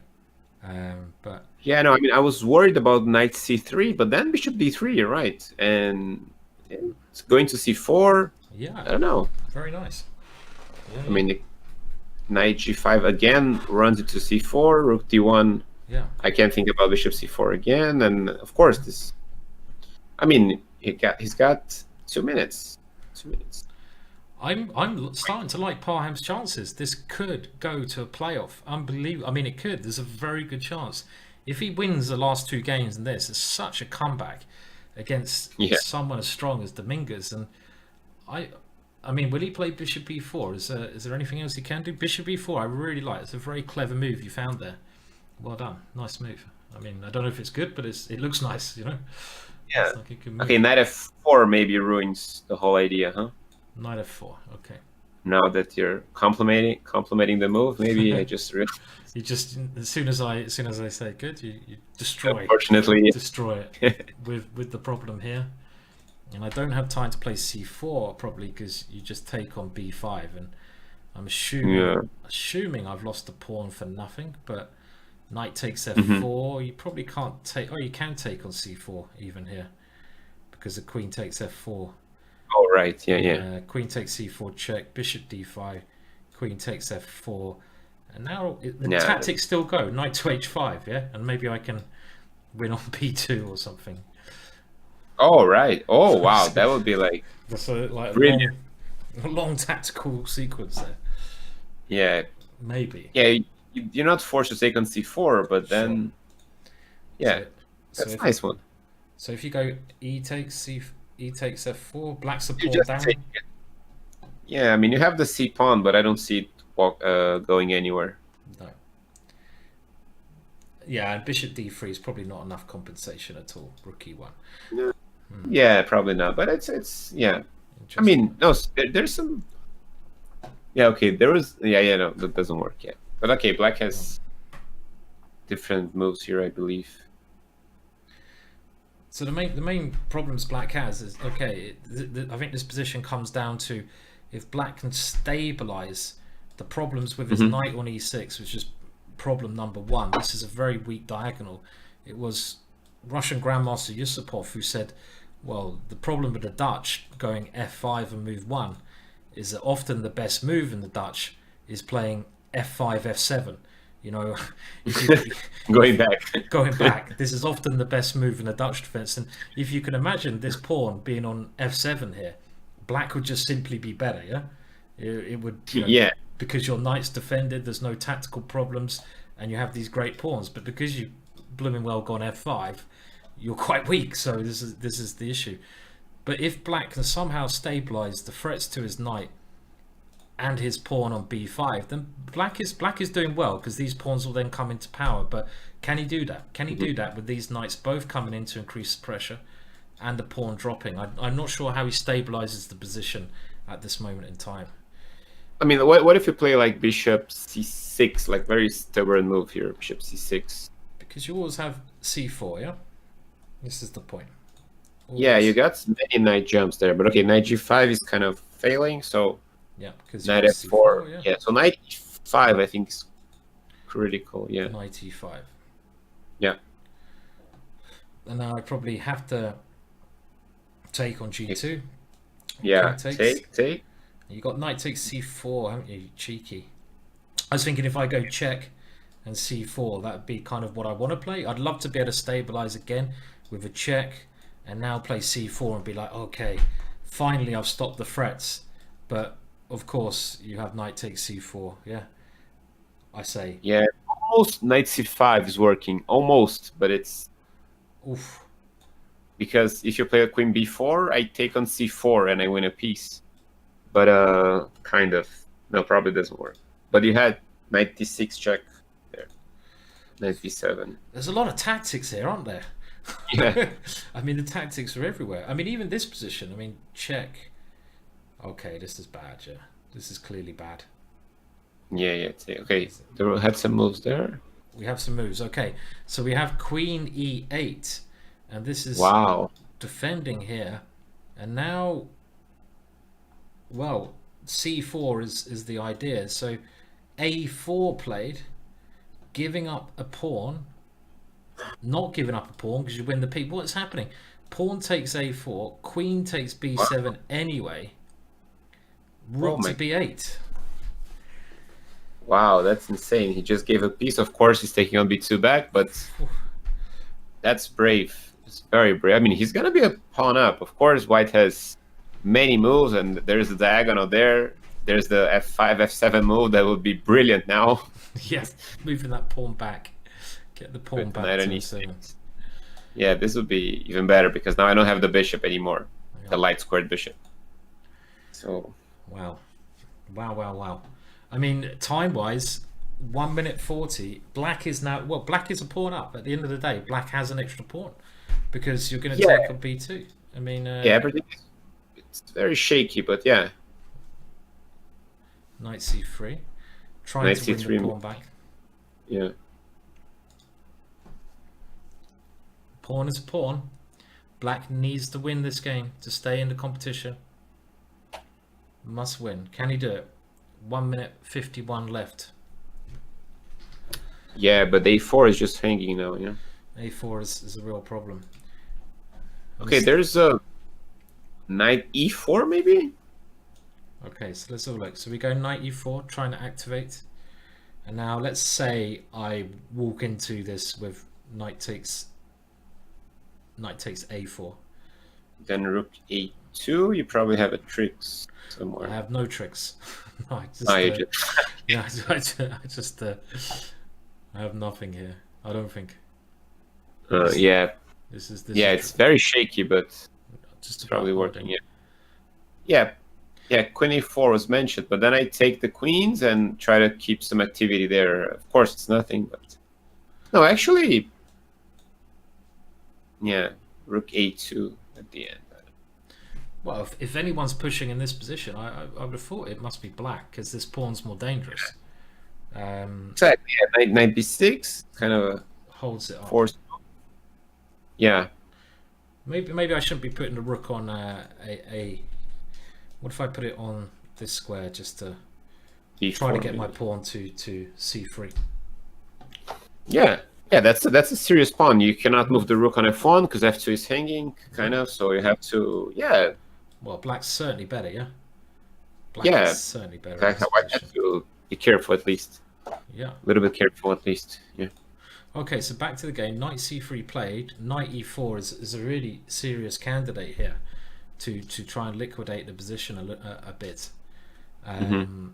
But yeah, no, I mean, I was worried about knight c3, but then bishop d3, you're right, and it's going to c4. Yeah, I don't know. very nice. Yeah, I mean, knight g5 again runs into c4, rook d1. yeah. I can't think about bishop c4 again, and of course this. I mean, he's got 2 minutes. 2 minutes. I'm starting to like Parham's chances. This could go to a playoff. Unbelievable. I mean, it could. There's a very good chance. If he wins the last 2 games in this, it's such a comeback against someone as strong as Dominguez. And I mean, will he play bishop b4? Is there anything else he can do? Bishop b4, I really like. It's a very clever move you found there. Well done. Nice move. I mean, I don't know if it's good, but it looks nice, you know? Yeah. Like a good move. Okay, knight f4 maybe ruins the whole idea, huh? Knight f4. Okay. Now that you're complimenting the move, maybe I just really. You just as soon as I say good, you destroy. Unfortunately, destroy it with the problem here. And I don't have time to play c4 probably because you just take on b5, and I'm assuming I've lost the pawn for nothing. But knight takes f4. You probably can't take. Oh, you can take on c4 even here because the queen takes f4. Oh right, yeah. Queen takes c4 check, bishop d5, queen takes f4, and now the tactics still go. Knight to h5, yeah, and maybe I can win on b2 or something. Oh right. Oh wow, that would be like that's a long tactical sequence there. Yeah. Maybe. Yeah, you're not forced to take on c4, but then that's a nice one. So if you go e takes f4, black's the pawn down. Yeah, I mean you have the c pawn, but I don't see it going anywhere. No. Yeah, and bishop d3 is probably not enough compensation at all. Rook e1. No. Yeah, probably not. But it's yeah. I mean, no, there's some. Yeah, okay. There was no, that doesn't work yet. But okay, black has different moves here, I believe. So the main problems black has is I think this position comes down to if black can stabilize the problems with his knight on e6, which is problem number 1. This is a very weak diagonal. It was Russian Grandmaster Yusupov who said, well, the problem with the Dutch going f5 and move 1 is that often the best move in the Dutch is playing f5, f7. You know, going back. This is often the best move in the Dutch defense, and if you can imagine this pawn being on f7 here, black would just simply be better. Yeah, it would. Because your knight's defended, there's no tactical problems, and you have these great pawns. But because you blooming well gone f5, you're quite weak. So this is the issue. But if black can somehow stabilize the threats to his knight and his pawn on b5, then black is doing well because these pawns will then come into power. But can he do that? Can he do that with these knights both coming in to increase the pressure and the pawn dropping? I'm not sure how he stabilizes the position at this moment in time. I mean, what if you play like bishop c6, like very stubborn move here, bishop c6? Because you always have c4, yeah? This is the point. Always. Yeah, you got many knight jumps there, but okay, knight g5 is kind of failing, so yeah, because knight f4, yeah. So knight e5 I think is critical, yeah. Knight e5. Yeah. And now I probably have to take on g2. Yeah, take. You got knight takes c4, haven't you? Cheeky. I was thinking if I go check and c4, that would be kind of what I want to play. I'd love to be able to stabilize again with a check and now play c4 and be like, okay, finally I've stopped the threats. But of course you have knight takes c4, yeah. I say. Yeah, almost knight c5 is working, almost, but it's oof. Because if you play a queen b4, I take on c4 and I win a piece. But kind of. No, probably doesn't work. But you had knight d6 check there. Knight v7. There's a lot of tactics here, aren't there? Yeah. I mean, the tactics are everywhere. I mean, even this position. I mean, check. Okay, this is bad, yeah. This is clearly bad. Yeah. Okay, there had some moves there. We have some moves. Okay, so we have queen e8. And this is wow. Defending here And now, well, c4 is the idea. So a4 played, giving up a pawn, not giving up a pawn because you win the piece. What's happening? Pawn takes a4, queen takes b7 anyway, rook to b8. Wow, that's insane. He just gave a piece. Of course, he's taking on b2 back, but that's brave. It's very brave. I mean, he's going to be a pawn up. Of course, white has many moves, and there's the diagonal there. There's the f5, f7 move that would be brilliant now. Yes, moving that pawn back. Get the pawn back to the Yeah, this would be even better because now I don't have the bishop anymore. Yeah. The light squared bishop. So... Wow. I mean, time-wise, 1 minute 40. Black is now... Well, black is a pawn up. At the end of the day, black has an extra pawn because you're going to take on b2. I mean... yeah, everything it's very shaky, but yeah. Knight c3. Trying to win the pawn back. Yeah. Pawn is a pawn. Black needs to win this game to stay in the competition. Must win. Can he do it? 1 minute 51 left. Yeah, but a4 is just hanging now, yeah. a4 is a real problem. Okay, there's a knight e4 maybe? Okay, so let's have a look. So we go knight e4, trying to activate. And now let's say I walk into this with knight takes a4. Then rook a2, you probably have a trick somewhere. I have no tricks. No, I have nothing here. I don't think. Yeah. This it's very shaky, but just probably working. Yeah. Queen a4 was mentioned, but then I take the queens and try to keep some activity there. Of course, it's nothing, but no, actually, yeah, rook a2 at the end. Well, if anyone's pushing in this position, I would have thought it must be black because this pawn's more dangerous. Exactly. Yeah, knight b6 kind of holds it up. Force. Yeah. Maybe I shouldn't be putting the rook on a. What if I put it on this square just to try to get my pawn to c3? Yeah, that's a serious pawn. You cannot move the rook on f1 because f2 is hanging, kind of. So you have to, Well, black's certainly better, yeah. Black is certainly better. Exactly. I have to be careful at least. Yeah. A little bit careful at least. Yeah. Okay, so back to the game. Knight c3 played. Knight e4 is a really serious candidate here to try and liquidate the position a bit. And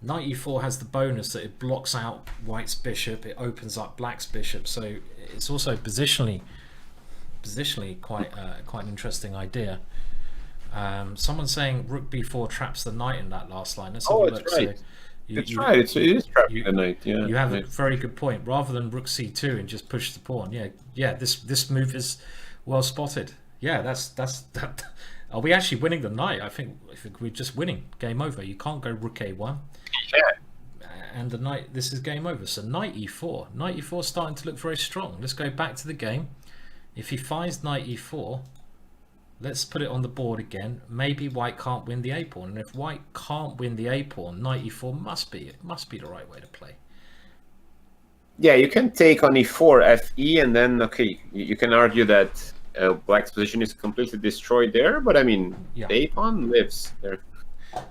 Knight e4 has the bonus that it blocks out white's bishop, it opens up black's bishop, so it's also positionally quite an interesting idea. Someone's saying rook b4 traps the knight in that last line. Let's have a look. Right. It's right. It is trapping the knight. Yeah. You have a very good point. Rather than rook c2 and just push the pawn. Yeah. This move is well spotted. Yeah, that. Are we actually winning the knight? I think we're just winning. Game over. You can't go rook a1. Yeah. And the knight. This is game over. So knight e4. Knight e4 is starting to look very strong. Let's go back to the game. If he finds knight e4, let's put it on the board again. Maybe white can't win the a pawn, and if white can't win the a pawn, knight e4 must be the right way to play. Yeah, you can take on e4, fe, and then you can argue that black's position is completely destroyed there. But I mean, the a pawn lives there.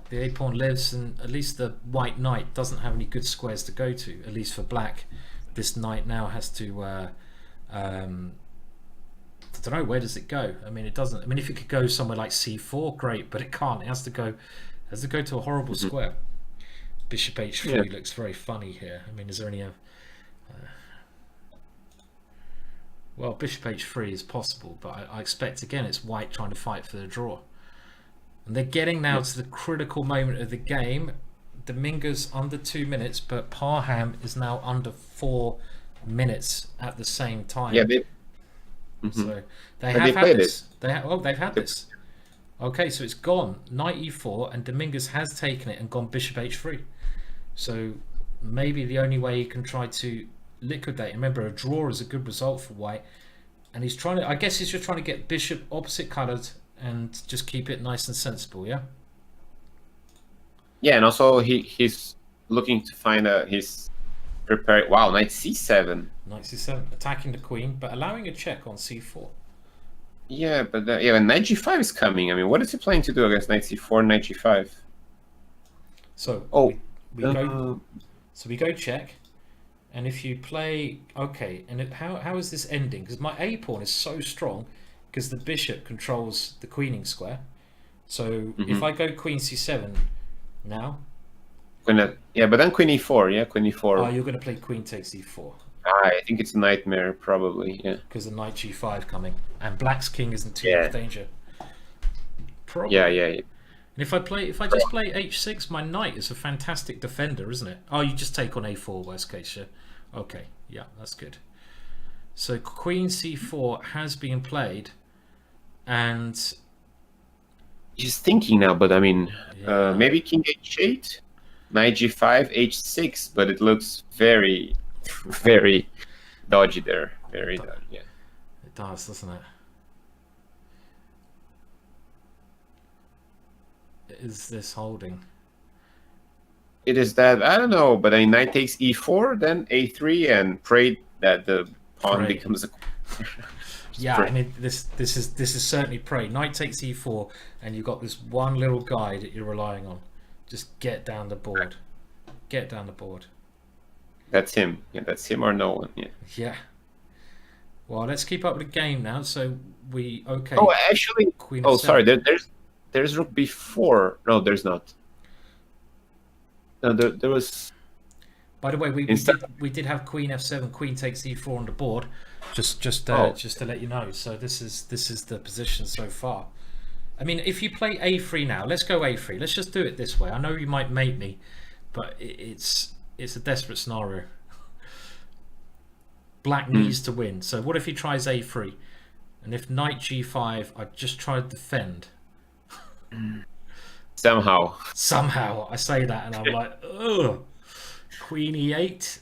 The a pawn lives, and at least the white knight doesn't have any good squares to go to. At least for black, this knight now has to. I don't know, where does it go? I mean, it doesn't. I mean, if it could go somewhere like c4, great, but it can't. It has to go to a horrible square. Bishop h3 looks very funny here. I mean, is there any? Well, bishop h3 is possible, but I expect again it's white trying to fight for the draw. And they're getting now to the critical moment of the game. Dominguez under 2 minutes, but Parham is now under 4 minutes at the same time. Yeah, so they have had this. They've had this. Okay, so it's gone. Knight e4, and Dominguez has taken it and gone bishop h3. So maybe the only way you can try to liquidate. Remember, a draw is a good result for white. And he's trying to, I guess he's just trying to get bishop opposite coloured and just keep it nice and sensible, yeah? Yeah, and also he's looking to find he's prepared. Wow, knight c7. Knight c7, attacking the queen, but allowing a check on c4. Yeah, but yeah, and knight g5 is coming. I mean, what is he planning to do against knight c4 and knight g5? So we go. So we go check, and if you play okay, and how is this ending? Because my a pawn is so strong, because the bishop controls the queening square. So if I go queen c7 now, yeah, but then queen e4. Yeah, queen e4. oh, you're going to play queen takes e4. I think it's a nightmare, probably. Yeah. Because the knight g5 coming, and black's king is in too much danger. Probably. Yeah. And if I just play h6, my knight is a fantastic defender, isn't it? Oh, you just take on a4, worst case, yeah. Okay, yeah, that's good. So queen c4 has been played, and he's thinking now, but I mean, maybe king h8, knight g5, h6, but it looks very, very dodgy there. Very dodgy, yeah. It does, doesn't it? Is this holding? It is that, I don't know, but I mean, knight takes e4, then a3, and pray that the pawn becomes a... Yeah, I mean, this is certainly prey. Knight takes e4, and you've got this one little guy that you're relying on. Just get down the board. Get down the board. That's him. Yeah, that's him or no one. Yeah. Yeah. Well, let's keep up with the game now. So we Oh, actually. Queen oh, sorry. There's rook b4. No, there's not. No, there was. By the way, we did have queen f7, queen takes e4 on the board. Just to let you know. So this is the position so far. I mean, if you play a3 now, let's go a3. Let's just do it this way. I know you might mate me, but it's a desperate scenario. Black needs to win. So what if he tries a3? And if knight g5, I just try to defend. Somehow I say that and I'm like, ugh. Queen e8.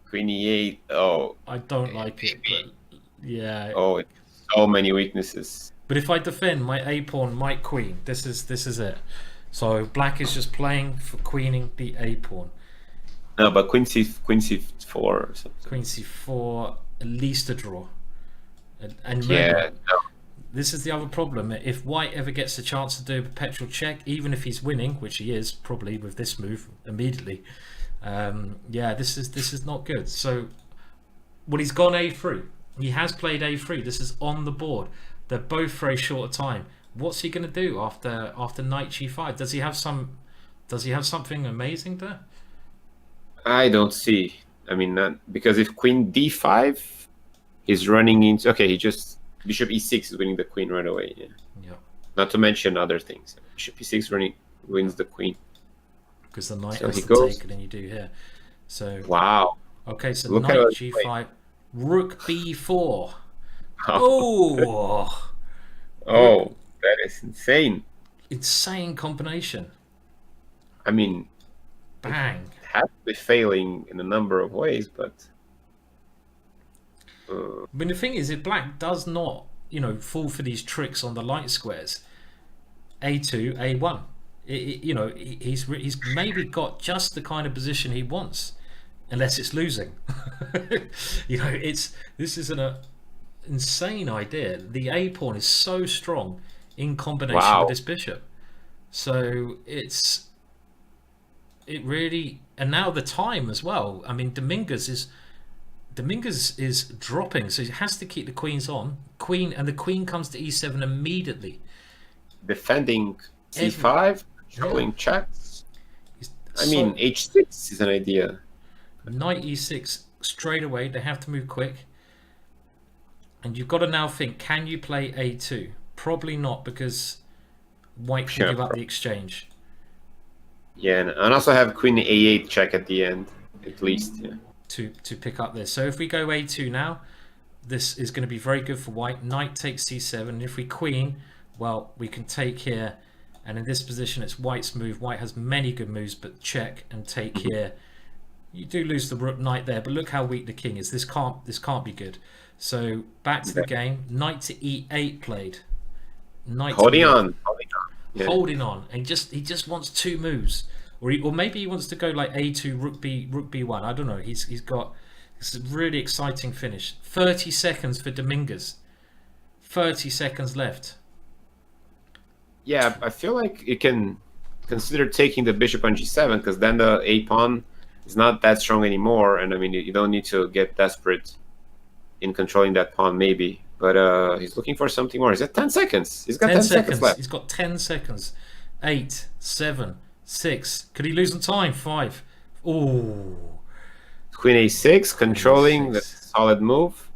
Queen e8. Oh, I don't like it, but yeah. Oh, so many weaknesses. But if I defend, my a pawn might queen. This is it. So black is just playing for queening the a pawn. No, but queen c4 or something. Queen c4, at least a draw. And yeah. No. This is the other problem. If white ever gets a chance to do a perpetual check, even if he's winning, which he is probably with this move immediately, yeah, this is not good. So, well, he's gone a3. He has played a3. This is on the board. They're both for a short time. What's he going to do after knight g5? Does he have something amazing there? I don't see. I mean, not because if queen d5, he's running into. Okay, he just. Bishop e6 is winning the queen right away. Yeah. Not to mention other things. Bishop e6 wins the queen. Because the knight has to take it, and you do here. So wow. Okay, so knight g5, rook b4. Oh. Oh, that is insane. Insane combination. I mean, bang. It has to be failing in a number of ways, but. But the thing is, if black does not, fall for these tricks on the light squares, a2, a1, he's maybe got just the kind of position he wants, unless it's losing. This is an insane idea. The a pawn is so strong in combination with this bishop, so it really, and now the time as well. I mean, Dominguez is dropping, so he has to keep the queens on. And the queen comes to e7 immediately. Defending c5, showing checks. I mean, h6 is an idea. Knight e6 straight away. They have to move quick. And you've got to now think, can you play a2? Probably not, because white can give up the exchange. Yeah, and also have queen a8 check at the end, at least. Yeah. To pick up this. So if we go a2 now, this is going to be very good for white. Knight takes c7. And if we queen, well, we can take here. And in this position, it's white's move. White has many good moves, but check and take here. You do lose the rook knight there, but look how weak the king is. This can't be good. So back to the game. Knight to e8 played. Knight Holding to on. Yeah. holding on, and he just wants two moves, or maybe he wants to go like a2, rook b1. I don't know. He's got this really exciting finish. 30 seconds for Dominguez. 30 seconds left. Yeah, I feel like you can consider taking the bishop on g7, because then the a pawn is not that strong anymore, and I mean you don't need to get desperate in controlling that pawn maybe. But he's looking for something more. He's at 10 seconds. He's got 10 seconds left. He's got 10 seconds. 8, 7, 6. Could he lose some time? 5. Ooh. Queen a6, controlling the solid move.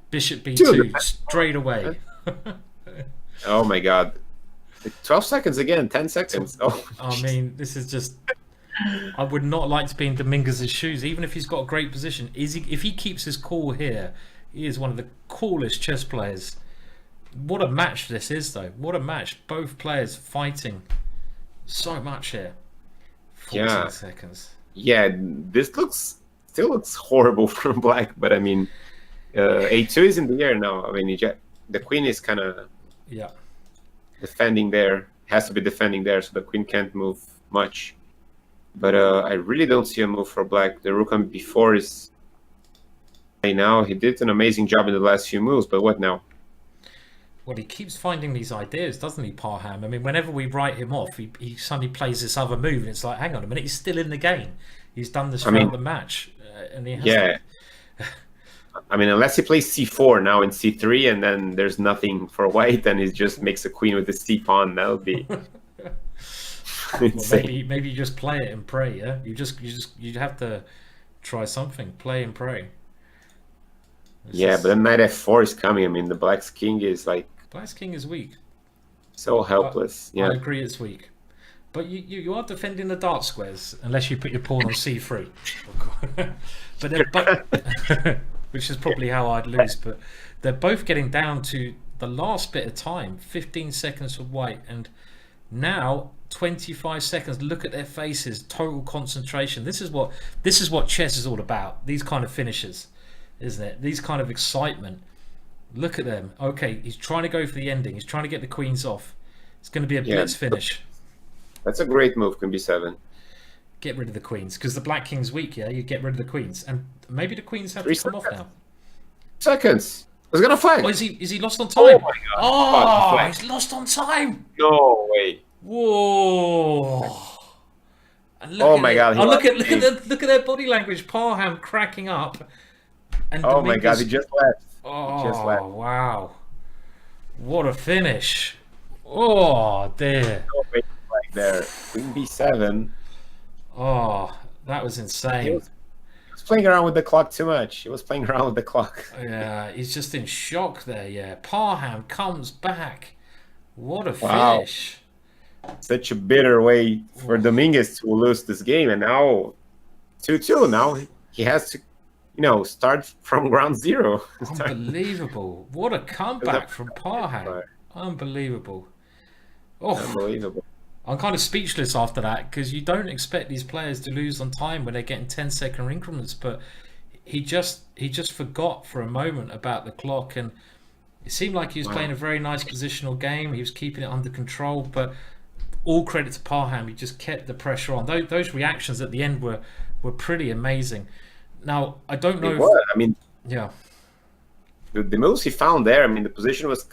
Bishop b2, straight away. Oh my god. 12 seconds again, 10 seconds. Oh, I mean, this is just... I would not like to be in Dominguez's shoes, even if he's got a great position. If he keeps his cool here, he is one of the coolest chess players. What a match this is, though. What a match. Both players fighting so much here. 14 seconds. Yeah, this still looks horrible from black, but I mean, a2 is in the air now. I mean, the queen is kind of defending there. Has to be defending there, so the queen can't move much. But I really don't see a move for black. The rook on b4 is... Now he did an amazing job in the last few moves, but what now? Well, he keeps finding these ideas, doesn't he, Parham? I mean, whenever we write him off, he suddenly plays this other move, and it's like, hang on a minute, he's still in the game. He's done this throughout the match, and he has I mean, unless he plays c4 now and c3, and then there's nothing for white, and he just makes a queen with the c pawn. That would be insane. Well, maybe you just play it and pray. Yeah, you have to try something. Play and pray. But then knight f4 is coming. I mean, the black's king is like... Black's king is weak. So helpless. I agree it's weak. But you are defending the dark squares, unless you put your pawn on c3. but which is probably how I'd lose. But they're both getting down to the last bit of time. 15 seconds for white. And now 25 seconds. Look at their faces. Total concentration. This is what chess is all about. These kind of finishes. Isn't it? These kind of excitement. Look at them. Okay, he's trying to go for the ending. He's trying to get the queens off. It's going to be a blitz finish. That's a great move, queen b7. Get rid of the queens, because the black king's weak, yeah? You get rid of the queens. And maybe the queens have to come off now. Seconds. I was going to flag. Oh, is he lost on time? Oh, my God. Oh, he's lost on time. No way. Whoa. And oh, my God. Look at their body language. Parham cracking up. And oh my God, he just left. Oh, he just left. Wow. What a finish. Oh, dear. No way like there. Queen b7. Oh, that was insane. He was playing around with the clock too much. He was playing around with the clock. Yeah, he's just in shock there, yeah. Parham comes back. What a finish. Such a bitter way for Dominguez to lose this game. And now 2-2. Now he has to... start from ground zero. Unbelievable. What a comeback from Parham. Unbelievable. Oh, unbelievable. I'm kind of speechless after that, because you don't expect these players to lose on time when they're getting 10-second increments, but he just forgot for a moment about the clock, and it seemed like he was playing a very nice positional game. He was keeping it under control, but all credit to Parham. He just kept the pressure on. Those reactions at the end were pretty amazing. Now, I don't know. The moves he found there, I mean, the position was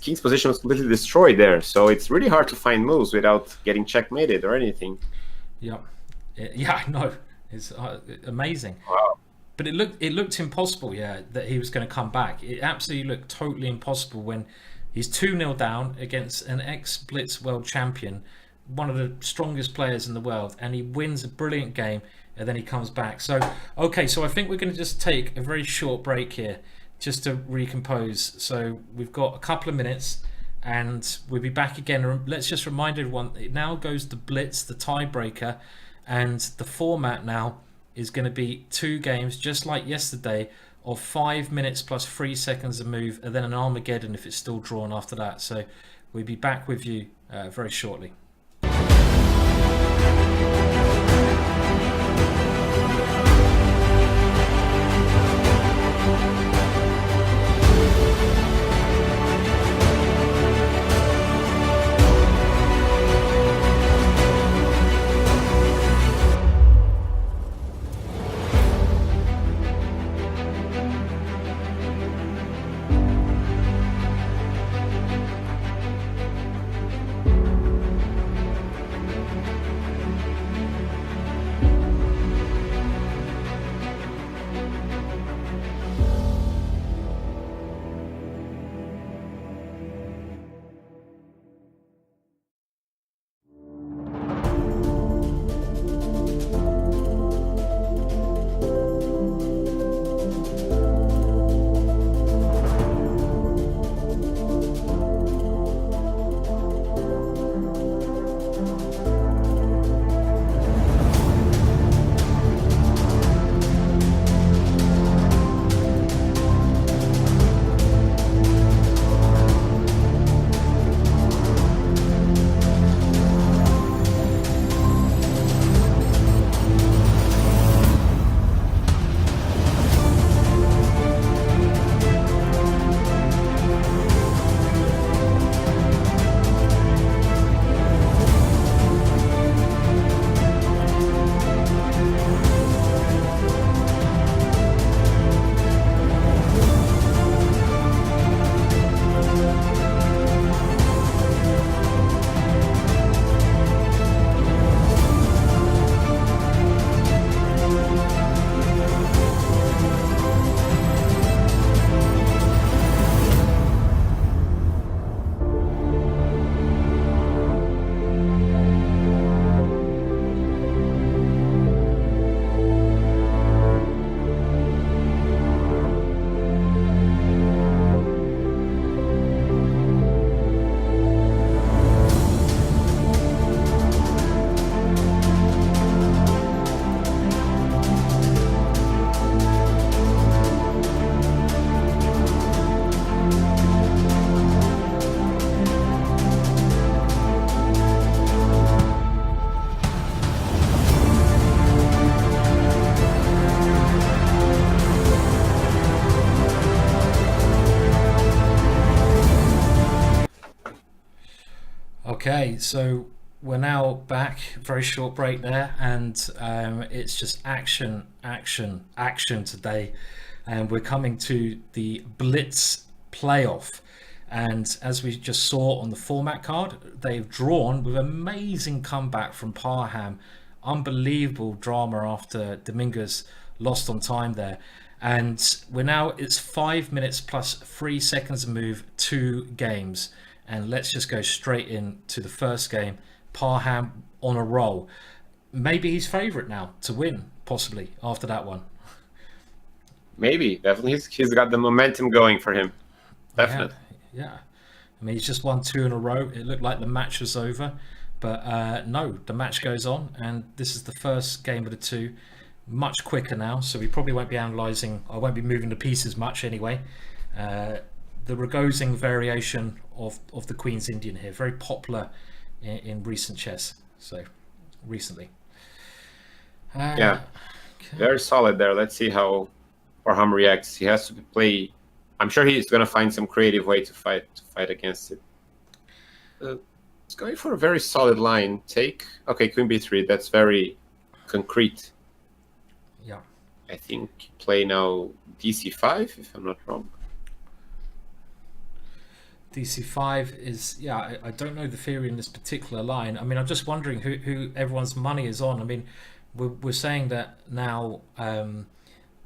King's position was completely destroyed there. So it's really hard to find moves without getting checkmated or anything. Yeah, I know. It's amazing. Wow. But it looked impossible, that he was going to come back. It absolutely looked totally impossible when he's 2-0 down against an ex-Blitz world champion, one of the strongest players in the world, and he wins a brilliant game. And then he comes back. So, okay, so I think we're going to just take a very short break here just to recompose. So we've got a couple of minutes and we'll be back again. Let's just remind everyone, it now goes to Blitz, the tiebreaker, and the format now is going to be 2 games, just like yesterday, of 5 minutes plus 3 seconds a move, and then an Armageddon if it's still drawn after that. So we'll be back with you very shortly. Okay, so we're now back. Very short break there, and it's just action, action, action today. And we're coming to the Blitz playoff. And as we just saw on the format card, they've drawn with amazing comeback from Parham. Unbelievable drama after Dominguez lost on time there. And it's 5 minutes plus 3 seconds to move, 2 games. And let's just go straight into the first game. Parham on a roll. Maybe he's favourite now to win, possibly, after that one. Maybe, definitely. He's got the momentum going for him. Definitely. Yeah. I mean, he's just won 2 in a row. It looked like the match was over. But no, the match goes on. And this is the first game of the 2. Much quicker now. So we probably won't be analysing. I won't be moving the pieces much anyway. The Rogozin variation of the Queen's Indian here. Very popular in recent chess. So, recently. Okay. Very solid there. Let's see how Parham reacts. He has to play. I'm sure he's going to find some creative way to fight against it. It's going for a very solid line. Take. Okay, Queen B3. That's very concrete. Yeah. I think play now DC5, if I'm not wrong. DC5 is, I don't know the theory in this particular line. I mean, I'm just wondering who everyone's money is on. I mean, we're saying that now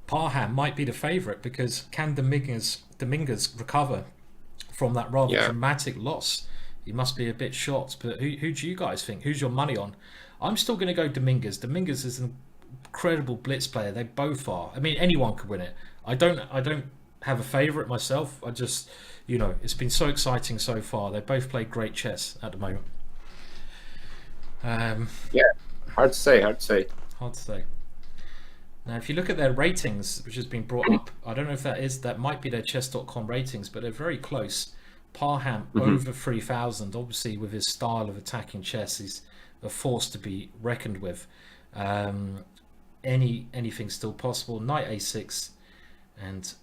Parham might be the favourite because can Dominguez recover from that rather dramatic loss? He must be a bit shocked. But who do you guys think? Who's your money on? I'm still going to go Dominguez. Dominguez is an incredible blitz player. They both are. I mean, anyone could win it. I don't have a favourite myself. I just, it's been so exciting so far. They both play great chess at the moment. Hard to say. Now, if you look at their ratings, which has been brought up, I don't know if that might be their Chess.com ratings, but they're very close. Parham over 3,000. Obviously, with his style of attacking chess, he's a force to be reckoned with. Anything's still possible. Knight A6 and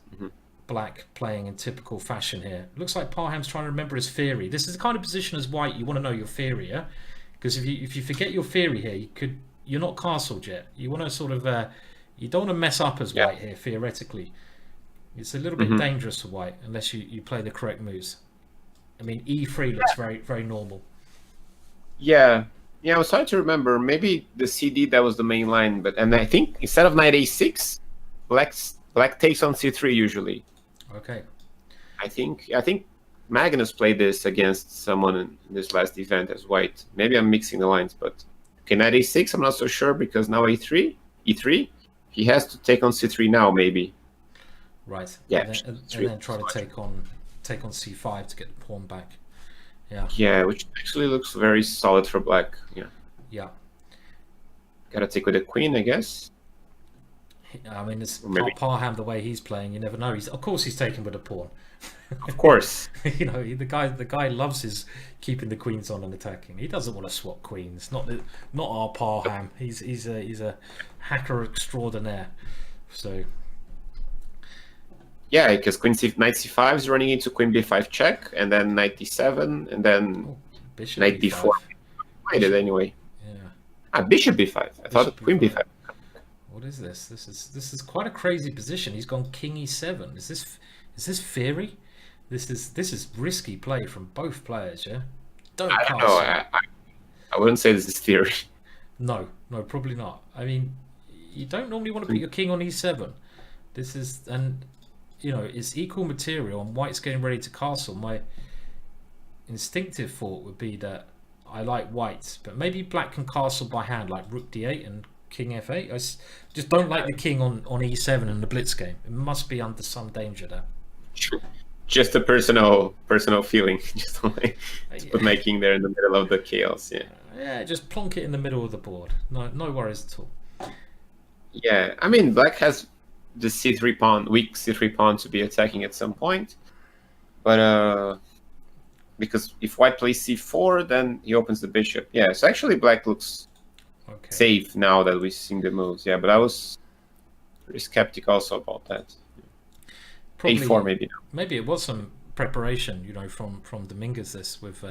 Black playing in typical fashion here. Looks like Parham's trying to remember his theory. This is the kind of position as white you want to know your theory, yeah? Because if you forget your theory here, you're not castled yet. You want to sort of you don't want to mess up as white here theoretically. It's a little bit dangerous for white unless you play the correct moves. I mean, E3 looks very, very normal. Yeah, I was trying to remember. Maybe the CD, that was the main line, and I think instead of Knight A6, Black takes on C3 usually. Okay. I think Magnus played this against someone in this last event as white. Maybe I'm mixing the lines, but okay, Knight A6, I'm not so sure because now E3, he has to take on C3 now, maybe. Right. Yeah. And then try to take on C5 to get the pawn back. Yeah. Yeah, which actually looks very solid for Black. Yeah. Yeah. Gotta take with the queen, I guess. I mean, it's Parham the way he's playing. You never know. Of course, he's taking with a pawn. Of course. The guy loves his keeping the queens on and attacking. He doesn't want to swap queens. Not our Parham. He's a hacker extraordinaire. So. Yeah, because Knight C5 is running into Queen B5 check, and then Knight D7, and then Knight D4. I did anyway. Yeah. Bishop B5. I thought Queen B5. What is this? This is quite a crazy position. He's gone King E7. Is this theory? This is risky play from both players. Yeah. I don't know. I wouldn't say this is theory. No, probably not. I mean, you don't normally want to put your king on E7. This is it's equal material, and White's getting ready to castle. My instinctive thought would be that I like White, but maybe Black can castle by hand, like Rook D8 and King F8. I just don't like the king on E7 in the blitz game. It must be under some danger there. Just a personal feeling. Just like put my king there in the middle of the chaos. Yeah, just plonk it in the middle of the board. No worries at all. Yeah, I mean, Black has the C3 pawn, weak C3 pawn to be attacking at some point, but because if White plays C4, then he opens the bishop. Yeah, so actually Black looks safe now that we've seen the moves. Yeah, but I was pretty skeptic also about that. Probably, A4 maybe. Maybe it was some preparation, from Dominguez this with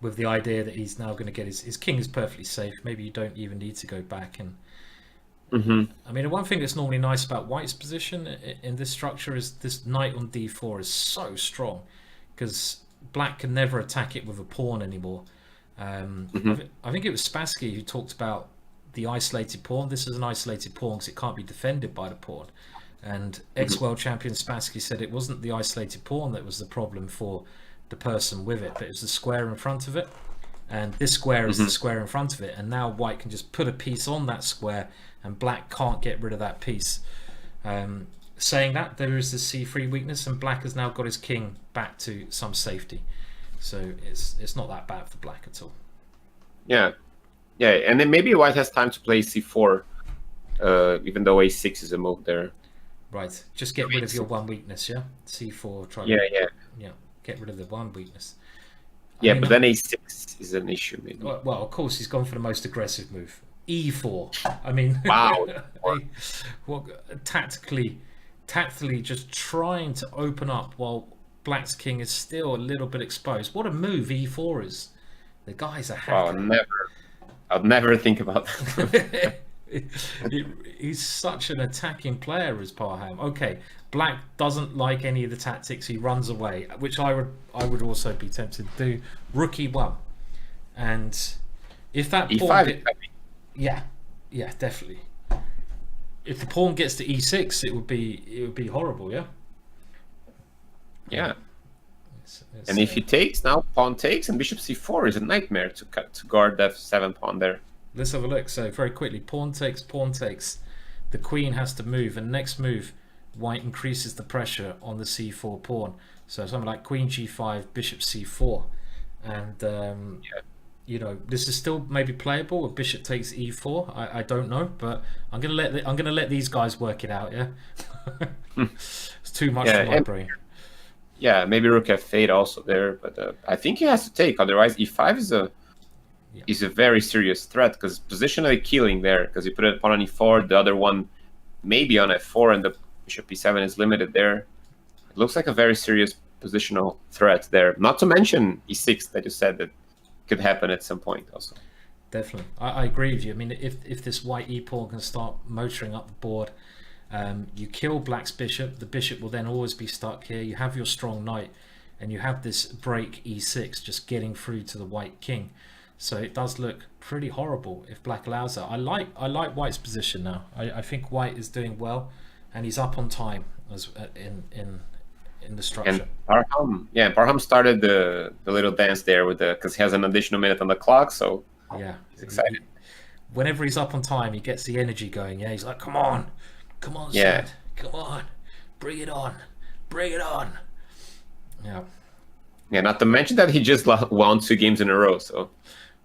with the idea that he's now going to get his king is perfectly safe. Maybe you don't even need to go back. And I mean, the one thing that's normally nice about White's position in this structure is this knight on d4 is so strong, because Black can never attack it with a pawn anymore. I think it was Spassky who talked about the isolated pawn. This is an isolated pawn because it can't be defended by the pawn. And ex-world champion Spassky said it wasn't the isolated pawn that was the problem for the person with it, but it was the square in front of it. And this square is the square in front of it. And now White can just put a piece on that square, and Black can't get rid of that piece. Saying that, there is the c3 weakness, and Black has now got his king back to some safety. So it's not that bad for Black at all. Yeah, and then maybe White has time to play c4, even though a6 is a move there. Right, just get rid of your one weakness, yeah? c4, try get rid of the one weakness. I mean, but then a6 is an issue, maybe. Well, of course, he's gone for the most aggressive move. e4. I mean, wow. Tactically just trying to open up while Black's king is still a little bit exposed. What a move e4 is. The guy's a hacker. Wow, I'd never think about that. He's such an attacking player as Parham. Okay, Black doesn't like any of the tactics. He runs away, which I would also be tempted to do. Rook e1, and if that e5, yeah, definitely. If the pawn gets to e6, it would be horrible. Yeah. And if he takes now, pawn takes, and bishop c4 is a nightmare to guard that 7 pawn there. Let's have a look. So very quickly, pawn takes. The queen has to move, and next move, White increases the pressure on the c4 pawn. So something like queen g5, bishop c4, and you know, this is still maybe playable. If bishop takes e4, I don't know, but I'm gonna let these guys work it out. Yeah, it's too much for my brain. Yeah, maybe rook f8 also there, but I think he has to take. Otherwise, e5 is a very serious threat, because positionally killing there, because you put it on e4, the other one maybe on f4, and the bishop e7 is limited there. It looks like a very serious positional threat there. Not to mention e6 that you said that could happen at some point also. Definitely, I agree with you. I mean, if this white e-pawn can start motoring up the board, you kill Black's bishop. The bishop will then always be stuck here. You have your strong knight, and you have this break e6 just getting through to the white king. So it does look pretty horrible if Black allows that. I like White's position now. I think White is doing well, and he's up on time as in the structure. And Parham started the little dance there with because he has an additional minute on the clock, so yeah, he's excited. Whenever he's up on time, he gets the energy going. Yeah, he's like, come on, son, come on, bring it on. Yeah, not to mention that he just won 2 games in a row, so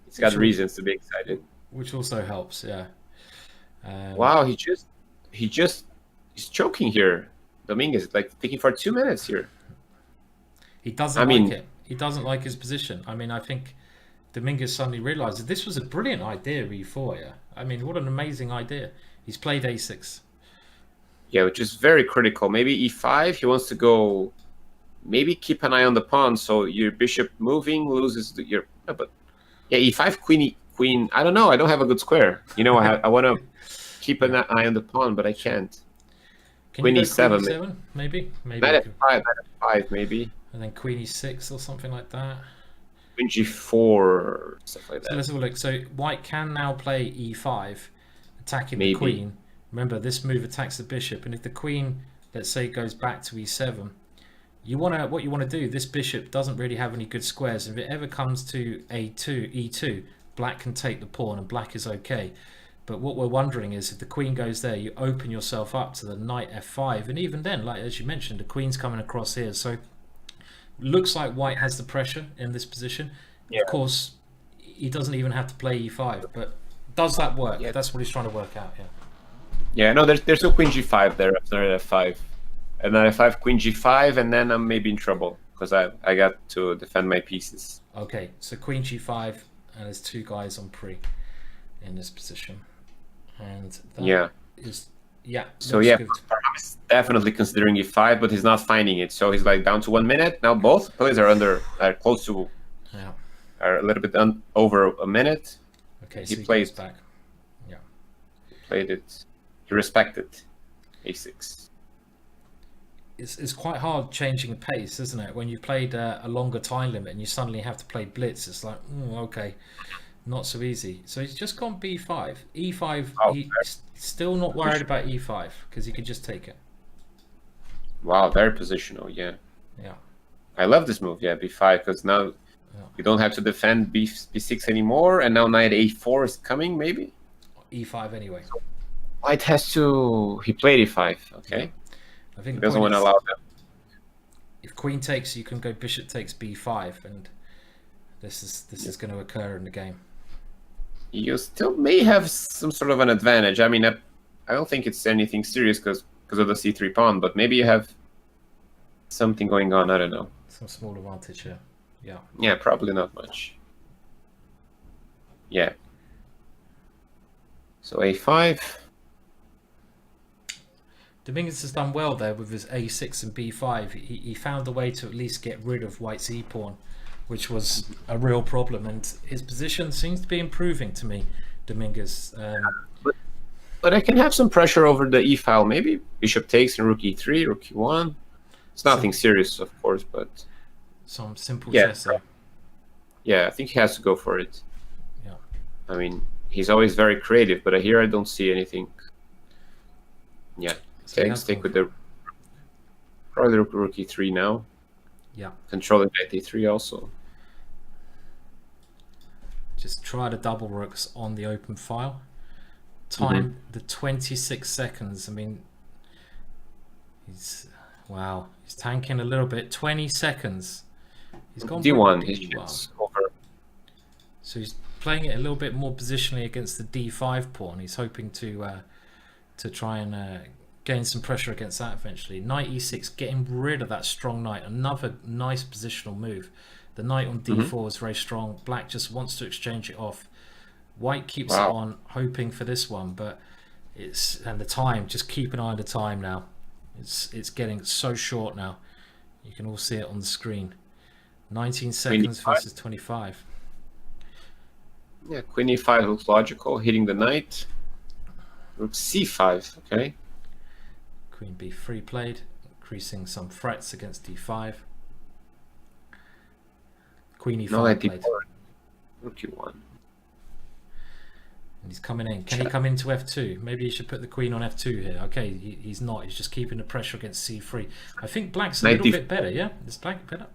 he's got reasons to be excited. Which also helps, yeah. Wow, he's choking here. Dominguez, like taking for 2 minutes here. He doesn't like it. He doesn't like his position. I mean, I think Dominguez suddenly realized that this was a brilliant idea, e4. Yeah, I mean, what an amazing idea. He's played a6. Yeah, which is very critical. Maybe e5. He wants to go. Maybe keep an eye on the pawn, so your bishop moving loses your. But yeah, e5, queen. I don't know. I don't have a good square. You know, I want to keep an eye on the pawn, but I can't. Queen e7, maybe. Knight f5, maybe. And then queen e6 or something like that. Queen g4, stuff like that. So let's have a look. So White can now play e5, attacking the queen. Remember, this move attacks the bishop, and if the queen, let's say, goes back to e7, what you want to do, this bishop doesn't really have any good squares. If it ever comes to e2, Black can take the pawn, and Black is okay. But what we're wondering is, if the queen goes there, you open yourself up to the knight f5, and even then, like as you mentioned, the queen's coming across here. So looks like White has the pressure in this position. Yeah. Of course, he doesn't even have to play e5, but does that work? Yeah. That's what he's trying to work out. Yeah, no, there's no queen g5 there after f5. And then f5, queen g5, and then I'm maybe in trouble, because I got to defend my pieces. Okay, so queen g5, and there's 2 guys on pre in this position. And that is, so yeah, he's definitely considering e5, but he's not finding it. So he's like down to 1 minute now. Both players are close to are a little bit over a minute. Okay, He so he played goes back. Yeah. Played it. He respected a6. It's quite hard changing pace, isn't it? When you've played a longer time limit and you suddenly have to play blitz, it's like, okay, not so easy. So he's just gone b5. e5, Oh, he's still not worried about e5 because he can just take it. Wow, very positional, yeah. Yeah. I love this move, yeah, b5, because now you don't have to defend b6 anymore, and now knight a4 is coming, maybe? e5 anyway. So white has to... He played e5, okay. Yeah. I think he doesn't want to allow them. If queen takes, you can go bishop takes b5, and this is going to occur in the game. You still may have some sort of an advantage. I mean, I don't think it's anything serious because of the c3 pawn, but maybe you have something going on. I don't know. Some small advantage here. Yeah. Yeah, probably not much. Yeah. So a5. Dominguez has done well there with his a6 and b5. He found a way to at least get rid of white's e-pawn, which was a real problem, and his position seems to be improving to me, Dominguez. But I can have some pressure over the e-file. Maybe bishop takes and rook e3, rook e1. It's nothing serious, of course, but... Some simple chess there. Yeah, I think he has to go for it. Yeah. I mean, he's always very creative, but here I don't see anything. Yeah, so stick with the... Probably rook e3 now. Yeah. Controlling knight e3 also. Just try the double rooks on the open file. Time the 26 seconds. I mean, he's tanking a little bit. 20 seconds. He's gone d1. He's over. So he's playing it a little bit more positionally against the d5 pawn. He's hoping to try and gain some pressure against that eventually. Knight e6, getting rid of that strong knight. Another nice positional move. The knight on d4 is very strong. Black just wants to exchange it off. White keeps it on, hoping for this one, but the time. Just keep an eye on the time now. It's getting so short now. You can all see it on the screen. 19 seconds versus 25. Yeah, queen e5 looks logical. Hitting the knight. Rook c5. Okay. Queen b3 played, increasing some threats against d5. Queen e5 played. Rook e1. And he's coming in. Can he come into f2? Maybe he should put the queen on f2 here. Okay, he's not. He's just keeping the pressure against c3. I think black's a little bit better, yeah? Is black better?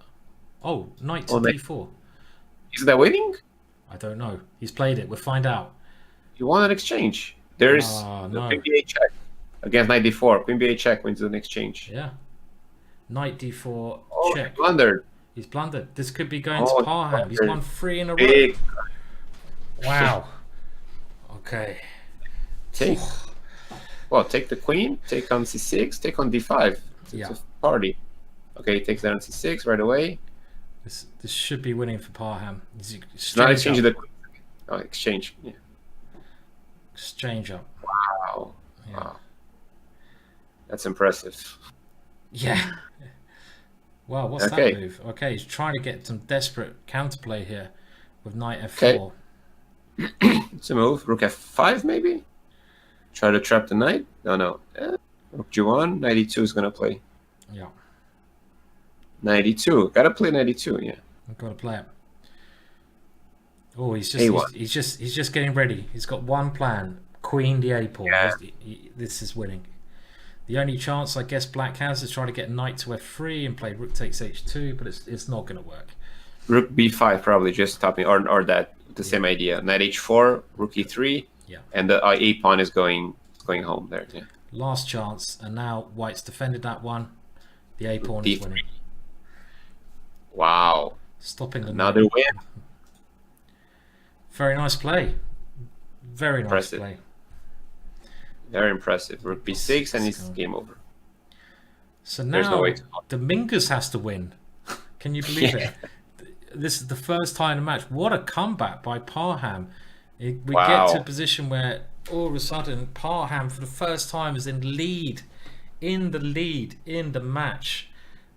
Oh, knight to d4. Is that winning? I don't know. He's played it. We'll find out. You want an exchange. There's no. Queen b8 check against knight d4. Queen b8 check wins an exchange. Yeah. Knight d4 check. He blundered. He's blundered. This could be going to Parham. He's won 3 in a row. Wow. Okay. Take the queen, take on c6, take on d5. It's a party. Okay, he takes that on c6 right away. This should be winning for Parham. Not exchange the queen. Oh, exchange. Yeah. Exchange up. Wow. Yeah. Wow. That's impressive. Yeah. Wow, what's that move? Okay, he's trying to get some desperate counterplay here with knight f4. It's a move. Rook f5 maybe? Try to trap the knight? No. Rook g1. Knight e2 is going to play. Yeah. Knight e2. Gotta play knight e2, yeah. I've got to play it. Oh, he's just getting ready. He's got one plan. Queen the a pawn. Yeah. This is winning. The only chance I guess black has is try to get knight to f3 and play rook takes h2, but it's not going to work. Rook b5 probably just stopping, or that the same idea. Knight h4, rook e3, and the a pawn is going home there. Yeah. Last chance, and now white's defended that one. The a pawn is winning. Wow. Stopping the another knight. win. Very nice play. Very nice play. Very impressive. Rook b6 and it's game over. So now Dominguez has to win. Can you believe it? This is the first time in the match. What a comeback by Parham. We get to a position where all of a sudden Parham for the first time is in the lead in the match.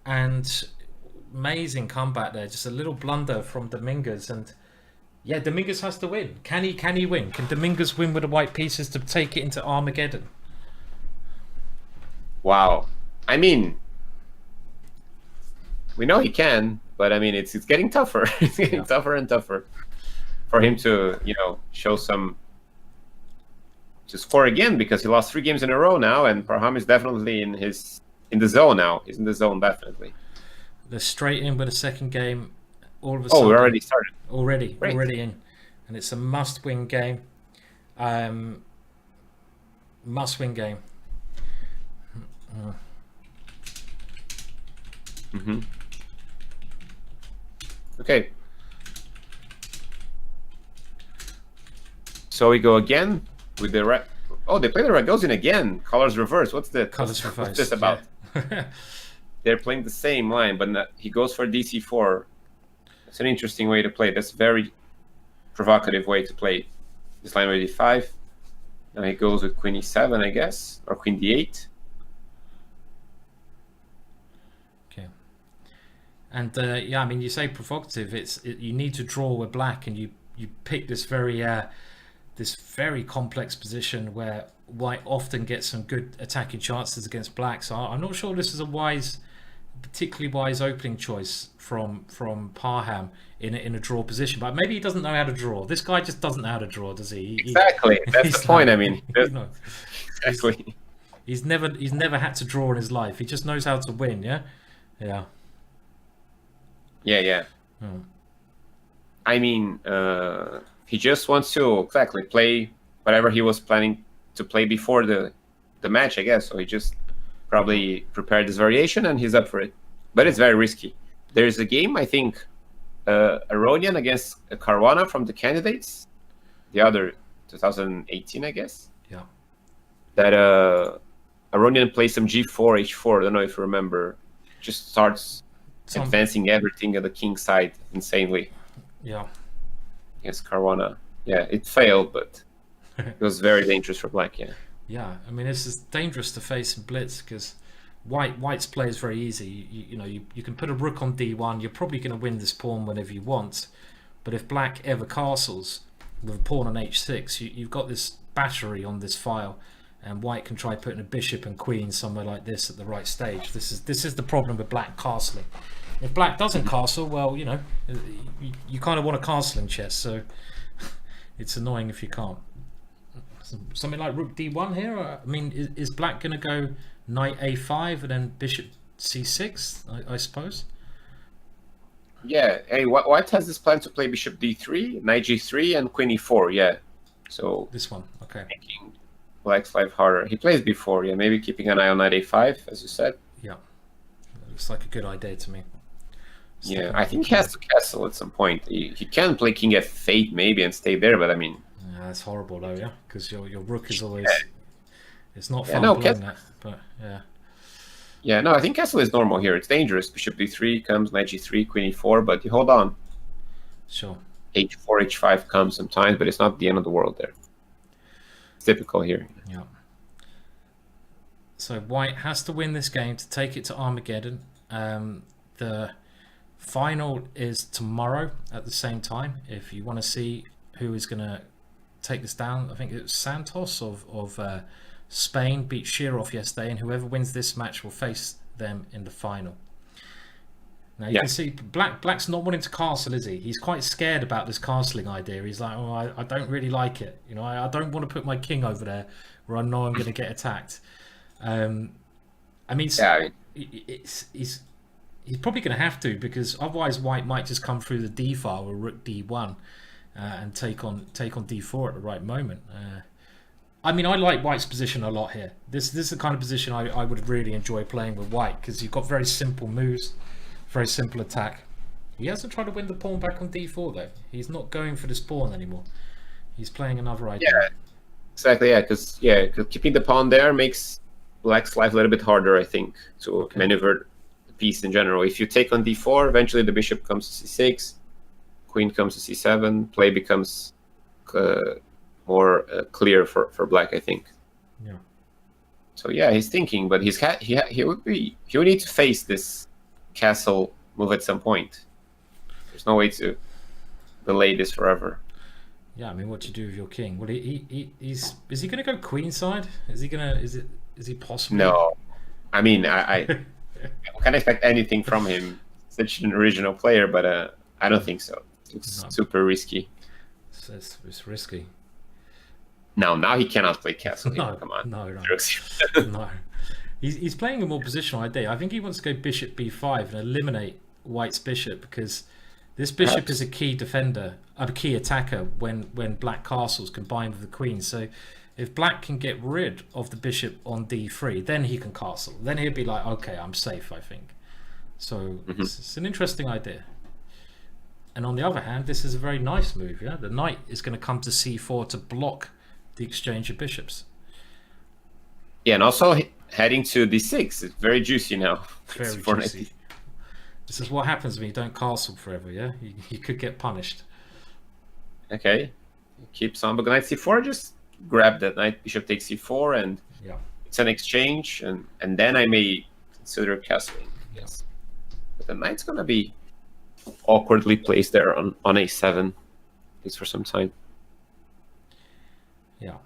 And amazing comeback there. Just a little blunder from Dominguez, and yeah, Dominguez has to win. Can he win? Can Dominguez win with the white pieces to take it into Armageddon? Wow. I mean, we know he can, but I mean, it's getting tougher. It's getting tougher and tougher for him to, show to score again, because he lost 3 games in a row now, and Parham is definitely in the zone now. He's in the zone definitely. They're straight in with a second game. All of a sudden, we already started. Already in, and it's a must-win game. Must-win game. Mm-hmm. Okay. So we go again with the red. Oh, they play the Ragozin again. Colors reverse. What's this about? Yeah. They're playing the same line, but he goes for DC4. It's an interesting way to play. That's a very provocative way to play this line with D5. Now he goes with Queen E7, I guess, or Queen D8. Okay. And yeah, I mean, you say provocative. You need to draw with black, and you pick this very complex position where white often gets some good attacking chances against black. So I'm not sure this is a particularly wise opening choice from Parham in a draw position. But maybe he doesn't know how to draw. This guy just doesn't know how to draw, does he? Exactly. That's the point. I mean, exactly. He's never had to draw in his life. He just knows how to win. Yeah. Yeah. Yeah. I mean, he just wants to play whatever he was planning to play before the match, I guess. So he just probably prepared this variation and he's up for it. But it's very risky. There's a game, I think, Aronian against Caruana from the candidates, the other 2018, I guess. Yeah. That Aronian plays some G4, H4. I don't know if you remember. Just starts advancing everything at the king side insanely. Yeah. Against Caruana. Yeah, it failed, but it was very dangerous for black. Yeah. Yeah, I mean, this is dangerous to face in blitz because white's play is very easy. You can put a rook on d1. You're probably going to win this pawn whenever you want. But if black ever castles with a pawn on h6, you've got this battery on this file, and white can try putting a bishop and queen somewhere like this at the right stage. This is the problem with black castling. If black doesn't castle, well, you kind of want to castle in chess, so it's annoying if you can't. Something like rook d1 here. I mean, is black going to go knight a5 and then bishop c6? I suppose. Yeah. Hey, white has this plan to play bishop d3, knight g3, and queen e4. Yeah. So this one, okay. Making black's life harder. He plays before. Yeah, maybe keeping an eye on knight a5, as you said. Yeah, looks like a good idea to me. Yeah, I think he has to castle at some point. He can play king f8 maybe and stay there, but I mean. Yeah, that's horrible though, yeah, because your rook is always. It's not Yeah, fun playing that, but yeah. Yeah, no, I think castle is normal here. It's dangerous. Bishop d3 comes, knight g3, queen e4, but you hold on. Sure. h4, h5 comes sometimes, but it's not the end of the world there. It's typical here. Yeah. So white has to win this game to take it to Armageddon. The final is tomorrow at the same time. If you want to see who is going to take this down, I think it was Santos of Spain beat Shirov yesterday, and whoever wins this match will face them in the final. Now you can see Black's not wanting to castle, is he? He's quite scared about this castling idea. He's like, oh, I don't really like it. I don't want to put my king over there where I know I'm going to get attacked. I mean, he's probably going to have to, because otherwise white might just come through the d file with rook d1 and take on d4 at the right moment. I mean, I like white's position a lot here. This is the kind of position I would really enjoy playing with white, because you've got very simple moves, very simple attack. He hasn't tried to win the pawn back on d4 though. He's not going for this pawn anymore. He's playing another idea. Yeah, exactly. Yeah, because keeping the pawn there makes black's life a little bit harder, I think, to maneuver the piece in general. If you take on d4, eventually the bishop comes to c6, queen comes to c7, play becomes more clear for black, I think. Yeah. So yeah, he's thinking, but he would need to face this castle move at some point. There's no way to delay this forever. Yeah, I mean, what do you do with your king? Well, is he going to go queenside? Is he possible? No, I mean, I can't expect anything from him. Such an original player, but I don't think so. It's super risky. It's risky. Now he cannot play castle. No, come on. No. No. He's playing a more positional idea. I think he wants to go bishop b5 and eliminate White's bishop, because this bishop is a key defender, a key attacker when black castles combined with the queen. So if black can get rid of the bishop on d3, then he can castle. Then he'll be like, okay, I'm safe, I think. So it's an interesting idea. And on the other hand, this is a very nice move. Yeah, the knight is going to come to c4 to block the exchange of bishops. Yeah, and also heading to d6. It's very juicy now. Very juicy. This is what happens when you don't castle forever, yeah? You could get punished. Okay. Keeps on, but knight c4, just grab that knight, bishop takes c4, and it's an exchange, and then I may consider castling. Yes. But the knight's going to be awkwardly placed there on a7, at least for some time. Yeah.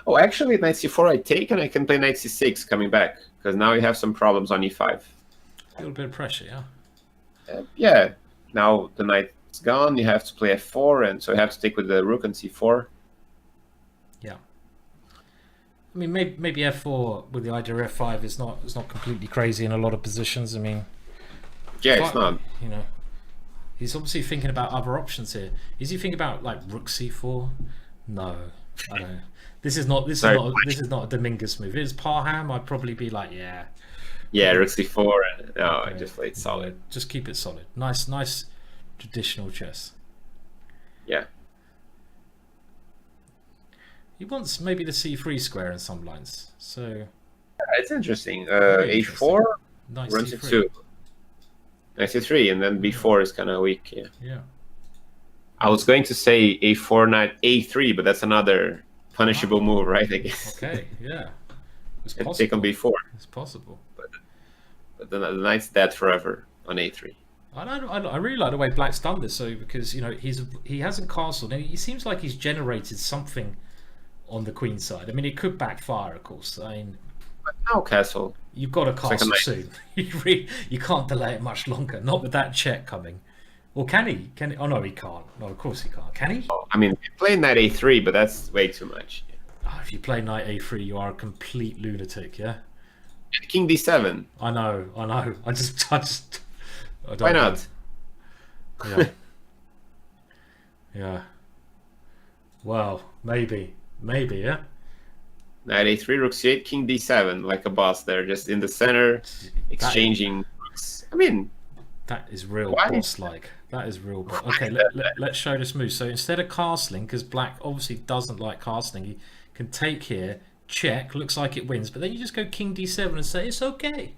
Oh, actually, knight c4 I take, and I can play knight c6 coming back, because now you have some problems on e5. A little bit of pressure, yeah? Yeah. Now the knight's gone, you have to play f4, and so you have to take with the rook on c4. Yeah. I mean, maybe f4 with the idea of f5 is not completely crazy in a lot of positions. I mean... Yeah, it's not. You know, he's obviously thinking about other options here. Is he thinking about, like, rook c4? No, I don't know. This is not a Dominguez move. If it's Parham, I'd probably be like, yeah. Yeah, rook c4. No, I just played solid. Yeah, just keep it solid. Nice traditional chess. Yeah. He wants maybe the c3 square in some lines. So it's interesting. A4 nice runs c3. to 2. Knight c3, and then b4 is kind of weak. Yeah. I was going to say a4, knight a3, but that's another punishable move, right? I guess. Okay. Yeah. It's possible. Take on b4. It's possible. But the knight's dead forever on a3. I really like the way Black's done this, so because he hasn't castled, and he seems like he's generated something on the queen side. I mean, it could backfire, of course. I mean, but now castle. You've got to castle soon. You can't delay it much longer. Not with that check coming. Or can he? Oh no, he can't. No, of course he can't. Can he? I mean, you play knight a3, but that's way too much. Oh, if you play knight a3, you are a complete lunatic. Yeah. King d7. I know. I just. I don't Why not? Know. Yeah. Yeah. Well, maybe. Yeah. Knight a3, rook c8, king d7, like a boss there, just in the center, exchanging rooks. I mean, that is real boss-like. That is real boss. Okay, let's show this move. So instead of castling, because black obviously doesn't like castling, he can take here, check, looks like it wins, but then you just go king d7 and say, it's okay.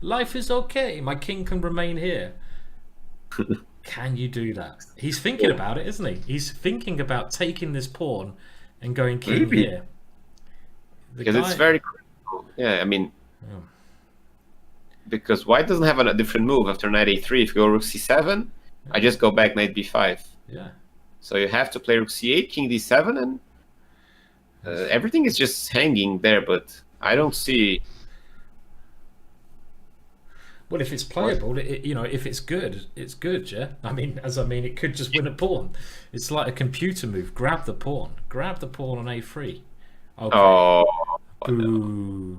Life is okay. My king can remain here. Can you do that? He's thinking about it, isn't he? He's thinking about taking this pawn and going king here. Because it's very critical. Yeah, I mean, because white doesn't have a different move after knight a3. If you go rook c7, I just go back knight b5. Yeah. So you have to play rook c8, king d7, and everything is just hanging there. But I don't see. Well, if it's playable, if it's good, it's good, yeah? I mean, it could just win a pawn. It's like a computer move. Grab the pawn on a3. Okay. Oh. Ooh. No.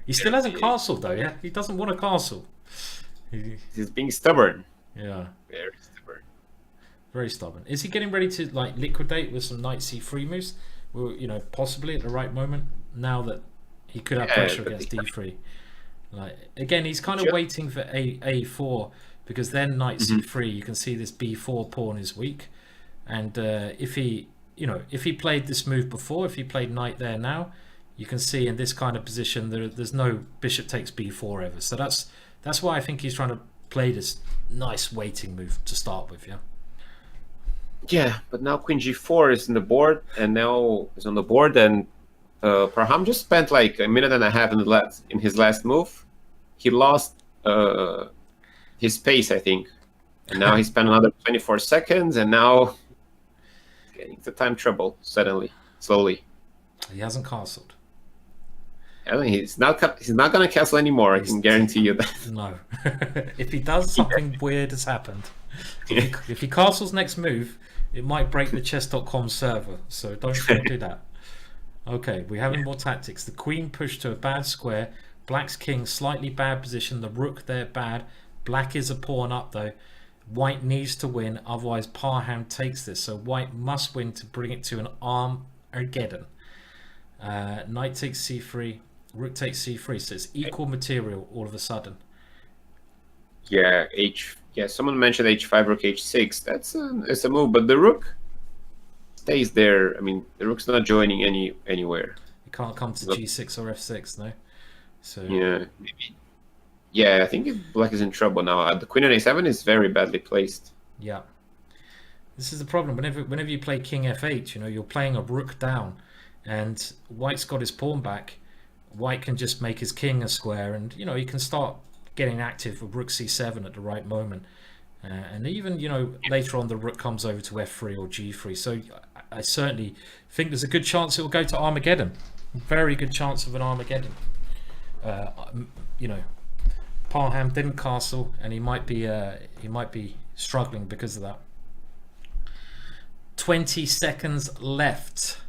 He still hasn't castled, though, yeah? He doesn't want to castle. He's being stubborn. Yeah. Very stubborn. Very stubborn. Is he getting ready to, like, liquidate with some knight c3 moves? Well, possibly at the right moment, now that he could have pressure against d3. Like, again, he's kind of waiting for a4, because then knight c3, you can see this b4 pawn is weak, and if he played this move before, if he played knight there now, you can see in this kind of position there's no bishop takes b4 ever. So that's why I think he's trying to play this nice waiting move to start with. Yeah, but now queen g4 is in the board, and now is on the board, and Parham just spent like a minute and a half in his last move. He lost his pace, I think. And now he spent another 24 seconds, and now getting into time trouble suddenly, slowly. He hasn't castled. I mean, he's not going to castle anymore. I can guarantee you that. No. If he does, something weird has happened. If he castles next move, it might break the Chess.com server. So don't do that. Okay, we're having more tactics. The queen pushed to a bad square. Black's king slightly bad position. The rook there bad. Black is a pawn up though. White needs to win, otherwise Parham takes this. So White must win to bring it to an Armageddon. Knight takes c3. Rook takes c3, so it's equal material all of a sudden. Yeah, someone mentioned h5, rook h6. It's a move, but the rook stays there. I mean, the rook's not joining anywhere. It can't come to g6 or f6, no? So yeah, maybe. Yeah, I think Black is in trouble now. The queen on a7 is very badly placed. Yeah. This is the problem. Whenever you play king f8, you're playing a rook down, and White's got his pawn back. White can just make his king a square, and he can start getting active with rook c7 at the right moment. And even later on the rook comes over to f3 or g3. So I certainly think there's a good chance it will go to Armageddon. Very good chance of an Armageddon. Parham didn't castle, and he might be struggling because of that. 20 seconds left.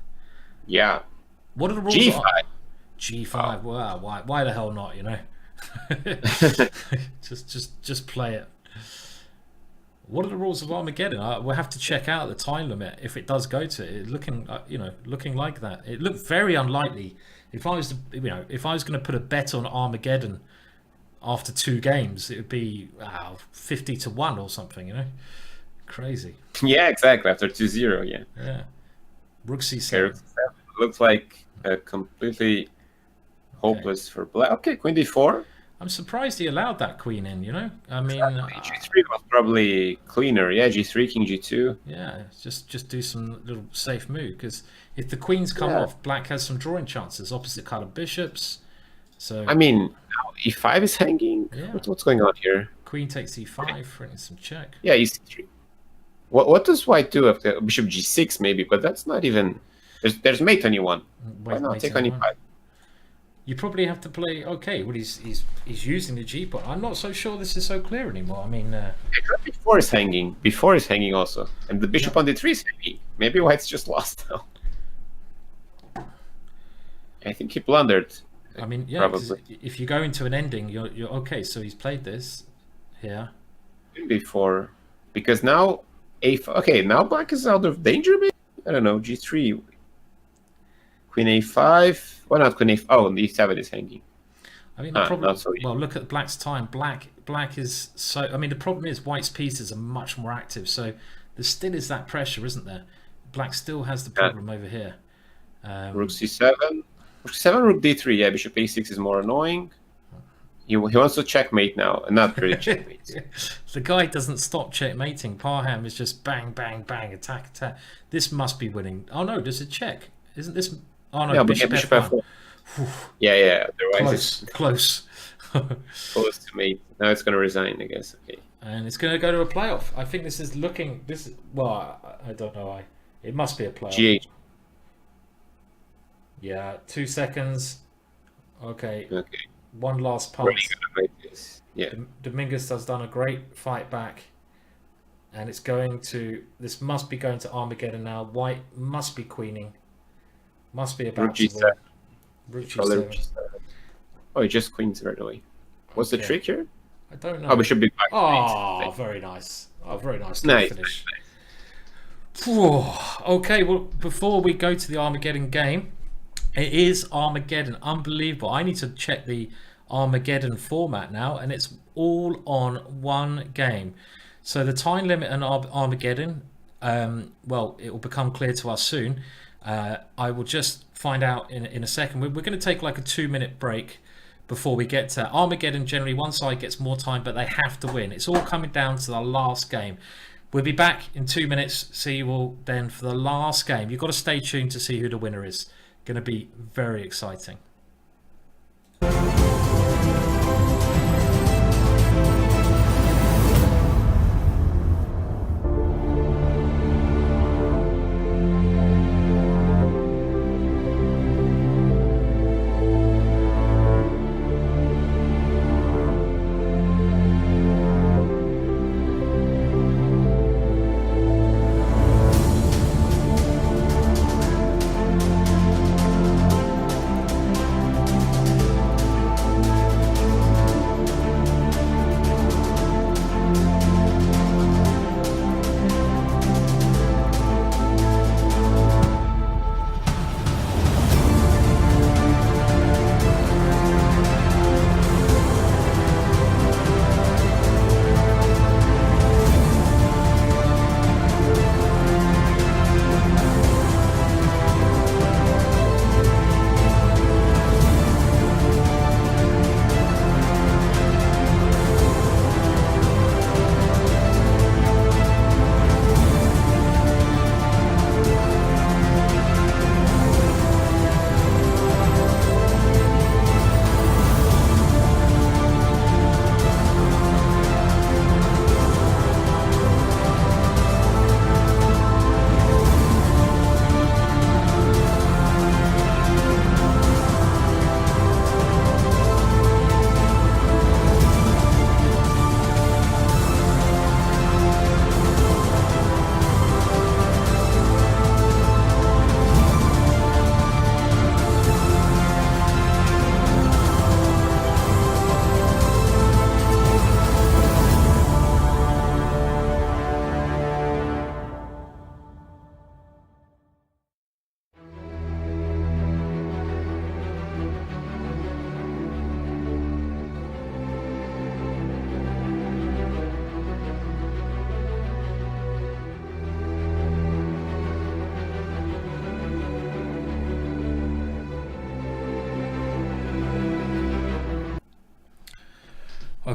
Yeah. What are the rules? G5. G5. Wow. Why the hell not? just play it. What are the rules of Armageddon? We'll have to check out the time limit if it does go to it. Looking like that. It looked very unlikely. If I was going to put a bet on Armageddon after 2 games, it would be 50-1 or something. Crazy. Yeah, exactly. After 2-0, yeah. Yeah. Rook c7. Looks like completely hopeless for Black. Okay, queen d4. I'm surprised he allowed that queen in, I mean, g3 was probably cleaner. Yeah, g3, king g2. Yeah, just do some little safe move, because if the queens come off, Black has some drawing chances opposite color bishops. So I mean, now e5 is hanging. Yeah. What's going on here? Queen takes e5 for some check. Yeah, e3. What does White do after bishop g6 maybe? But that's not even. There's mate on e1. Why not take on e5? You probably have to play. Okay, well he's using the g pot. I'm not so sure this is so clear anymore. I mean, before is hanging. Before is hanging also, and the bishop on d3 is hanging. Maybe White's just lost now. I think he blundered. I mean, yeah. Probably. If you go into an ending, you're okay. So he's played this here before, because now a5. Okay, now Black is out of danger. Maybe I don't know. G3, Queen a5. Why not Queen a5? Oh, the e7 is hanging. I mean, the problem. Well, look at Black's time. Black is so. I mean, the problem is White's pieces are much more active. So there still is that pressure, isn't there? Black still has the problem over here. Rook c7. Rook c7, rook d3. Yeah, bishop a6 is more annoying. He wants to checkmate now, and not really checkmate. The guy doesn't stop checkmating. Parham is just bang, bang, bang, attack, attack. This must be winning. Oh no, there's a check. Isn't this? Oh no, yeah, bishop f1. Yeah. Otherwise Close. Close to mate. Now it's going to resign, I guess. Okay. And it's going to go to a playoff. I think this is looking. Well, I don't know. It must be a playoff. G8. Yeah, 2 seconds. Okay. One last punch. Yeah. Dominguez has done a great fight back, and it's going to. This must be going to Armageddon now. White must be queening. Must be about to win. Rook g7. Oh, he just queens right away. What's the trick here? I don't know. Oh, we should be back. Oh, very nice. Oh, very nice. Nice. Finish. Okay, well, before we go to the Armageddon game, it is Armageddon. Unbelievable. I need to check the Armageddon format now, and it's all on one game. So the time limit on Armageddon, well, it will become clear to us soon. I will just find out in a second. We're going to take like a 2-minute break before we get to Armageddon. Generally, one side gets more time, but they have to win. It's all coming down to the last game. We'll be back in 2 minutes. See you all then for the last game. You've got to stay tuned to see who the winner is. Going to be very exciting.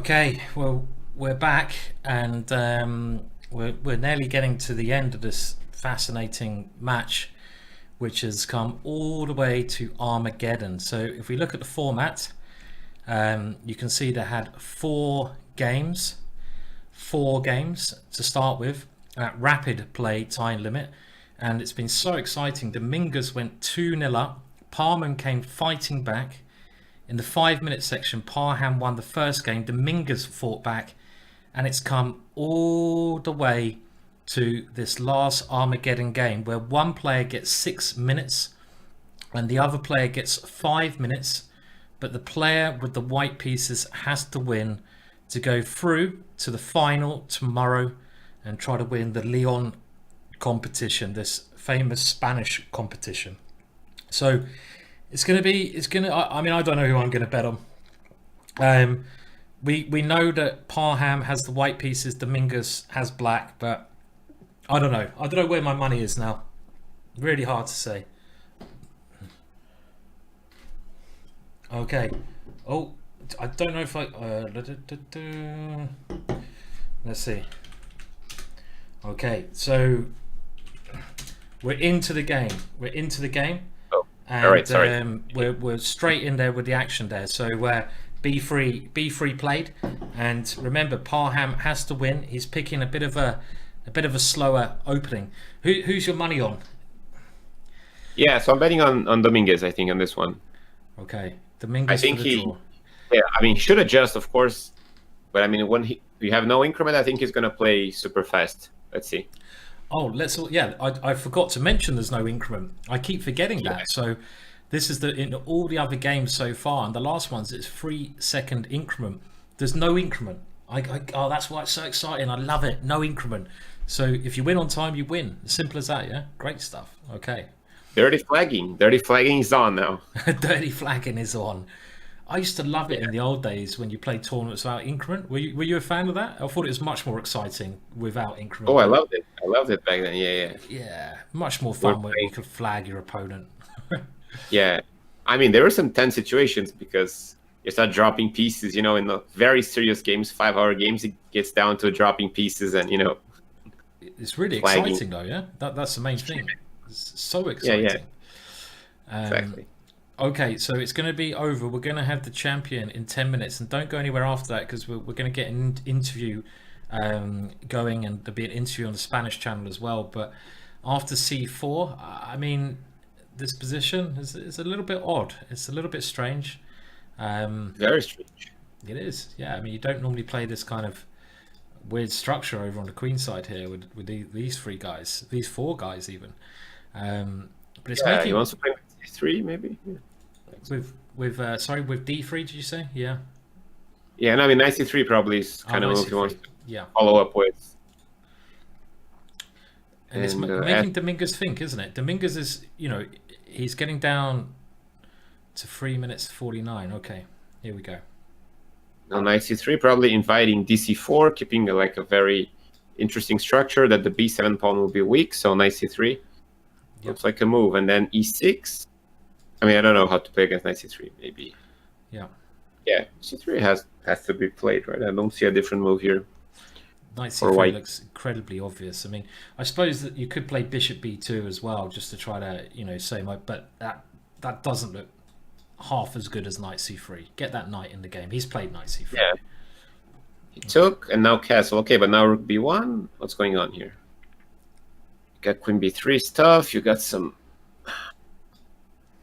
Okay, well, we're back, and we're nearly getting to the end of this fascinating match, which has come all the way to Armageddon. So if we look at the format, you can see they had four games to start with at rapid play time limit, and it's been so exciting. Dominguez went 2-0 up. Parham came fighting back. In the 5-minute section, Parham won the first game. Dominguez fought back, and it's come all the way to this last Armageddon game where one player gets 6 minutes and the other player gets 5 minutes, but the player with the white pieces has to win to go through to the final tomorrow and try to win the Leon competition, this famous Spanish competition. So I mean, I don't know who I'm going to bet on. We know that Parham has the white pieces, Dominguez has black, but I don't know. I don't know where my money is now. Really hard to say. Okay. Oh, I don't know if I... Let's see. Okay, so we're into the game. And all right, sorry. We're straight in there with the action there. So B3 played, and remember Parham has to win. He's picking a bit of a slower opening. Who's your money on? Yeah, so I'm betting on Dominguez, I think, on this one. Okay, Dominguez. I think for the draw. Yeah, I mean, he should adjust, of course, but I mean, when you have no increment, I think he's gonna play super fast. Let's see. Oh, I forgot to mention there's no increment. I keep forgetting that. So this is in all the other games so far, and the last ones, it's 3-second increment. There's no increment. Oh, that's why it's so exciting. I love it. No increment. So if you win on time, you win. Simple as that. Yeah, great stuff. Okay. Dirty flagging is on now. Dirty flagging is on. I used to love it in the old days when you played tournaments without increment. Were you a fan of that? I thought it was much more exciting without increment. Oh, I loved it back then. Yeah. Yeah, much more fun when you could flag your opponent. Yeah, I mean, there were some tense situations because you start dropping pieces. In the very serious games, 5-hour games, it gets down to dropping pieces, and it's really flagging. exciting though. Yeah, that's the main thing. It's so exciting. Yeah. Exactly. Okay, so it's going to be over. We're going to have the champion in 10 minutes, and don't go anywhere after that because we're going to get an interview going, and there'll be an interview on the Spanish channel as well. But after C4, I mean, this position is a little bit odd. It's a little bit strange. Very strange. It is, yeah. I mean, you don't normally play this kind of weird structure over on the queen side here with these four guys even. But it's making. He wants to play with D3 maybe. Yeah. With D3, did you say? Yeah. Yeah, and I mean, knight C3 probably is kind of move he wants to follow up with. And it's making Dominguez think, isn't it? Dominguez is, he's getting down to 3 minutes 49. Okay, here we go. Now knight C3 probably inviting DC4, keeping a very interesting structure that the B7 pawn will be weak. So knight C3 looks like a move, and then E6. I mean, I don't know how to play against knight C3. Maybe. Yeah. Yeah, C3 has to be played, right? I don't see a different move here. Knight C3 looks incredibly obvious. I mean, I suppose that you could play bishop B2 as well, just to try to, say but that doesn't look half as good as knight C3. Get that knight in the game. He's played knight C3. Yeah. He took, and now castle. Okay, but now rook B1. What's going on here? You got queen B3 stuff. You got some...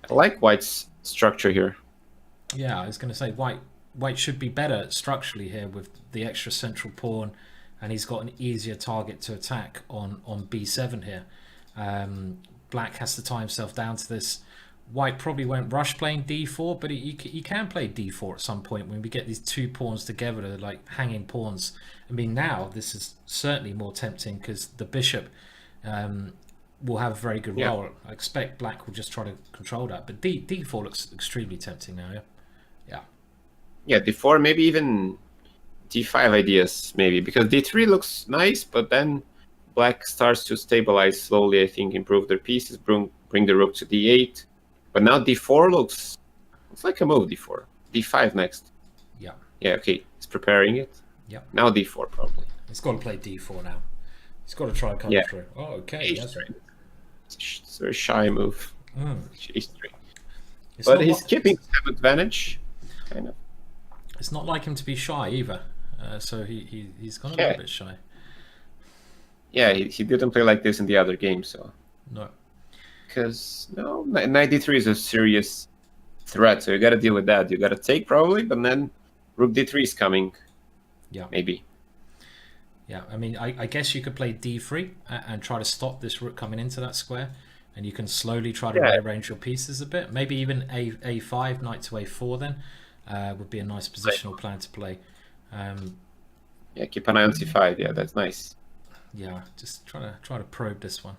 I like white's structure here. Yeah, I was going to say white should be better structurally here with the extra central pawn, and he's got an easier target to attack on B7 here. Black has to tie himself down to this. White probably won't rush playing D4, but he can play D4 at some point when we get these two pawns together. They're like hanging pawns. I mean, now this is certainly more tempting because the bishop will have a very good role. I expect Black will just try to control that, but D4 looks extremely tempting now. Yeah, D4, maybe even D5 ideas, maybe, because D3 looks nice, but then Black starts to stabilize slowly, I think, improve their pieces, bring the rook to D8. But now D4 looks like a move, D4. D5 next. Yeah. Yeah, okay. preparing it. Yep. Now d4 probably. He's got to play d4 now. He's got to try and come through. Oh, okay. H3. It's a very shy move. H3. But he's keeping some advantage, kind of. It's not like him to be shy either. So he's gone a little bit shy. Yeah, he didn't play like this in the other game, so. No. Because, no, knight d3 is a serious threat, so you got to deal with that. You got to take probably, but then rook d3 is coming. Yeah. Maybe. Yeah, I mean, I guess you could play d3 and try to stop this rook coming into that square, and you can slowly try to rearrange your pieces a bit. Maybe even a5, knight to a4 then would be a nice positional plan to play. Yeah, keep an eye on c5. Yeah, that's nice. Yeah, just try to probe this one.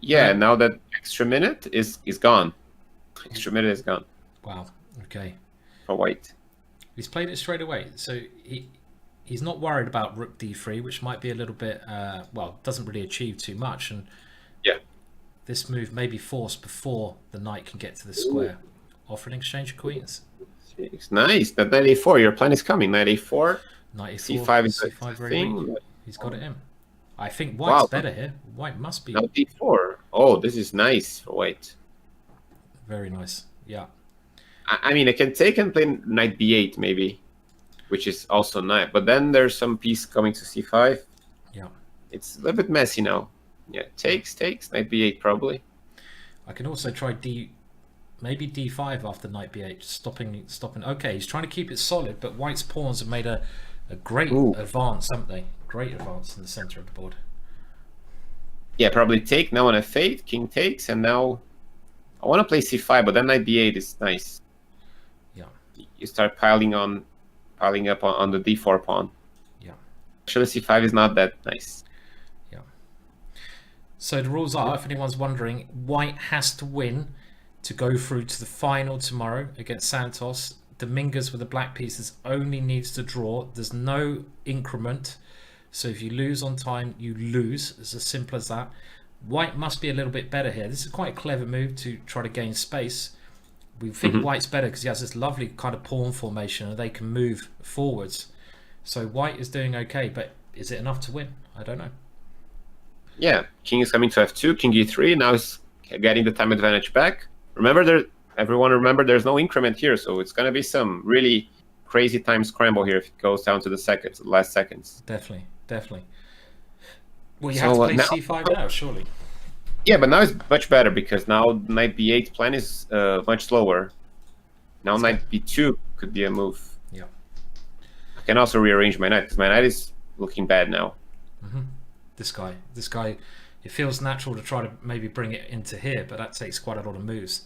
Yeah, now that extra minute is gone. Extra minute is gone. Wow. Okay. For white. He's played it straight away, so he's not worried about rook d3, which might be a little bit well, doesn't really achieve too much, and this move may be forced before the knight can get to the square. Offer an exchange of queens. It's nice. That knight a4, your plan is coming. Knight a4. Knight a4, c5 is c5 very weak. He's got it in. I think white's better here. White must be. Now d4. Oh, this is nice for white. Very nice. Yeah. I mean, I can take and play knight b8 maybe, which is also nice. But then there's some piece coming to c5. Yeah. It's a little bit messy now. Yeah, takes, knight b8 probably. I can also try maybe d5 after knight b8, stopping. Okay, he's trying to keep it solid, but white's pawns have made a great advance, haven't they? Great advance in the center of the board. Yeah, probably take now on f8, king takes, and now I want to play c5, but then knight b8 is nice. Yeah. You start piling up on the d4 pawn. Yeah. Actually, c5 is not that nice. Yeah. So the rules are, if anyone's wondering, white has to win to go through to the final tomorrow against Santos. Dominguez with the black pieces only needs to draw. There's no increment. So if you lose on time, you lose. It's as simple as that. White must be a little bit better here. This is quite a clever move to try to gain space. We think white's better because he has this lovely kind of pawn formation and they can move forwards. So white is doing okay, but is it enough to win? I don't know. Yeah, king is coming to f2, king e3. Now he's getting the time advantage back. Everyone remember there's no increment here, so it's going to be some really crazy time scramble here if it goes down to the last seconds. Definitely. Well, you have to play c5 now, surely. Yeah, but now it's much better because now knight b8 plan is much slower. Now knight b2 could be a move. Yeah. I can also rearrange my knight because my knight is looking bad now. This guy, it feels natural to try to maybe bring it into here, but that takes quite a lot of moves.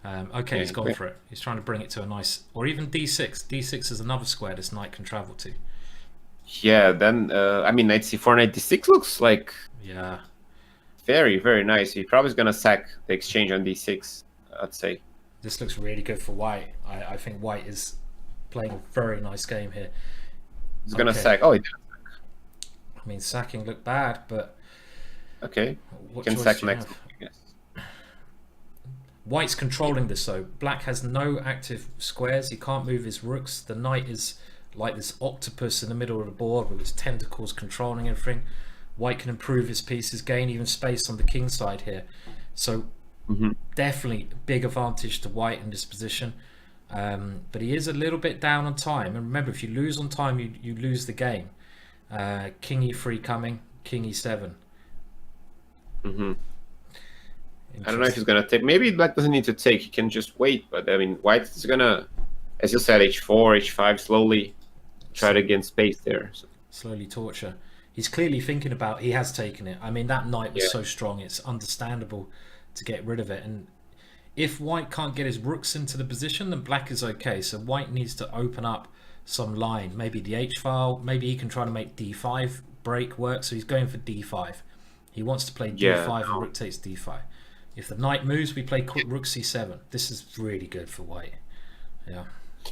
Okay, he's gone for it. He's trying to bring it to a nice, or even d6. D6 is another square this knight can travel to. Yeah, then I mean knight c4, knight d6 looks like very, very nice. He probably is gonna sack the exchange on d6, I'd say. This looks really good for white. I think white is playing a very nice game here. He's gonna sack. Oh, he didn't sack. I mean, sacking looked bad, but okay, you can sack next. I guess. White's controlling this though. Black has no active squares. He can't move his rooks. The knight is like this octopus in the middle of the board with its tentacles controlling everything. White can improve his pieces, gain even space on the king side here. So definitely big advantage to white in this position. But he is a little bit down on time. And remember, if you lose on time, you lose the game. King e3 coming, king e7. I don't know if he's gonna take. Maybe black doesn't need to take. He can just wait. But I mean, white is gonna, as you said, h4, h5, slowly try to gain space there. So. Slowly torture. He's clearly thinking about. He has taken it. I mean, that knight was so strong. It's understandable to get rid of it. And if white can't get his rooks into the position, then black is okay. So white needs to open up some line. Maybe the h file. Maybe he can try to make d5 break work. So he's going for d5. He wants to play d5 and rook takes d5. If the knight moves, we play rook c7. This is really good for white. Yeah.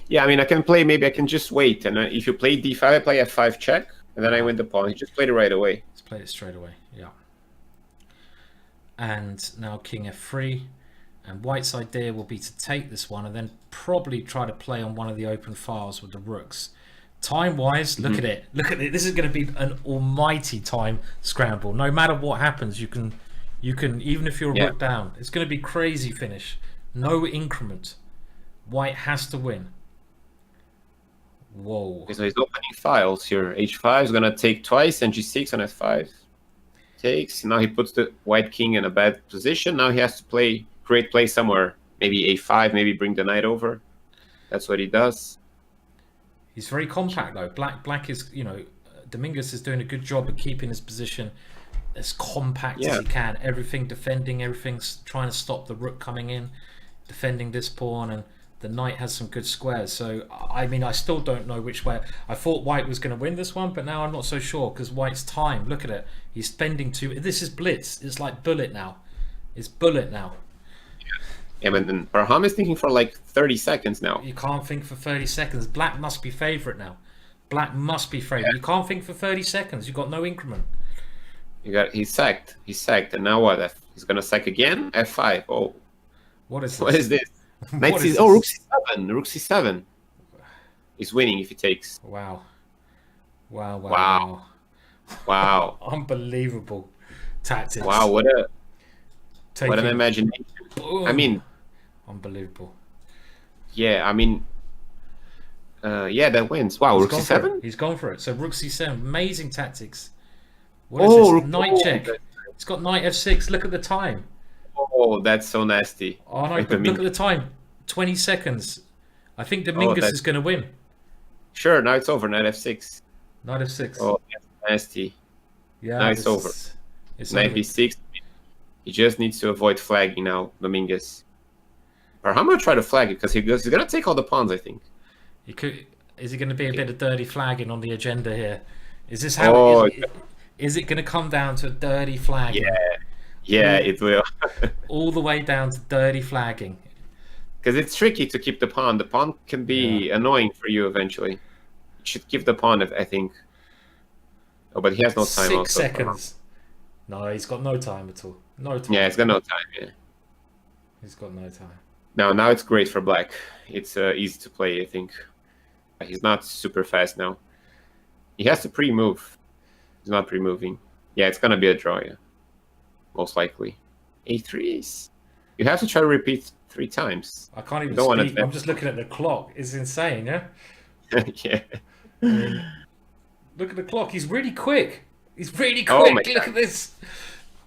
Yeah, I mean, I can play. Maybe I can just wait, and if you play d5, I play f5 check, and then I win the pawn. You just played it right away. Just played it straight away. Yeah. And now king f3, and white's idea will be to take this one and then probably try to play on one of the open files with the rooks. Time-wise, look at it. Look at it. This is going to be an almighty time scramble. No matter what happens, you can even if you're a rook down, it's going to be crazy finish. No increment. White has to win. Whoa. Okay, so he's opening files here. H5 is going to take twice, and G6 on F5. Takes. Now he puts the white king in a bad position. Now he has to create play somewhere. Maybe A5, maybe bring the knight over. That's what he does. He's very compact though. Black is, Dominguez is doing a good job of keeping his position as compact as he can. Everything defending, everything's trying to stop the rook coming in, defending this pawn, and the knight has some good squares. So, I mean, I still don't know which way. I thought white was going to win this one, but now I'm not so sure because white's time. Look at it. He's spending This is blitz. It's like bullet now. It's bullet now. Yeah, but then Parham is thinking for like 30 seconds now. You can't think for 30 seconds. Black must be favourite now. Black must be favourite. You can't think for 30 seconds. You've got no increment. He's sacked. He's sacked. And now what? He's going to sack again? F5. Oh. What is this? What is this? Knight What C. is Oh, Rook this? C7. Rook C7. He's winning if he takes. Wow. Wow. Unbelievable tactics. Wow, what an imagination. Boom. I mean, unbelievable. Yeah, I mean, that wins. Wow, Rook C7? He's gone for it. So Rook C7, amazing tactics. What is this? Knight check. It's got Knight F6. Look at the time. Oh, that's so nasty. Oh no, but look at the time. 20 seconds. I think Dominguez is going to win. Sure, now it's over. Knight F6. Knight F6. Oh, that's nasty. Yeah, now it's over. It's Knight B6. He just needs to avoid flagging now, Dominguez. Or how much try to flag it? Because he's going to take all the pawns, I think. He could. Is it going to be a bit of dirty flagging on the agenda here? Is this how? Is it going to come down to dirty flagging? Yeah, it will. All the way down to dirty flagging. Because it's tricky to keep the pawn. The pawn can be annoying for you eventually. You should keep the pawn, I think. Oh, but he has no time. 6 seconds. No, he's got no time at all. No time. Yeah, he's got no time. Yeah, he's got no time. Now it's great for black. It's easy to play, I think. He's not super fast now. He has to pre-move. He's not pre-moving. Yeah, it's gonna be a draw. Yeah, most likely. A3 is. You have to try to repeat 3 times. I can't even speak. I'm just looking at the clock. It's insane. Yeah. Yeah. I mean, look at the clock. He's really quick. He's really quick. Look at this.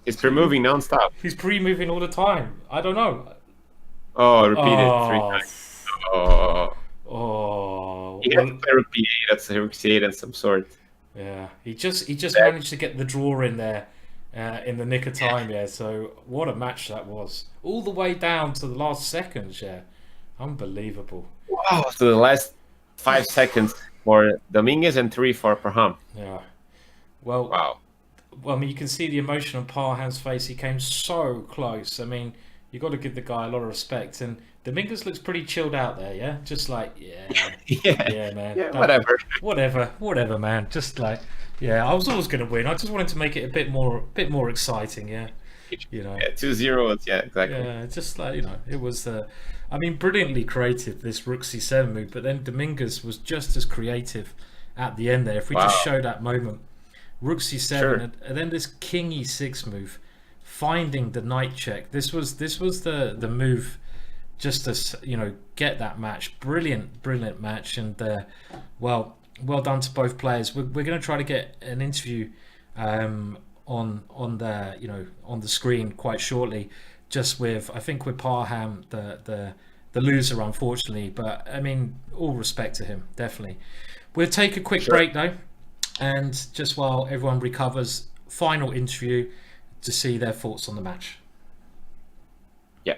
He's pre-moving non-stop. He's pre-moving all the time. I don't know. Oh, repeat it 3 times. He has to play Rook B8. That's a Rook C8 and some sort. Yeah. He just managed to get the draw in there in the nick of time. Yeah. So what a match that was. All the way down to the last seconds. Yeah. Unbelievable. Wow. So the last 5 seconds for Dominguez and 3 for Parham. Yeah. Well. Wow. Well, I mean, you can see the emotion on Parham's face. He came so close. I mean, you got to give the guy a lot of respect. And Dominguez looks pretty chilled out there, yeah? Just like, yeah, man. Yeah, whatever, man. Just like, yeah, I was always going to win. I just wanted to make it a bit more exciting, yeah. You know. Yeah, 2-0, yeah, exactly. Yeah, just like, it was, I mean, brilliantly creative, this Rook C7 move. But then Dominguez was just as creative at the end there. If we just show that moment. Rook C7, and then this King E6 move, finding the knight check. This was the move, just to get that match. Brilliant match, and well done to both players. We're going to try to get an interview on the screen quite shortly, just with Parham, the loser, unfortunately. But I mean, all respect to him, definitely. We'll take a quick break though. And just while everyone recovers, final interview to see their thoughts on the match. Yeah.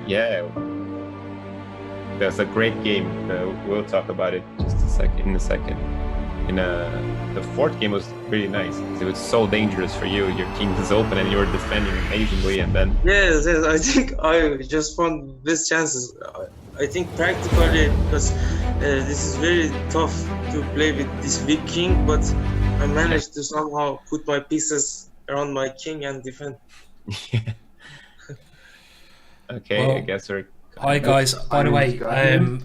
Yeah, that's a great game. We'll talk about it just a second. In a second. The fourth game was really nice. It was so dangerous for you. Your king was open and you were defending amazingly, and then Yes, I think I just found best chances. I think practically because this is very tough to play with this weak king, but I managed to somehow put my pieces around my king and defend. Okay, Well, I guess we're. Hi guys, by the way, Scott.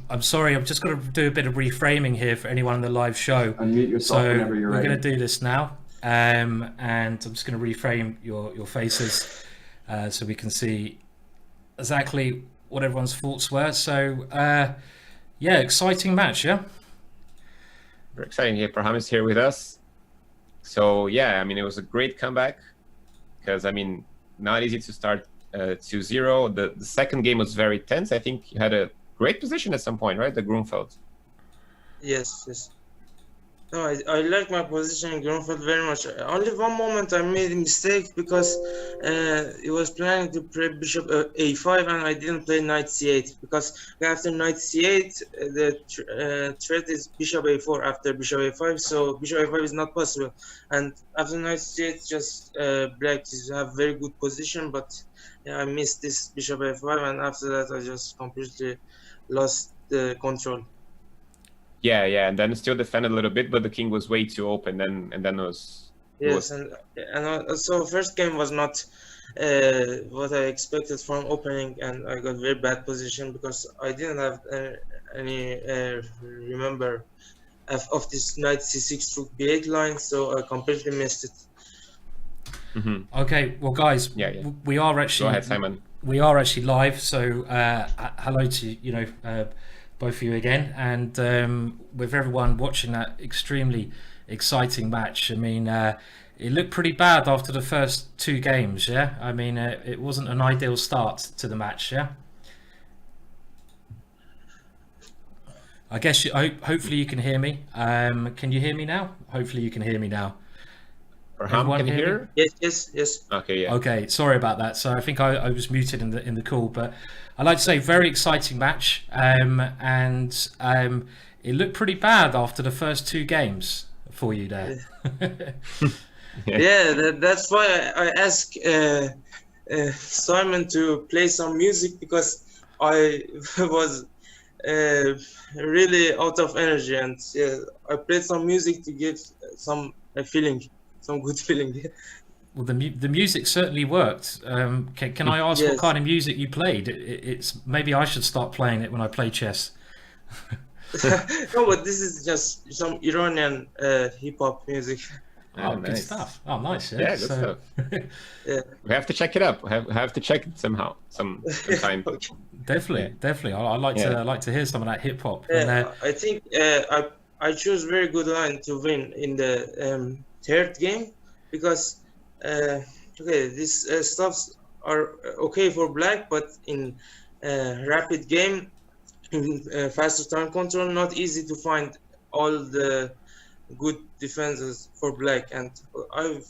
I'm sorry, I'm just going to do a bit of reframing here for anyone in the live show. Unmute yourself So whenever you're we're ready. going to do this now, and I'm just going to reframe your faces so we can see exactly what everyone's thoughts were. So yeah, exciting match, yeah? Very exciting. Abraham is here with us. So yeah, I mean, it was a great comeback because I mean, not easy to start 2-0. The second game was very tense. I think you had a great position at some point, right? The Grunfeld. Yes. No, I like my position in Grunfeld very much. Only one moment I made a mistake because he was planning to play bishop a5 and I didn't play knight c8 because after knight c8 the threat is bishop a4 after bishop a5, so bishop a5 is not possible. And after knight c8, just black have very good position, but yeah, I missed this bishop a5, and after that I just completely lost the control. Yeah, and then still defended a little bit, but the king was way too open. And then it was. Yes, and also first game was not what I expected from opening, and I got very bad position because I didn't have any remember of this knight c6 rook b8 line, so I completely missed it. Mm-hmm. Okay, well guys, we are actually. Go ahead, Simon. We are actually live, so hello to both of you again, and with everyone watching that extremely exciting match. I mean, it looked pretty bad after the first two games, yeah? I mean, it wasn't an ideal start to the match, yeah? I guess hopefully you can hear me. Can you hear me now? Hopefully you can hear me now. Everyone can hear? Yes. Okay, yeah. Okay, sorry about that. So I think I was muted in the call, but I'd like to say very exciting match, and it looked pretty bad after the first two games for you there. Yeah, that's why I asked Simon to play some music because I was really out of energy, and yeah, I played some music to give some feeling. Some good feeling. Well, the music certainly worked. Can I ask what kind of music you played? It's maybe I should start playing it when I play chess. No, but this is just some Iranian hip hop music. Oh, nice. Good stuff. Oh, nice. Yeah, good stuff. Yeah. We have to check it up. We have to check it somehow, sometime. Okay. Definitely. I like to hear some of that hip hop. Yeah, I think I choose very good line to win in the third game because these stuffs are okay for black, but in rapid game, in faster time control, not easy to find all the good defenses for black. And I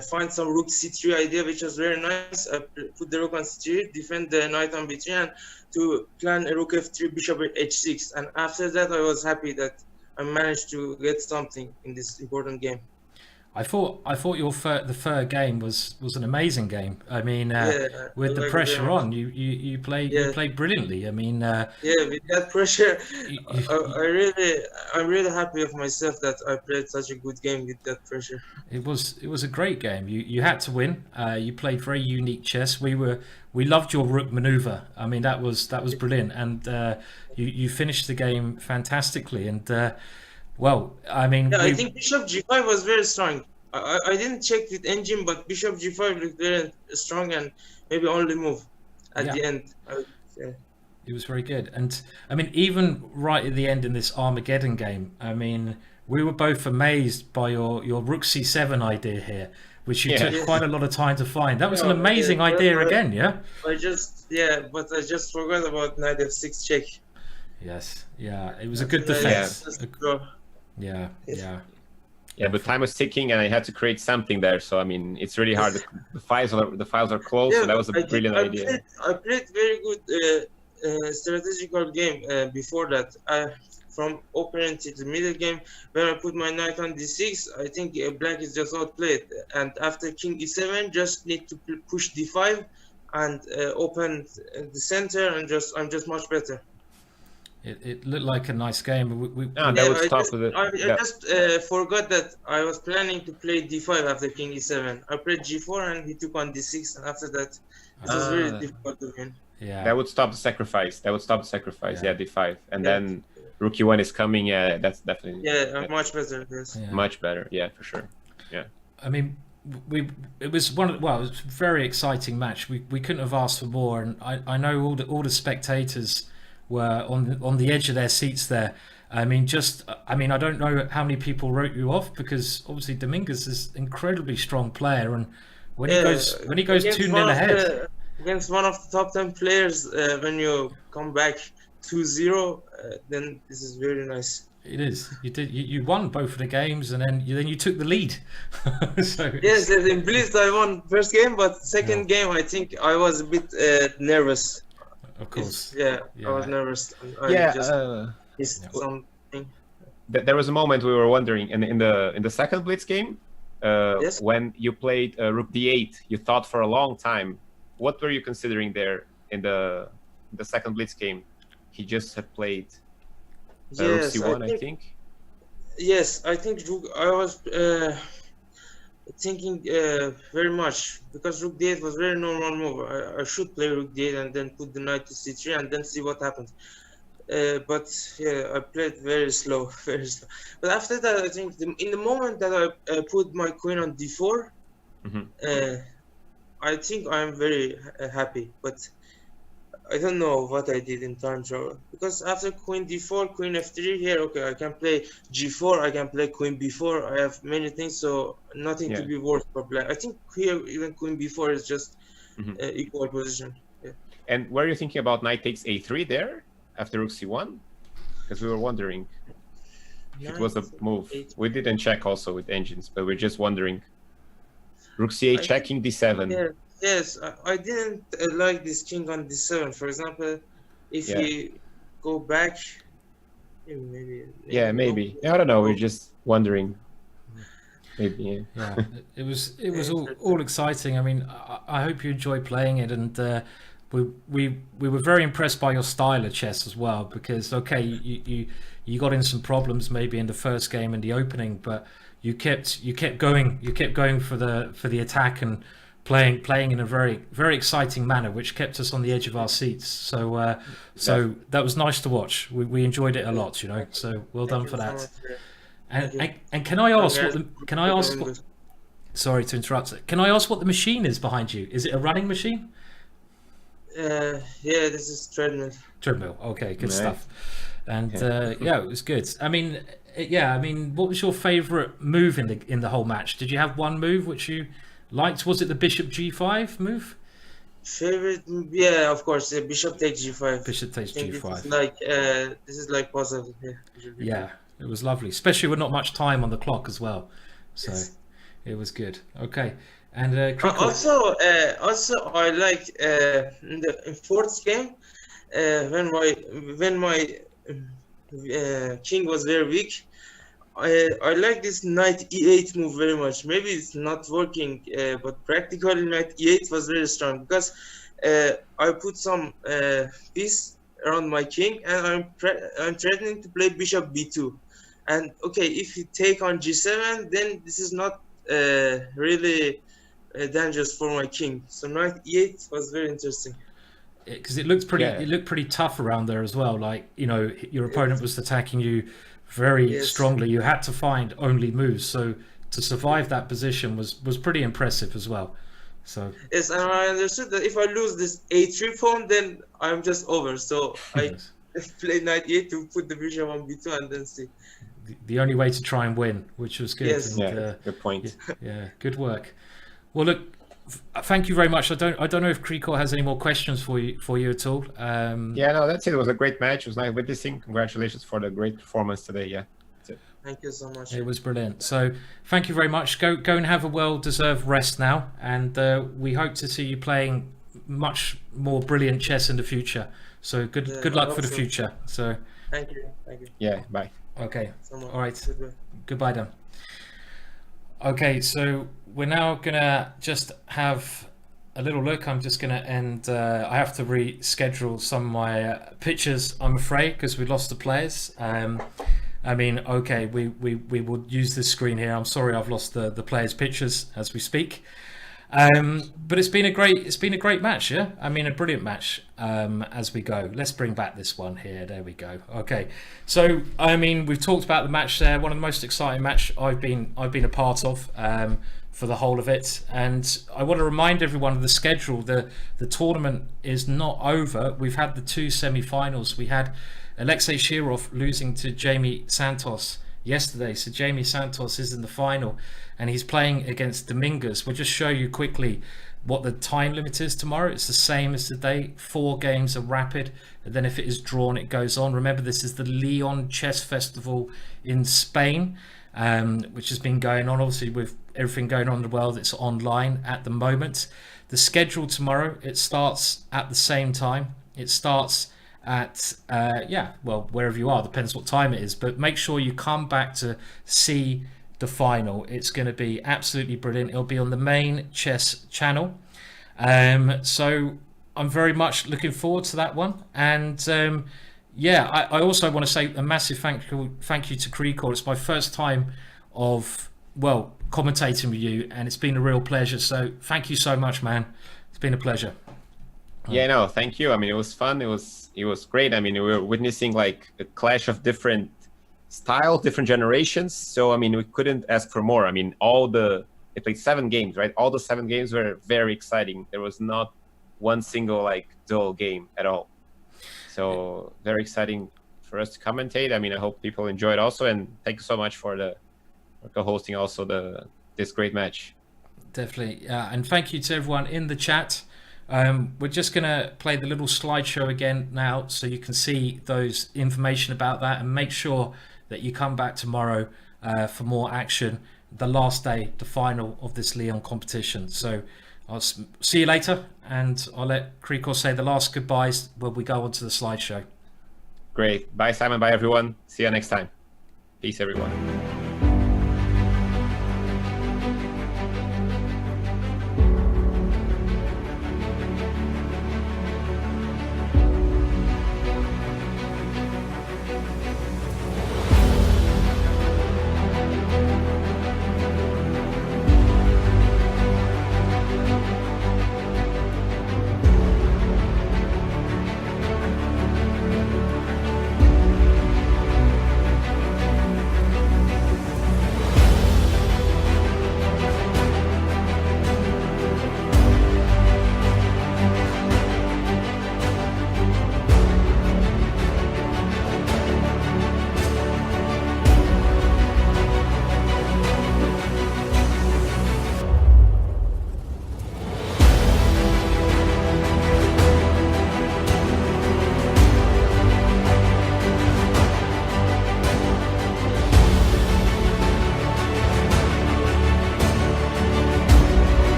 find some rook c3 idea, which was very nice. I put the rook on c3, defend the knight on b3, and to plan a rook f3, bishop h6. And after that, I was happy that I managed to get something in this important game. I thought the third game was an amazing game. I mean, with the pressure on, you played brilliantly. I mean, with that pressure, I'm really happy with myself that I played such a good game with that pressure. It was a great game. You had to win. You played very unique chess. We loved your rook maneuver. I mean, that was brilliant, and you finished the game fantastically. And well, I mean... Yeah, I think bishop g5 was very strong. I didn't check with engine, but bishop g5 looked very strong and maybe only move at the end. It was very good. And, I mean, even right at the end in this Armageddon game, I mean, we were both amazed by your rook c7 idea here, which you took quite a lot of time to find. That was an amazing idea again, yeah? But I just forgot about knight f6 check. Yes, it was a good defense. Yeah. Yeah, but time was ticking, and I had to create something there. So I mean, it's really hard. The files are close, so that was a brilliant idea. I played very good strategical game before that. From opening to the middle game, when I put my knight on d6, I think black is just outplayed. And after king e7, just need to push d5 and open the center, and I'm just much better. It looked like a nice game. That would stop with it. I just forgot that I was planning to play d5 after king e7. I played g4 and he took on d6, and after that, it was very difficult to win. Yeah, that would stop the sacrifice. Yeah, d5, and then rook e1 is coming. Yeah, that's definitely much better. Yes. Yeah. Much better. Yeah, for sure. Yeah. I mean, it was it was a very exciting match. We couldn't have asked for more, and I know all the spectators were on the edge of their seats there. I mean, I don't know how many people wrote you off, because obviously Dominguez is an incredibly strong player, and when he goes 2-0 ahead against one of the top 10 players, when you come back 2-0, then this is very nice. It is. You won both of the games, and then you took the lead. Yes, in Blitz I won first game, but second game I think I was a bit nervous. Of course. I was nervous. Something. There was a moment we were wondering, in the second Blitz game, when you played rook d8, you thought for a long time. What were you considering there in the second Blitz game? He just had played rook c1, I think. Yes, I think I was thinking very much, because rook d8 was very normal move. I should play rook d8 and then put the knight to c3 and then see what happens. But I played very slow, very slow. But after that, I think in the moment that I put my queen on d4, I think I'm very happy. But I don't know what I did in time travel, because after queen d4, queen f3 here, okay, I can play g4, I can play queen b4. I have many things, so nothing to be worth for black. I think here even queen b4 is just equal position. Yeah. And were you thinking about knight takes a3 there after rook c1? Because we were wondering if it was a move. We didn't check also with engines, but we're just wondering. Rook c8 checking d7. Yeah. Yes, I didn't like this king on d7. For example, if we go back, maybe. Maybe. I don't know. We're just wondering. Maybe. Yeah. It was all exciting. I mean, I hope you enjoy playing it, and we were very impressed by your style of chess as well. Because you got in some problems maybe in the first game in the opening, but you kept going for the attack and playing in a very, very exciting manner, which kept us on the edge of our seats. So that was nice to watch. We enjoyed it a lot, So well done for that. And can I ask sorry to interrupt. Can I ask what the machine is behind you? Is it a running machine? This is treadmill. Treadmill. Okay, good stuff. And it was good. I mean, what was your favorite move in the whole match? Did you have one move which you liked? Was it the bishop g5 move? Favorite? Yeah, of course. Bishop takes g5. Bishop takes g5. This is like puzzle. Yeah, it was lovely, especially with not much time on the clock as well. So it was good. Okay, and also I like in the fourth game when my king was very weak. I like this knight e8 move very much. Maybe it's not working, but practically knight e8 was very strong, because I put some piece around my king, and I'm threatening to play bishop b2. And okay, if you take on g7, then this is not really dangerous for my king. So knight e8 was very interesting. Because it looked pretty tough around there as well. Like, your opponent was attacking you very strongly. You had to find only moves, so to survive that position was pretty impressive as well. So yes, and I understood that if I lose this a3 pawn, then I'm just over. So I played knight e8 to put the bishop on b2 and then see. The only way to try and win, which was good. Yes. And, good point. Yeah, good work. Well, look, thank you very much. I don't know if Krikor has any more questions for you at all. No, that's it. It was a great match. It was nice witnessing. Congratulations for the great performance today. Yeah, that's it. Thank you so much. It was brilliant. So thank you very much. Go and have a well-deserved rest now, and we hope to see you playing much more brilliant chess in the future. So good luck for the future. So thank you. Yeah, bye. Okay. All right. Goodbye. Goodbye, Dan. Okay, so we're now gonna just have a little look. I'm just gonna end. I have to reschedule some of my pictures, I'm afraid, because we lost the players. I mean, okay, we will use this screen here. I'm sorry, I've lost the players' pictures as we speak. But it's been a great match, yeah. I mean, a brilliant match. As we go, let's bring back this one here. There we go. Okay, so I mean, we've talked about the match there. One of the most exciting match I've been a part of for the whole of it. And I want to remind everyone of the schedule. The tournament is not over. We've had the 2 semi-finals. We had Alexei Shirov losing to Jamie Santos yesterday. So Jamie Santos is in the final and he's playing against Dominguez. We'll just show you quickly what the time limit is tomorrow. It's the same as today. 4 games are rapid, and then if it is drawn, it goes on. Remember, this is the Leon Chess Festival in Spain, which has been going on. Obviously, with everything going on in the world, it's online at the moment. The schedule tomorrow, it starts at the same time. It starts at wherever you are, depends what time it is, but make sure you come back to see the final. It's going to be absolutely brilliant. It'll be on the main chess channel, so I'm very much looking forward to that one. And I also want to say a massive thank you to Krikor. It's my first time of commentating with you, and it's been a real pleasure, so thank you so much, man. It's been a pleasure. Yeah, no, thank you. I mean, it was fun. It was great. I mean, we were witnessing like a clash of different styles, different generations. So, I mean, we couldn't ask for more. I mean, they played 7 games, right? All the 7 games were very exciting. There was not one single like dull game at all. So very exciting for us to commentate. I mean, I hope people enjoy it also. And thank you so much for co-hosting also this great match. Definitely. And thank you to everyone in the chat. We're just going to play the little slideshow again now so you can see those information about that, and make sure that you come back tomorrow for more action. The last day, the final of this Leon competition. So I'll see you later, and I'll let Krikor say the last goodbyes when we go on to the slideshow. Great. Bye, Simon. Bye, everyone. See you next time. Peace, everyone.